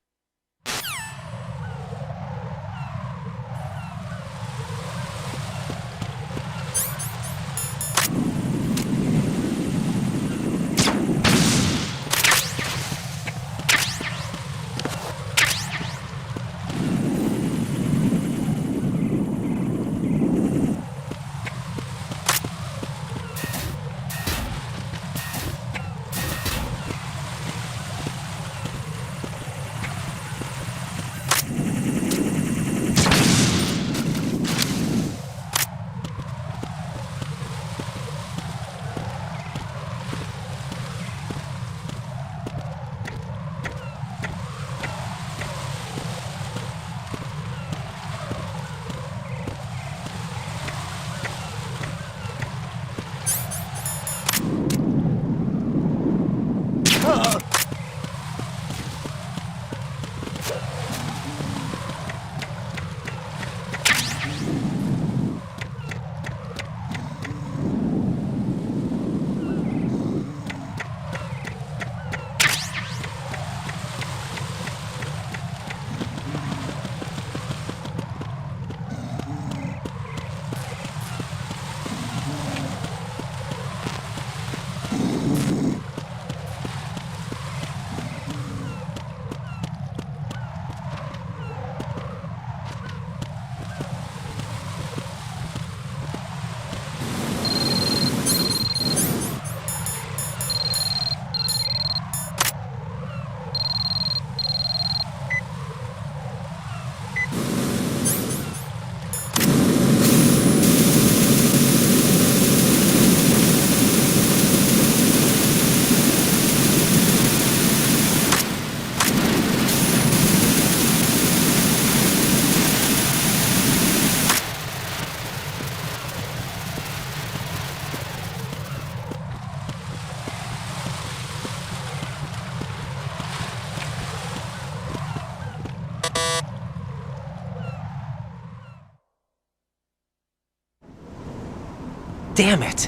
Damn it.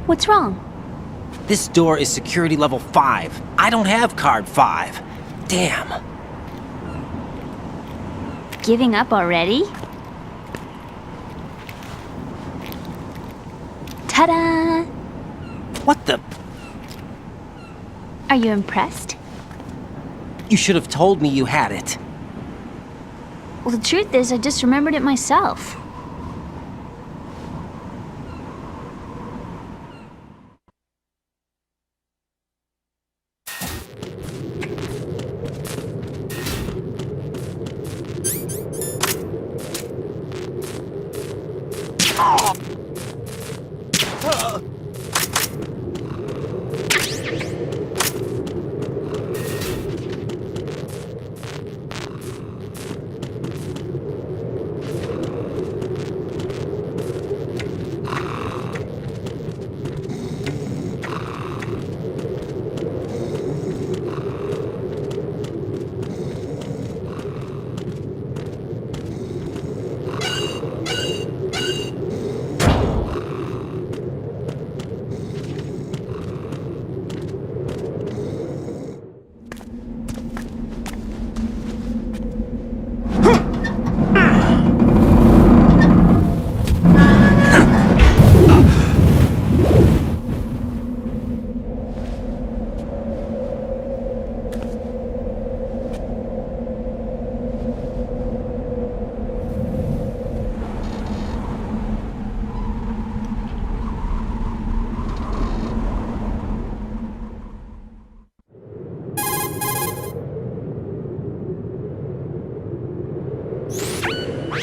What's wrong? This door is security level 5. I don't have card 5. Damn. Giving up already? Ta-da! What the? Are you impressed? You should have told me you had it. Well, the truth is, I just remembered it myself.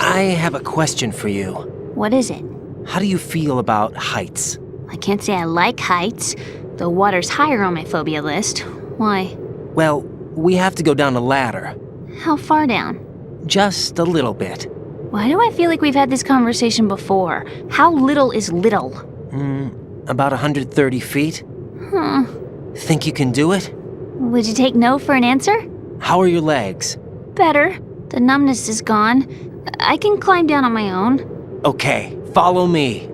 I have a question for you. What is it? How do you feel about heights? I can't say I like heights, though water's higher on my phobia list. Why? Well, we have to go down a ladder. How far down? Just a little bit. Why do I feel like we've had this conversation before? How little is little? About 130 feet. Huh. Think you can do it? Would you take no for an answer? How are your legs? Better. The numbness is gone. I can climb down on my own. Okay, follow me.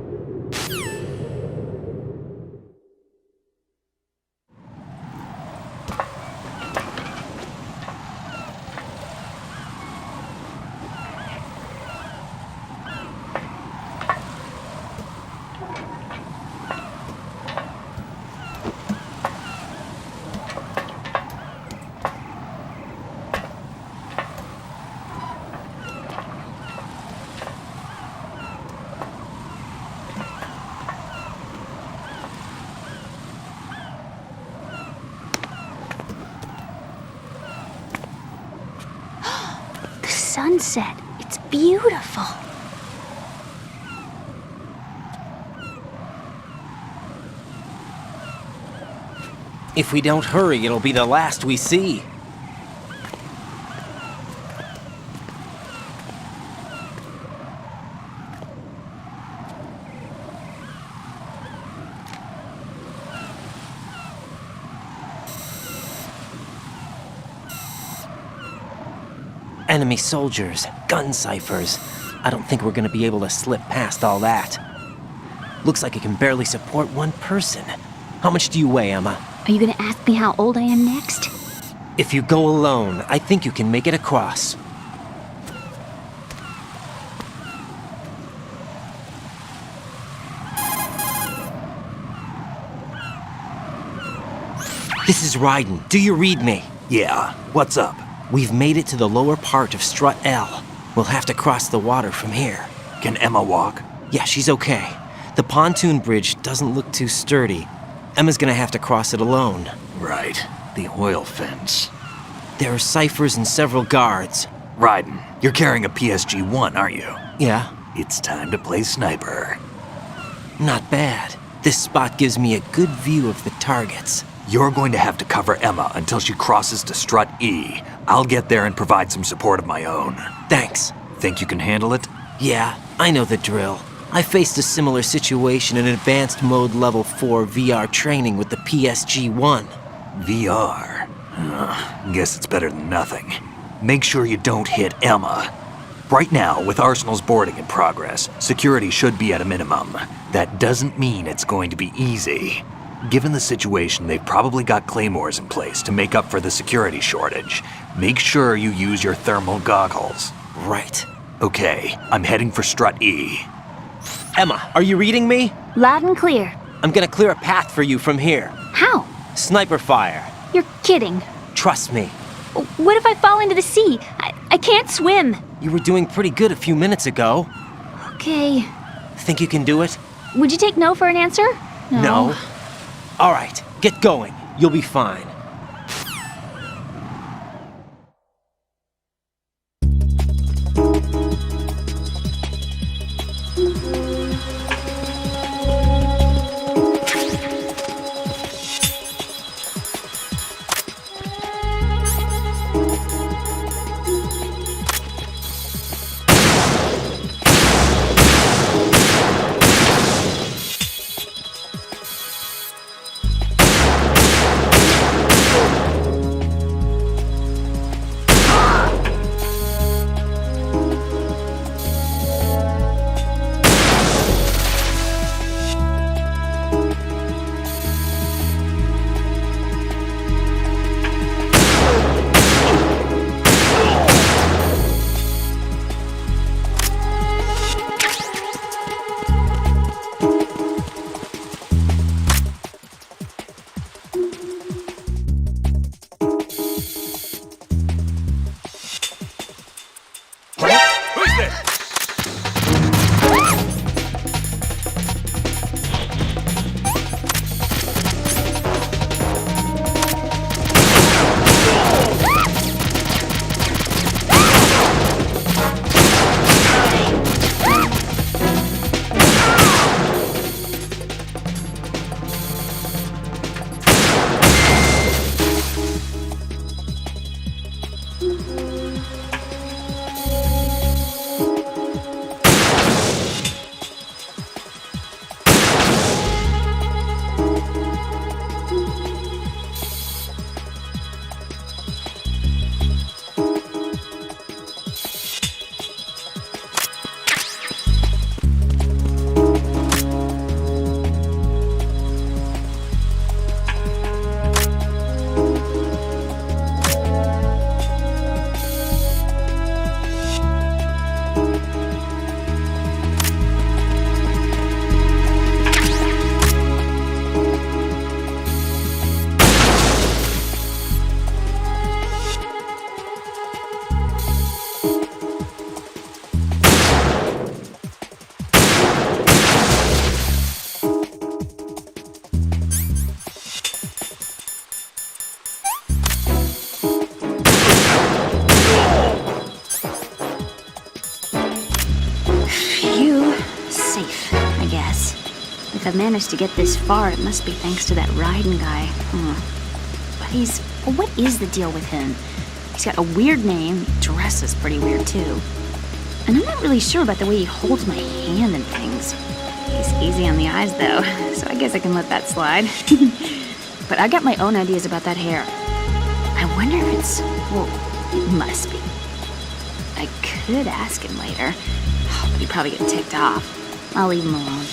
Sunset. It's beautiful. If we don't hurry, it'll be the last we see. Enemy soldiers, gun ciphers. I don't think we're gonna be able to slip past all that. Looks like it can barely support one person. How much do you weigh, Emma? Are you gonna ask me how old I am next? If you go alone, I think you can make it across. This is Ryden. Do you read me? Yeah, what's up? We've made it to the lower part of Strut L. We'll have to cross the water from here. Can Emma walk? Yeah, she's okay. The pontoon bridge doesn't look too sturdy. Emma's gonna have to cross it alone. Right. The oil fence. There are ciphers and several guards. Ryden, you're carrying a PSG-1, aren't you? Yeah. It's time to play sniper. Not bad. This spot gives me a good view of the targets. You're going to have to cover Emma until she crosses to Strut E. I'll get there and provide some support of my own. Thanks. Think you can handle it? Yeah, I know the drill. I faced a similar situation in Advanced Mode Level 4 VR training with the PSG-1. VR? Guess it's better than nothing. Make sure you don't hit Emma. Right now, with Arsenal's boarding in progress, security should be at a minimum. That doesn't mean it's going to be easy. Given the situation, they've probably got claymores in place to make up for the security shortage. Make sure you use your thermal goggles. Right. Okay, I'm heading for Strut E. Emma, are you reading me? Loud and clear. I'm gonna clear a path for you from here. How? Sniper fire. You're kidding. Trust me. What if I fall into the sea? I can't swim. You were doing pretty good a few minutes ago. Okay. Think you can do it? Would you take no for an answer? No. All right, get going. You'll be fine. If I've managed to get this far, it must be thanks to that Raiden guy. But what is the deal with him? He's got a weird name, he dresses pretty weird too. And I'm not really sure about the way he holds my hand and things. He's easy on the eyes though, so I guess I can let that slide. But I got my own ideas about that hair. I wonder if it's... well, it must be. I could ask him later, but he'd probably get ticked off. I'll leave him alone.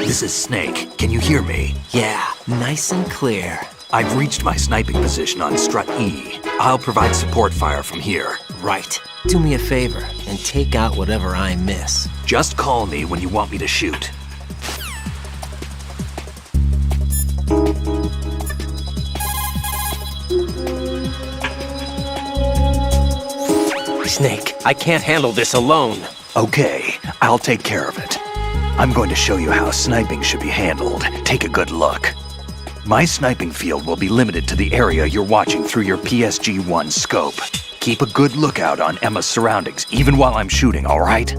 This is Snake. Can you hear me? Yeah, nice and clear. I've reached my sniping position on Strut E. I'll provide support fire from here. Right. Do me a favor and take out whatever I miss. Just call me when you want me to shoot. Snake, I can't handle this alone. Okay, I'll take care of it. I'm going to show you how sniping should be handled. Take a good look. My sniping field will be limited to the area you're watching through your PSG-1 scope. Keep a good lookout on Emma's surroundings, even while I'm shooting, all right?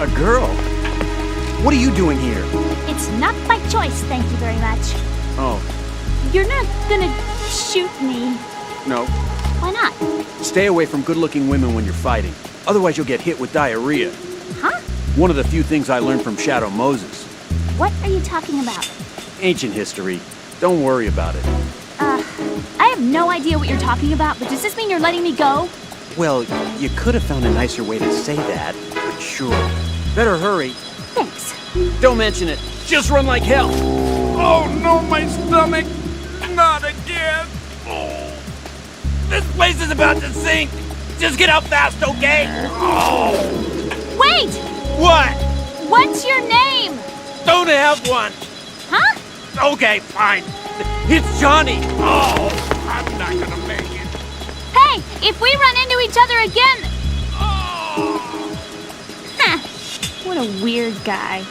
A girl? What are you doing here? It's not by choice, thank you very much. Oh, You're not gonna shoot me. no. Why not? Stay away from good-looking women when you're fighting. Otherwise you'll get hit with diarrhea. Huh? One of the few things I learned from Shadow Moses. What are you talking about? Ancient history. Don't worry about it. I have no idea what you're talking about, but does this mean you're letting me go? Well, you could have found a nicer way to say that, but sure. Better hurry. Thanks. Don't mention it. Just run like hell. Oh no, my stomach! Not again! Oh. This place is about to sink! Just get out fast, okay? Oh. Wait! What? What's your name? Don't have one! Huh? Okay, fine. It's Johnny! Oh, I'm not gonna make it. Hey, if we run into each other again... Huh. What a weird guy.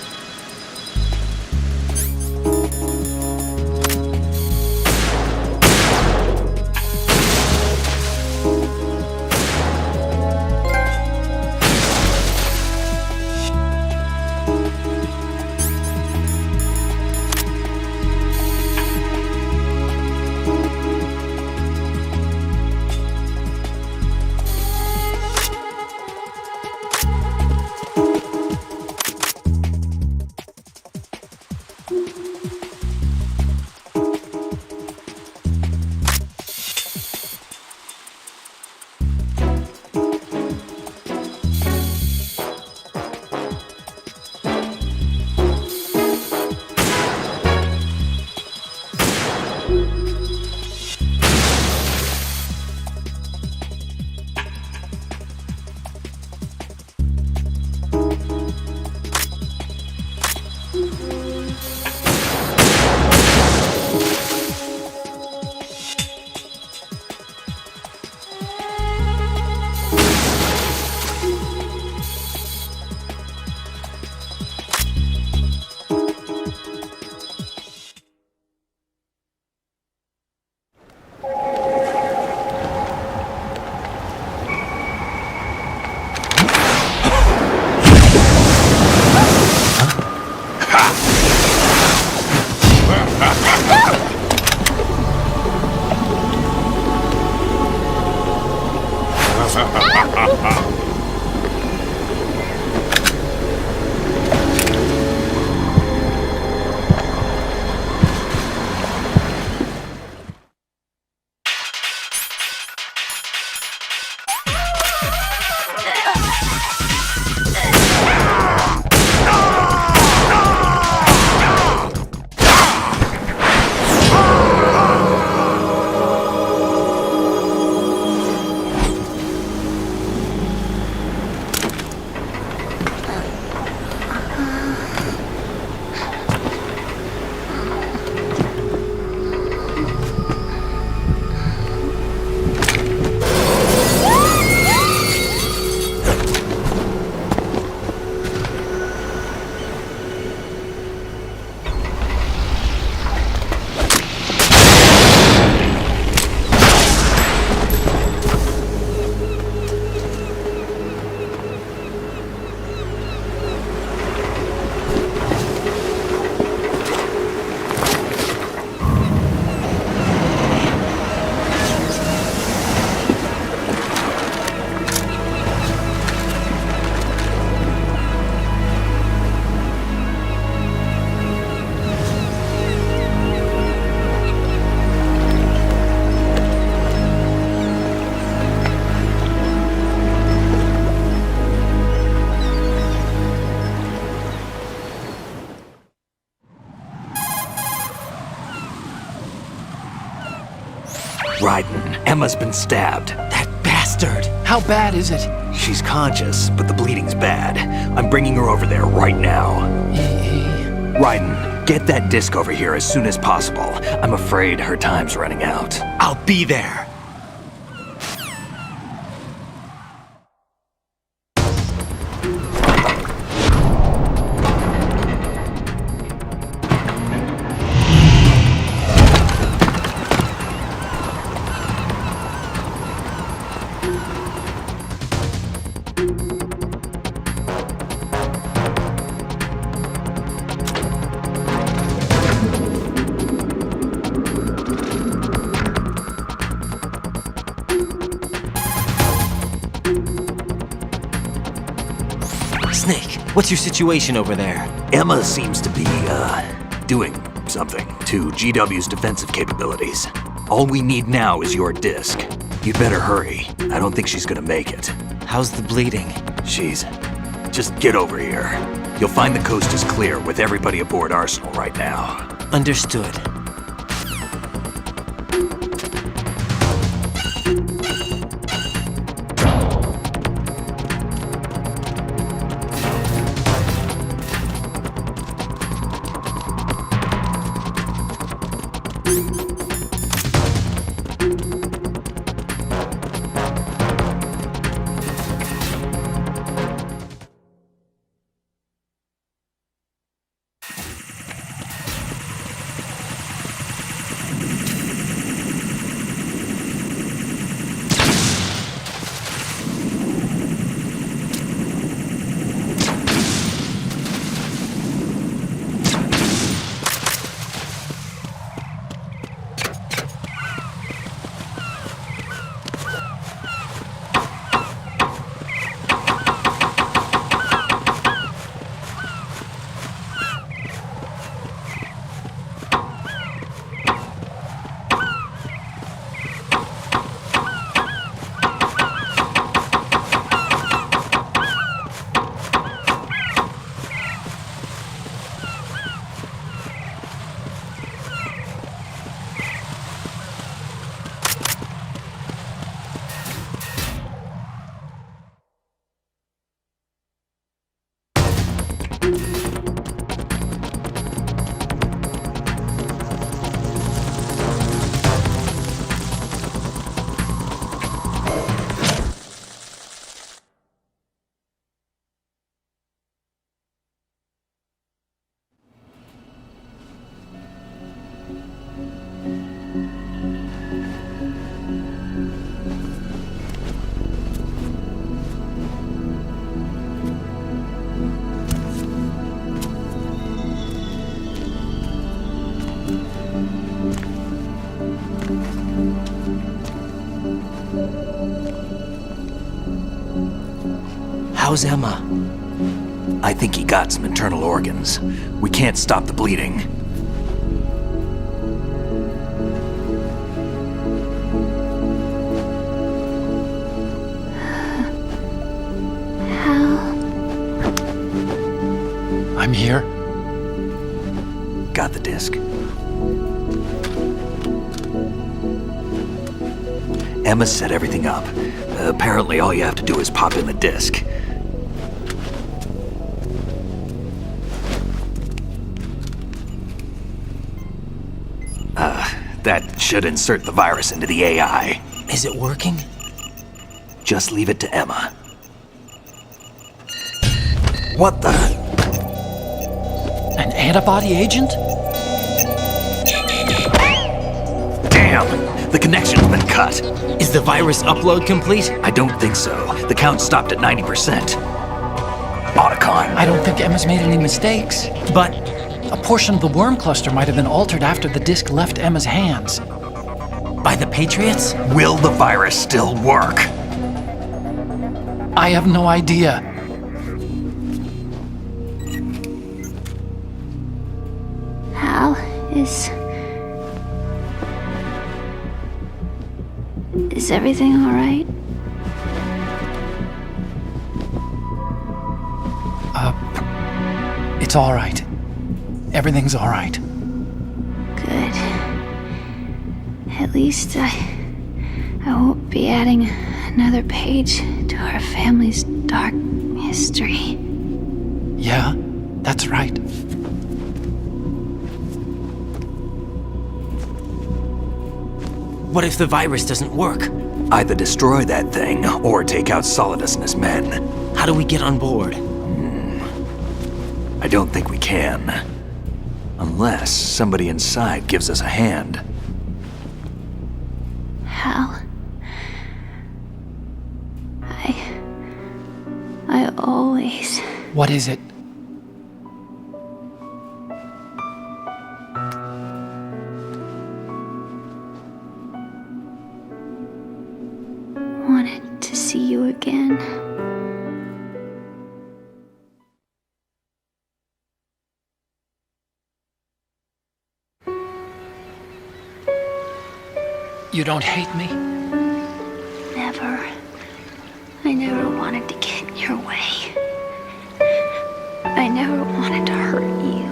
Raiden, Emma's been stabbed. That bastard! How bad is it? She's conscious, but the bleeding's bad. I'm bringing her over there right now. Raiden, get that disc over here as soon as possible. I'm afraid her time's running out. I'll be there. Snake, what's your situation over there? Emma seems to be, doing something to GW's defensive capabilities. All we need now is your disc. You'd better hurry. I don't think she's gonna make it. How's the bleeding? Just get over here. You'll find the coast is clear with everybody aboard Arsenal right now. Understood. How's Emma? I think he got some internal organs. We can't stop the bleeding. I'm here. Got the disc. Emma set everything up. Apparently all you have to do is pop in the disc. That should insert the virus into the AI. Is it working? Just leave it to Emma. What the? An antibody agent? Damn! The connection's been cut. Is the virus upload complete? I don't think so. The count stopped at 90%. Otacon. I don't think Emma's made any mistakes. But a portion of the worm cluster might have been altered after the disc left Emma's hands. By the Patriots? Will the virus still work? I have no idea. Hal, is everything all right? It's all right. Everything's all right. Good. At least I won't be adding another page to our family's dark history. Yeah, that's right. What if the virus doesn't work? Either destroy that thing, or take out Solidus and his men. How do we get on board? I don't think we can. Unless somebody inside gives us a hand. Hal. I always... What is it? wanted to see you again. You don't hate me? Never. I never wanted to get in your way. I never wanted to hurt you.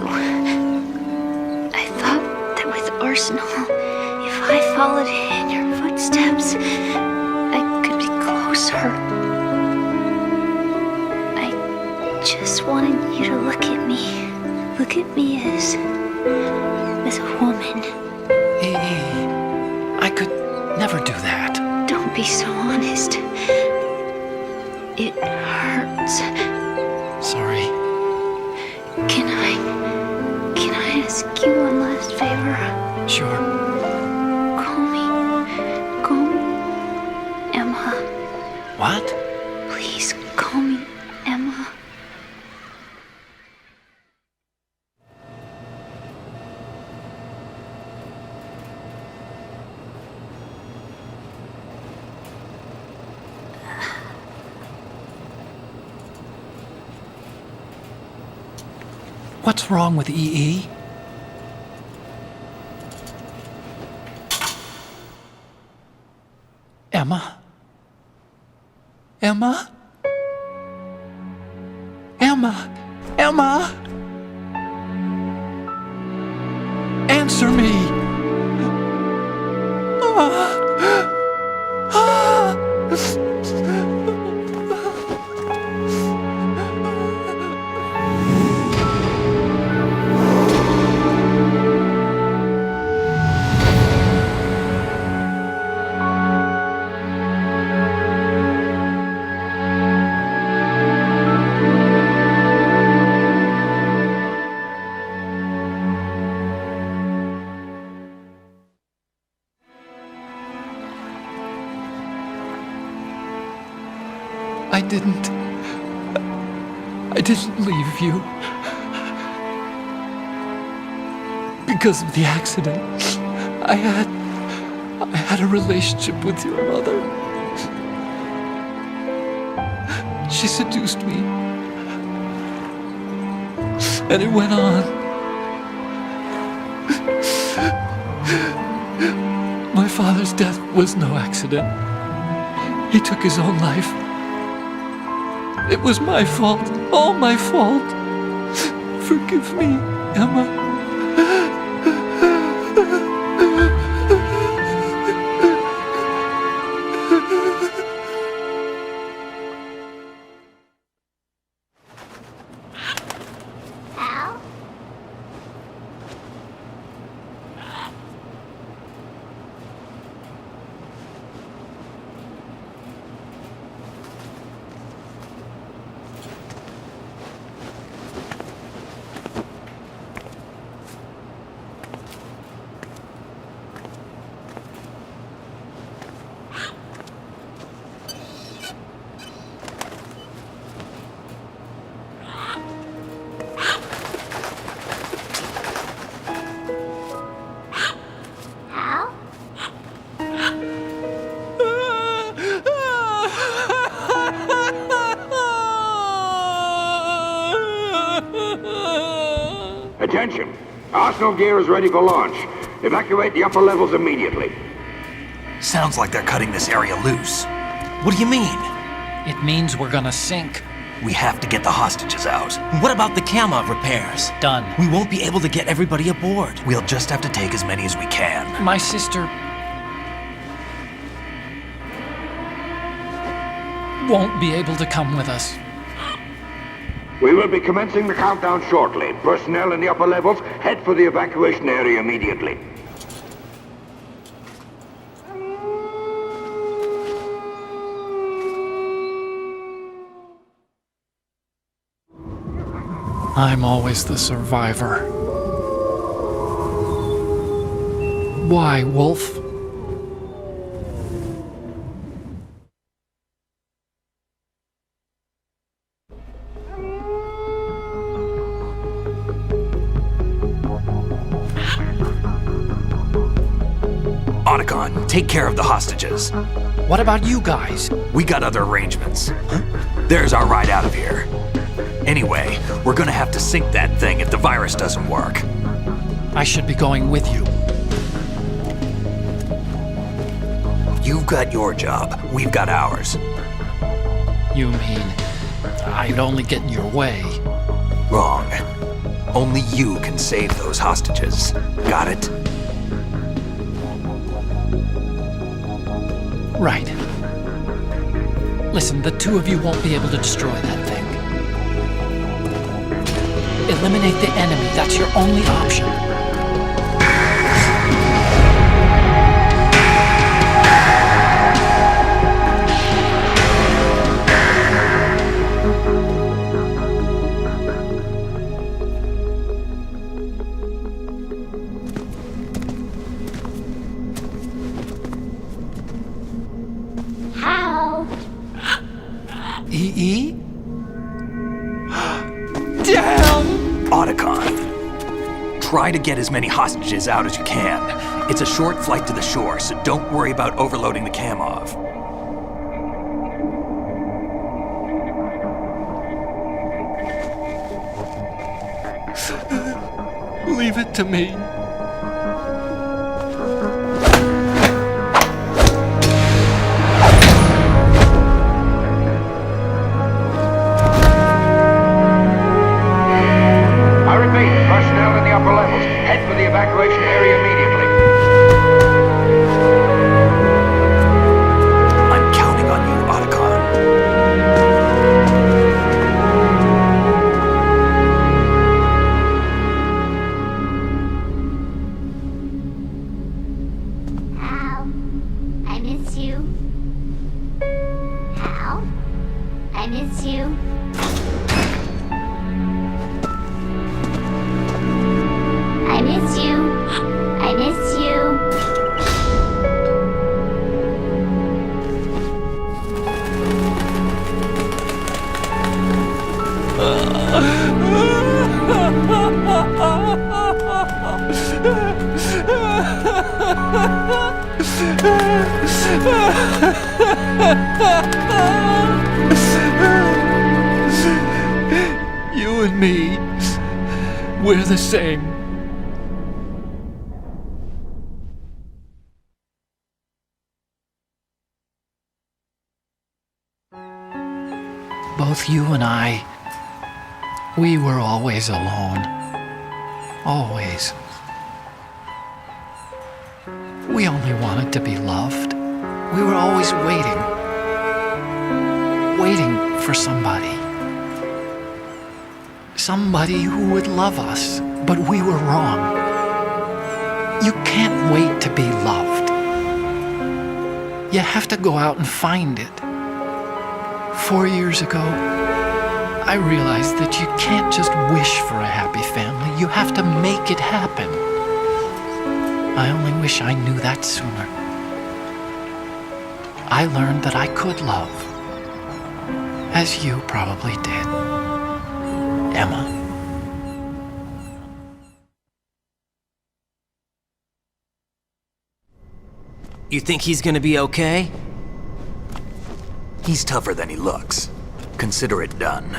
I thought that with Arsenal, if I followed in your footsteps, I could be closer. I just wanted you to look at me. Look at me as a woman. I could never do that. Don't be so honest. It hurts. Sorry. Can I ask you one last favor? Sure. Call me Emma. What? Please call me Emma. What's wrong with EE? Emma? Emma? Emma? Emma? Answer me! I didn't leave you. Because of the accident, I had a relationship with your mother. She seduced me. And it went on. My father's death was no accident. He took his own life. It was my fault, all my fault. Forgive me, Emma. Attention! Arsenal gear is ready for launch. Evacuate the upper levels immediately. Sounds like they're cutting this area loose. What do you mean? It means we're gonna sink. We have to get the hostages out. What about the camera repairs? Done. We won't be able to get everybody aboard. We'll just have to take as many as we can. My sister... won't be able to come with us. We will be commencing the countdown shortly. Personnel in the upper levels, head for the evacuation area immediately. I'm always the survivor. Why, Wolf? Otacon, take care of the hostages. What about you guys? We got other arrangements. There's our ride out of here. Anyway, we're gonna have to sink that thing if the virus doesn't work. I should be going with you. You've got your job, we've got ours. You mean I'd only get in your way? Wrong. Only you can save those hostages. Got it? Right. Listen, the two of you won't be able to destroy that thing. Eliminate the enemy. That's your only option. How? EE? Damn! Otacon, try to get as many hostages out as you can. It's a short flight to the shore, so don't worry about overloading the Kamov. Leave it to me. Personnel in the upper levels, head for the evacuation area immediately. I'm counting on you, Hal, I miss you. Hal, I miss you. I miss you. I miss you. You and me, we're the same. Both you and I, we were always alone. Always. We only wanted to be loved. We were always waiting. Waiting for somebody. Somebody who would love us, but we were wrong. You can't wait to be loved. You have to go out and find it. 4 years ago, I realized that you can't just wish for a happy family. You have to make it happen. I only wish I knew that sooner. I learned that I could love, as you probably did, Emma. You think he's gonna be okay? He's tougher than he looks. Consider it done.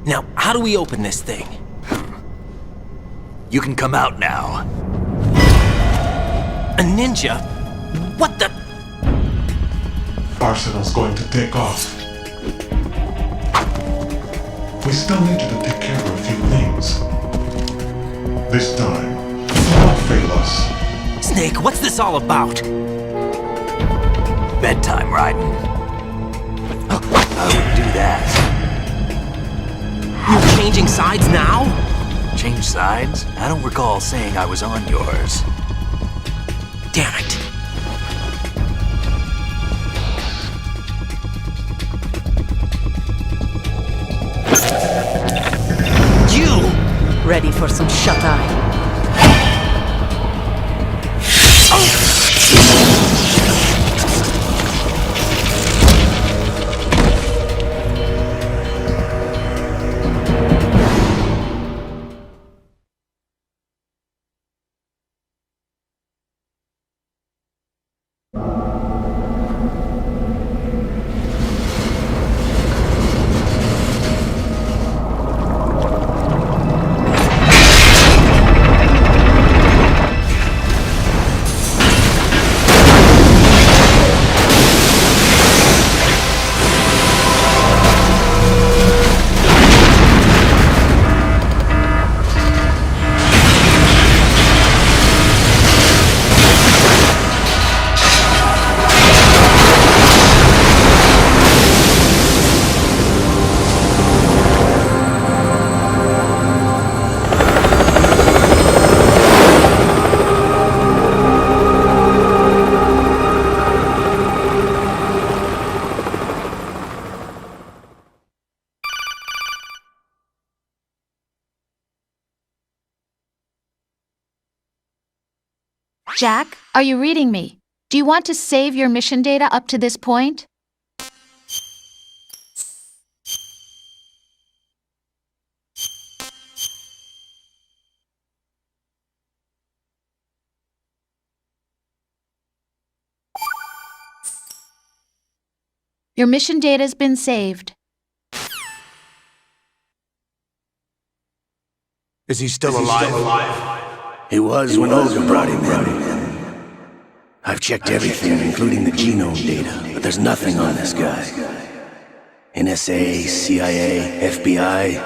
Now, how do we open this thing? You can come out now. A ninja? What the? Arsenal's going to take off. We still need you to take care of a few things. This time, don't fail us. Snake, what's this all about? Bedtime, Raiden. changing sides now? Change sides? I don't recall saying I was on yours. Damn it. Ready for some shut-eye? Jack, are you reading me? Do you want to save your mission data up to this point? Your mission data's been saved. Is he still alive? He was when Olga brought him in. I've checked everything, including the genome data, but there's nothing on this guy. NSA, CIA, FBI.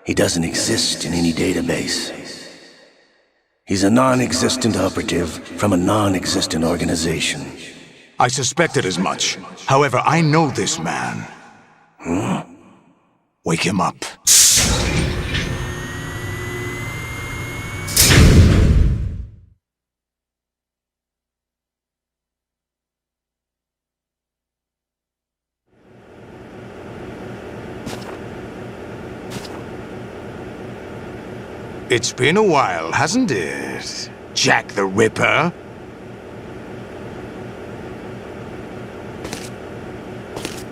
He doesn't exist in any database. He's a non-existent operative from a non-existent organization. I suspected as much. However, I know this man. Wake him up. It's been a while, hasn't it? Jack the Ripper?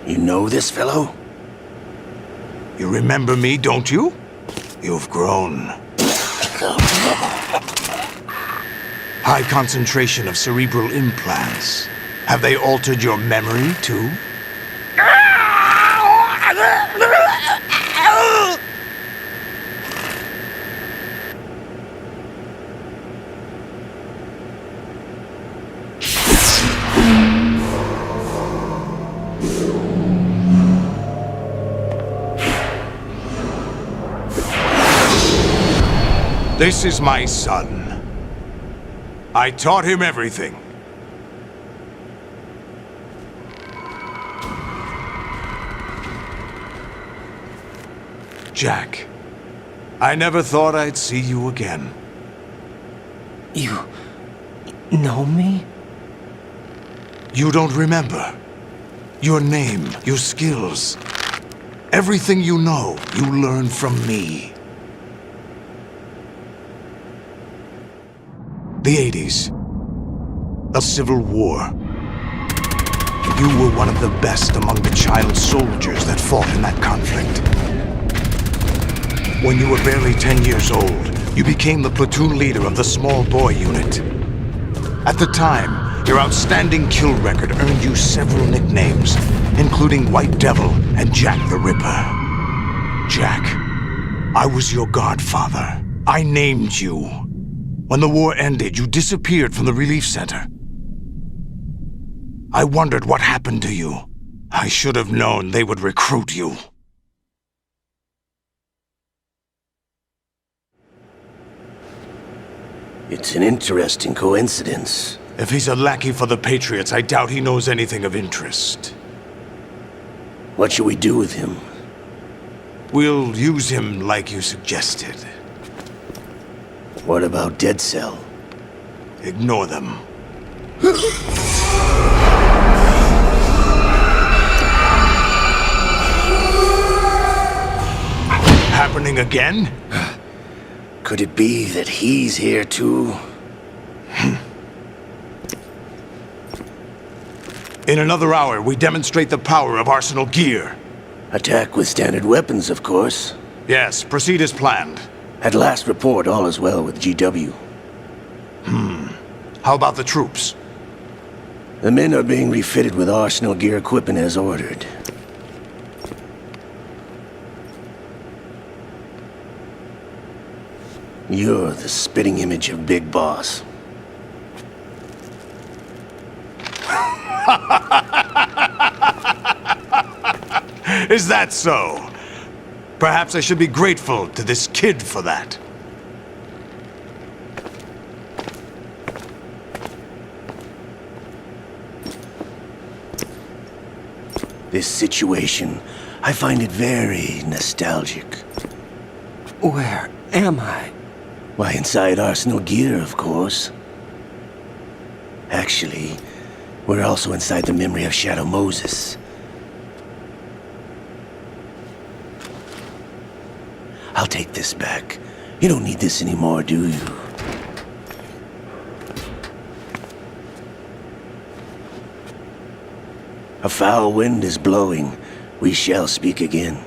You know this fellow? You remember me, don't you? You've grown. High concentration of cerebral implants. Have they altered your memory, too? This is my son. I taught him everything. Jack, I never thought I'd see you again. You know me? You don't remember. Your name, your skills. Everything you know, you learned from me. The 80s. A civil war. You were one of the best among the child soldiers that fought in that conflict. When you were barely 10 years old, you became the platoon leader of the small boy unit. At the time, your outstanding kill record earned you several nicknames, including White Devil and Jack the Ripper. Jack, I was your godfather. I named you. When the war ended, you disappeared from the relief center. I wondered what happened to you. I should have known they would recruit you. It's an interesting coincidence. If he's a lackey for the Patriots, I doubt he knows anything of interest. What should we do with him? We'll use him like you suggested. What about Dead Cell? Ignore them. Happening again? Could it be that he's here too? In another hour, we demonstrate the power of Arsenal gear. Attack with standard weapons, of course. Yes, proceed as planned. At last report, all is well with GW. How about the troops? The men are being refitted with Arsenal gear equipment as ordered. You're the spitting image of Big Boss. Is that so? Perhaps I should be grateful to this kid for that. This situation, I find it very nostalgic. Where am I? Why, inside Arsenal gear, of course. Actually, we're also inside the memory of Shadow Moses. I'll take this back. You don't need this anymore, do you? A foul wind is blowing. We shall speak again.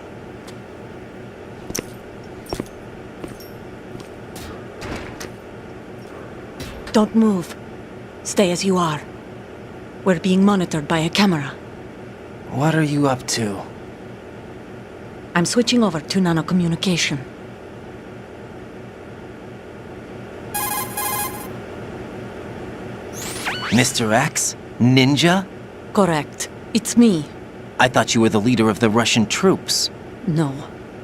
Don't move. Stay as you are. We're being monitored by a camera. What are you up to? I'm switching over to nanocommunication. Mr. X? Ninja? Correct. It's me. I thought you were the leader of the Russian troops. No,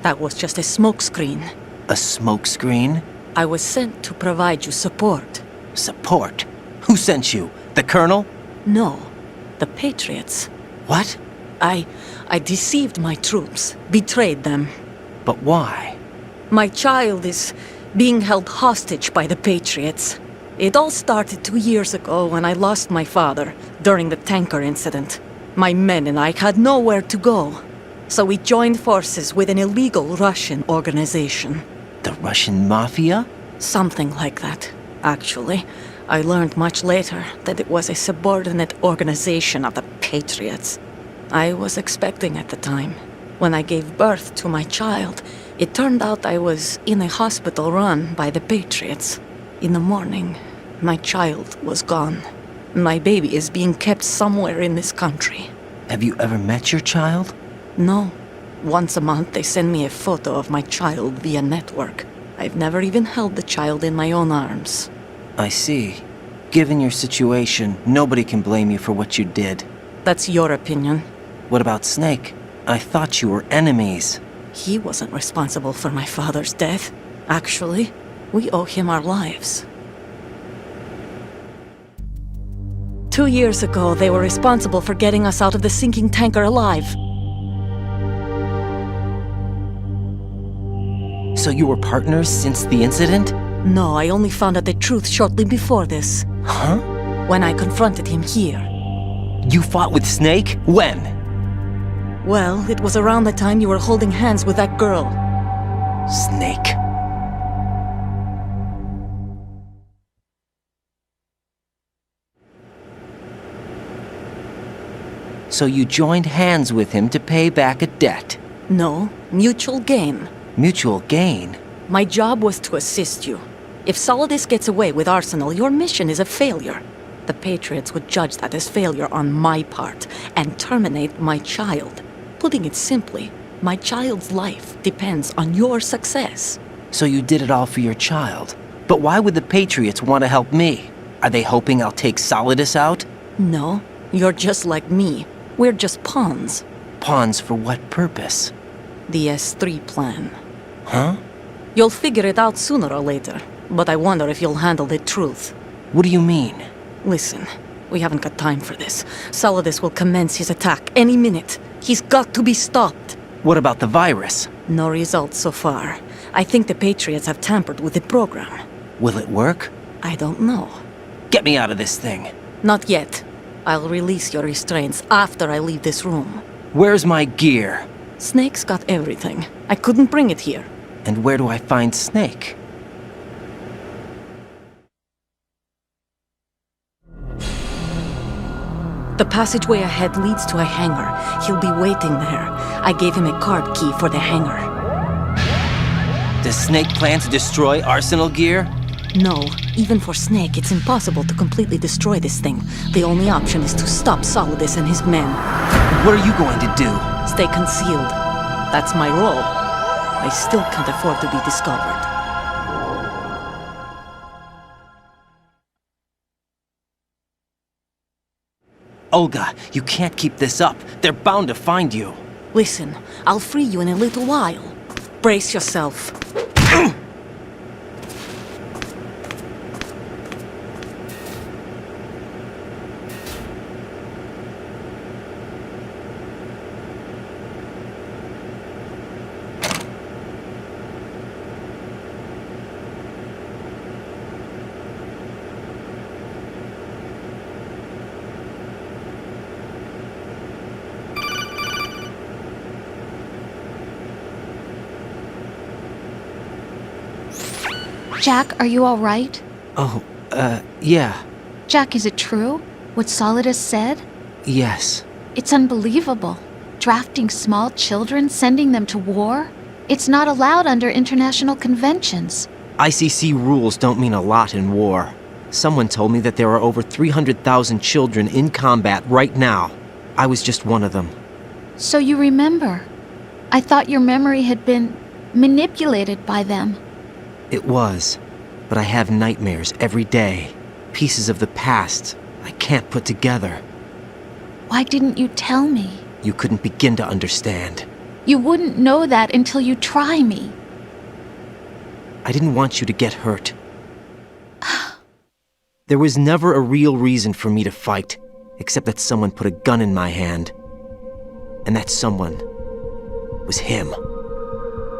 that was just a smokescreen. A smokescreen? I was sent to provide you support. Support? Who sent you? The Colonel? No, the Patriots. What? I deceived my troops, betrayed them. But why? My child is being held hostage by the Patriots. It all started 2 years ago when I lost my father during the tanker incident. My men and I had nowhere to go. So we joined forces with an illegal Russian organization. The Russian Mafia? Something like that, actually. I learned much later that it was a subordinate organization of the Patriots. I was expecting at the time. When I gave birth to my child, it turned out I was in a hospital run by the Patriots. In the morning, my child was gone. My baby is being kept somewhere in this country. Have you ever met your child? No. Once a month they send me a photo of my child via network. I've never even held the child in my own arms. I see. Given your situation, nobody can blame you for what you did. That's your opinion. What about Snake? I thought you were enemies. He wasn't responsible for my father's death. Actually, we owe him our lives. 2 years ago, they were responsible for getting us out of the sinking tanker alive. So you were partners since the incident? No, I only found out the truth shortly before this. Huh? When I confronted him here. You fought with Snake? When? Well, it was around the time you were holding hands with that girl. Snake. So you joined hands with him to pay back a debt? No, mutual gain. Mutual gain? My job was to assist you. If Solidus gets away with Arsenal, your mission is a failure. The Patriots would judge that as failure on my part and terminate my child. Putting it simply, my child's life depends on your success. So you did it all for your child. But why would the Patriots want to help me? Are they hoping I'll take Solidus out? No, you're just like me. We're just pawns. Pawns for what purpose? The S3 plan. Huh? You'll figure it out sooner or later, but I wonder if you'll handle the truth. What do you mean? Listen, we haven't got time for this. Solidus will commence his attack any minute. He's got to be stopped. What about the virus? No results so far. I think the Patriots have tampered with the program. Will it work? I don't know. Get me out of this thing. Not yet. I'll release your restraints after I leave this room. Where's my gear? Snake's got everything. I couldn't bring it here. And where do I find Snake? The passageway ahead leads to a hangar. He'll be waiting there. I gave him a card key for the hangar. Does Snake plan to destroy Arsenal gear? No. Even for Snake, it's impossible to completely destroy this thing. The only option is to stop Solidus and his men. What are you going to do? Stay concealed. That's my role. I still can't afford to be discovered. Olga, you can't keep this up. They're bound to find you. Listen, I'll free you in a little while. Brace yourself. Jack, are you all right? Oh, yeah. Jack, is it true? What Solidus said? Yes. It's unbelievable. Drafting small children, sending them to war? It's not allowed under international conventions. ICC rules don't mean a lot in war. Someone told me that there are over 300,000 children in combat right now. I was just one of them. So you remember. I thought your memory had been manipulated by them. It was, but I have nightmares every day. Pieces of the past I can't put together. Why didn't you tell me? You couldn't begin to understand. You wouldn't know that until you try me. I didn't want you to get hurt. There was never a real reason for me to fight, except that someone put a gun in my hand. And that someone was him.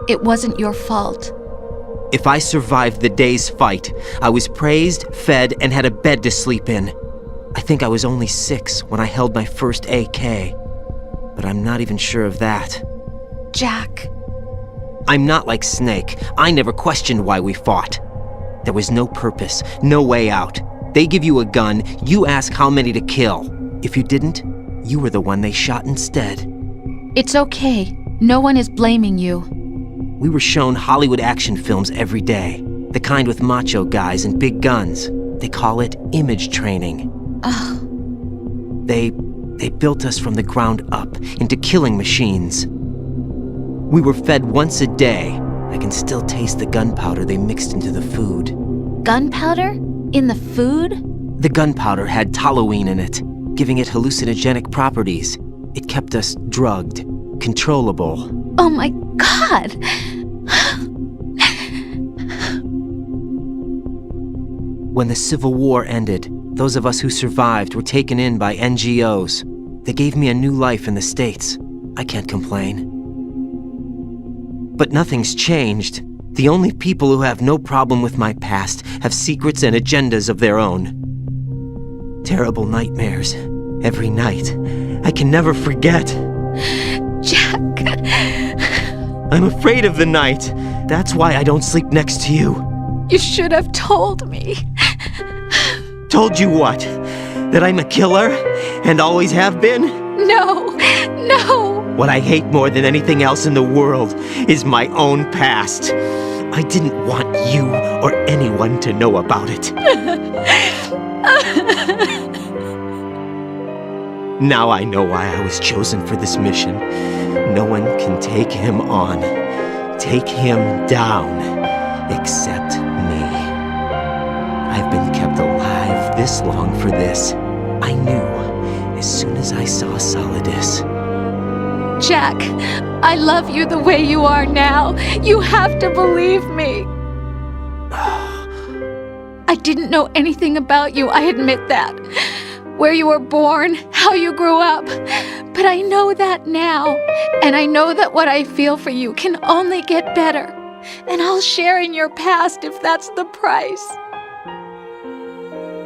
It wasn't your fault. If I survived the day's fight, I was praised, fed, and had a bed to sleep in. I think I was only 6 when I held my first AK. But I'm not even sure of that. Jack. I'm not like Snake. I never questioned why we fought. There was no purpose, no way out. They give you a gun, you ask how many to kill. If you didn't, you were the one they shot instead. It's okay. No one is blaming you. We were shown Hollywood action films every day. The kind with macho guys and big guns. They call it image training. They built us from the ground up into killing machines. We were fed once a day. I can still taste the gunpowder they mixed into the food. Gunpowder? In the food? The gunpowder had toluene in it, giving it hallucinogenic properties. It kept us drugged, controllable. Oh my God! When the Civil War ended, those of us who survived were taken in by NGOs. They gave me a new life in the States. I can't complain. But nothing's changed. The only people who have no problem with my past have secrets and agendas of their own. Terrible nightmares. Every night. I can never forget. Jack. I'm afraid of the night. That's why I don't sleep next to you. You should have told me. Told you what? That I'm a killer? And always have been? No. No. What I hate more than anything else in the world is my own past. I didn't want you or anyone to know about it. Now I know why I was chosen for this mission. No one can take him on, take him down, except me. I've been kept alive this long for this. I knew as soon as I saw Solidus. Jack, I love you the way you are now. You have to believe me. I didn't know anything about you, I admit that. where you were born, how you grew up. But I know that now, and I know that what I feel for you can only get better. And I'll share in your past if that's the price.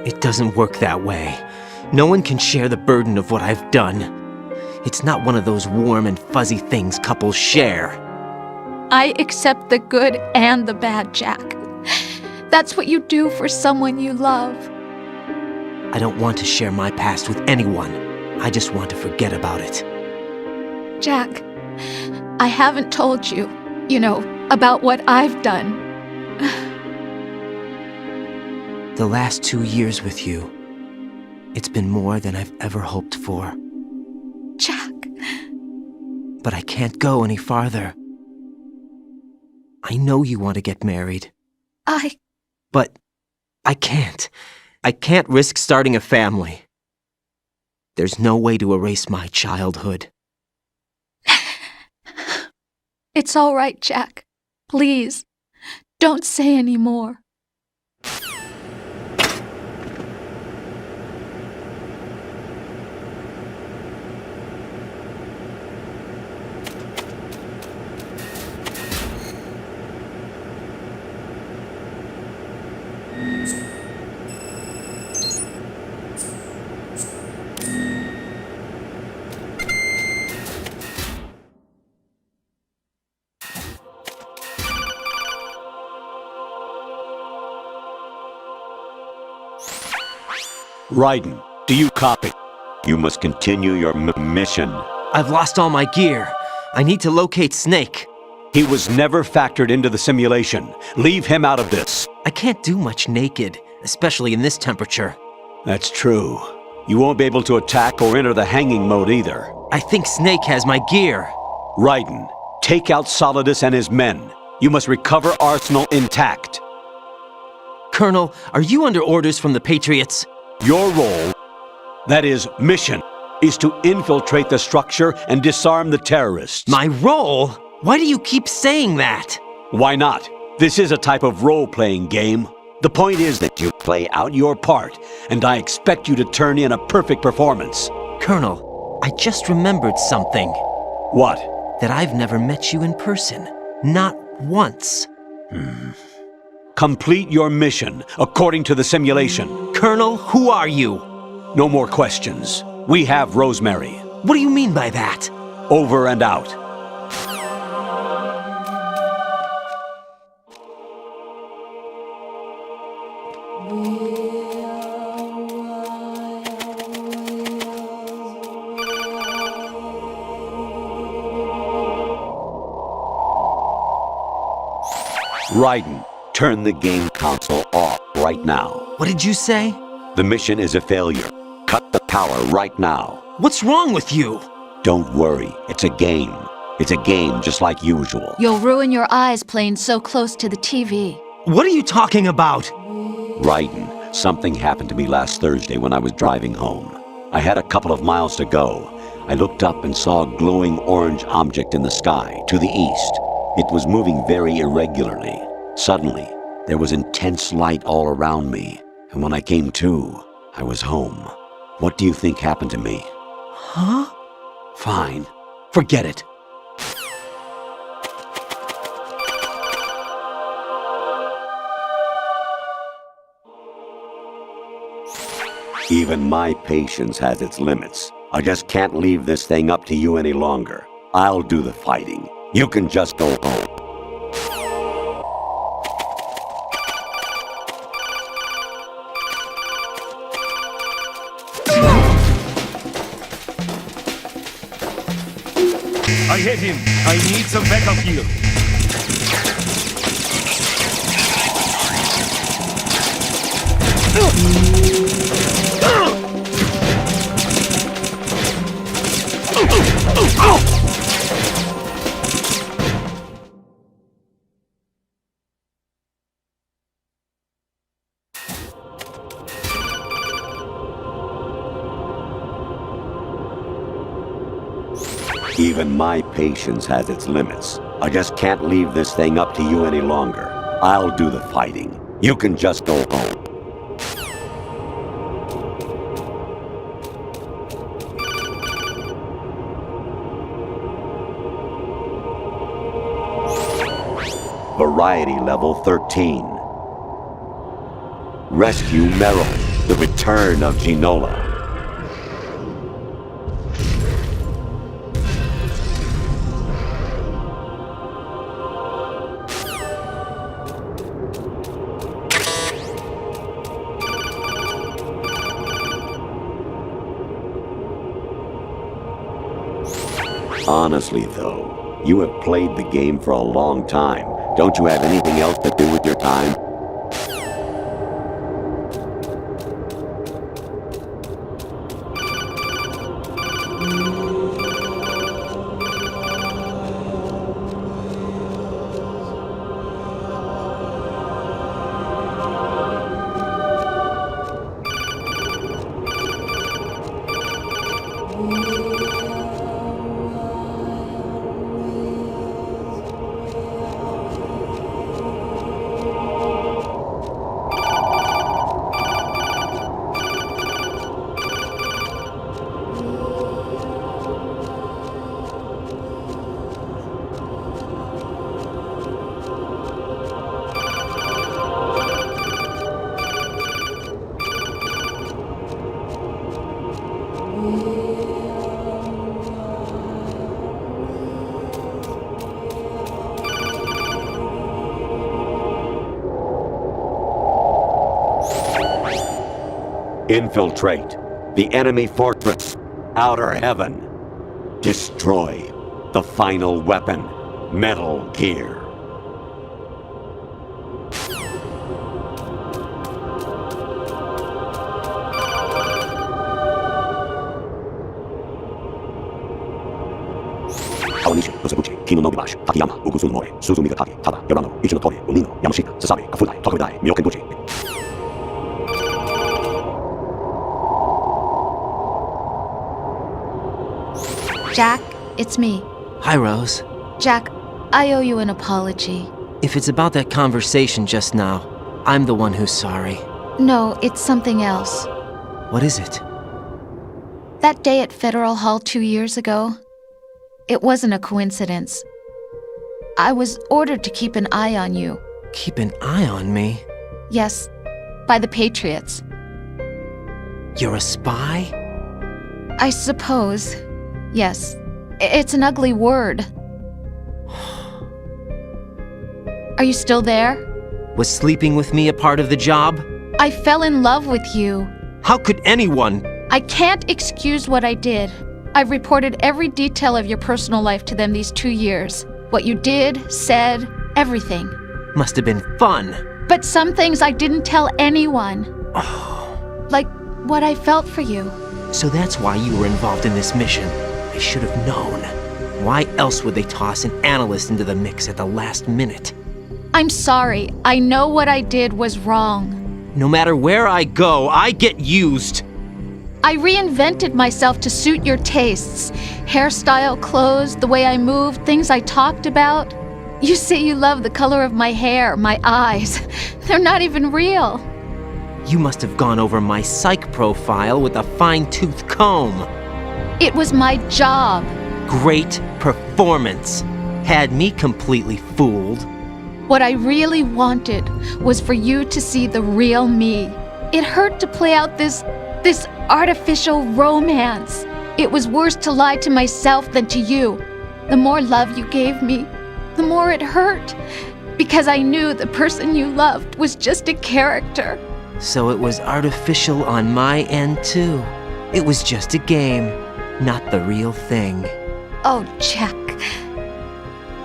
It doesn't work that way. No one can share the burden of what I've done. It's not one of those warm and fuzzy things couples share. I accept the good and the bad, Jack. That's what you do for someone you love. I don't want to share my past with anyone. I just want to forget about it. Jack, I haven't told you, about what I've done. The last 2 years with you, it's been more than I've ever hoped for. Jack. But I can't go any farther. I know you want to get married. But I can't. I can't risk starting a family. There's no way to erase my childhood. It's all right, Jack. Please, don't say any more. Raiden, do you copy? You must continue your mission. I've lost all my gear. I need to locate Snake. He was never factored into the simulation. Leave him out of this. I can't do much naked, especially in this temperature. That's true. You won't be able to attack or enter the hanging mode either. I think Snake has my gear. Raiden, take out Solidus and his men. You must recover Arsenal intact. Colonel, are you under orders from the Patriots? Your role, that is, mission, is to infiltrate the structure and disarm the terrorists. My role? Why do you keep saying that? Why not? This is a type of role-playing game. The point is that you play out your part, and I expect you to turn in a perfect performance. Colonel, I just remembered something. What? That I've never met you in person. Not once. Complete your mission, according to the simulation. Colonel, who are you? No more questions. We have Rosemary. What do you mean by that? Over and out. Raiden, turn the game console off right now. What did you say? The mission is a failure. Cut the power right now. What's wrong with you? Don't worry, it's a game. It's a game just like usual. You'll ruin your eyes playing so close to the TV. What are you talking about? Raiden, something happened to me last Thursday when I was driving home. I had a couple of miles to go. I looked up and saw a glowing orange object in the sky, to the east. It was moving very irregularly. Suddenly, there was intense light all around me, and when I came to, I was home. What do you think happened to me? Huh? Fine. Forget it. Even my patience has its limits. I just can't leave this thing up to you any longer. I'll do the fighting. You can just go home. I hit him. I need some backup here. Even my patience has its limits. I just can't leave this thing up to you any longer. I'll do the fighting. You can just go home. Notoriety level 13. Rescue Merrill, the return of Ginola. Honestly, though, you have played the game for a long time. Don't you have anything else to do with your time? Infiltrate the enemy fortress, Outer Heaven. Destroy the final weapon, Metal Gear. Awanishi, Osabuchi, Kino Nobibashi, Takayama, Ugusun Mori, Suzumiga Taki, Tada, Yorano, Ichinotori, Umino, Yamashita, Sasabe, Kafudai, Tokudai, Myokenbuchi. Jack, it's me. Hi, Rose. Jack, I owe you an apology. If it's about that conversation just now, I'm the one who's sorry. No, it's something else. What is it? That day at Federal Hall 2 years ago, it wasn't a coincidence. I was ordered to keep an eye on you. Keep an eye on me? Yes, by the Patriots. You're a spy? I suppose. Yes. It's an ugly word. Are you still there? Was sleeping with me a part of the job? I fell in love with you. How could anyone? I can't excuse what I did. I've reported every detail of your personal life to them these 2 years. What you did, said, everything. Must have been fun. But some things I didn't tell anyone. Like what I felt for you. So that's why you were involved in this mission. I should have known. Why else would they toss an analyst into the mix at the last minute? I'm sorry. I know what I did was wrong. No matter where I go, I get used. I reinvented myself to suit your tastes. Hairstyle, clothes, the way I moved, things I talked about. You say you love the color of my hair, my eyes. They're not even real. You must have gone over my psych profile with a fine-tooth comb. It was my job. Great performance. Had me completely fooled. What I really wanted was for you to see the real me. It hurt to play out this artificial romance. It was worse to lie to myself than to you. The more love you gave me, the more it hurt. Because I knew the person you loved was just a character. So it was artificial on my end too. It was just a game, not the real thing. Oh, Jack.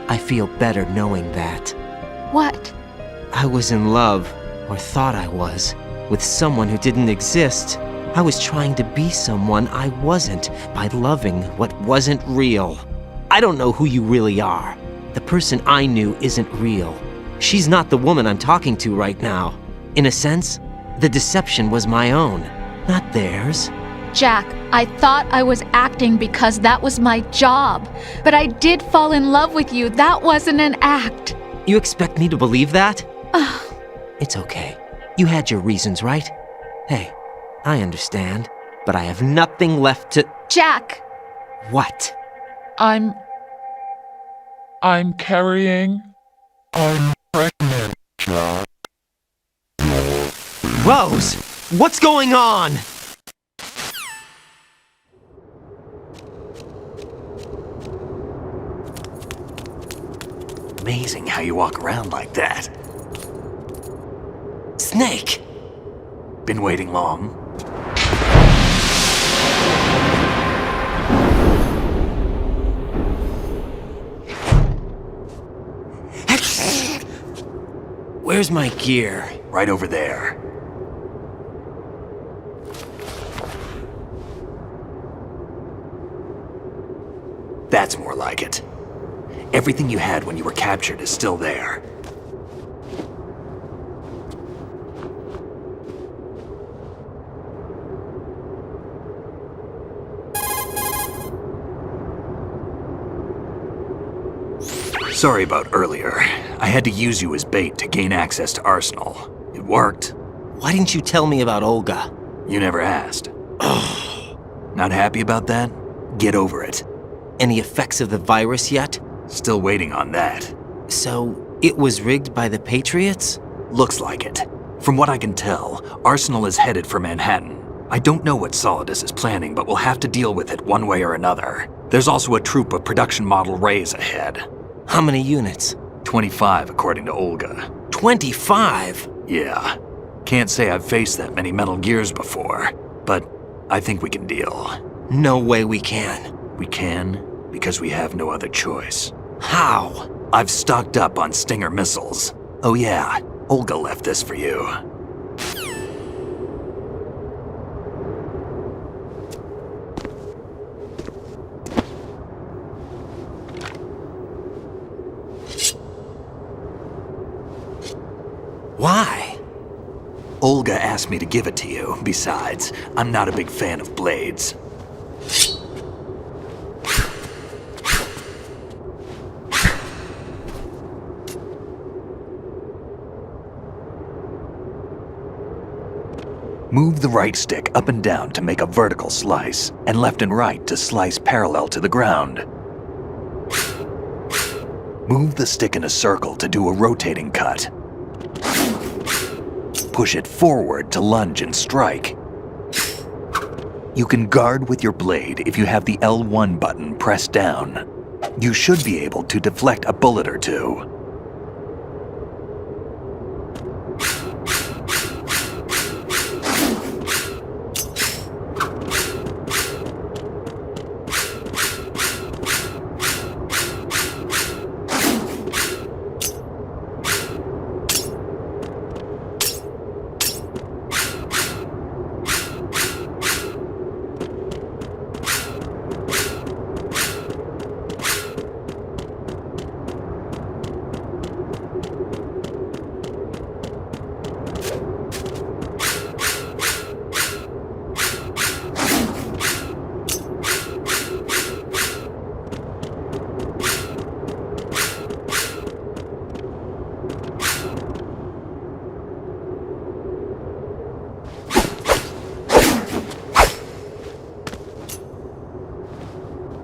I feel better knowing that. What? I was in love, or thought I was, with someone who didn't exist. I was trying to be someone I wasn't by loving what wasn't real. I don't know who you really are. The person I knew isn't real. She's not the woman I'm talking to right now. In a sense, the deception was my own, not theirs. Jack, I thought I was acting because that was my job. But I did fall in love with you. That wasn't an act. You expect me to believe that? It's okay. You had your reasons, right? Hey, I understand, but I have nothing left to— Jack! What? I'm carrying... Rose, what's going on? Amazing how you walk around like that. Snake! Been waiting long? Where's my gear? Right over there. That's more like it. Everything you had when you were captured is still there. Sorry about earlier. I had to use you as bait to gain access to Arsenal. It worked. Why didn't you tell me about Olga? You never asked. Not happy about that? Get over it. Any effects of the virus yet? Still waiting on that. So, it was rigged by the Patriots? Looks like it. From what I can tell, Arsenal is headed for Manhattan. I don't know what Solidus is planning, but we'll have to deal with it one way or another. There's also a troop of production model Rays ahead. How many units? 25, according to Olga. 25? Yeah. Can't say I've faced that many Metal Gears before, but I think we can deal. No way we can. We can, because we have no other choice. How? I've stocked up on Stinger missiles. Oh yeah, Olga left this for you. Why? Olga asked me to give it to you. Besides, I'm not a big fan of blades. Move the right stick up and down to make a vertical slice, and left and right to slice parallel to the ground. Move the stick in a circle to do a rotating cut. Push it forward to lunge and strike. You can guard with your blade if you have the L1 button pressed down. You should be able to deflect a bullet or two.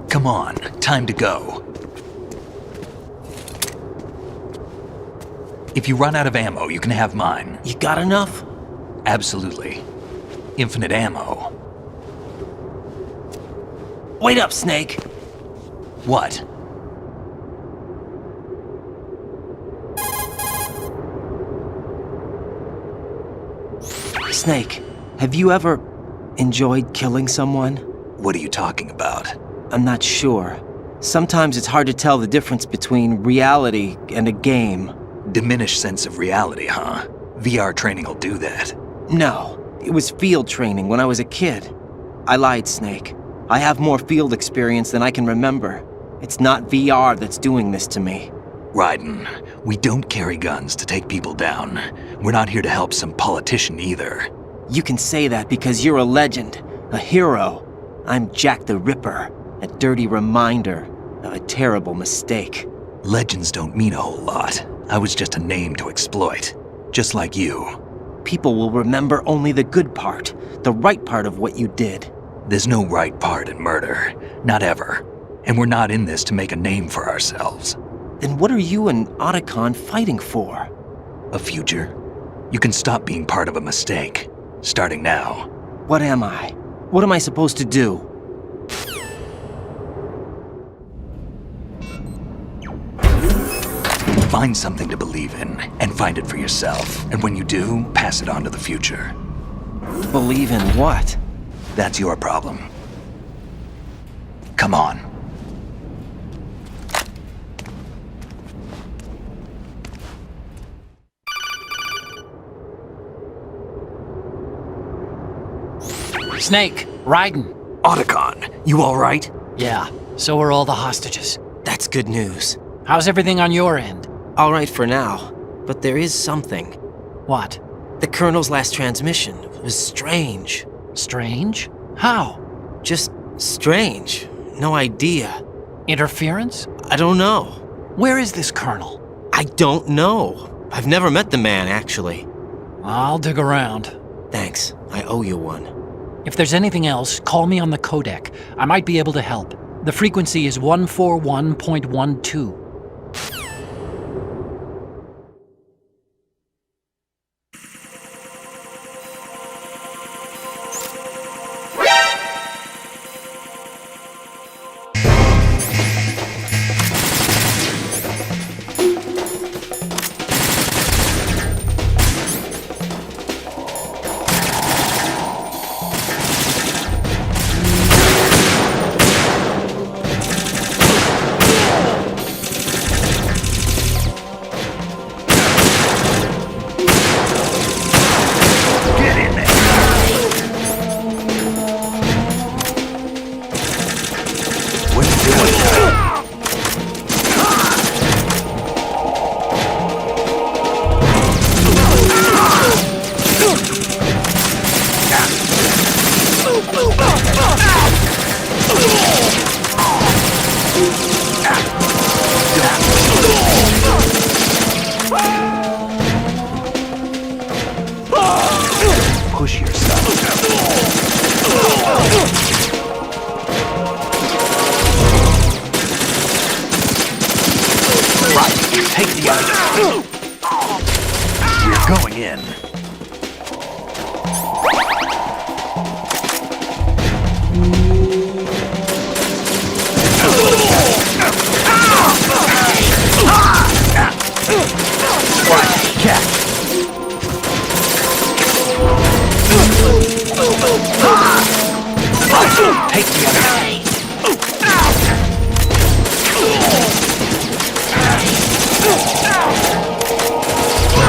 Come on, time to go. If you run out of ammo, you can have mine. You got enough? Absolutely. Infinite ammo. Wait up, Snake. What? Snake, have you ever enjoyed killing someone? What are you talking about? I'm not sure. Sometimes it's hard to tell the difference between reality and a game. Diminished sense of reality, huh? VR training will do that. No, it was field training when I was a kid. I lied, Snake. I have more field experience than I can remember. It's not VR that's doing this to me. Raiden, we don't carry guns to take people down. We're not here to help some politician either. You can say that because you're a legend, a hero. I'm Jack the Ripper, a dirty reminder of a terrible mistake. Legends don't mean a whole lot. I was just a name to exploit, just like you. People will remember only the good part, the right part of what you did. There's no right part in murder, not ever. And we're not in this to make a name for ourselves. Then what are you and Otacon fighting for? A future. You can stop being part of a mistake, starting now. What am I? What am I supposed to do? Find something to believe in, and find it for yourself. And when you do, pass it on to the future. Believe in what? That's your problem. Come on. Snake, Raiden. Otacon, you all right? Yeah, so are all the hostages. That's good news. How's everything on your end? All right for now, but there is something. What? The Colonel's last transmission was strange. Strange? How? Just strange. No idea. Interference? I don't know. Where is this Colonel? I don't know. I've never met the man, actually. I'll dig around. Thanks. I owe you one. If there's anything else, call me on the codec. I might be able to help. The frequency is 141.12. Push yourself. Right, take the other. We're going in. Right, catch. Take the other.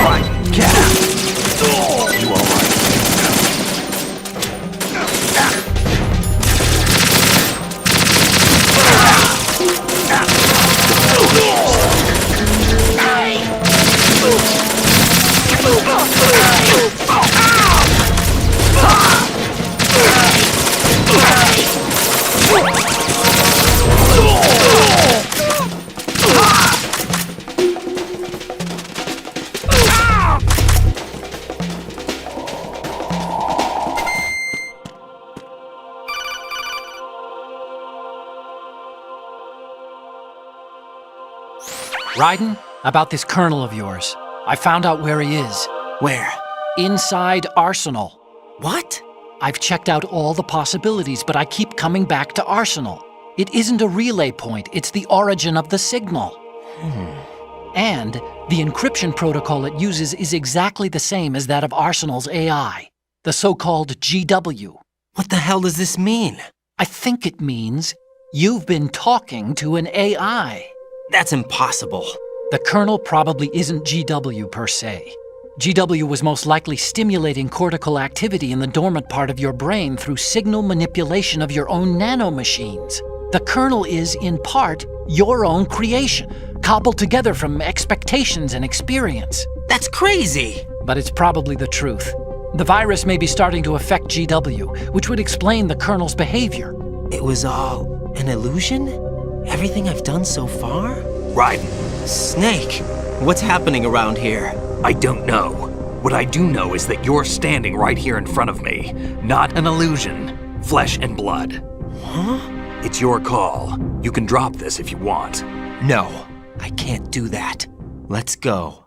Right, get out. You all right? Raiden, about this colonel of yours. I found out where he is. Where? Inside Arsenal. What? I've checked out all the possibilities, but I keep coming back to Arsenal. It isn't a relay point, it's the origin of the signal. And the encryption protocol it uses is exactly the same as that of Arsenal's AI, the so-called GW. What the hell does this mean? I think it means you've been talking to an AI. That's impossible. The Colonel probably isn't GW per se. GW was most likely stimulating cortical activity in the dormant part of your brain through signal manipulation of your own nanomachines. The Colonel is, in part, your own creation, cobbled together from expectations and experience. That's crazy! But it's probably the truth. The virus may be starting to affect GW, which would explain the Colonel's behavior. It was all an illusion? Everything I've done so far? Raiden. Snake, what's happening around here? I don't know. What I do know is that you're standing right here in front of me. Not an illusion. Flesh and blood. Huh? It's your call. You can drop this if you want. No. I can't do that. Let's go.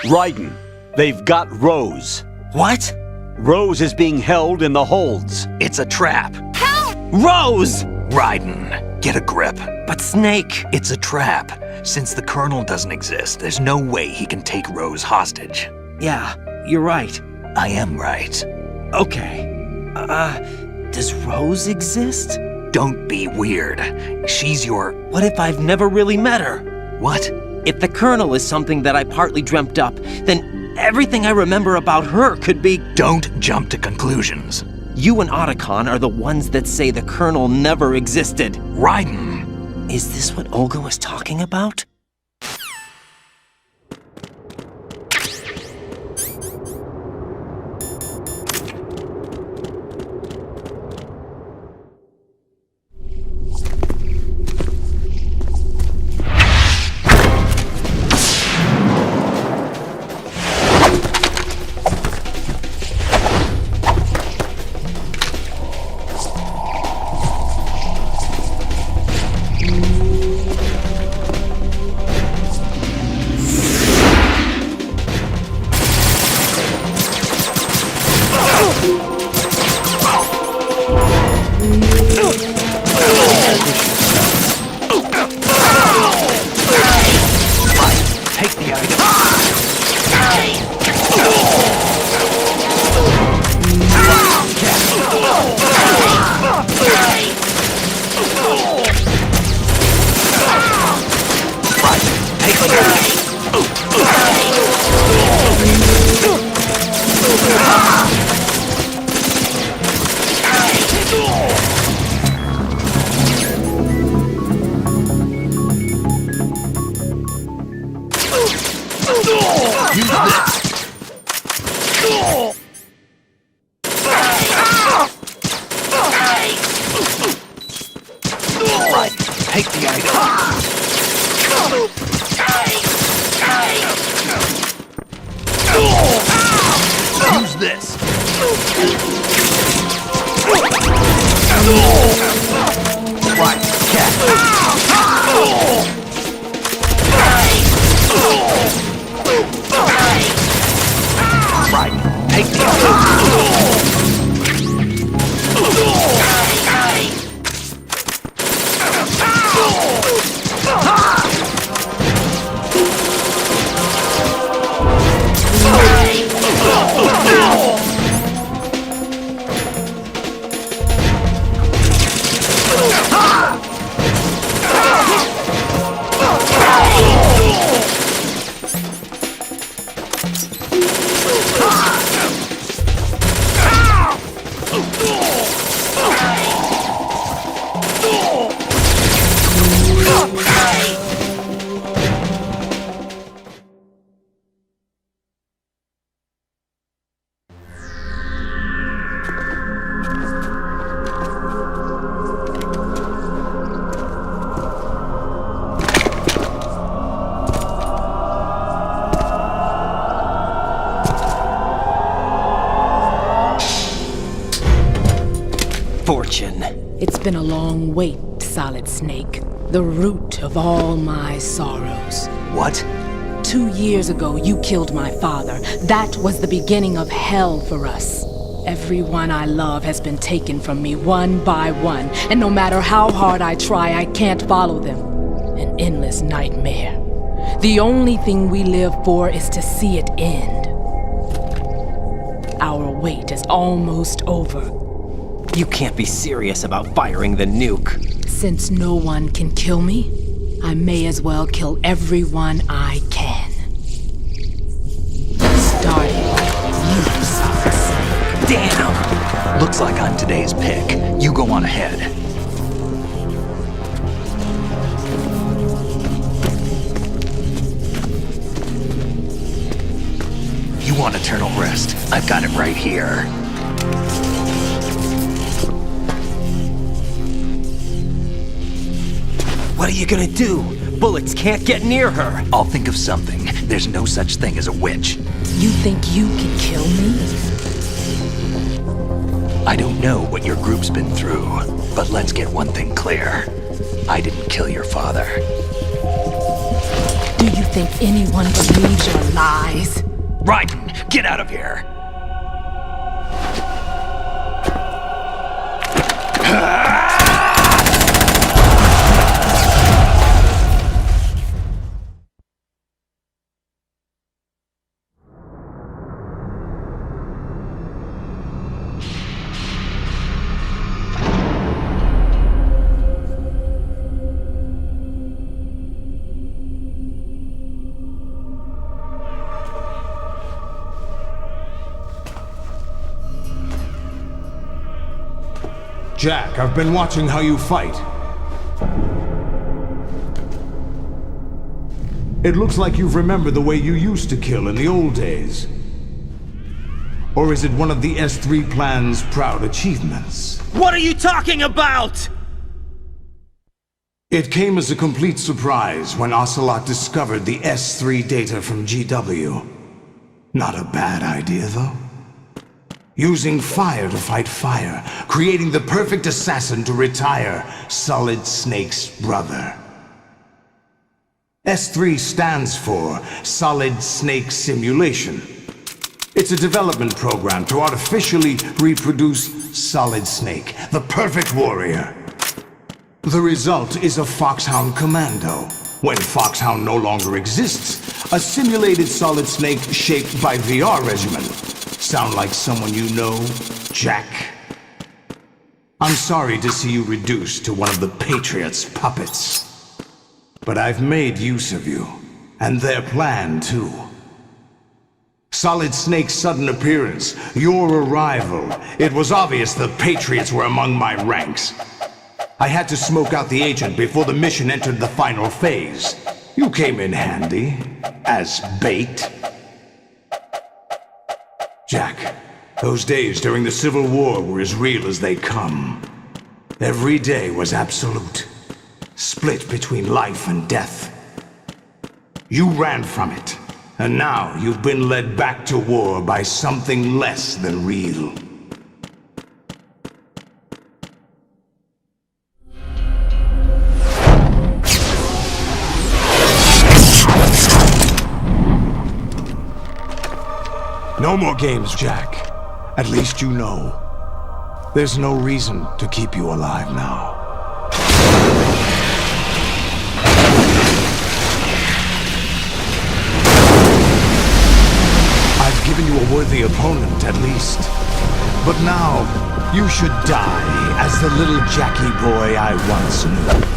Raiden, they've got Rose. What? Rose is being held in the holds. It's a trap. Help! Rose! Raiden, get a grip. But Snake... It's a trap. Since the Colonel doesn't exist, there's no way he can take Rose hostage. Yeah, you're right. I am right. Okay. Does Rose exist? Don't be weird. She's your... What if I've never really met her? What? If the Colonel is something that I partly dreamt up, then everything I remember about her could be... Don't jump to conclusions. You and Otacon are the ones that say the Colonel never existed. Raiden! Is this what Olga was talking about? Take the item. Use this. Right, cat. Right, take the item. Fortune. It's been a long wait, Solid Snake. The root of all my sorrows. What? 2 years ago, you killed my father. That was the beginning of hell for us. Everyone I love has been taken from me one by one, and no matter how hard I try, I can't follow them. An endless nightmare. The only thing we live for is to see it end. Our wait is almost over. You can't be serious about firing the nuke. Since no one can kill me, I may as well kill everyone I can. Starting with you, Solid Snake. Damn! Looks like I'm today's pick. You go on ahead. You want eternal rest? I've got it right here. What are you gonna do? bullets can't get near her. I'll think of something. There's no such thing as a witch. You think you can kill me? I don't know what your group's been through, but let's get one thing clear. I didn't kill your father. Do you think anyone believes your lies? Raiden, get out of here! Jack, I've been watching how you fight. It looks like you've remembered the way you used to kill in the old days. Or is it one of the S3 plan's proud achievements? What are you talking about? It came as a complete surprise when Ocelot discovered the S3 data from GW. Not a bad idea, though. Using fire to fight fire, creating the perfect assassin to retire Solid Snake's brother. S3 stands for Solid Snake Simulation. It's a development program to artificially reproduce Solid Snake, the perfect warrior. The result is a Foxhound Commando. When Foxhound no longer exists, a simulated Solid Snake shaped by VR regimen. Sound like someone you know, Jack? I'm sorry to see you reduced to one of the Patriots' puppets. But I've made use of you, and their plan too. Solid Snake's sudden appearance, your arrival, it was obvious the Patriots were among my ranks. I had to smoke out the agent before the mission entered the final phase. You came in handy, as bait. Jack, those days during the Civil War were as real as they come. Every day was absolute, split between life and death. You ran from it, and now you've been led back to war by something less than real. No more games, Jack. At least you know. There's no reason to keep you alive now. I've given you a worthy opponent, at least. But now, you should die as the little Jackie boy I once knew.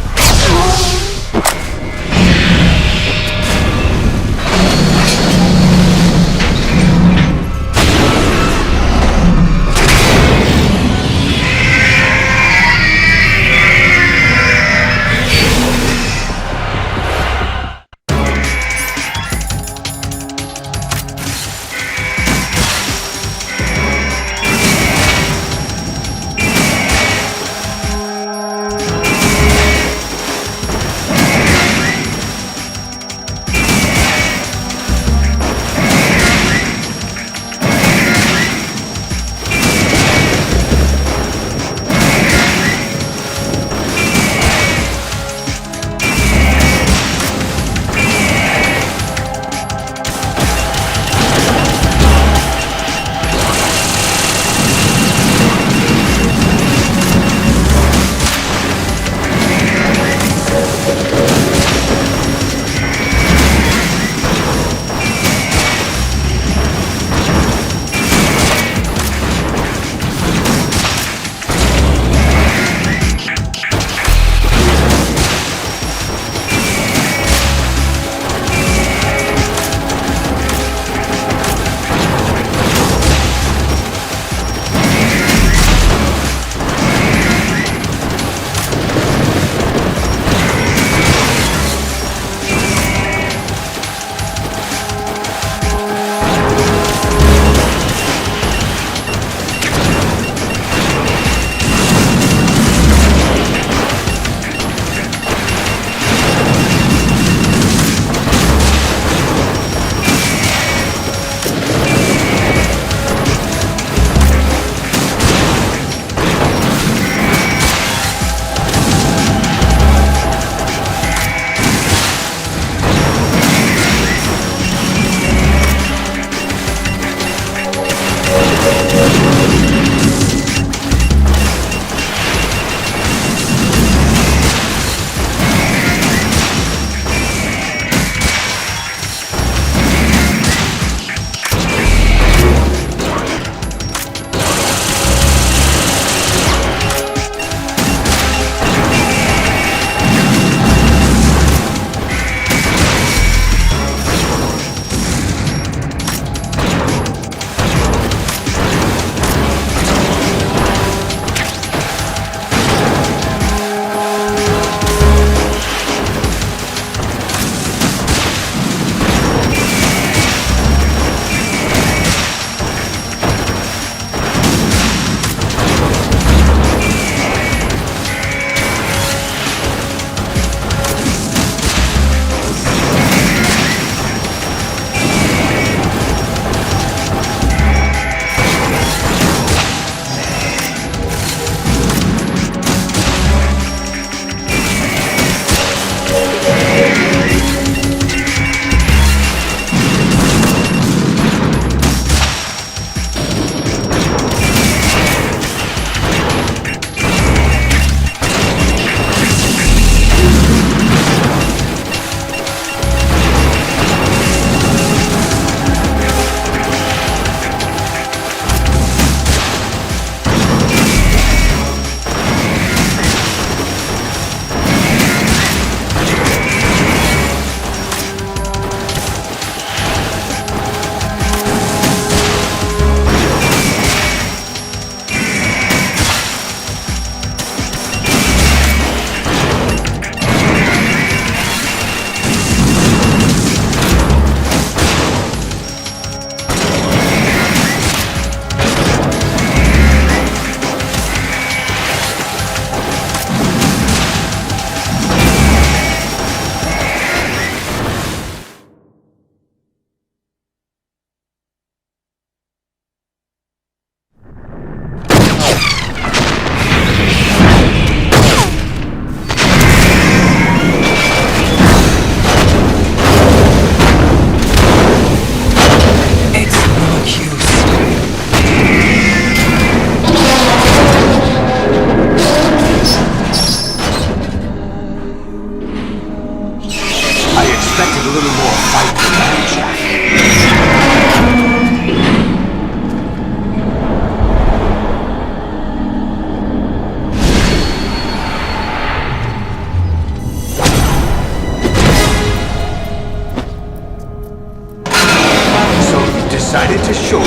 decided to show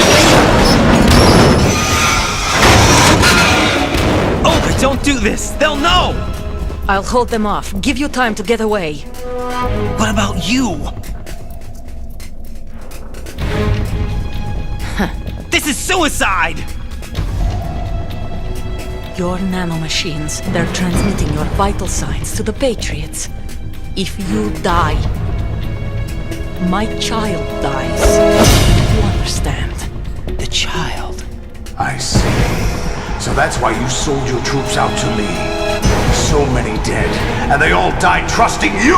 Olga, don't do this! They'll know! I'll hold them off. Give you time to get away. What about you? This is suicide! Your nanomachines, they're transmitting your vital signs to the Patriots. If you die, my child dies. You understand? The child. I see. So that's why you sold your troops out to me. So many dead, and they all died trusting you!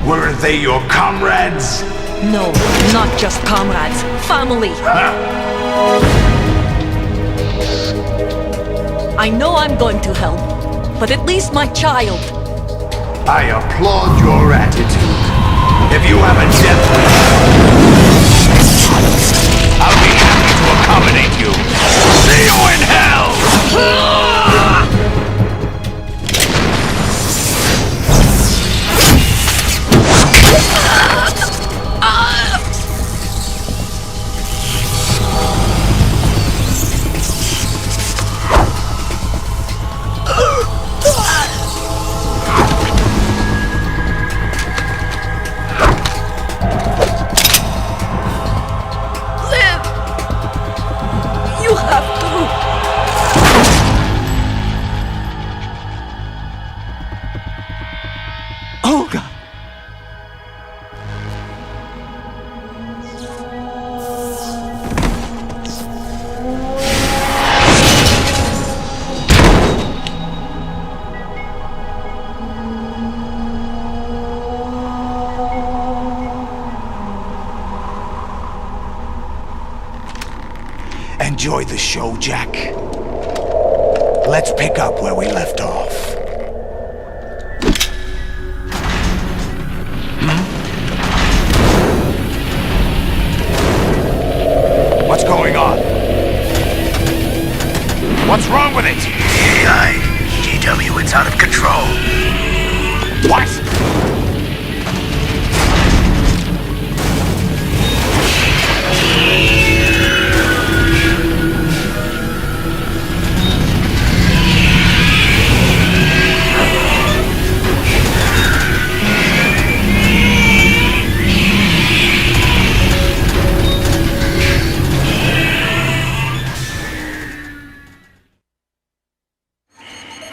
Weren't they your comrades? No, not just comrades. Family! I know I'm going to help, but at least my child. I applaud your attitude. If you have a death wish, I'll be happy to accommodate you. See you in hell! Olga! Enjoy the show, Jack. Let's pick up where we left off. What's going on? What's wrong with it? GW, it's out of control. What?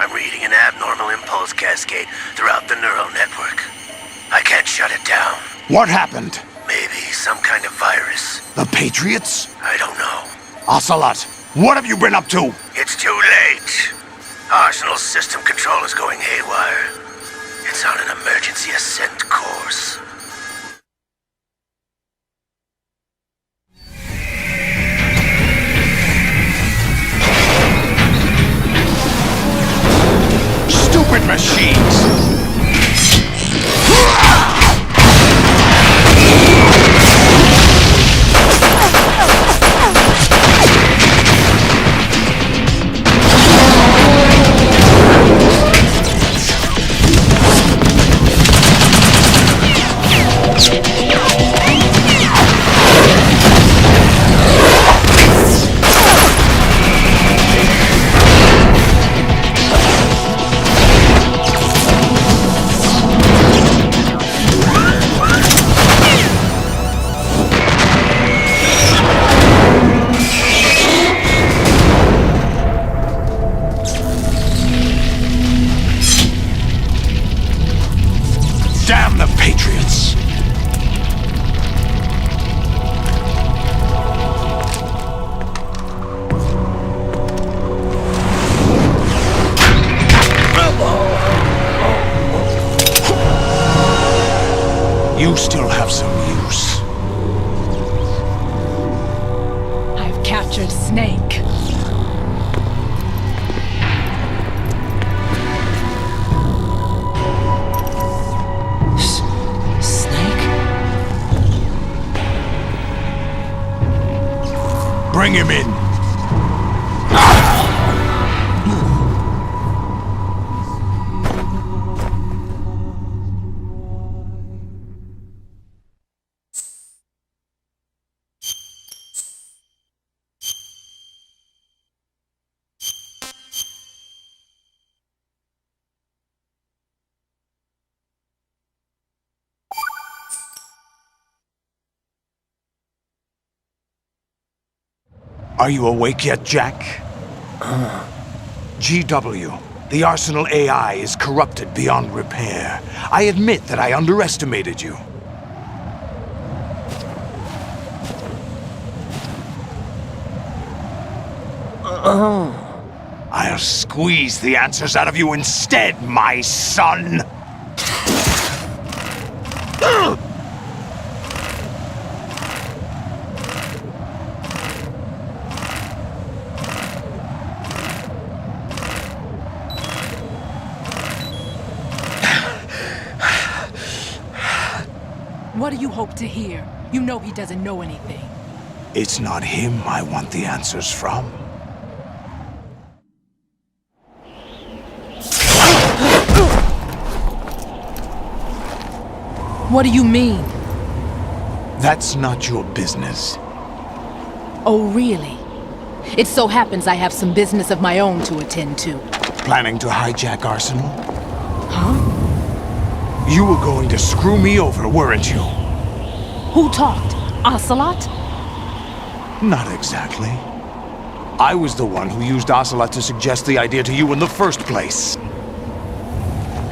I'm reading an abnormal impulse cascade throughout the neural network. I can't shut it down. What happened? Maybe some kind of virus. The Patriots? I don't know. Ocelot, what have you been up to? It's too late. Arsenal's system control is going haywire. It's on an emergency ascent course. Stupid machines! Damn the Patriots! You still have some use. I've captured Snake. Bring him in. Are you awake yet, Jack? GW, the Arsenal AI is corrupted beyond repair. I admit that I underestimated you. I'll squeeze the answers out of you instead, my son! What do you hope to hear? You know he doesn't know anything. It's not him I want the answers from. What do you mean? That's not your business. Oh, really? It so happens I have some business of my own to attend to. Planning to hijack Arsenal? Huh? You were going to screw me over, weren't you? Who talked? Ocelot? Not exactly. I was the one who used Ocelot to suggest the idea to you in the first place.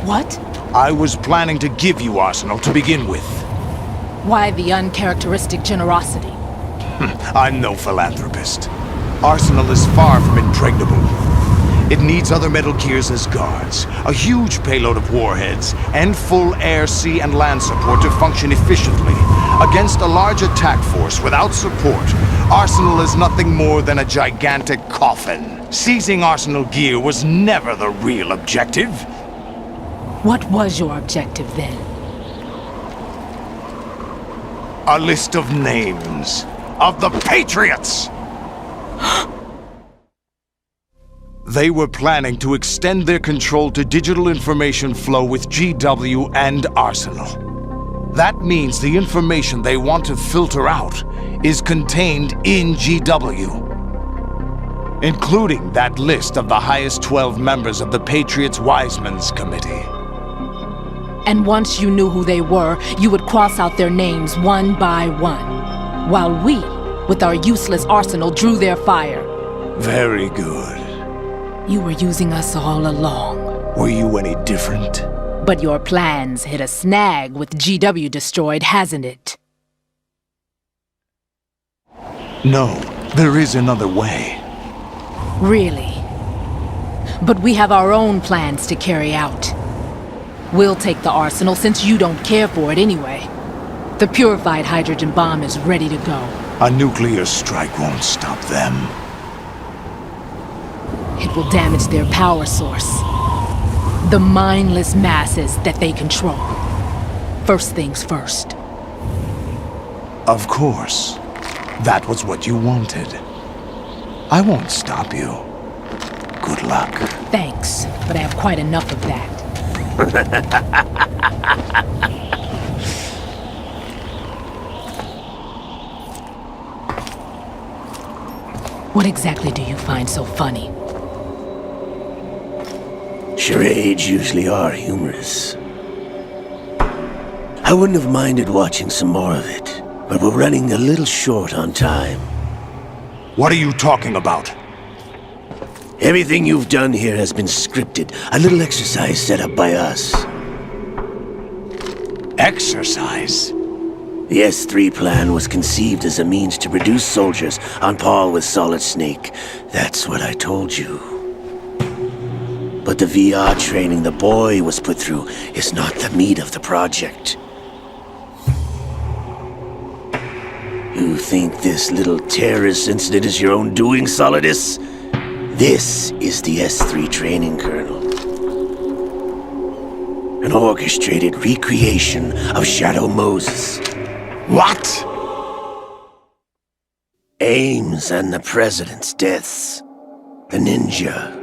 What? I was planning to give you Arsenal to begin with. Why the uncharacteristic generosity? I'm no philanthropist. Arsenal is far from impregnable. It needs other Metal Gears as guards, a huge payload of warheads, and full air, sea, and land support to function efficiently. Against a large attack force without support, Arsenal is nothing more than a gigantic coffin. Seizing Arsenal gear was never the real objective. What was your objective then? A list of names of the Patriots! They were planning to extend their control to digital information flow with GW and Arsenal. That means the information they want to filter out is contained in GW, including that list of the highest 12 members of the Patriots Wiseman's Committee. And once you knew who they were, you would cross out their names one by one, while we, with our useless arsenal, drew their fire. Very good. You were using us all along. Were you any different? But your plans hit a snag with GW destroyed, hasn't it? No, there is another way. Really? But we have our own plans to carry out. We'll take the arsenal since you don't care for it anyway. The purified hydrogen bomb is ready to go. A nuclear strike won't stop them. It will damage their power source. The mindless masses that they control. First things first. Of course. That was what you wanted. I won't stop you. Good luck. Thanks, but I have quite enough of that. What exactly do you find so funny? Charades usually are humorous. I wouldn't have minded watching some more of it, but we're running a little short on time. What are you talking about? Everything you've done here has been scripted. A little exercise set up by us. Exercise? The S3 plan was conceived as a means to produce soldiers on par with Solid Snake. That's what I told you. But the VR training the boy was put through is not the meat of the project. You think this little terrorist incident is your own doing, Solidus? This is the S3 training kernel. An orchestrated recreation of Shadow Moses. What? Ames and the President's deaths. The ninja.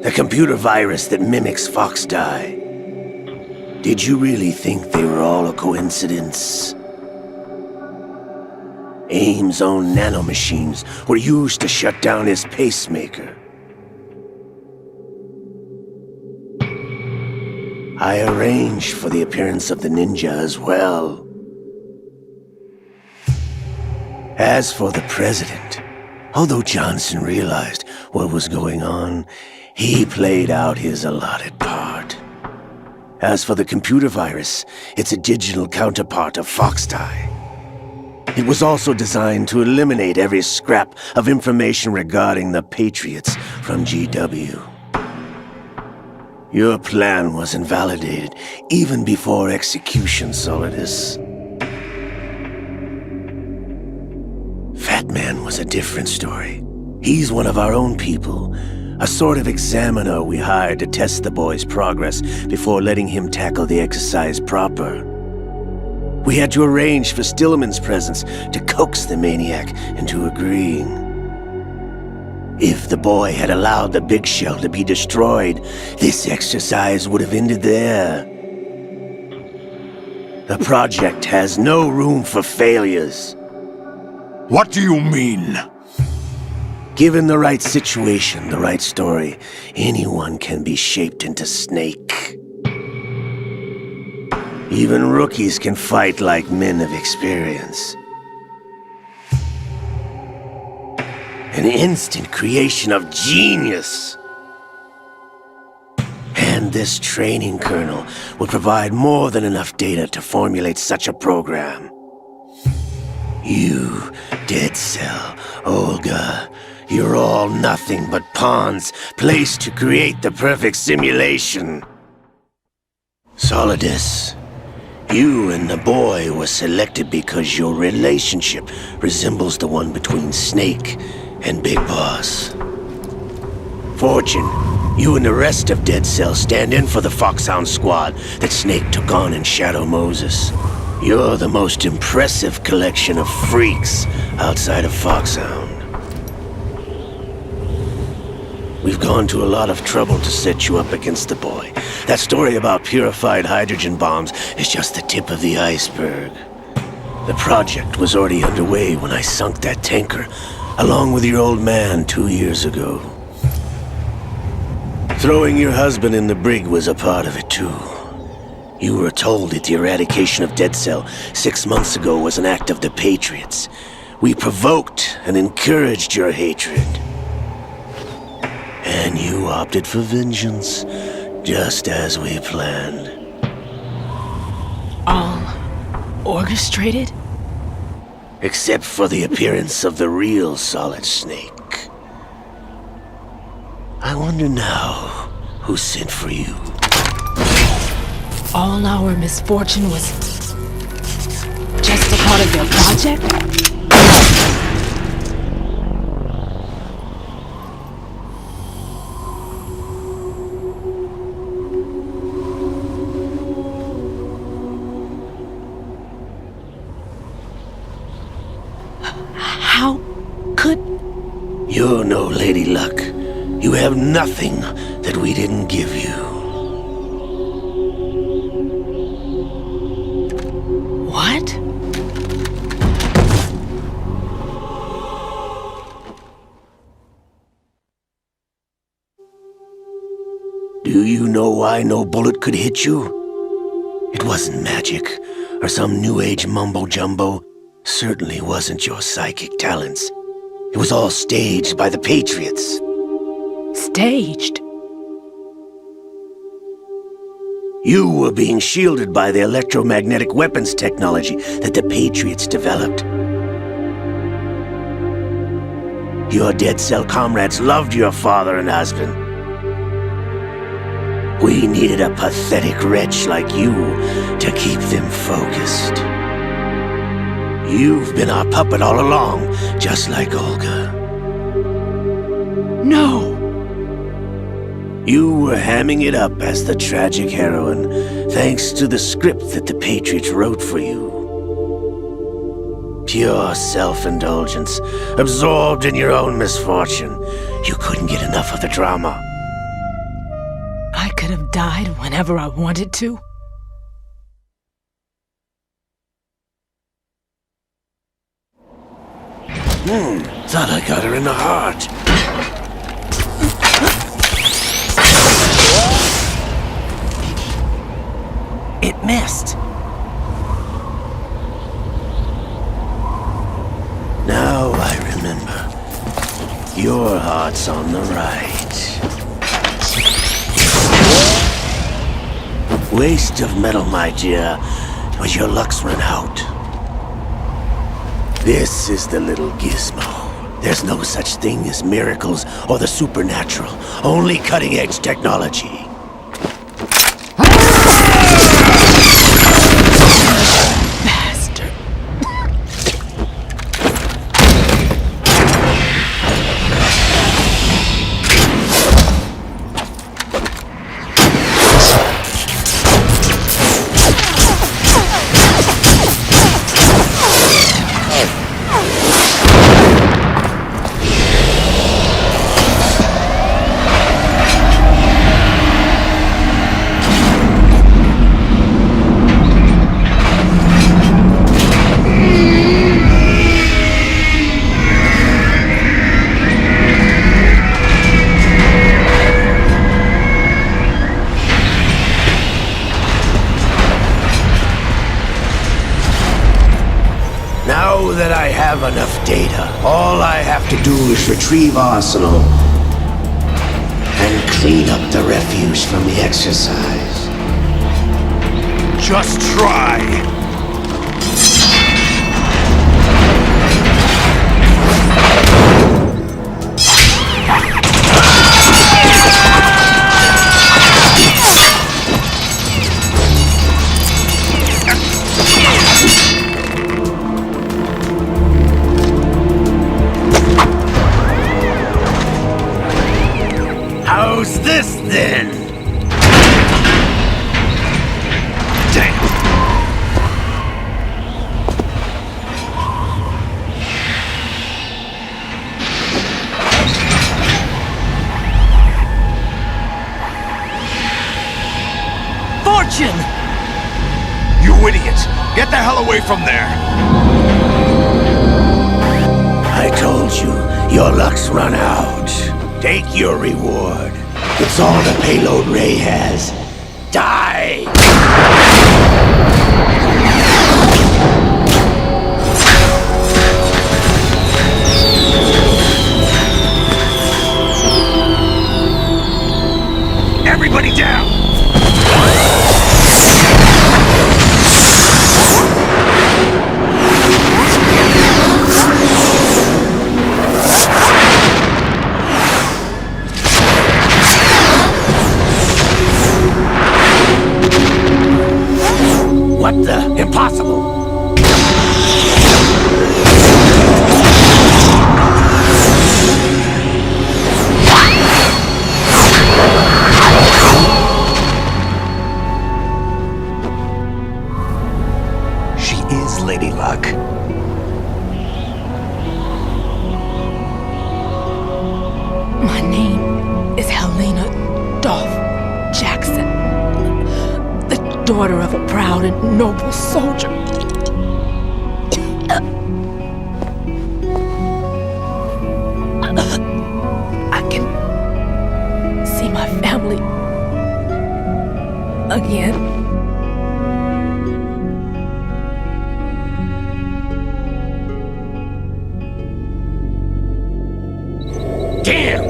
The computer virus that mimics Foxdie. Did you really think they were all a coincidence? Ames' own nanomachines were used to shut down his pacemaker. I arranged for the appearance of the ninja as well. As for the president, although Johnson realized what was going on, he played out his allotted part. As for the computer virus, it's a digital counterpart of Foxtie. It was also designed to eliminate every scrap of information regarding the Patriots from GW. Your plan was invalidated even before execution, Solidus. Fat Man was a different story. He's one of our own people, a sort of examiner we hired to test the boy's progress before letting him tackle the exercise proper. We had to arrange for Stillman's presence to coax the maniac into agreeing. If the boy had allowed the big shell to be destroyed, this exercise would have ended there. The project has no room for failures. What do you mean? Given the right situation, the right story, anyone can be shaped into Snake. Even rookies can fight like men of experience. An instant creation of genius. And this training kernel will provide more than enough data to formulate such a program. You, Dead Cell, Olga, you're all nothing but pawns placed to create the perfect simulation. Solidus, you and the boy were selected because your relationship resembles the one between Snake and Big Boss. Fortune, you and the rest of Dead Cell stand in for the Foxhound squad that Snake took on in Shadow Moses. You're the most impressive collection of freaks outside of Foxhound. We've gone to a lot of trouble to set you up against the boy. That story about purified hydrogen bombs is just the tip of the iceberg. The project was already underway when I sunk that tanker, along with your old man 2 years ago. Throwing your husband in the brig was a part of it too. You were told that the eradication of Dead Cell 6 months ago was an act of the Patriots. We provoked and encouraged your hatred. And you opted for vengeance, just as we planned. All orchestrated? Except for the appearance of the real Solid Snake. I wonder now who sent for you. All our misfortune was just a part of their project? How could... You're no Lady Luck. You have nothing that we didn't give you. What? Do you know why no bullet could hit you? It wasn't magic, or some new age mumbo-jumbo. Certainly wasn't your psychic talents. It was all staged by the Patriots. Staged? You were being shielded by the electromagnetic weapons technology that the Patriots developed. Your Dead Cell comrades loved your father and husband. We needed a pathetic wretch like you to keep them focused. You've been our puppet all along, just like Olga. No! You were hamming it up as the tragic heroine, thanks to the script that the Patriots wrote for you. Pure self-indulgence, absorbed in your own misfortune. You couldn't get enough of the drama. I could have died whenever I wanted to. Thought I got her in the heart. It missed. Now waste of metal, my dear, but your luck's run out. This is the little gizmo. There's no such thing as miracles or the supernatural, only cutting-edge technology. Now that I have enough data, all I have to do is retrieve Arsenal and clean up the refuse from the exercise. Just try. How's this then? Damn! Fortune! You idiot! Get the hell away from there! I told you, your luck's run out. Take your reward. It's all the payload Ray has. Die! Everybody down! What the? Impossible! She is Lady Luck. My name is Helena Dolph Jackson, the daughter of a proud and noble soldier. I can see my family again. Damn!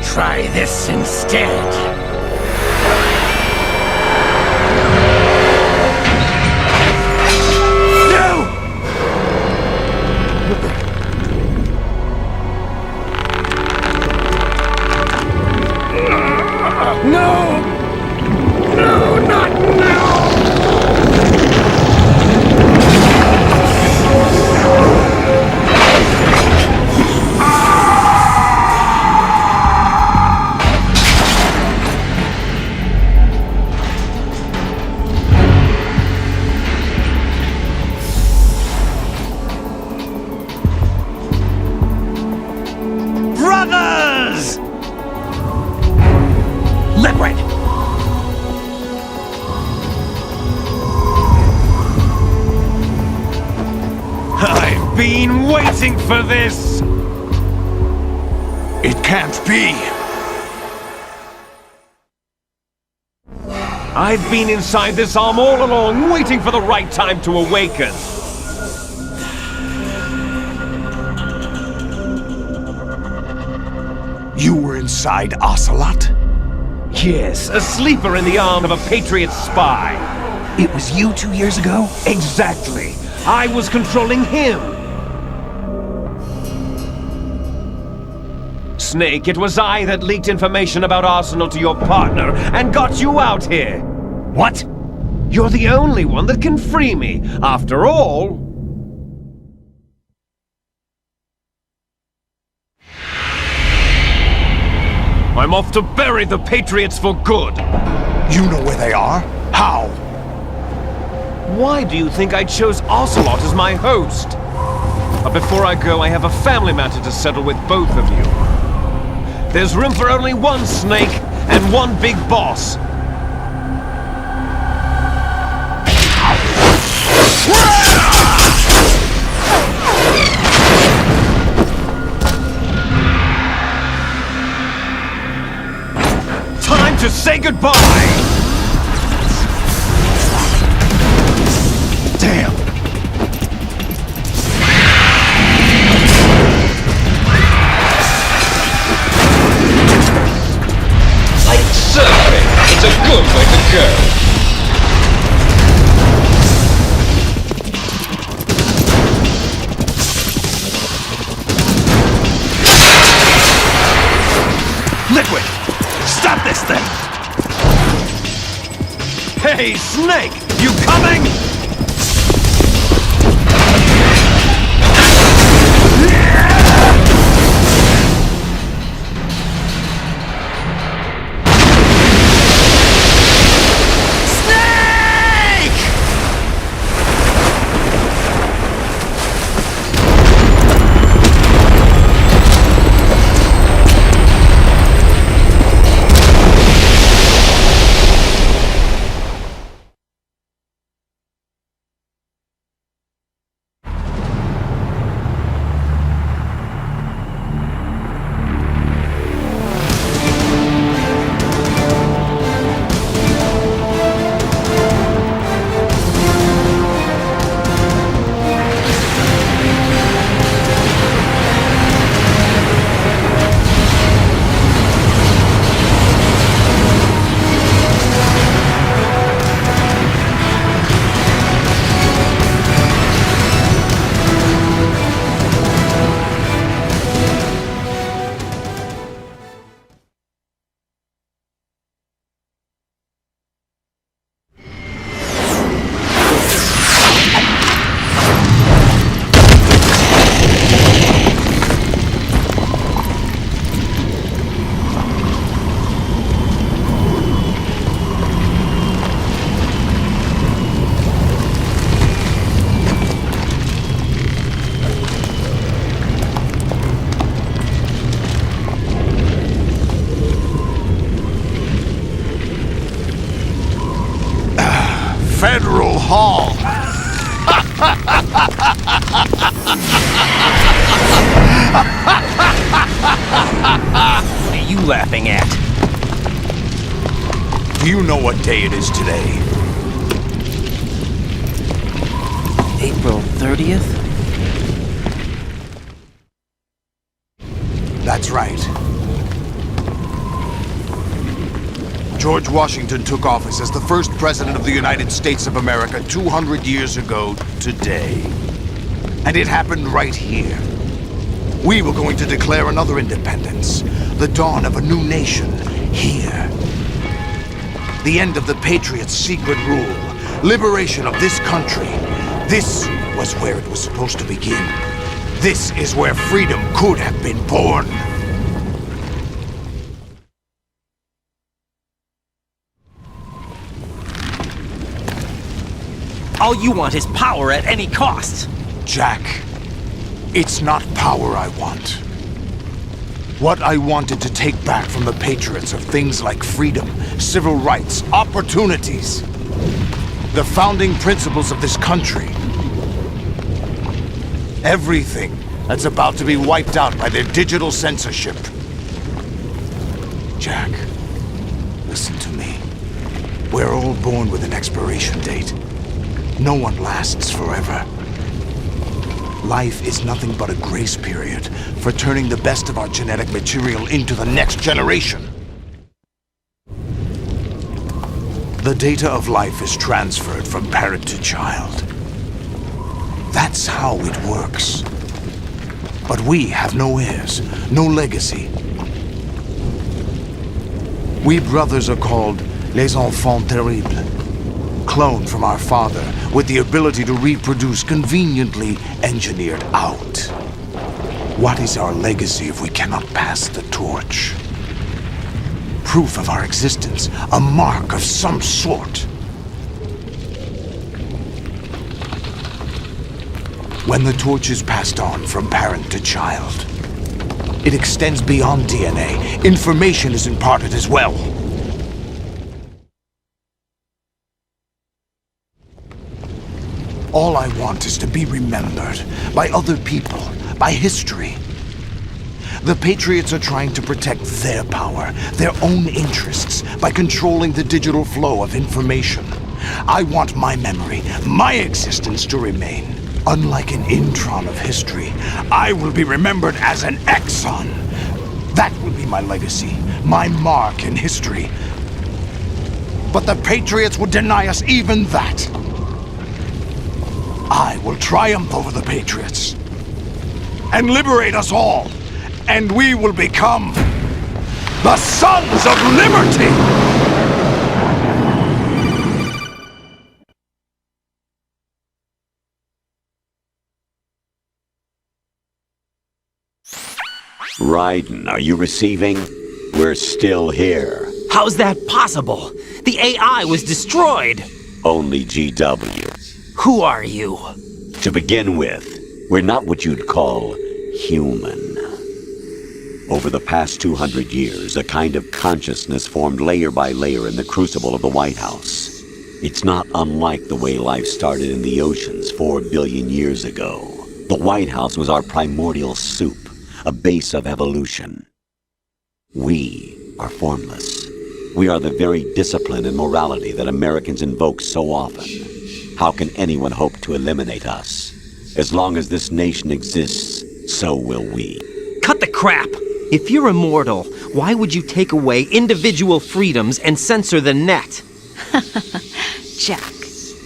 Try this instead. Brothers! Leopard! I've been waiting for this! It can't be! I've been inside this arm all along, waiting for the right time to awaken. You were inside Ocelot? Yes, a sleeper in the arm of a Patriot spy. It was you 2 years ago? Exactly. I was controlling him. Snake, it was I that leaked information about Arsenal to your partner and got you out here. What? You're the only one that can free me. After all... I'm off to bury the Patriots for good. You know where they are? How? Why do you think I chose Ocelot as my host? But before I go, I have a family matter to settle with both of you. There's room for only one Snake and one big boss. Time to say goodbye! Damn! Like surfing, it's a good way to go. Liquid! Stop this thing! Hey, Snake! You coming? Federal Hall. What are you laughing at? Do you know what day it is today? April 30th? That's right. George Washington took office as the first president of the United States of America 200 years ago today. And it happened right here. We were going to declare another independence, the dawn of a new nation, here. The end of the Patriots' secret rule, liberation of this country. This was where it was supposed to begin. This is where freedom could have been born. All you want is power at any cost. Jack, it's not power I want. What I wanted to take back from the Patriots are things like freedom, civil rights, opportunities. The founding principles of this country. Everything that's about to be wiped out by their digital censorship. Jack, listen to me. We're all born with an expiration date. No one lasts forever. Life is nothing but a grace period for turning the best of our genetic material into the next generation. The data of life is transferred from parent to child. That's how it works. But we have no heirs, no legacy. We brothers are called les enfants terribles, cloned from our father with the ability to reproduce conveniently engineered out. What is our legacy if we cannot pass the torch? Proof of our existence, a mark of some sort. When the torch is passed on from parent to child, it extends beyond DNA. Information is imparted as well. All I want is to be remembered by other people, by history. The Patriots are trying to protect their power, their own interests, by controlling the digital flow of information. I want my memory, my existence to remain. Unlike an intron of history, I will be remembered as an exon. That will be my legacy, my mark in history. But the Patriots would deny us even that. I will triumph over the Patriots and liberate us all, and we will become the Sons of Liberty! Raiden, are you receiving? We're still here. How's that possible? The AI was destroyed. Only GW. Who are you? To begin with, we're not what you'd call human. Over the past 200 years, a kind of consciousness formed layer by layer in the crucible of the White House. It's not unlike the way life started in the oceans 4 billion years ago. The White House was our primordial soup, a base of evolution. We are formless. We are the very discipline and morality that Americans invoke so often. How can anyone hope to eliminate us? As long as this nation exists, so will we. Cut the crap! If you're immortal, why would you take away individual freedoms and censor the net? Jack,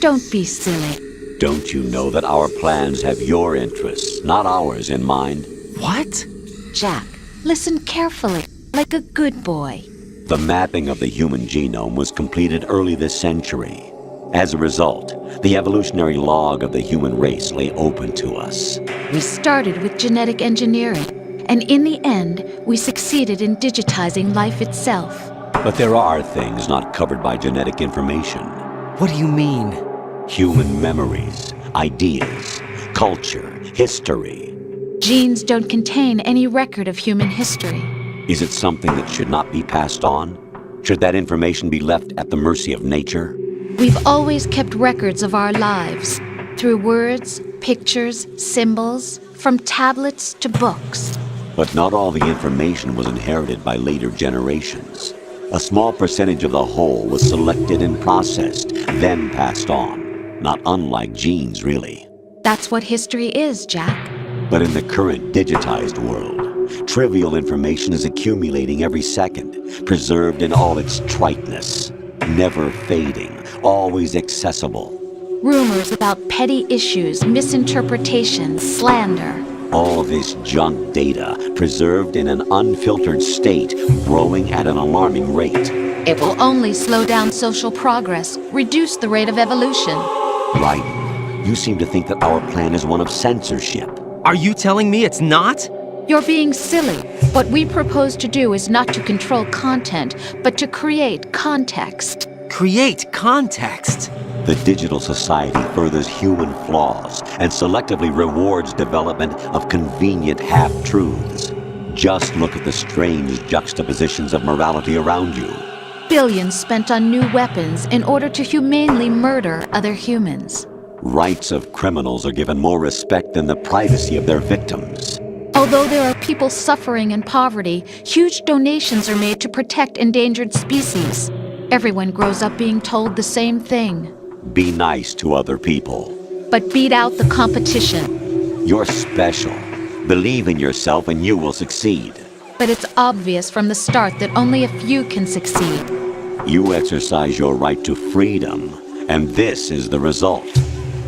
don't be silly. Don't you know that our plans have your interests, not ours, in mind? What? Jack, listen carefully, like a good boy. The mapping of the human genome was completed early this century. As a result, the evolutionary log of the human race lay open to us. We started with genetic engineering, and in the end, we succeeded in digitizing life itself. But there are things not covered by genetic information. What do you mean? Human memories, ideas, culture, history. Genes don't contain any record of human history. Is it something that should not be passed on? Should that information be left at the mercy of nature? We've always kept records of our lives, through words, pictures, symbols, from tablets to books. But not all the information was inherited by later generations. A small percentage of the whole was selected and processed, then passed on. Not unlike genes, really. That's what history is, Jack. But in the current digitized world, trivial information is accumulating every second, preserved in all its triteness, never fading, always accessible. Rumors about petty issues, misinterpretations, slander. All this junk data, preserved in an unfiltered state, growing at an alarming rate. It will only slow down social progress, reduce the rate of evolution. Right. You seem to think that our plan is one of censorship. Are you telling me it's not? You're being silly. What we propose to do is not to control content, but to create context. Create context? The digital society furthers human flaws and selectively rewards development of convenient half-truths. Just look at the strange juxtapositions of morality around you. Billions spent on new weapons in order to humanely murder other humans. Rights of criminals are given more respect than the privacy of their victims. Although there are people suffering in poverty, huge donations are made to protect endangered species. Everyone grows up being told the same thing. Be nice to other people. But beat out the competition. You're special. Believe in yourself and you will succeed. But it's obvious from the start that only a few can succeed. You exercise your right to freedom, and this is the result.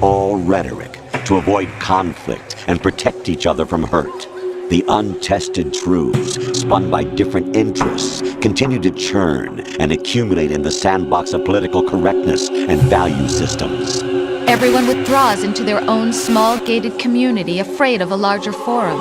All rhetoric to avoid conflict and protect each other from hurt. The untested truths, spun by different interests, continue to churn and accumulate in the sandbox of political correctness and value systems. Everyone withdraws into their own small gated community, afraid of a larger forum.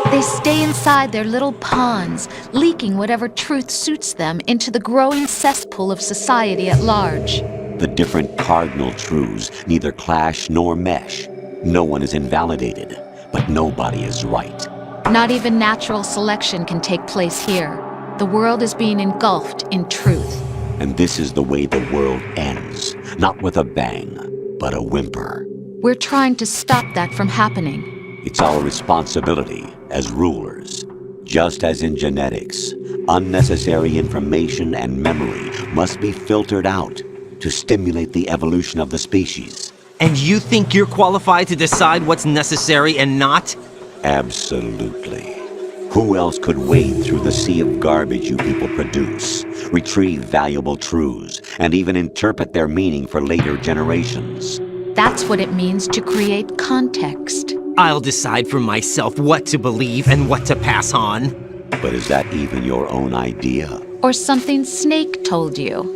They stay inside their little ponds, leaking whatever truth suits them into the growing cesspool of society at large. The different cardinal truths neither clash nor mesh. No one is invalidated, but nobody is right. Not even natural selection can take place here. The world is being engulfed in truth. And this is the way the world ends. Not with a bang, but a whimper. We're trying to stop that from happening. It's our responsibility as rulers. Just as in genetics, unnecessary information and memory must be filtered out to stimulate the evolution of the species. And you think you're qualified to decide what's necessary and not? Absolutely. Who else could wade through the sea of garbage you people produce, retrieve valuable truths, and even interpret their meaning for later generations? That's what it means to create context. I'll decide for myself what to believe and what to pass on. But is that even your own idea? Or something Snake told you?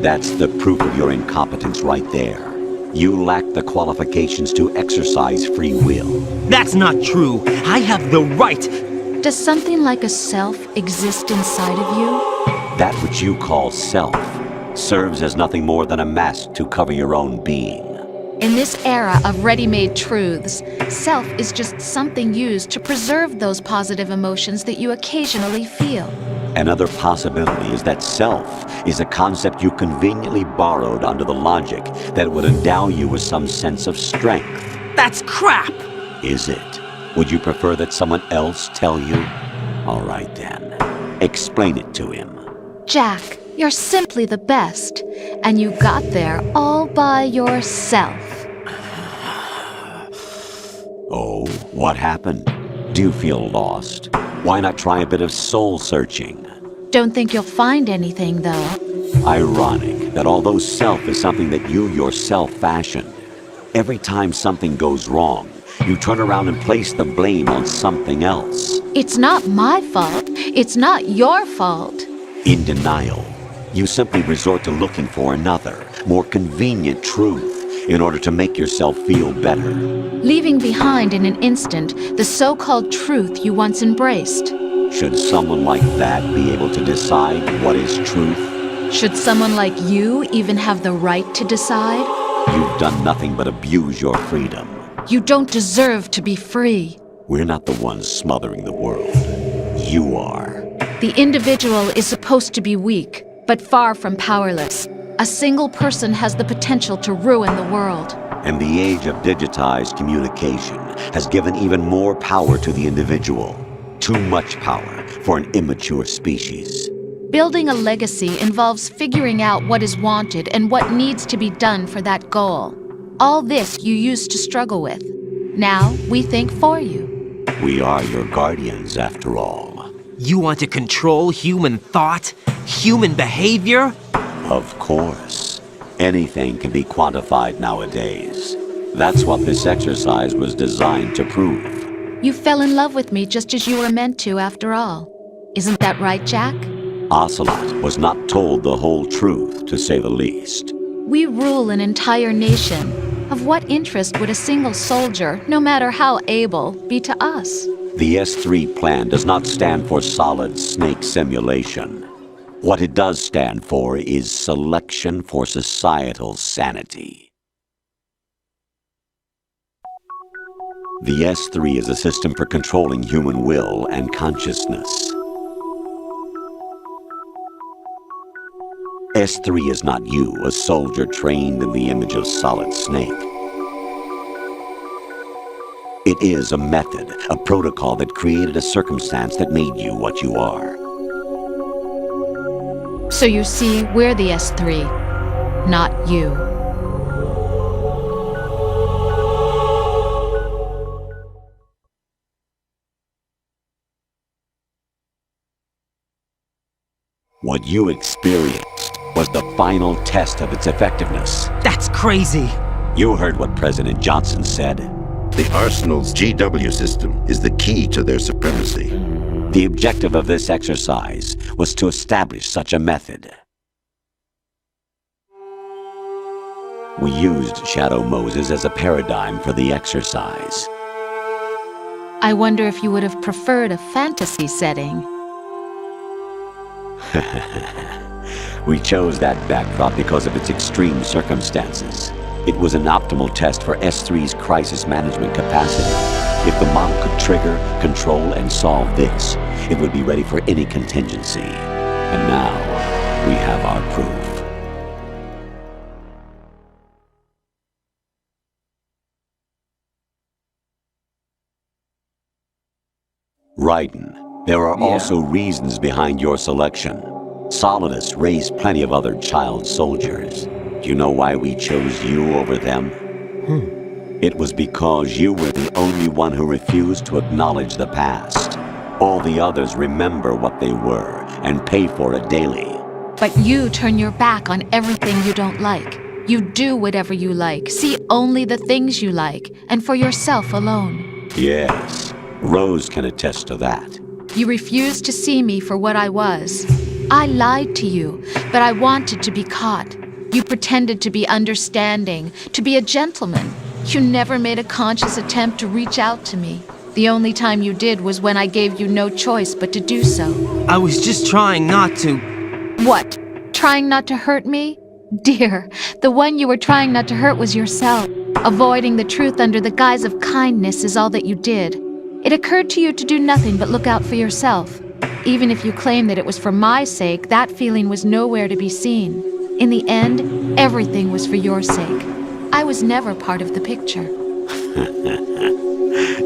That's the proof of your incompetence right there. You lack the qualifications to exercise free will. That's not true. I have the right. Does something like a self exist inside of you? That which you call self serves as nothing more than a mask to cover your own being. In this era of ready-made truths, self is just something used to preserve those positive emotions that you occasionally feel. Another possibility is that self is a concept you conveniently borrowed under the logic that would endow you with some sense of strength. That's crap! Is it? Would you prefer that someone else tell you? All right then. Explain it to him. Jack, you're simply the best, and you got there all by yourself. Oh, what happened? Do you feel lost? Why not try a bit of soul-searching? Don't think you'll find anything, though. Ironic that although self is something that you yourself fashioned, every time something goes wrong, you turn around and place the blame on something else. It's not my fault. It's not your fault. In denial, you simply resort to looking for another, more convenient truth in order to make yourself feel better. Leaving behind in an instant the so-called truth you once embraced. Should someone like that be able to decide what is truth? Should someone like you even have the right to decide? You've done nothing but abuse your freedom. You don't deserve to be free. We're not the ones smothering the world. You are. The individual is supposed to be weak, but far from powerless. A single person has the potential to ruin the world. And the age of digitized communication has given even more power to the individual. Too much power for an immature species. Building a legacy involves figuring out what is wanted and what needs to be done for that goal. All this you used to struggle with. Now we think for you. We are your guardians, after all. You want to control human thought? Human behavior? Of course. Anything can be quantified nowadays. That's what this exercise was designed to prove. You fell in love with me just as you were meant to, after all. Isn't that right, Jack? Ocelot was not told the whole truth, to say the least. We rule an entire nation. Of what interest would a single soldier, no matter how able, be to us? The S3 plan does not stand for solid snake simulation. What it does stand for is selection for societal sanity. The S3 is a system for controlling human will and consciousness. S3 is not you, a soldier trained in the image of Solid Snake. It is a method, a protocol that created a circumstance that made you what you are. So you see, we're the S3, not you. What you experienced was the final test of its effectiveness. That's crazy. You heard what President Johnson said. The Arsenal's GW system is the key to their supremacy. The objective of this exercise was to establish such a method. We used Shadow Moses as a paradigm for the exercise. I wonder if you would have preferred a fantasy setting. We chose that backdrop because of its extreme circumstances. It was an optimal test for S3's crisis management capacity. If the model could trigger, control, and solve this, it would be ready for any contingency. And now, we have our proof. Raiden, there are also reasons behind your selection. Solidus raised plenty of other child soldiers. Do you know why we chose you over them? It was because you were the only one who refused to acknowledge the past. All the others remember what they were and pay for it daily. But you turn your back on everything you don't like. You do whatever you like, see only the things you like, and for yourself alone. Yes, Rose can attest to that. You refused to see me for what I was. I lied to you, but I wanted to be caught. You pretended to be understanding, to be a gentleman. You never made a conscious attempt to reach out to me. The only time you did was when I gave you no choice but to do so. I was just trying not to. What? Trying not to hurt me? Dear, the one you were trying not to hurt was yourself. Avoiding the truth under the guise of kindness is all that you did. It occurred to you to do nothing but look out for yourself. Even if you claim that it was for my sake, that feeling was nowhere to be seen. In the end, everything was for your sake. I was never part of the picture.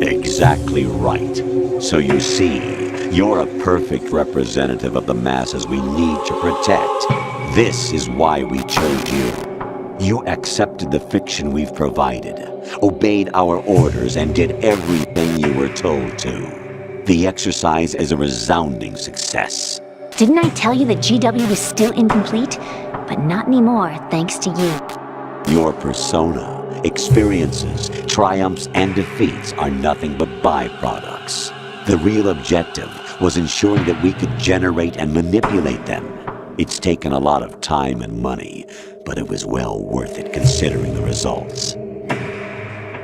Exactly right. So you see, you're a perfect representative of the masses we need to protect. This is why we chose you. You accepted the fiction we've provided, obeyed our orders, and did everything you were told to. The exercise is a resounding success. Didn't I tell you that GW was still incomplete? But not anymore, thanks to you. Your persona, experiences, triumphs, and defeats are nothing but byproducts. The real objective was ensuring that we could generate and manipulate them. It's taken a lot of time and money, but it was well worth it considering the results.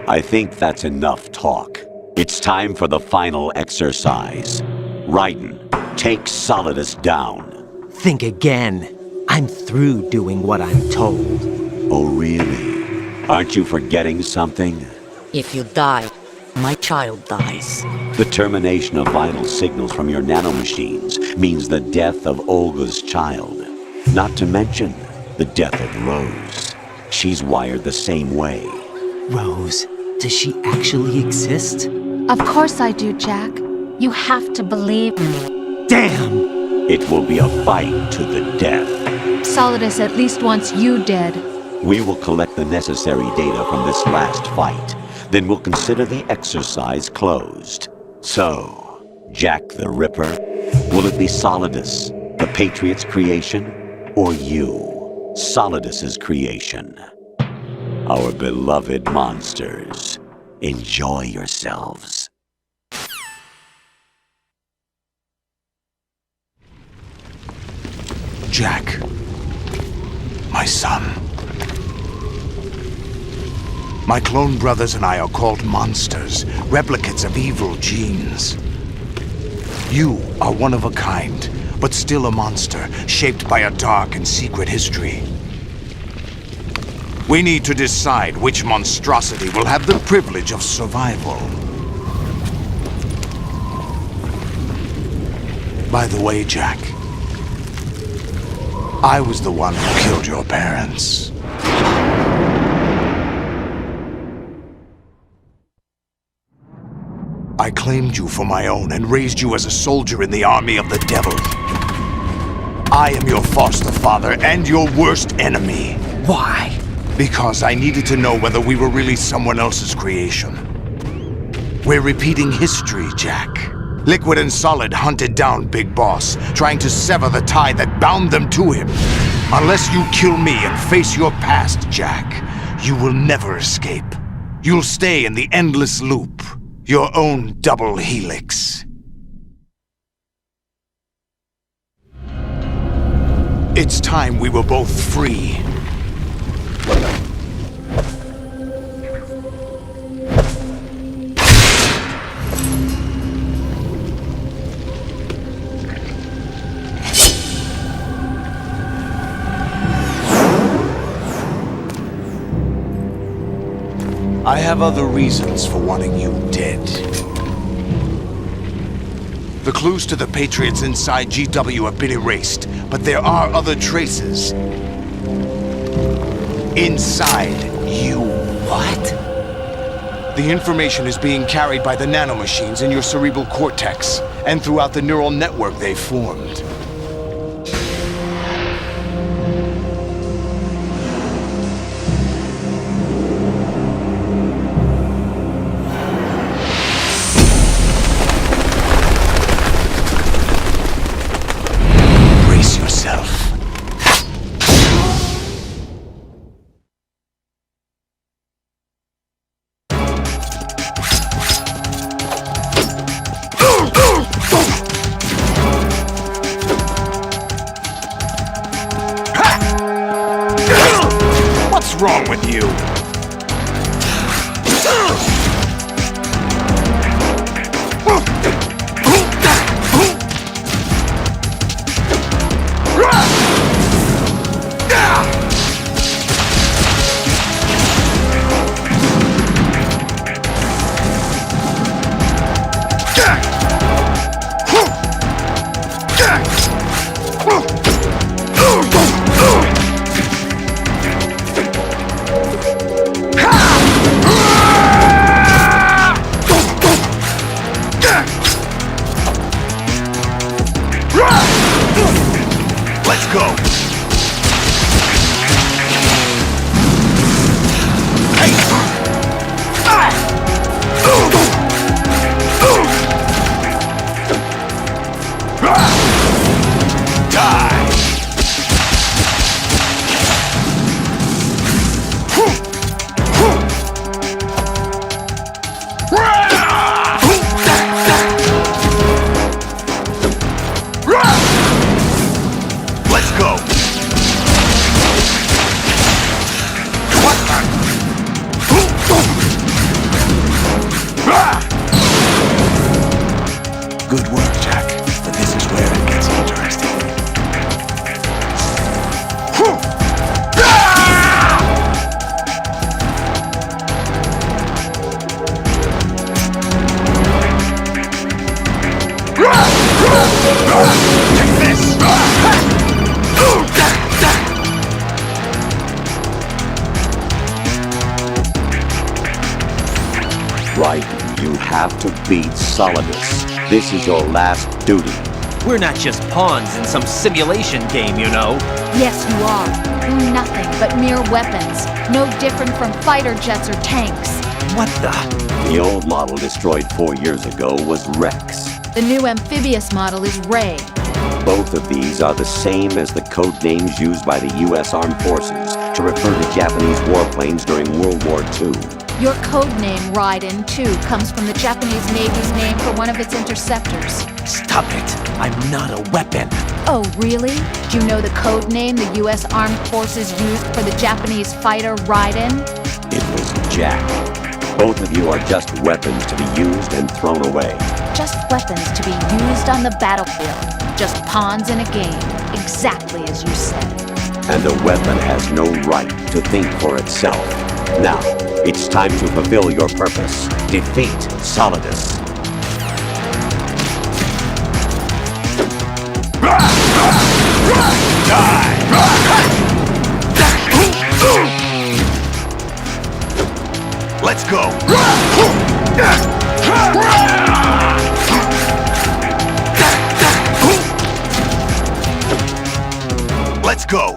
I think that's enough talk. It's time for the final exercise. Raiden, take Solidus down. Think again. I'm through doing what I'm told. Oh, really? Aren't you forgetting something? If you die, my child dies. The termination of vital signals from your nanomachines means the death of Olga's child. Not to mention the death of Rose. She's wired the same way. Rose, does she actually exist? Of course I do, Jack. You have to believe me. Damn! It will be a fight to the death. Solidus at least wants you dead. We will collect the necessary data from this last fight. Then we'll consider the exercise closed. So, Jack the Ripper, will it be Solidus, the Patriot's creation, or you, Solidus's creation? Our beloved monsters, enjoy yourselves. Jack, my son. My clone brothers and I are called monsters, replicates of evil genes. You are one of a kind, but still a monster, shaped by a dark and secret history. We need to decide which monstrosity will have the privilege of survival. By the way, Jack, I was the one who killed your parents. I claimed you for my own and raised you as a soldier in the army of the devil. I am your foster father and your worst enemy. Why? Because I needed to know whether we were really someone else's creation. We're repeating history, Jack. Liquid and Solid hunted down Big Boss, trying to sever the tie that bound them to him. Unless you kill me and face your past, Jack, you will never escape. You'll stay in the endless loop, your own double helix. It's time we were both free. I have other reasons for wanting you dead. The clues to the Patriots inside GW have been erased, but there are other traces. Inside you. What? The information is being carried by the nanomachines in your cerebral cortex, and throughout the neural network they've formed. What's wrong with you? Let's go! Good work, Jack. But this is where it gets interesting. Take this! Right, you have to beat Solidus. This is your last duty. We're not just pawns in some simulation game, you know. Yes, you are. You're nothing but mere weapons. No different from fighter jets or tanks. What the? The old model destroyed 4 years ago was Rex. The new amphibious model is Ray. Both of these are the same as the code names used by the U.S. Armed Forces to refer to Japanese warplanes during World War II. Your code name, Raiden, too, comes from the Japanese Navy's name for one of its interceptors. Stop it! I'm not a weapon! Oh, really? Do you know the code name the U.S. Armed Forces used for the Japanese fighter Raiden? It was Jack. Both of you are just weapons to be used and thrown away. Just weapons to be used on the battlefield. Just pawns in a game, exactly as you said. And a weapon has no right to think for itself. Now, it's time to fulfill your purpose. Defeat Solidus. Let's go! Let's go!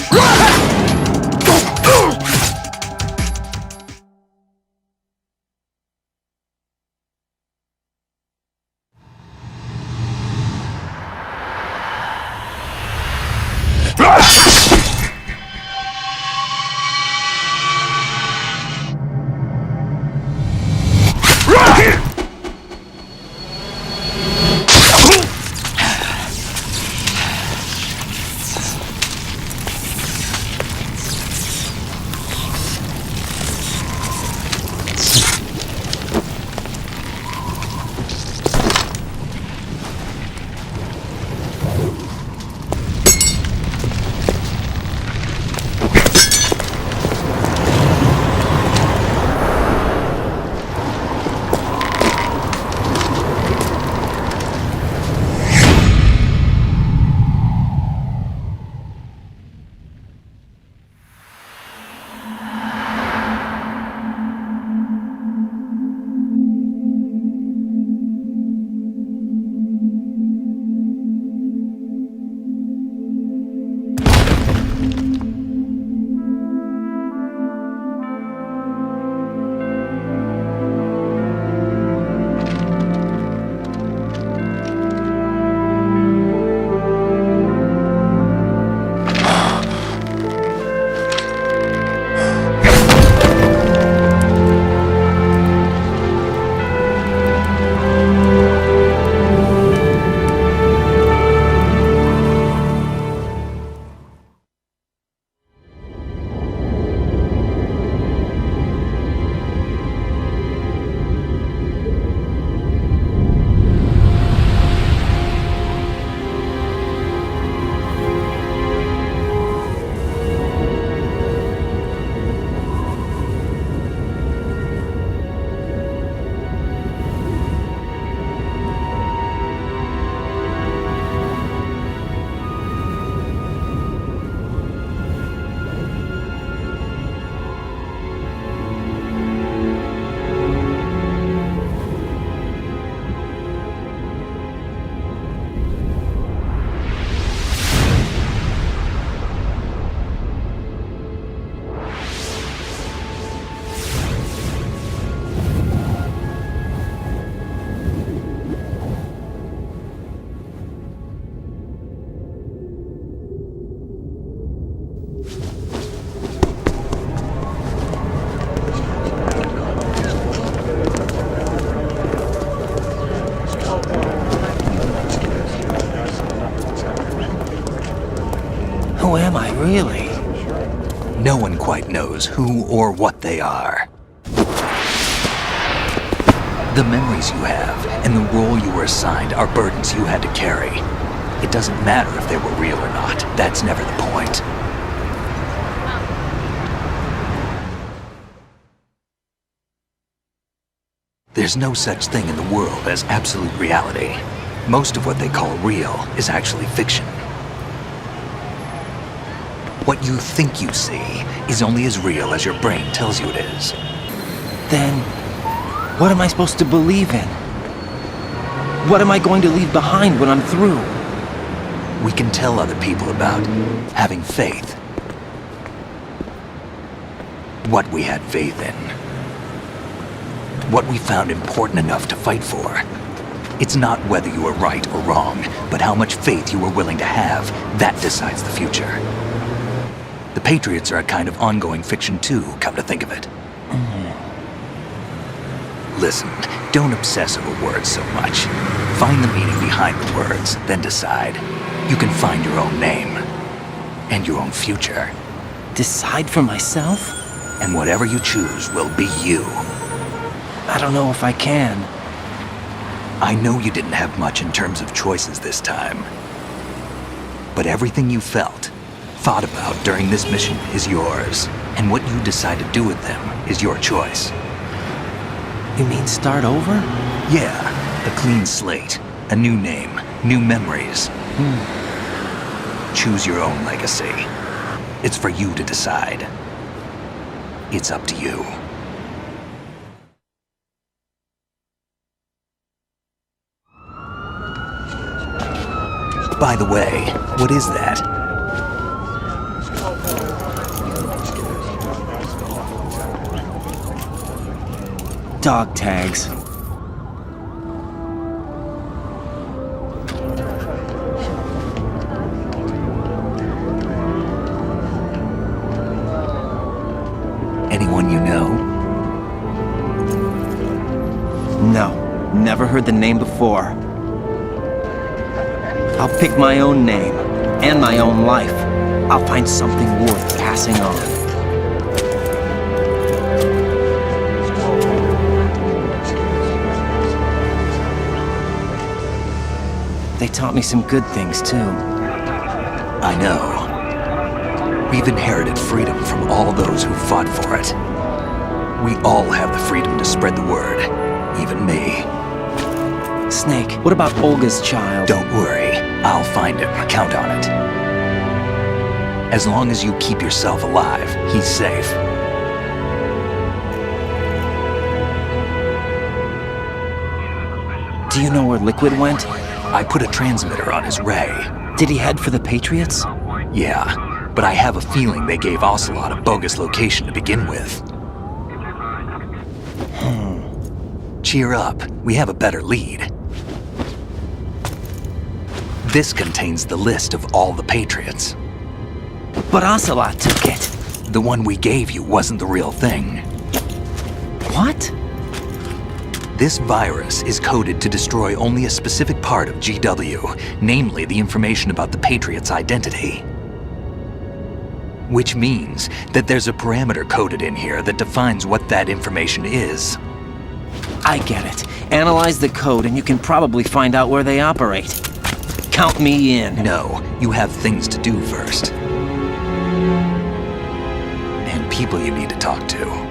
Who am I, really? No one quite knows who or what they are. The memories you have and the role you were assigned are burdens you had to carry. It doesn't matter if they were real or not. That's never the point. There's no such thing in the world as absolute reality. Most of what they call real is actually fiction. What you think you see is only as real as your brain tells you it is. Then, what am I supposed to believe in? What am I going to leave behind when I'm through? We can tell other people about having faith. What we had faith in. What we found important enough to fight for. It's not whether you were right or wrong, but how much faith you were willing to have. That decides the future. The Patriots are a kind of ongoing fiction too, come to think of it. Listen, don't obsess over words so much. Find the meaning behind the words, then decide. You can find your own name. And your own future. Decide for myself? And whatever you choose will be you. I don't know if I can. I know you didn't have much in terms of choices this time. But everything you felt, thought about during this mission is yours. And what you decide to do with them is your choice. You mean start over? Yeah, a clean slate, a new name, new memories. Choose your own legacy. It's for you to decide. It's up to you. By the way, what is that? Dog tags. Anyone you know? No, never heard the name before. I'll pick my own name, and my own life. I'll find something worth passing on. They taught me some good things, too. I know. We've inherited freedom from all those who fought for it. We all have the freedom to spread the word, even me. Snake, what about Olga's child? Don't worry, I'll find him. Count on it. As long as you keep yourself alive, he's safe. Do you know where Liquid went? I put a transmitter on his ray. Did he head for the Patriots? Yeah, but I have a feeling they gave Ocelot a bogus location to begin with. Cheer up, we have a better lead. This contains the list of all the Patriots. But Ocelot took it. The one we gave you wasn't the real thing. What? This virus is coded to destroy only a specific part of GW, namely the information about the Patriots' identity. Which means that there's a parameter coded in here that defines what that information is. I get it. Analyze the code and you can probably find out where they operate. Count me in. No, you have things to do first. And people you need to talk to.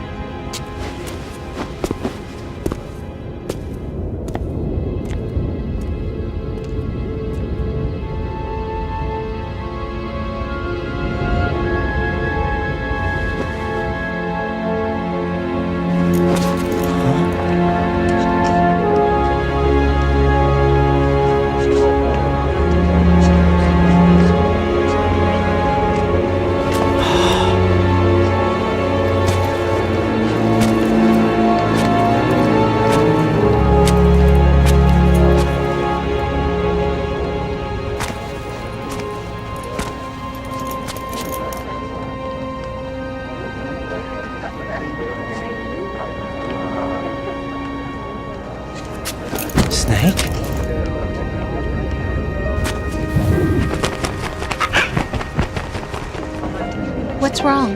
What's wrong?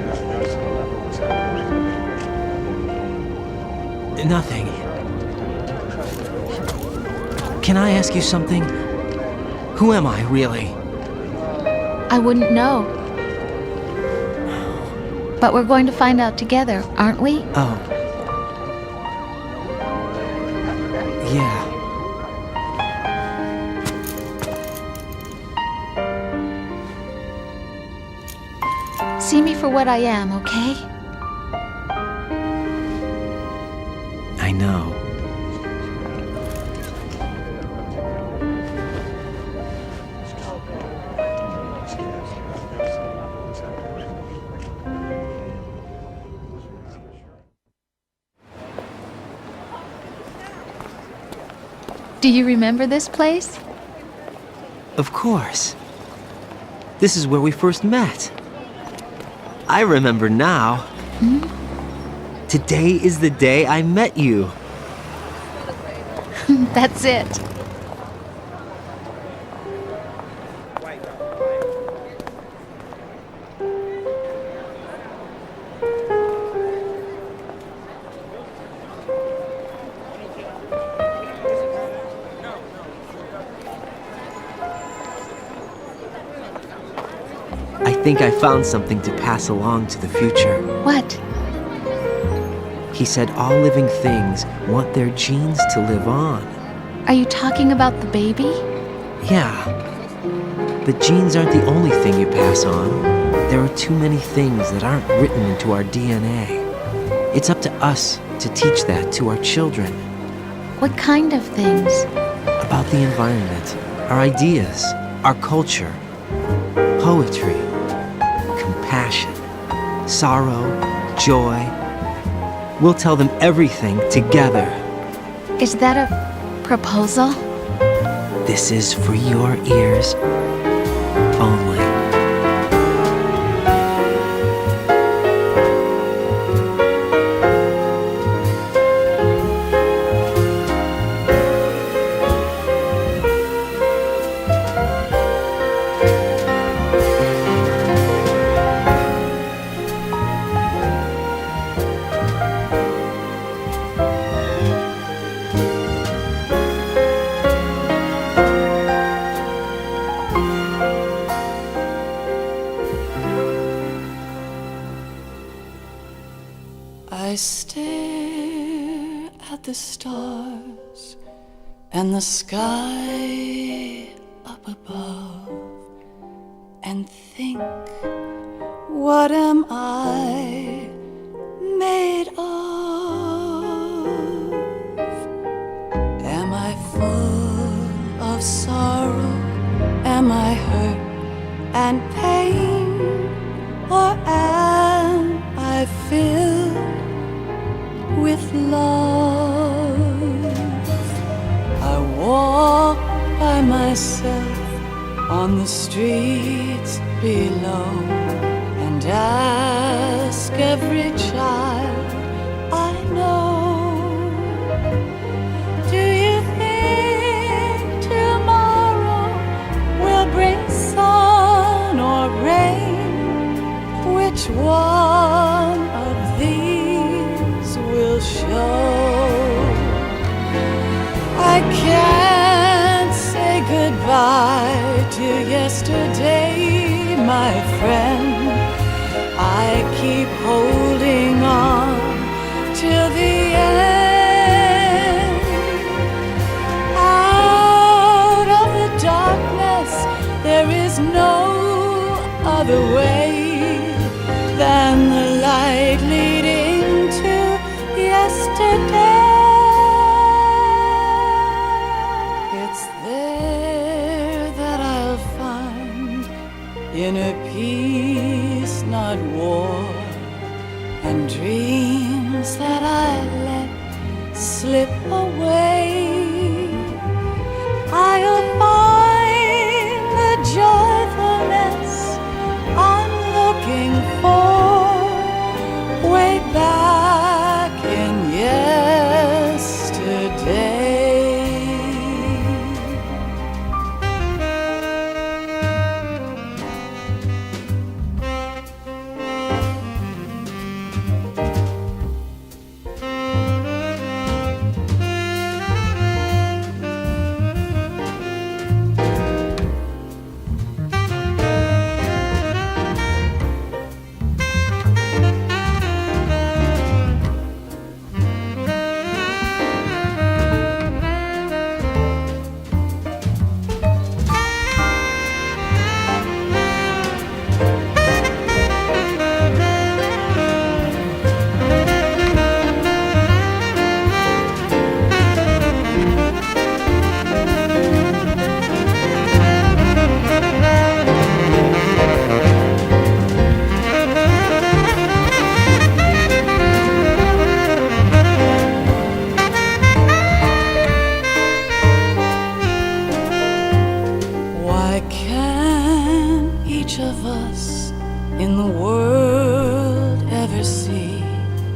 Nothing. Can I ask you something? Who am I, really? I wouldn't know. But we're going to find out together, aren't we? Oh. Yeah. See me for what I am, okay? I know. Do you remember this place? Of course. This is where we first met. I remember now. Hmm? Today is the day I met you. That's it. I think I found something to pass along to the future. What? He said all living things want their genes to live on. Are you talking about the baby? Yeah. But genes aren't the only thing you pass on. There are too many things that aren't written into our DNA. It's up to us to teach that to our children. What kind of things? About the environment, our ideas, our culture, poetry, compassion, sorrow, joy. We'll tell them everything together. Is that a proposal? This is for your ears only. I stare at the stars and the sky up above and think, what am I made of? Am I full of sorrow? Am I hurt and pain? Or am I filled with love? I walk by myself on the streets below and ask every child I know, do you think tomorrow will bring sun or rain? Which one of these will show? I can't say goodbye to yesterday, my friend. I keep holding on till the end. Out of the darkness, there is no other way than the light leading to yesterday. It's there that I'll find inner peace, not war, and dreams that I let slip away. I'll find the joyfulness I'm looking for way back in yesterday. Can each of us in the world ever see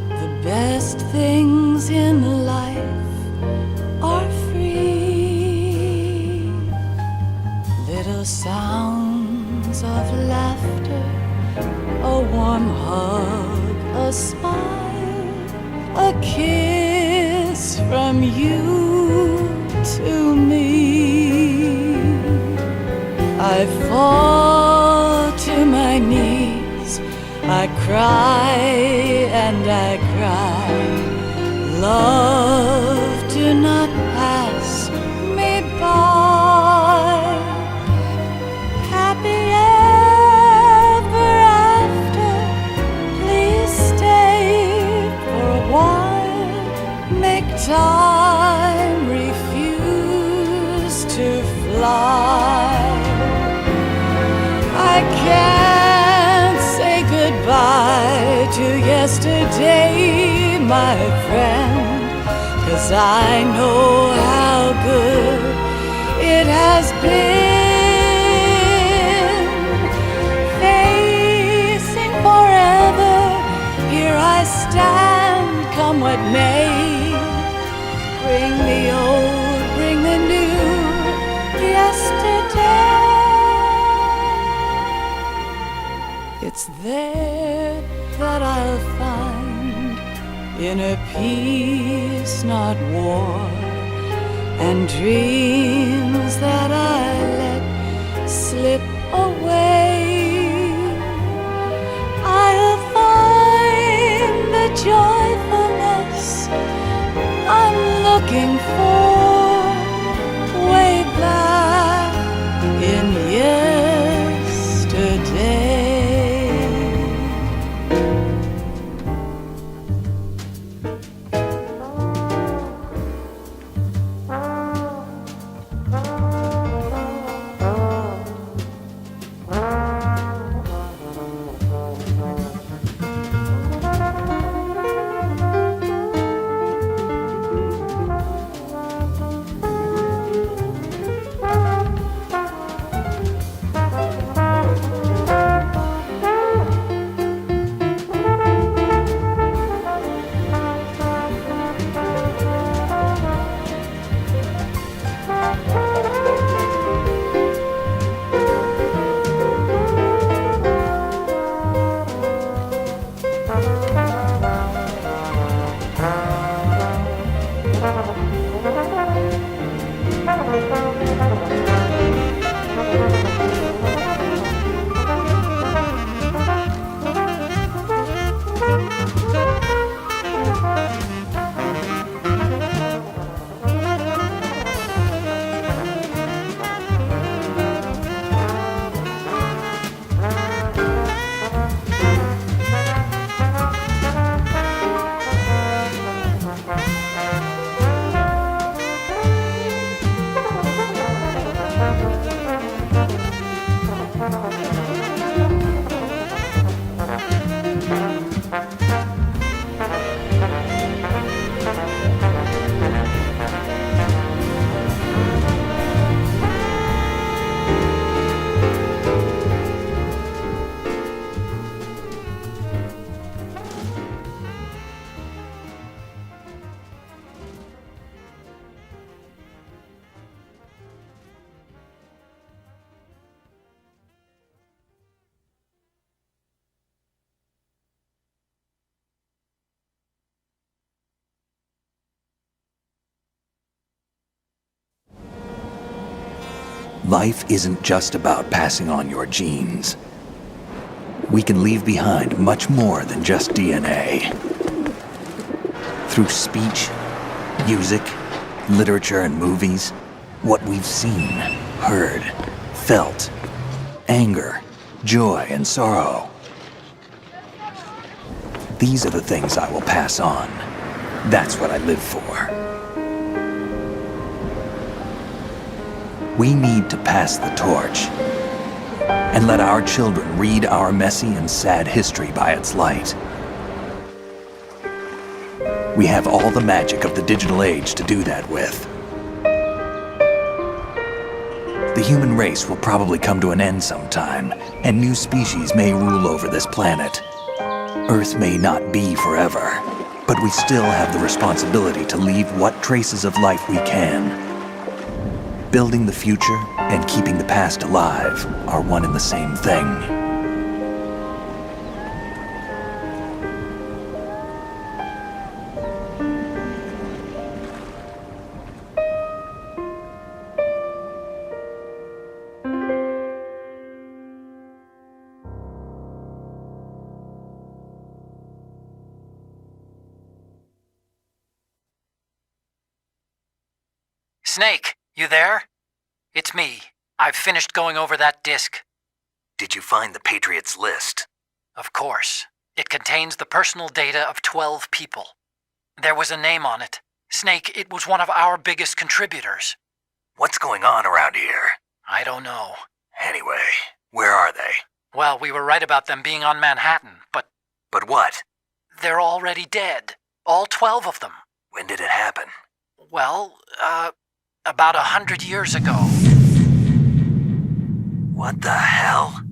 the best things in life are free? Little sounds of laughter, a warm hug, a smile, a kiss from you to me. I fall to my knees, I cry and I cry. Love, do not pass me by. Happy ever after, please stay for a while. Make time refuse to fly. I can't say goodbye to yesterday, my friend, 'cause I know how good it has been. Facing forever, here I stand, come what may. Bring the old, bring the new, yesterday. It's there that I'll find inner peace, not war, and dreams that I let slip away. I'll find the joyfulness I'm looking for way back in yesterday. Life isn't just about passing on your genes. We can leave behind much more than just DNA. Through speech, music, literature, and movies, what we've seen, heard, felt, anger, joy, and sorrow. These are the things I will pass on. That's what I live for. We need to pass the torch and let our children read our messy and sad history by its light. We have all the magic of the digital age to do that with. The human race will probably come to an end sometime, and new species may rule over this planet. Earth may not be forever, but we still have the responsibility to leave what traces of life we can. Building the future and keeping the past alive are one and the same thing. Snake, you there? It's me. I've finished going over that disk. Did you find the Patriots list? Of course. It contains the personal data of 12 people. There was a name on it. Snake, it was one of our biggest contributors. What's going on around here? I don't know. Anyway, where are they? Well, we were right about them being on Manhattan, but... But what? They're already dead. All 12 of them. When did it happen? Well, about 100 years ago. What the hell?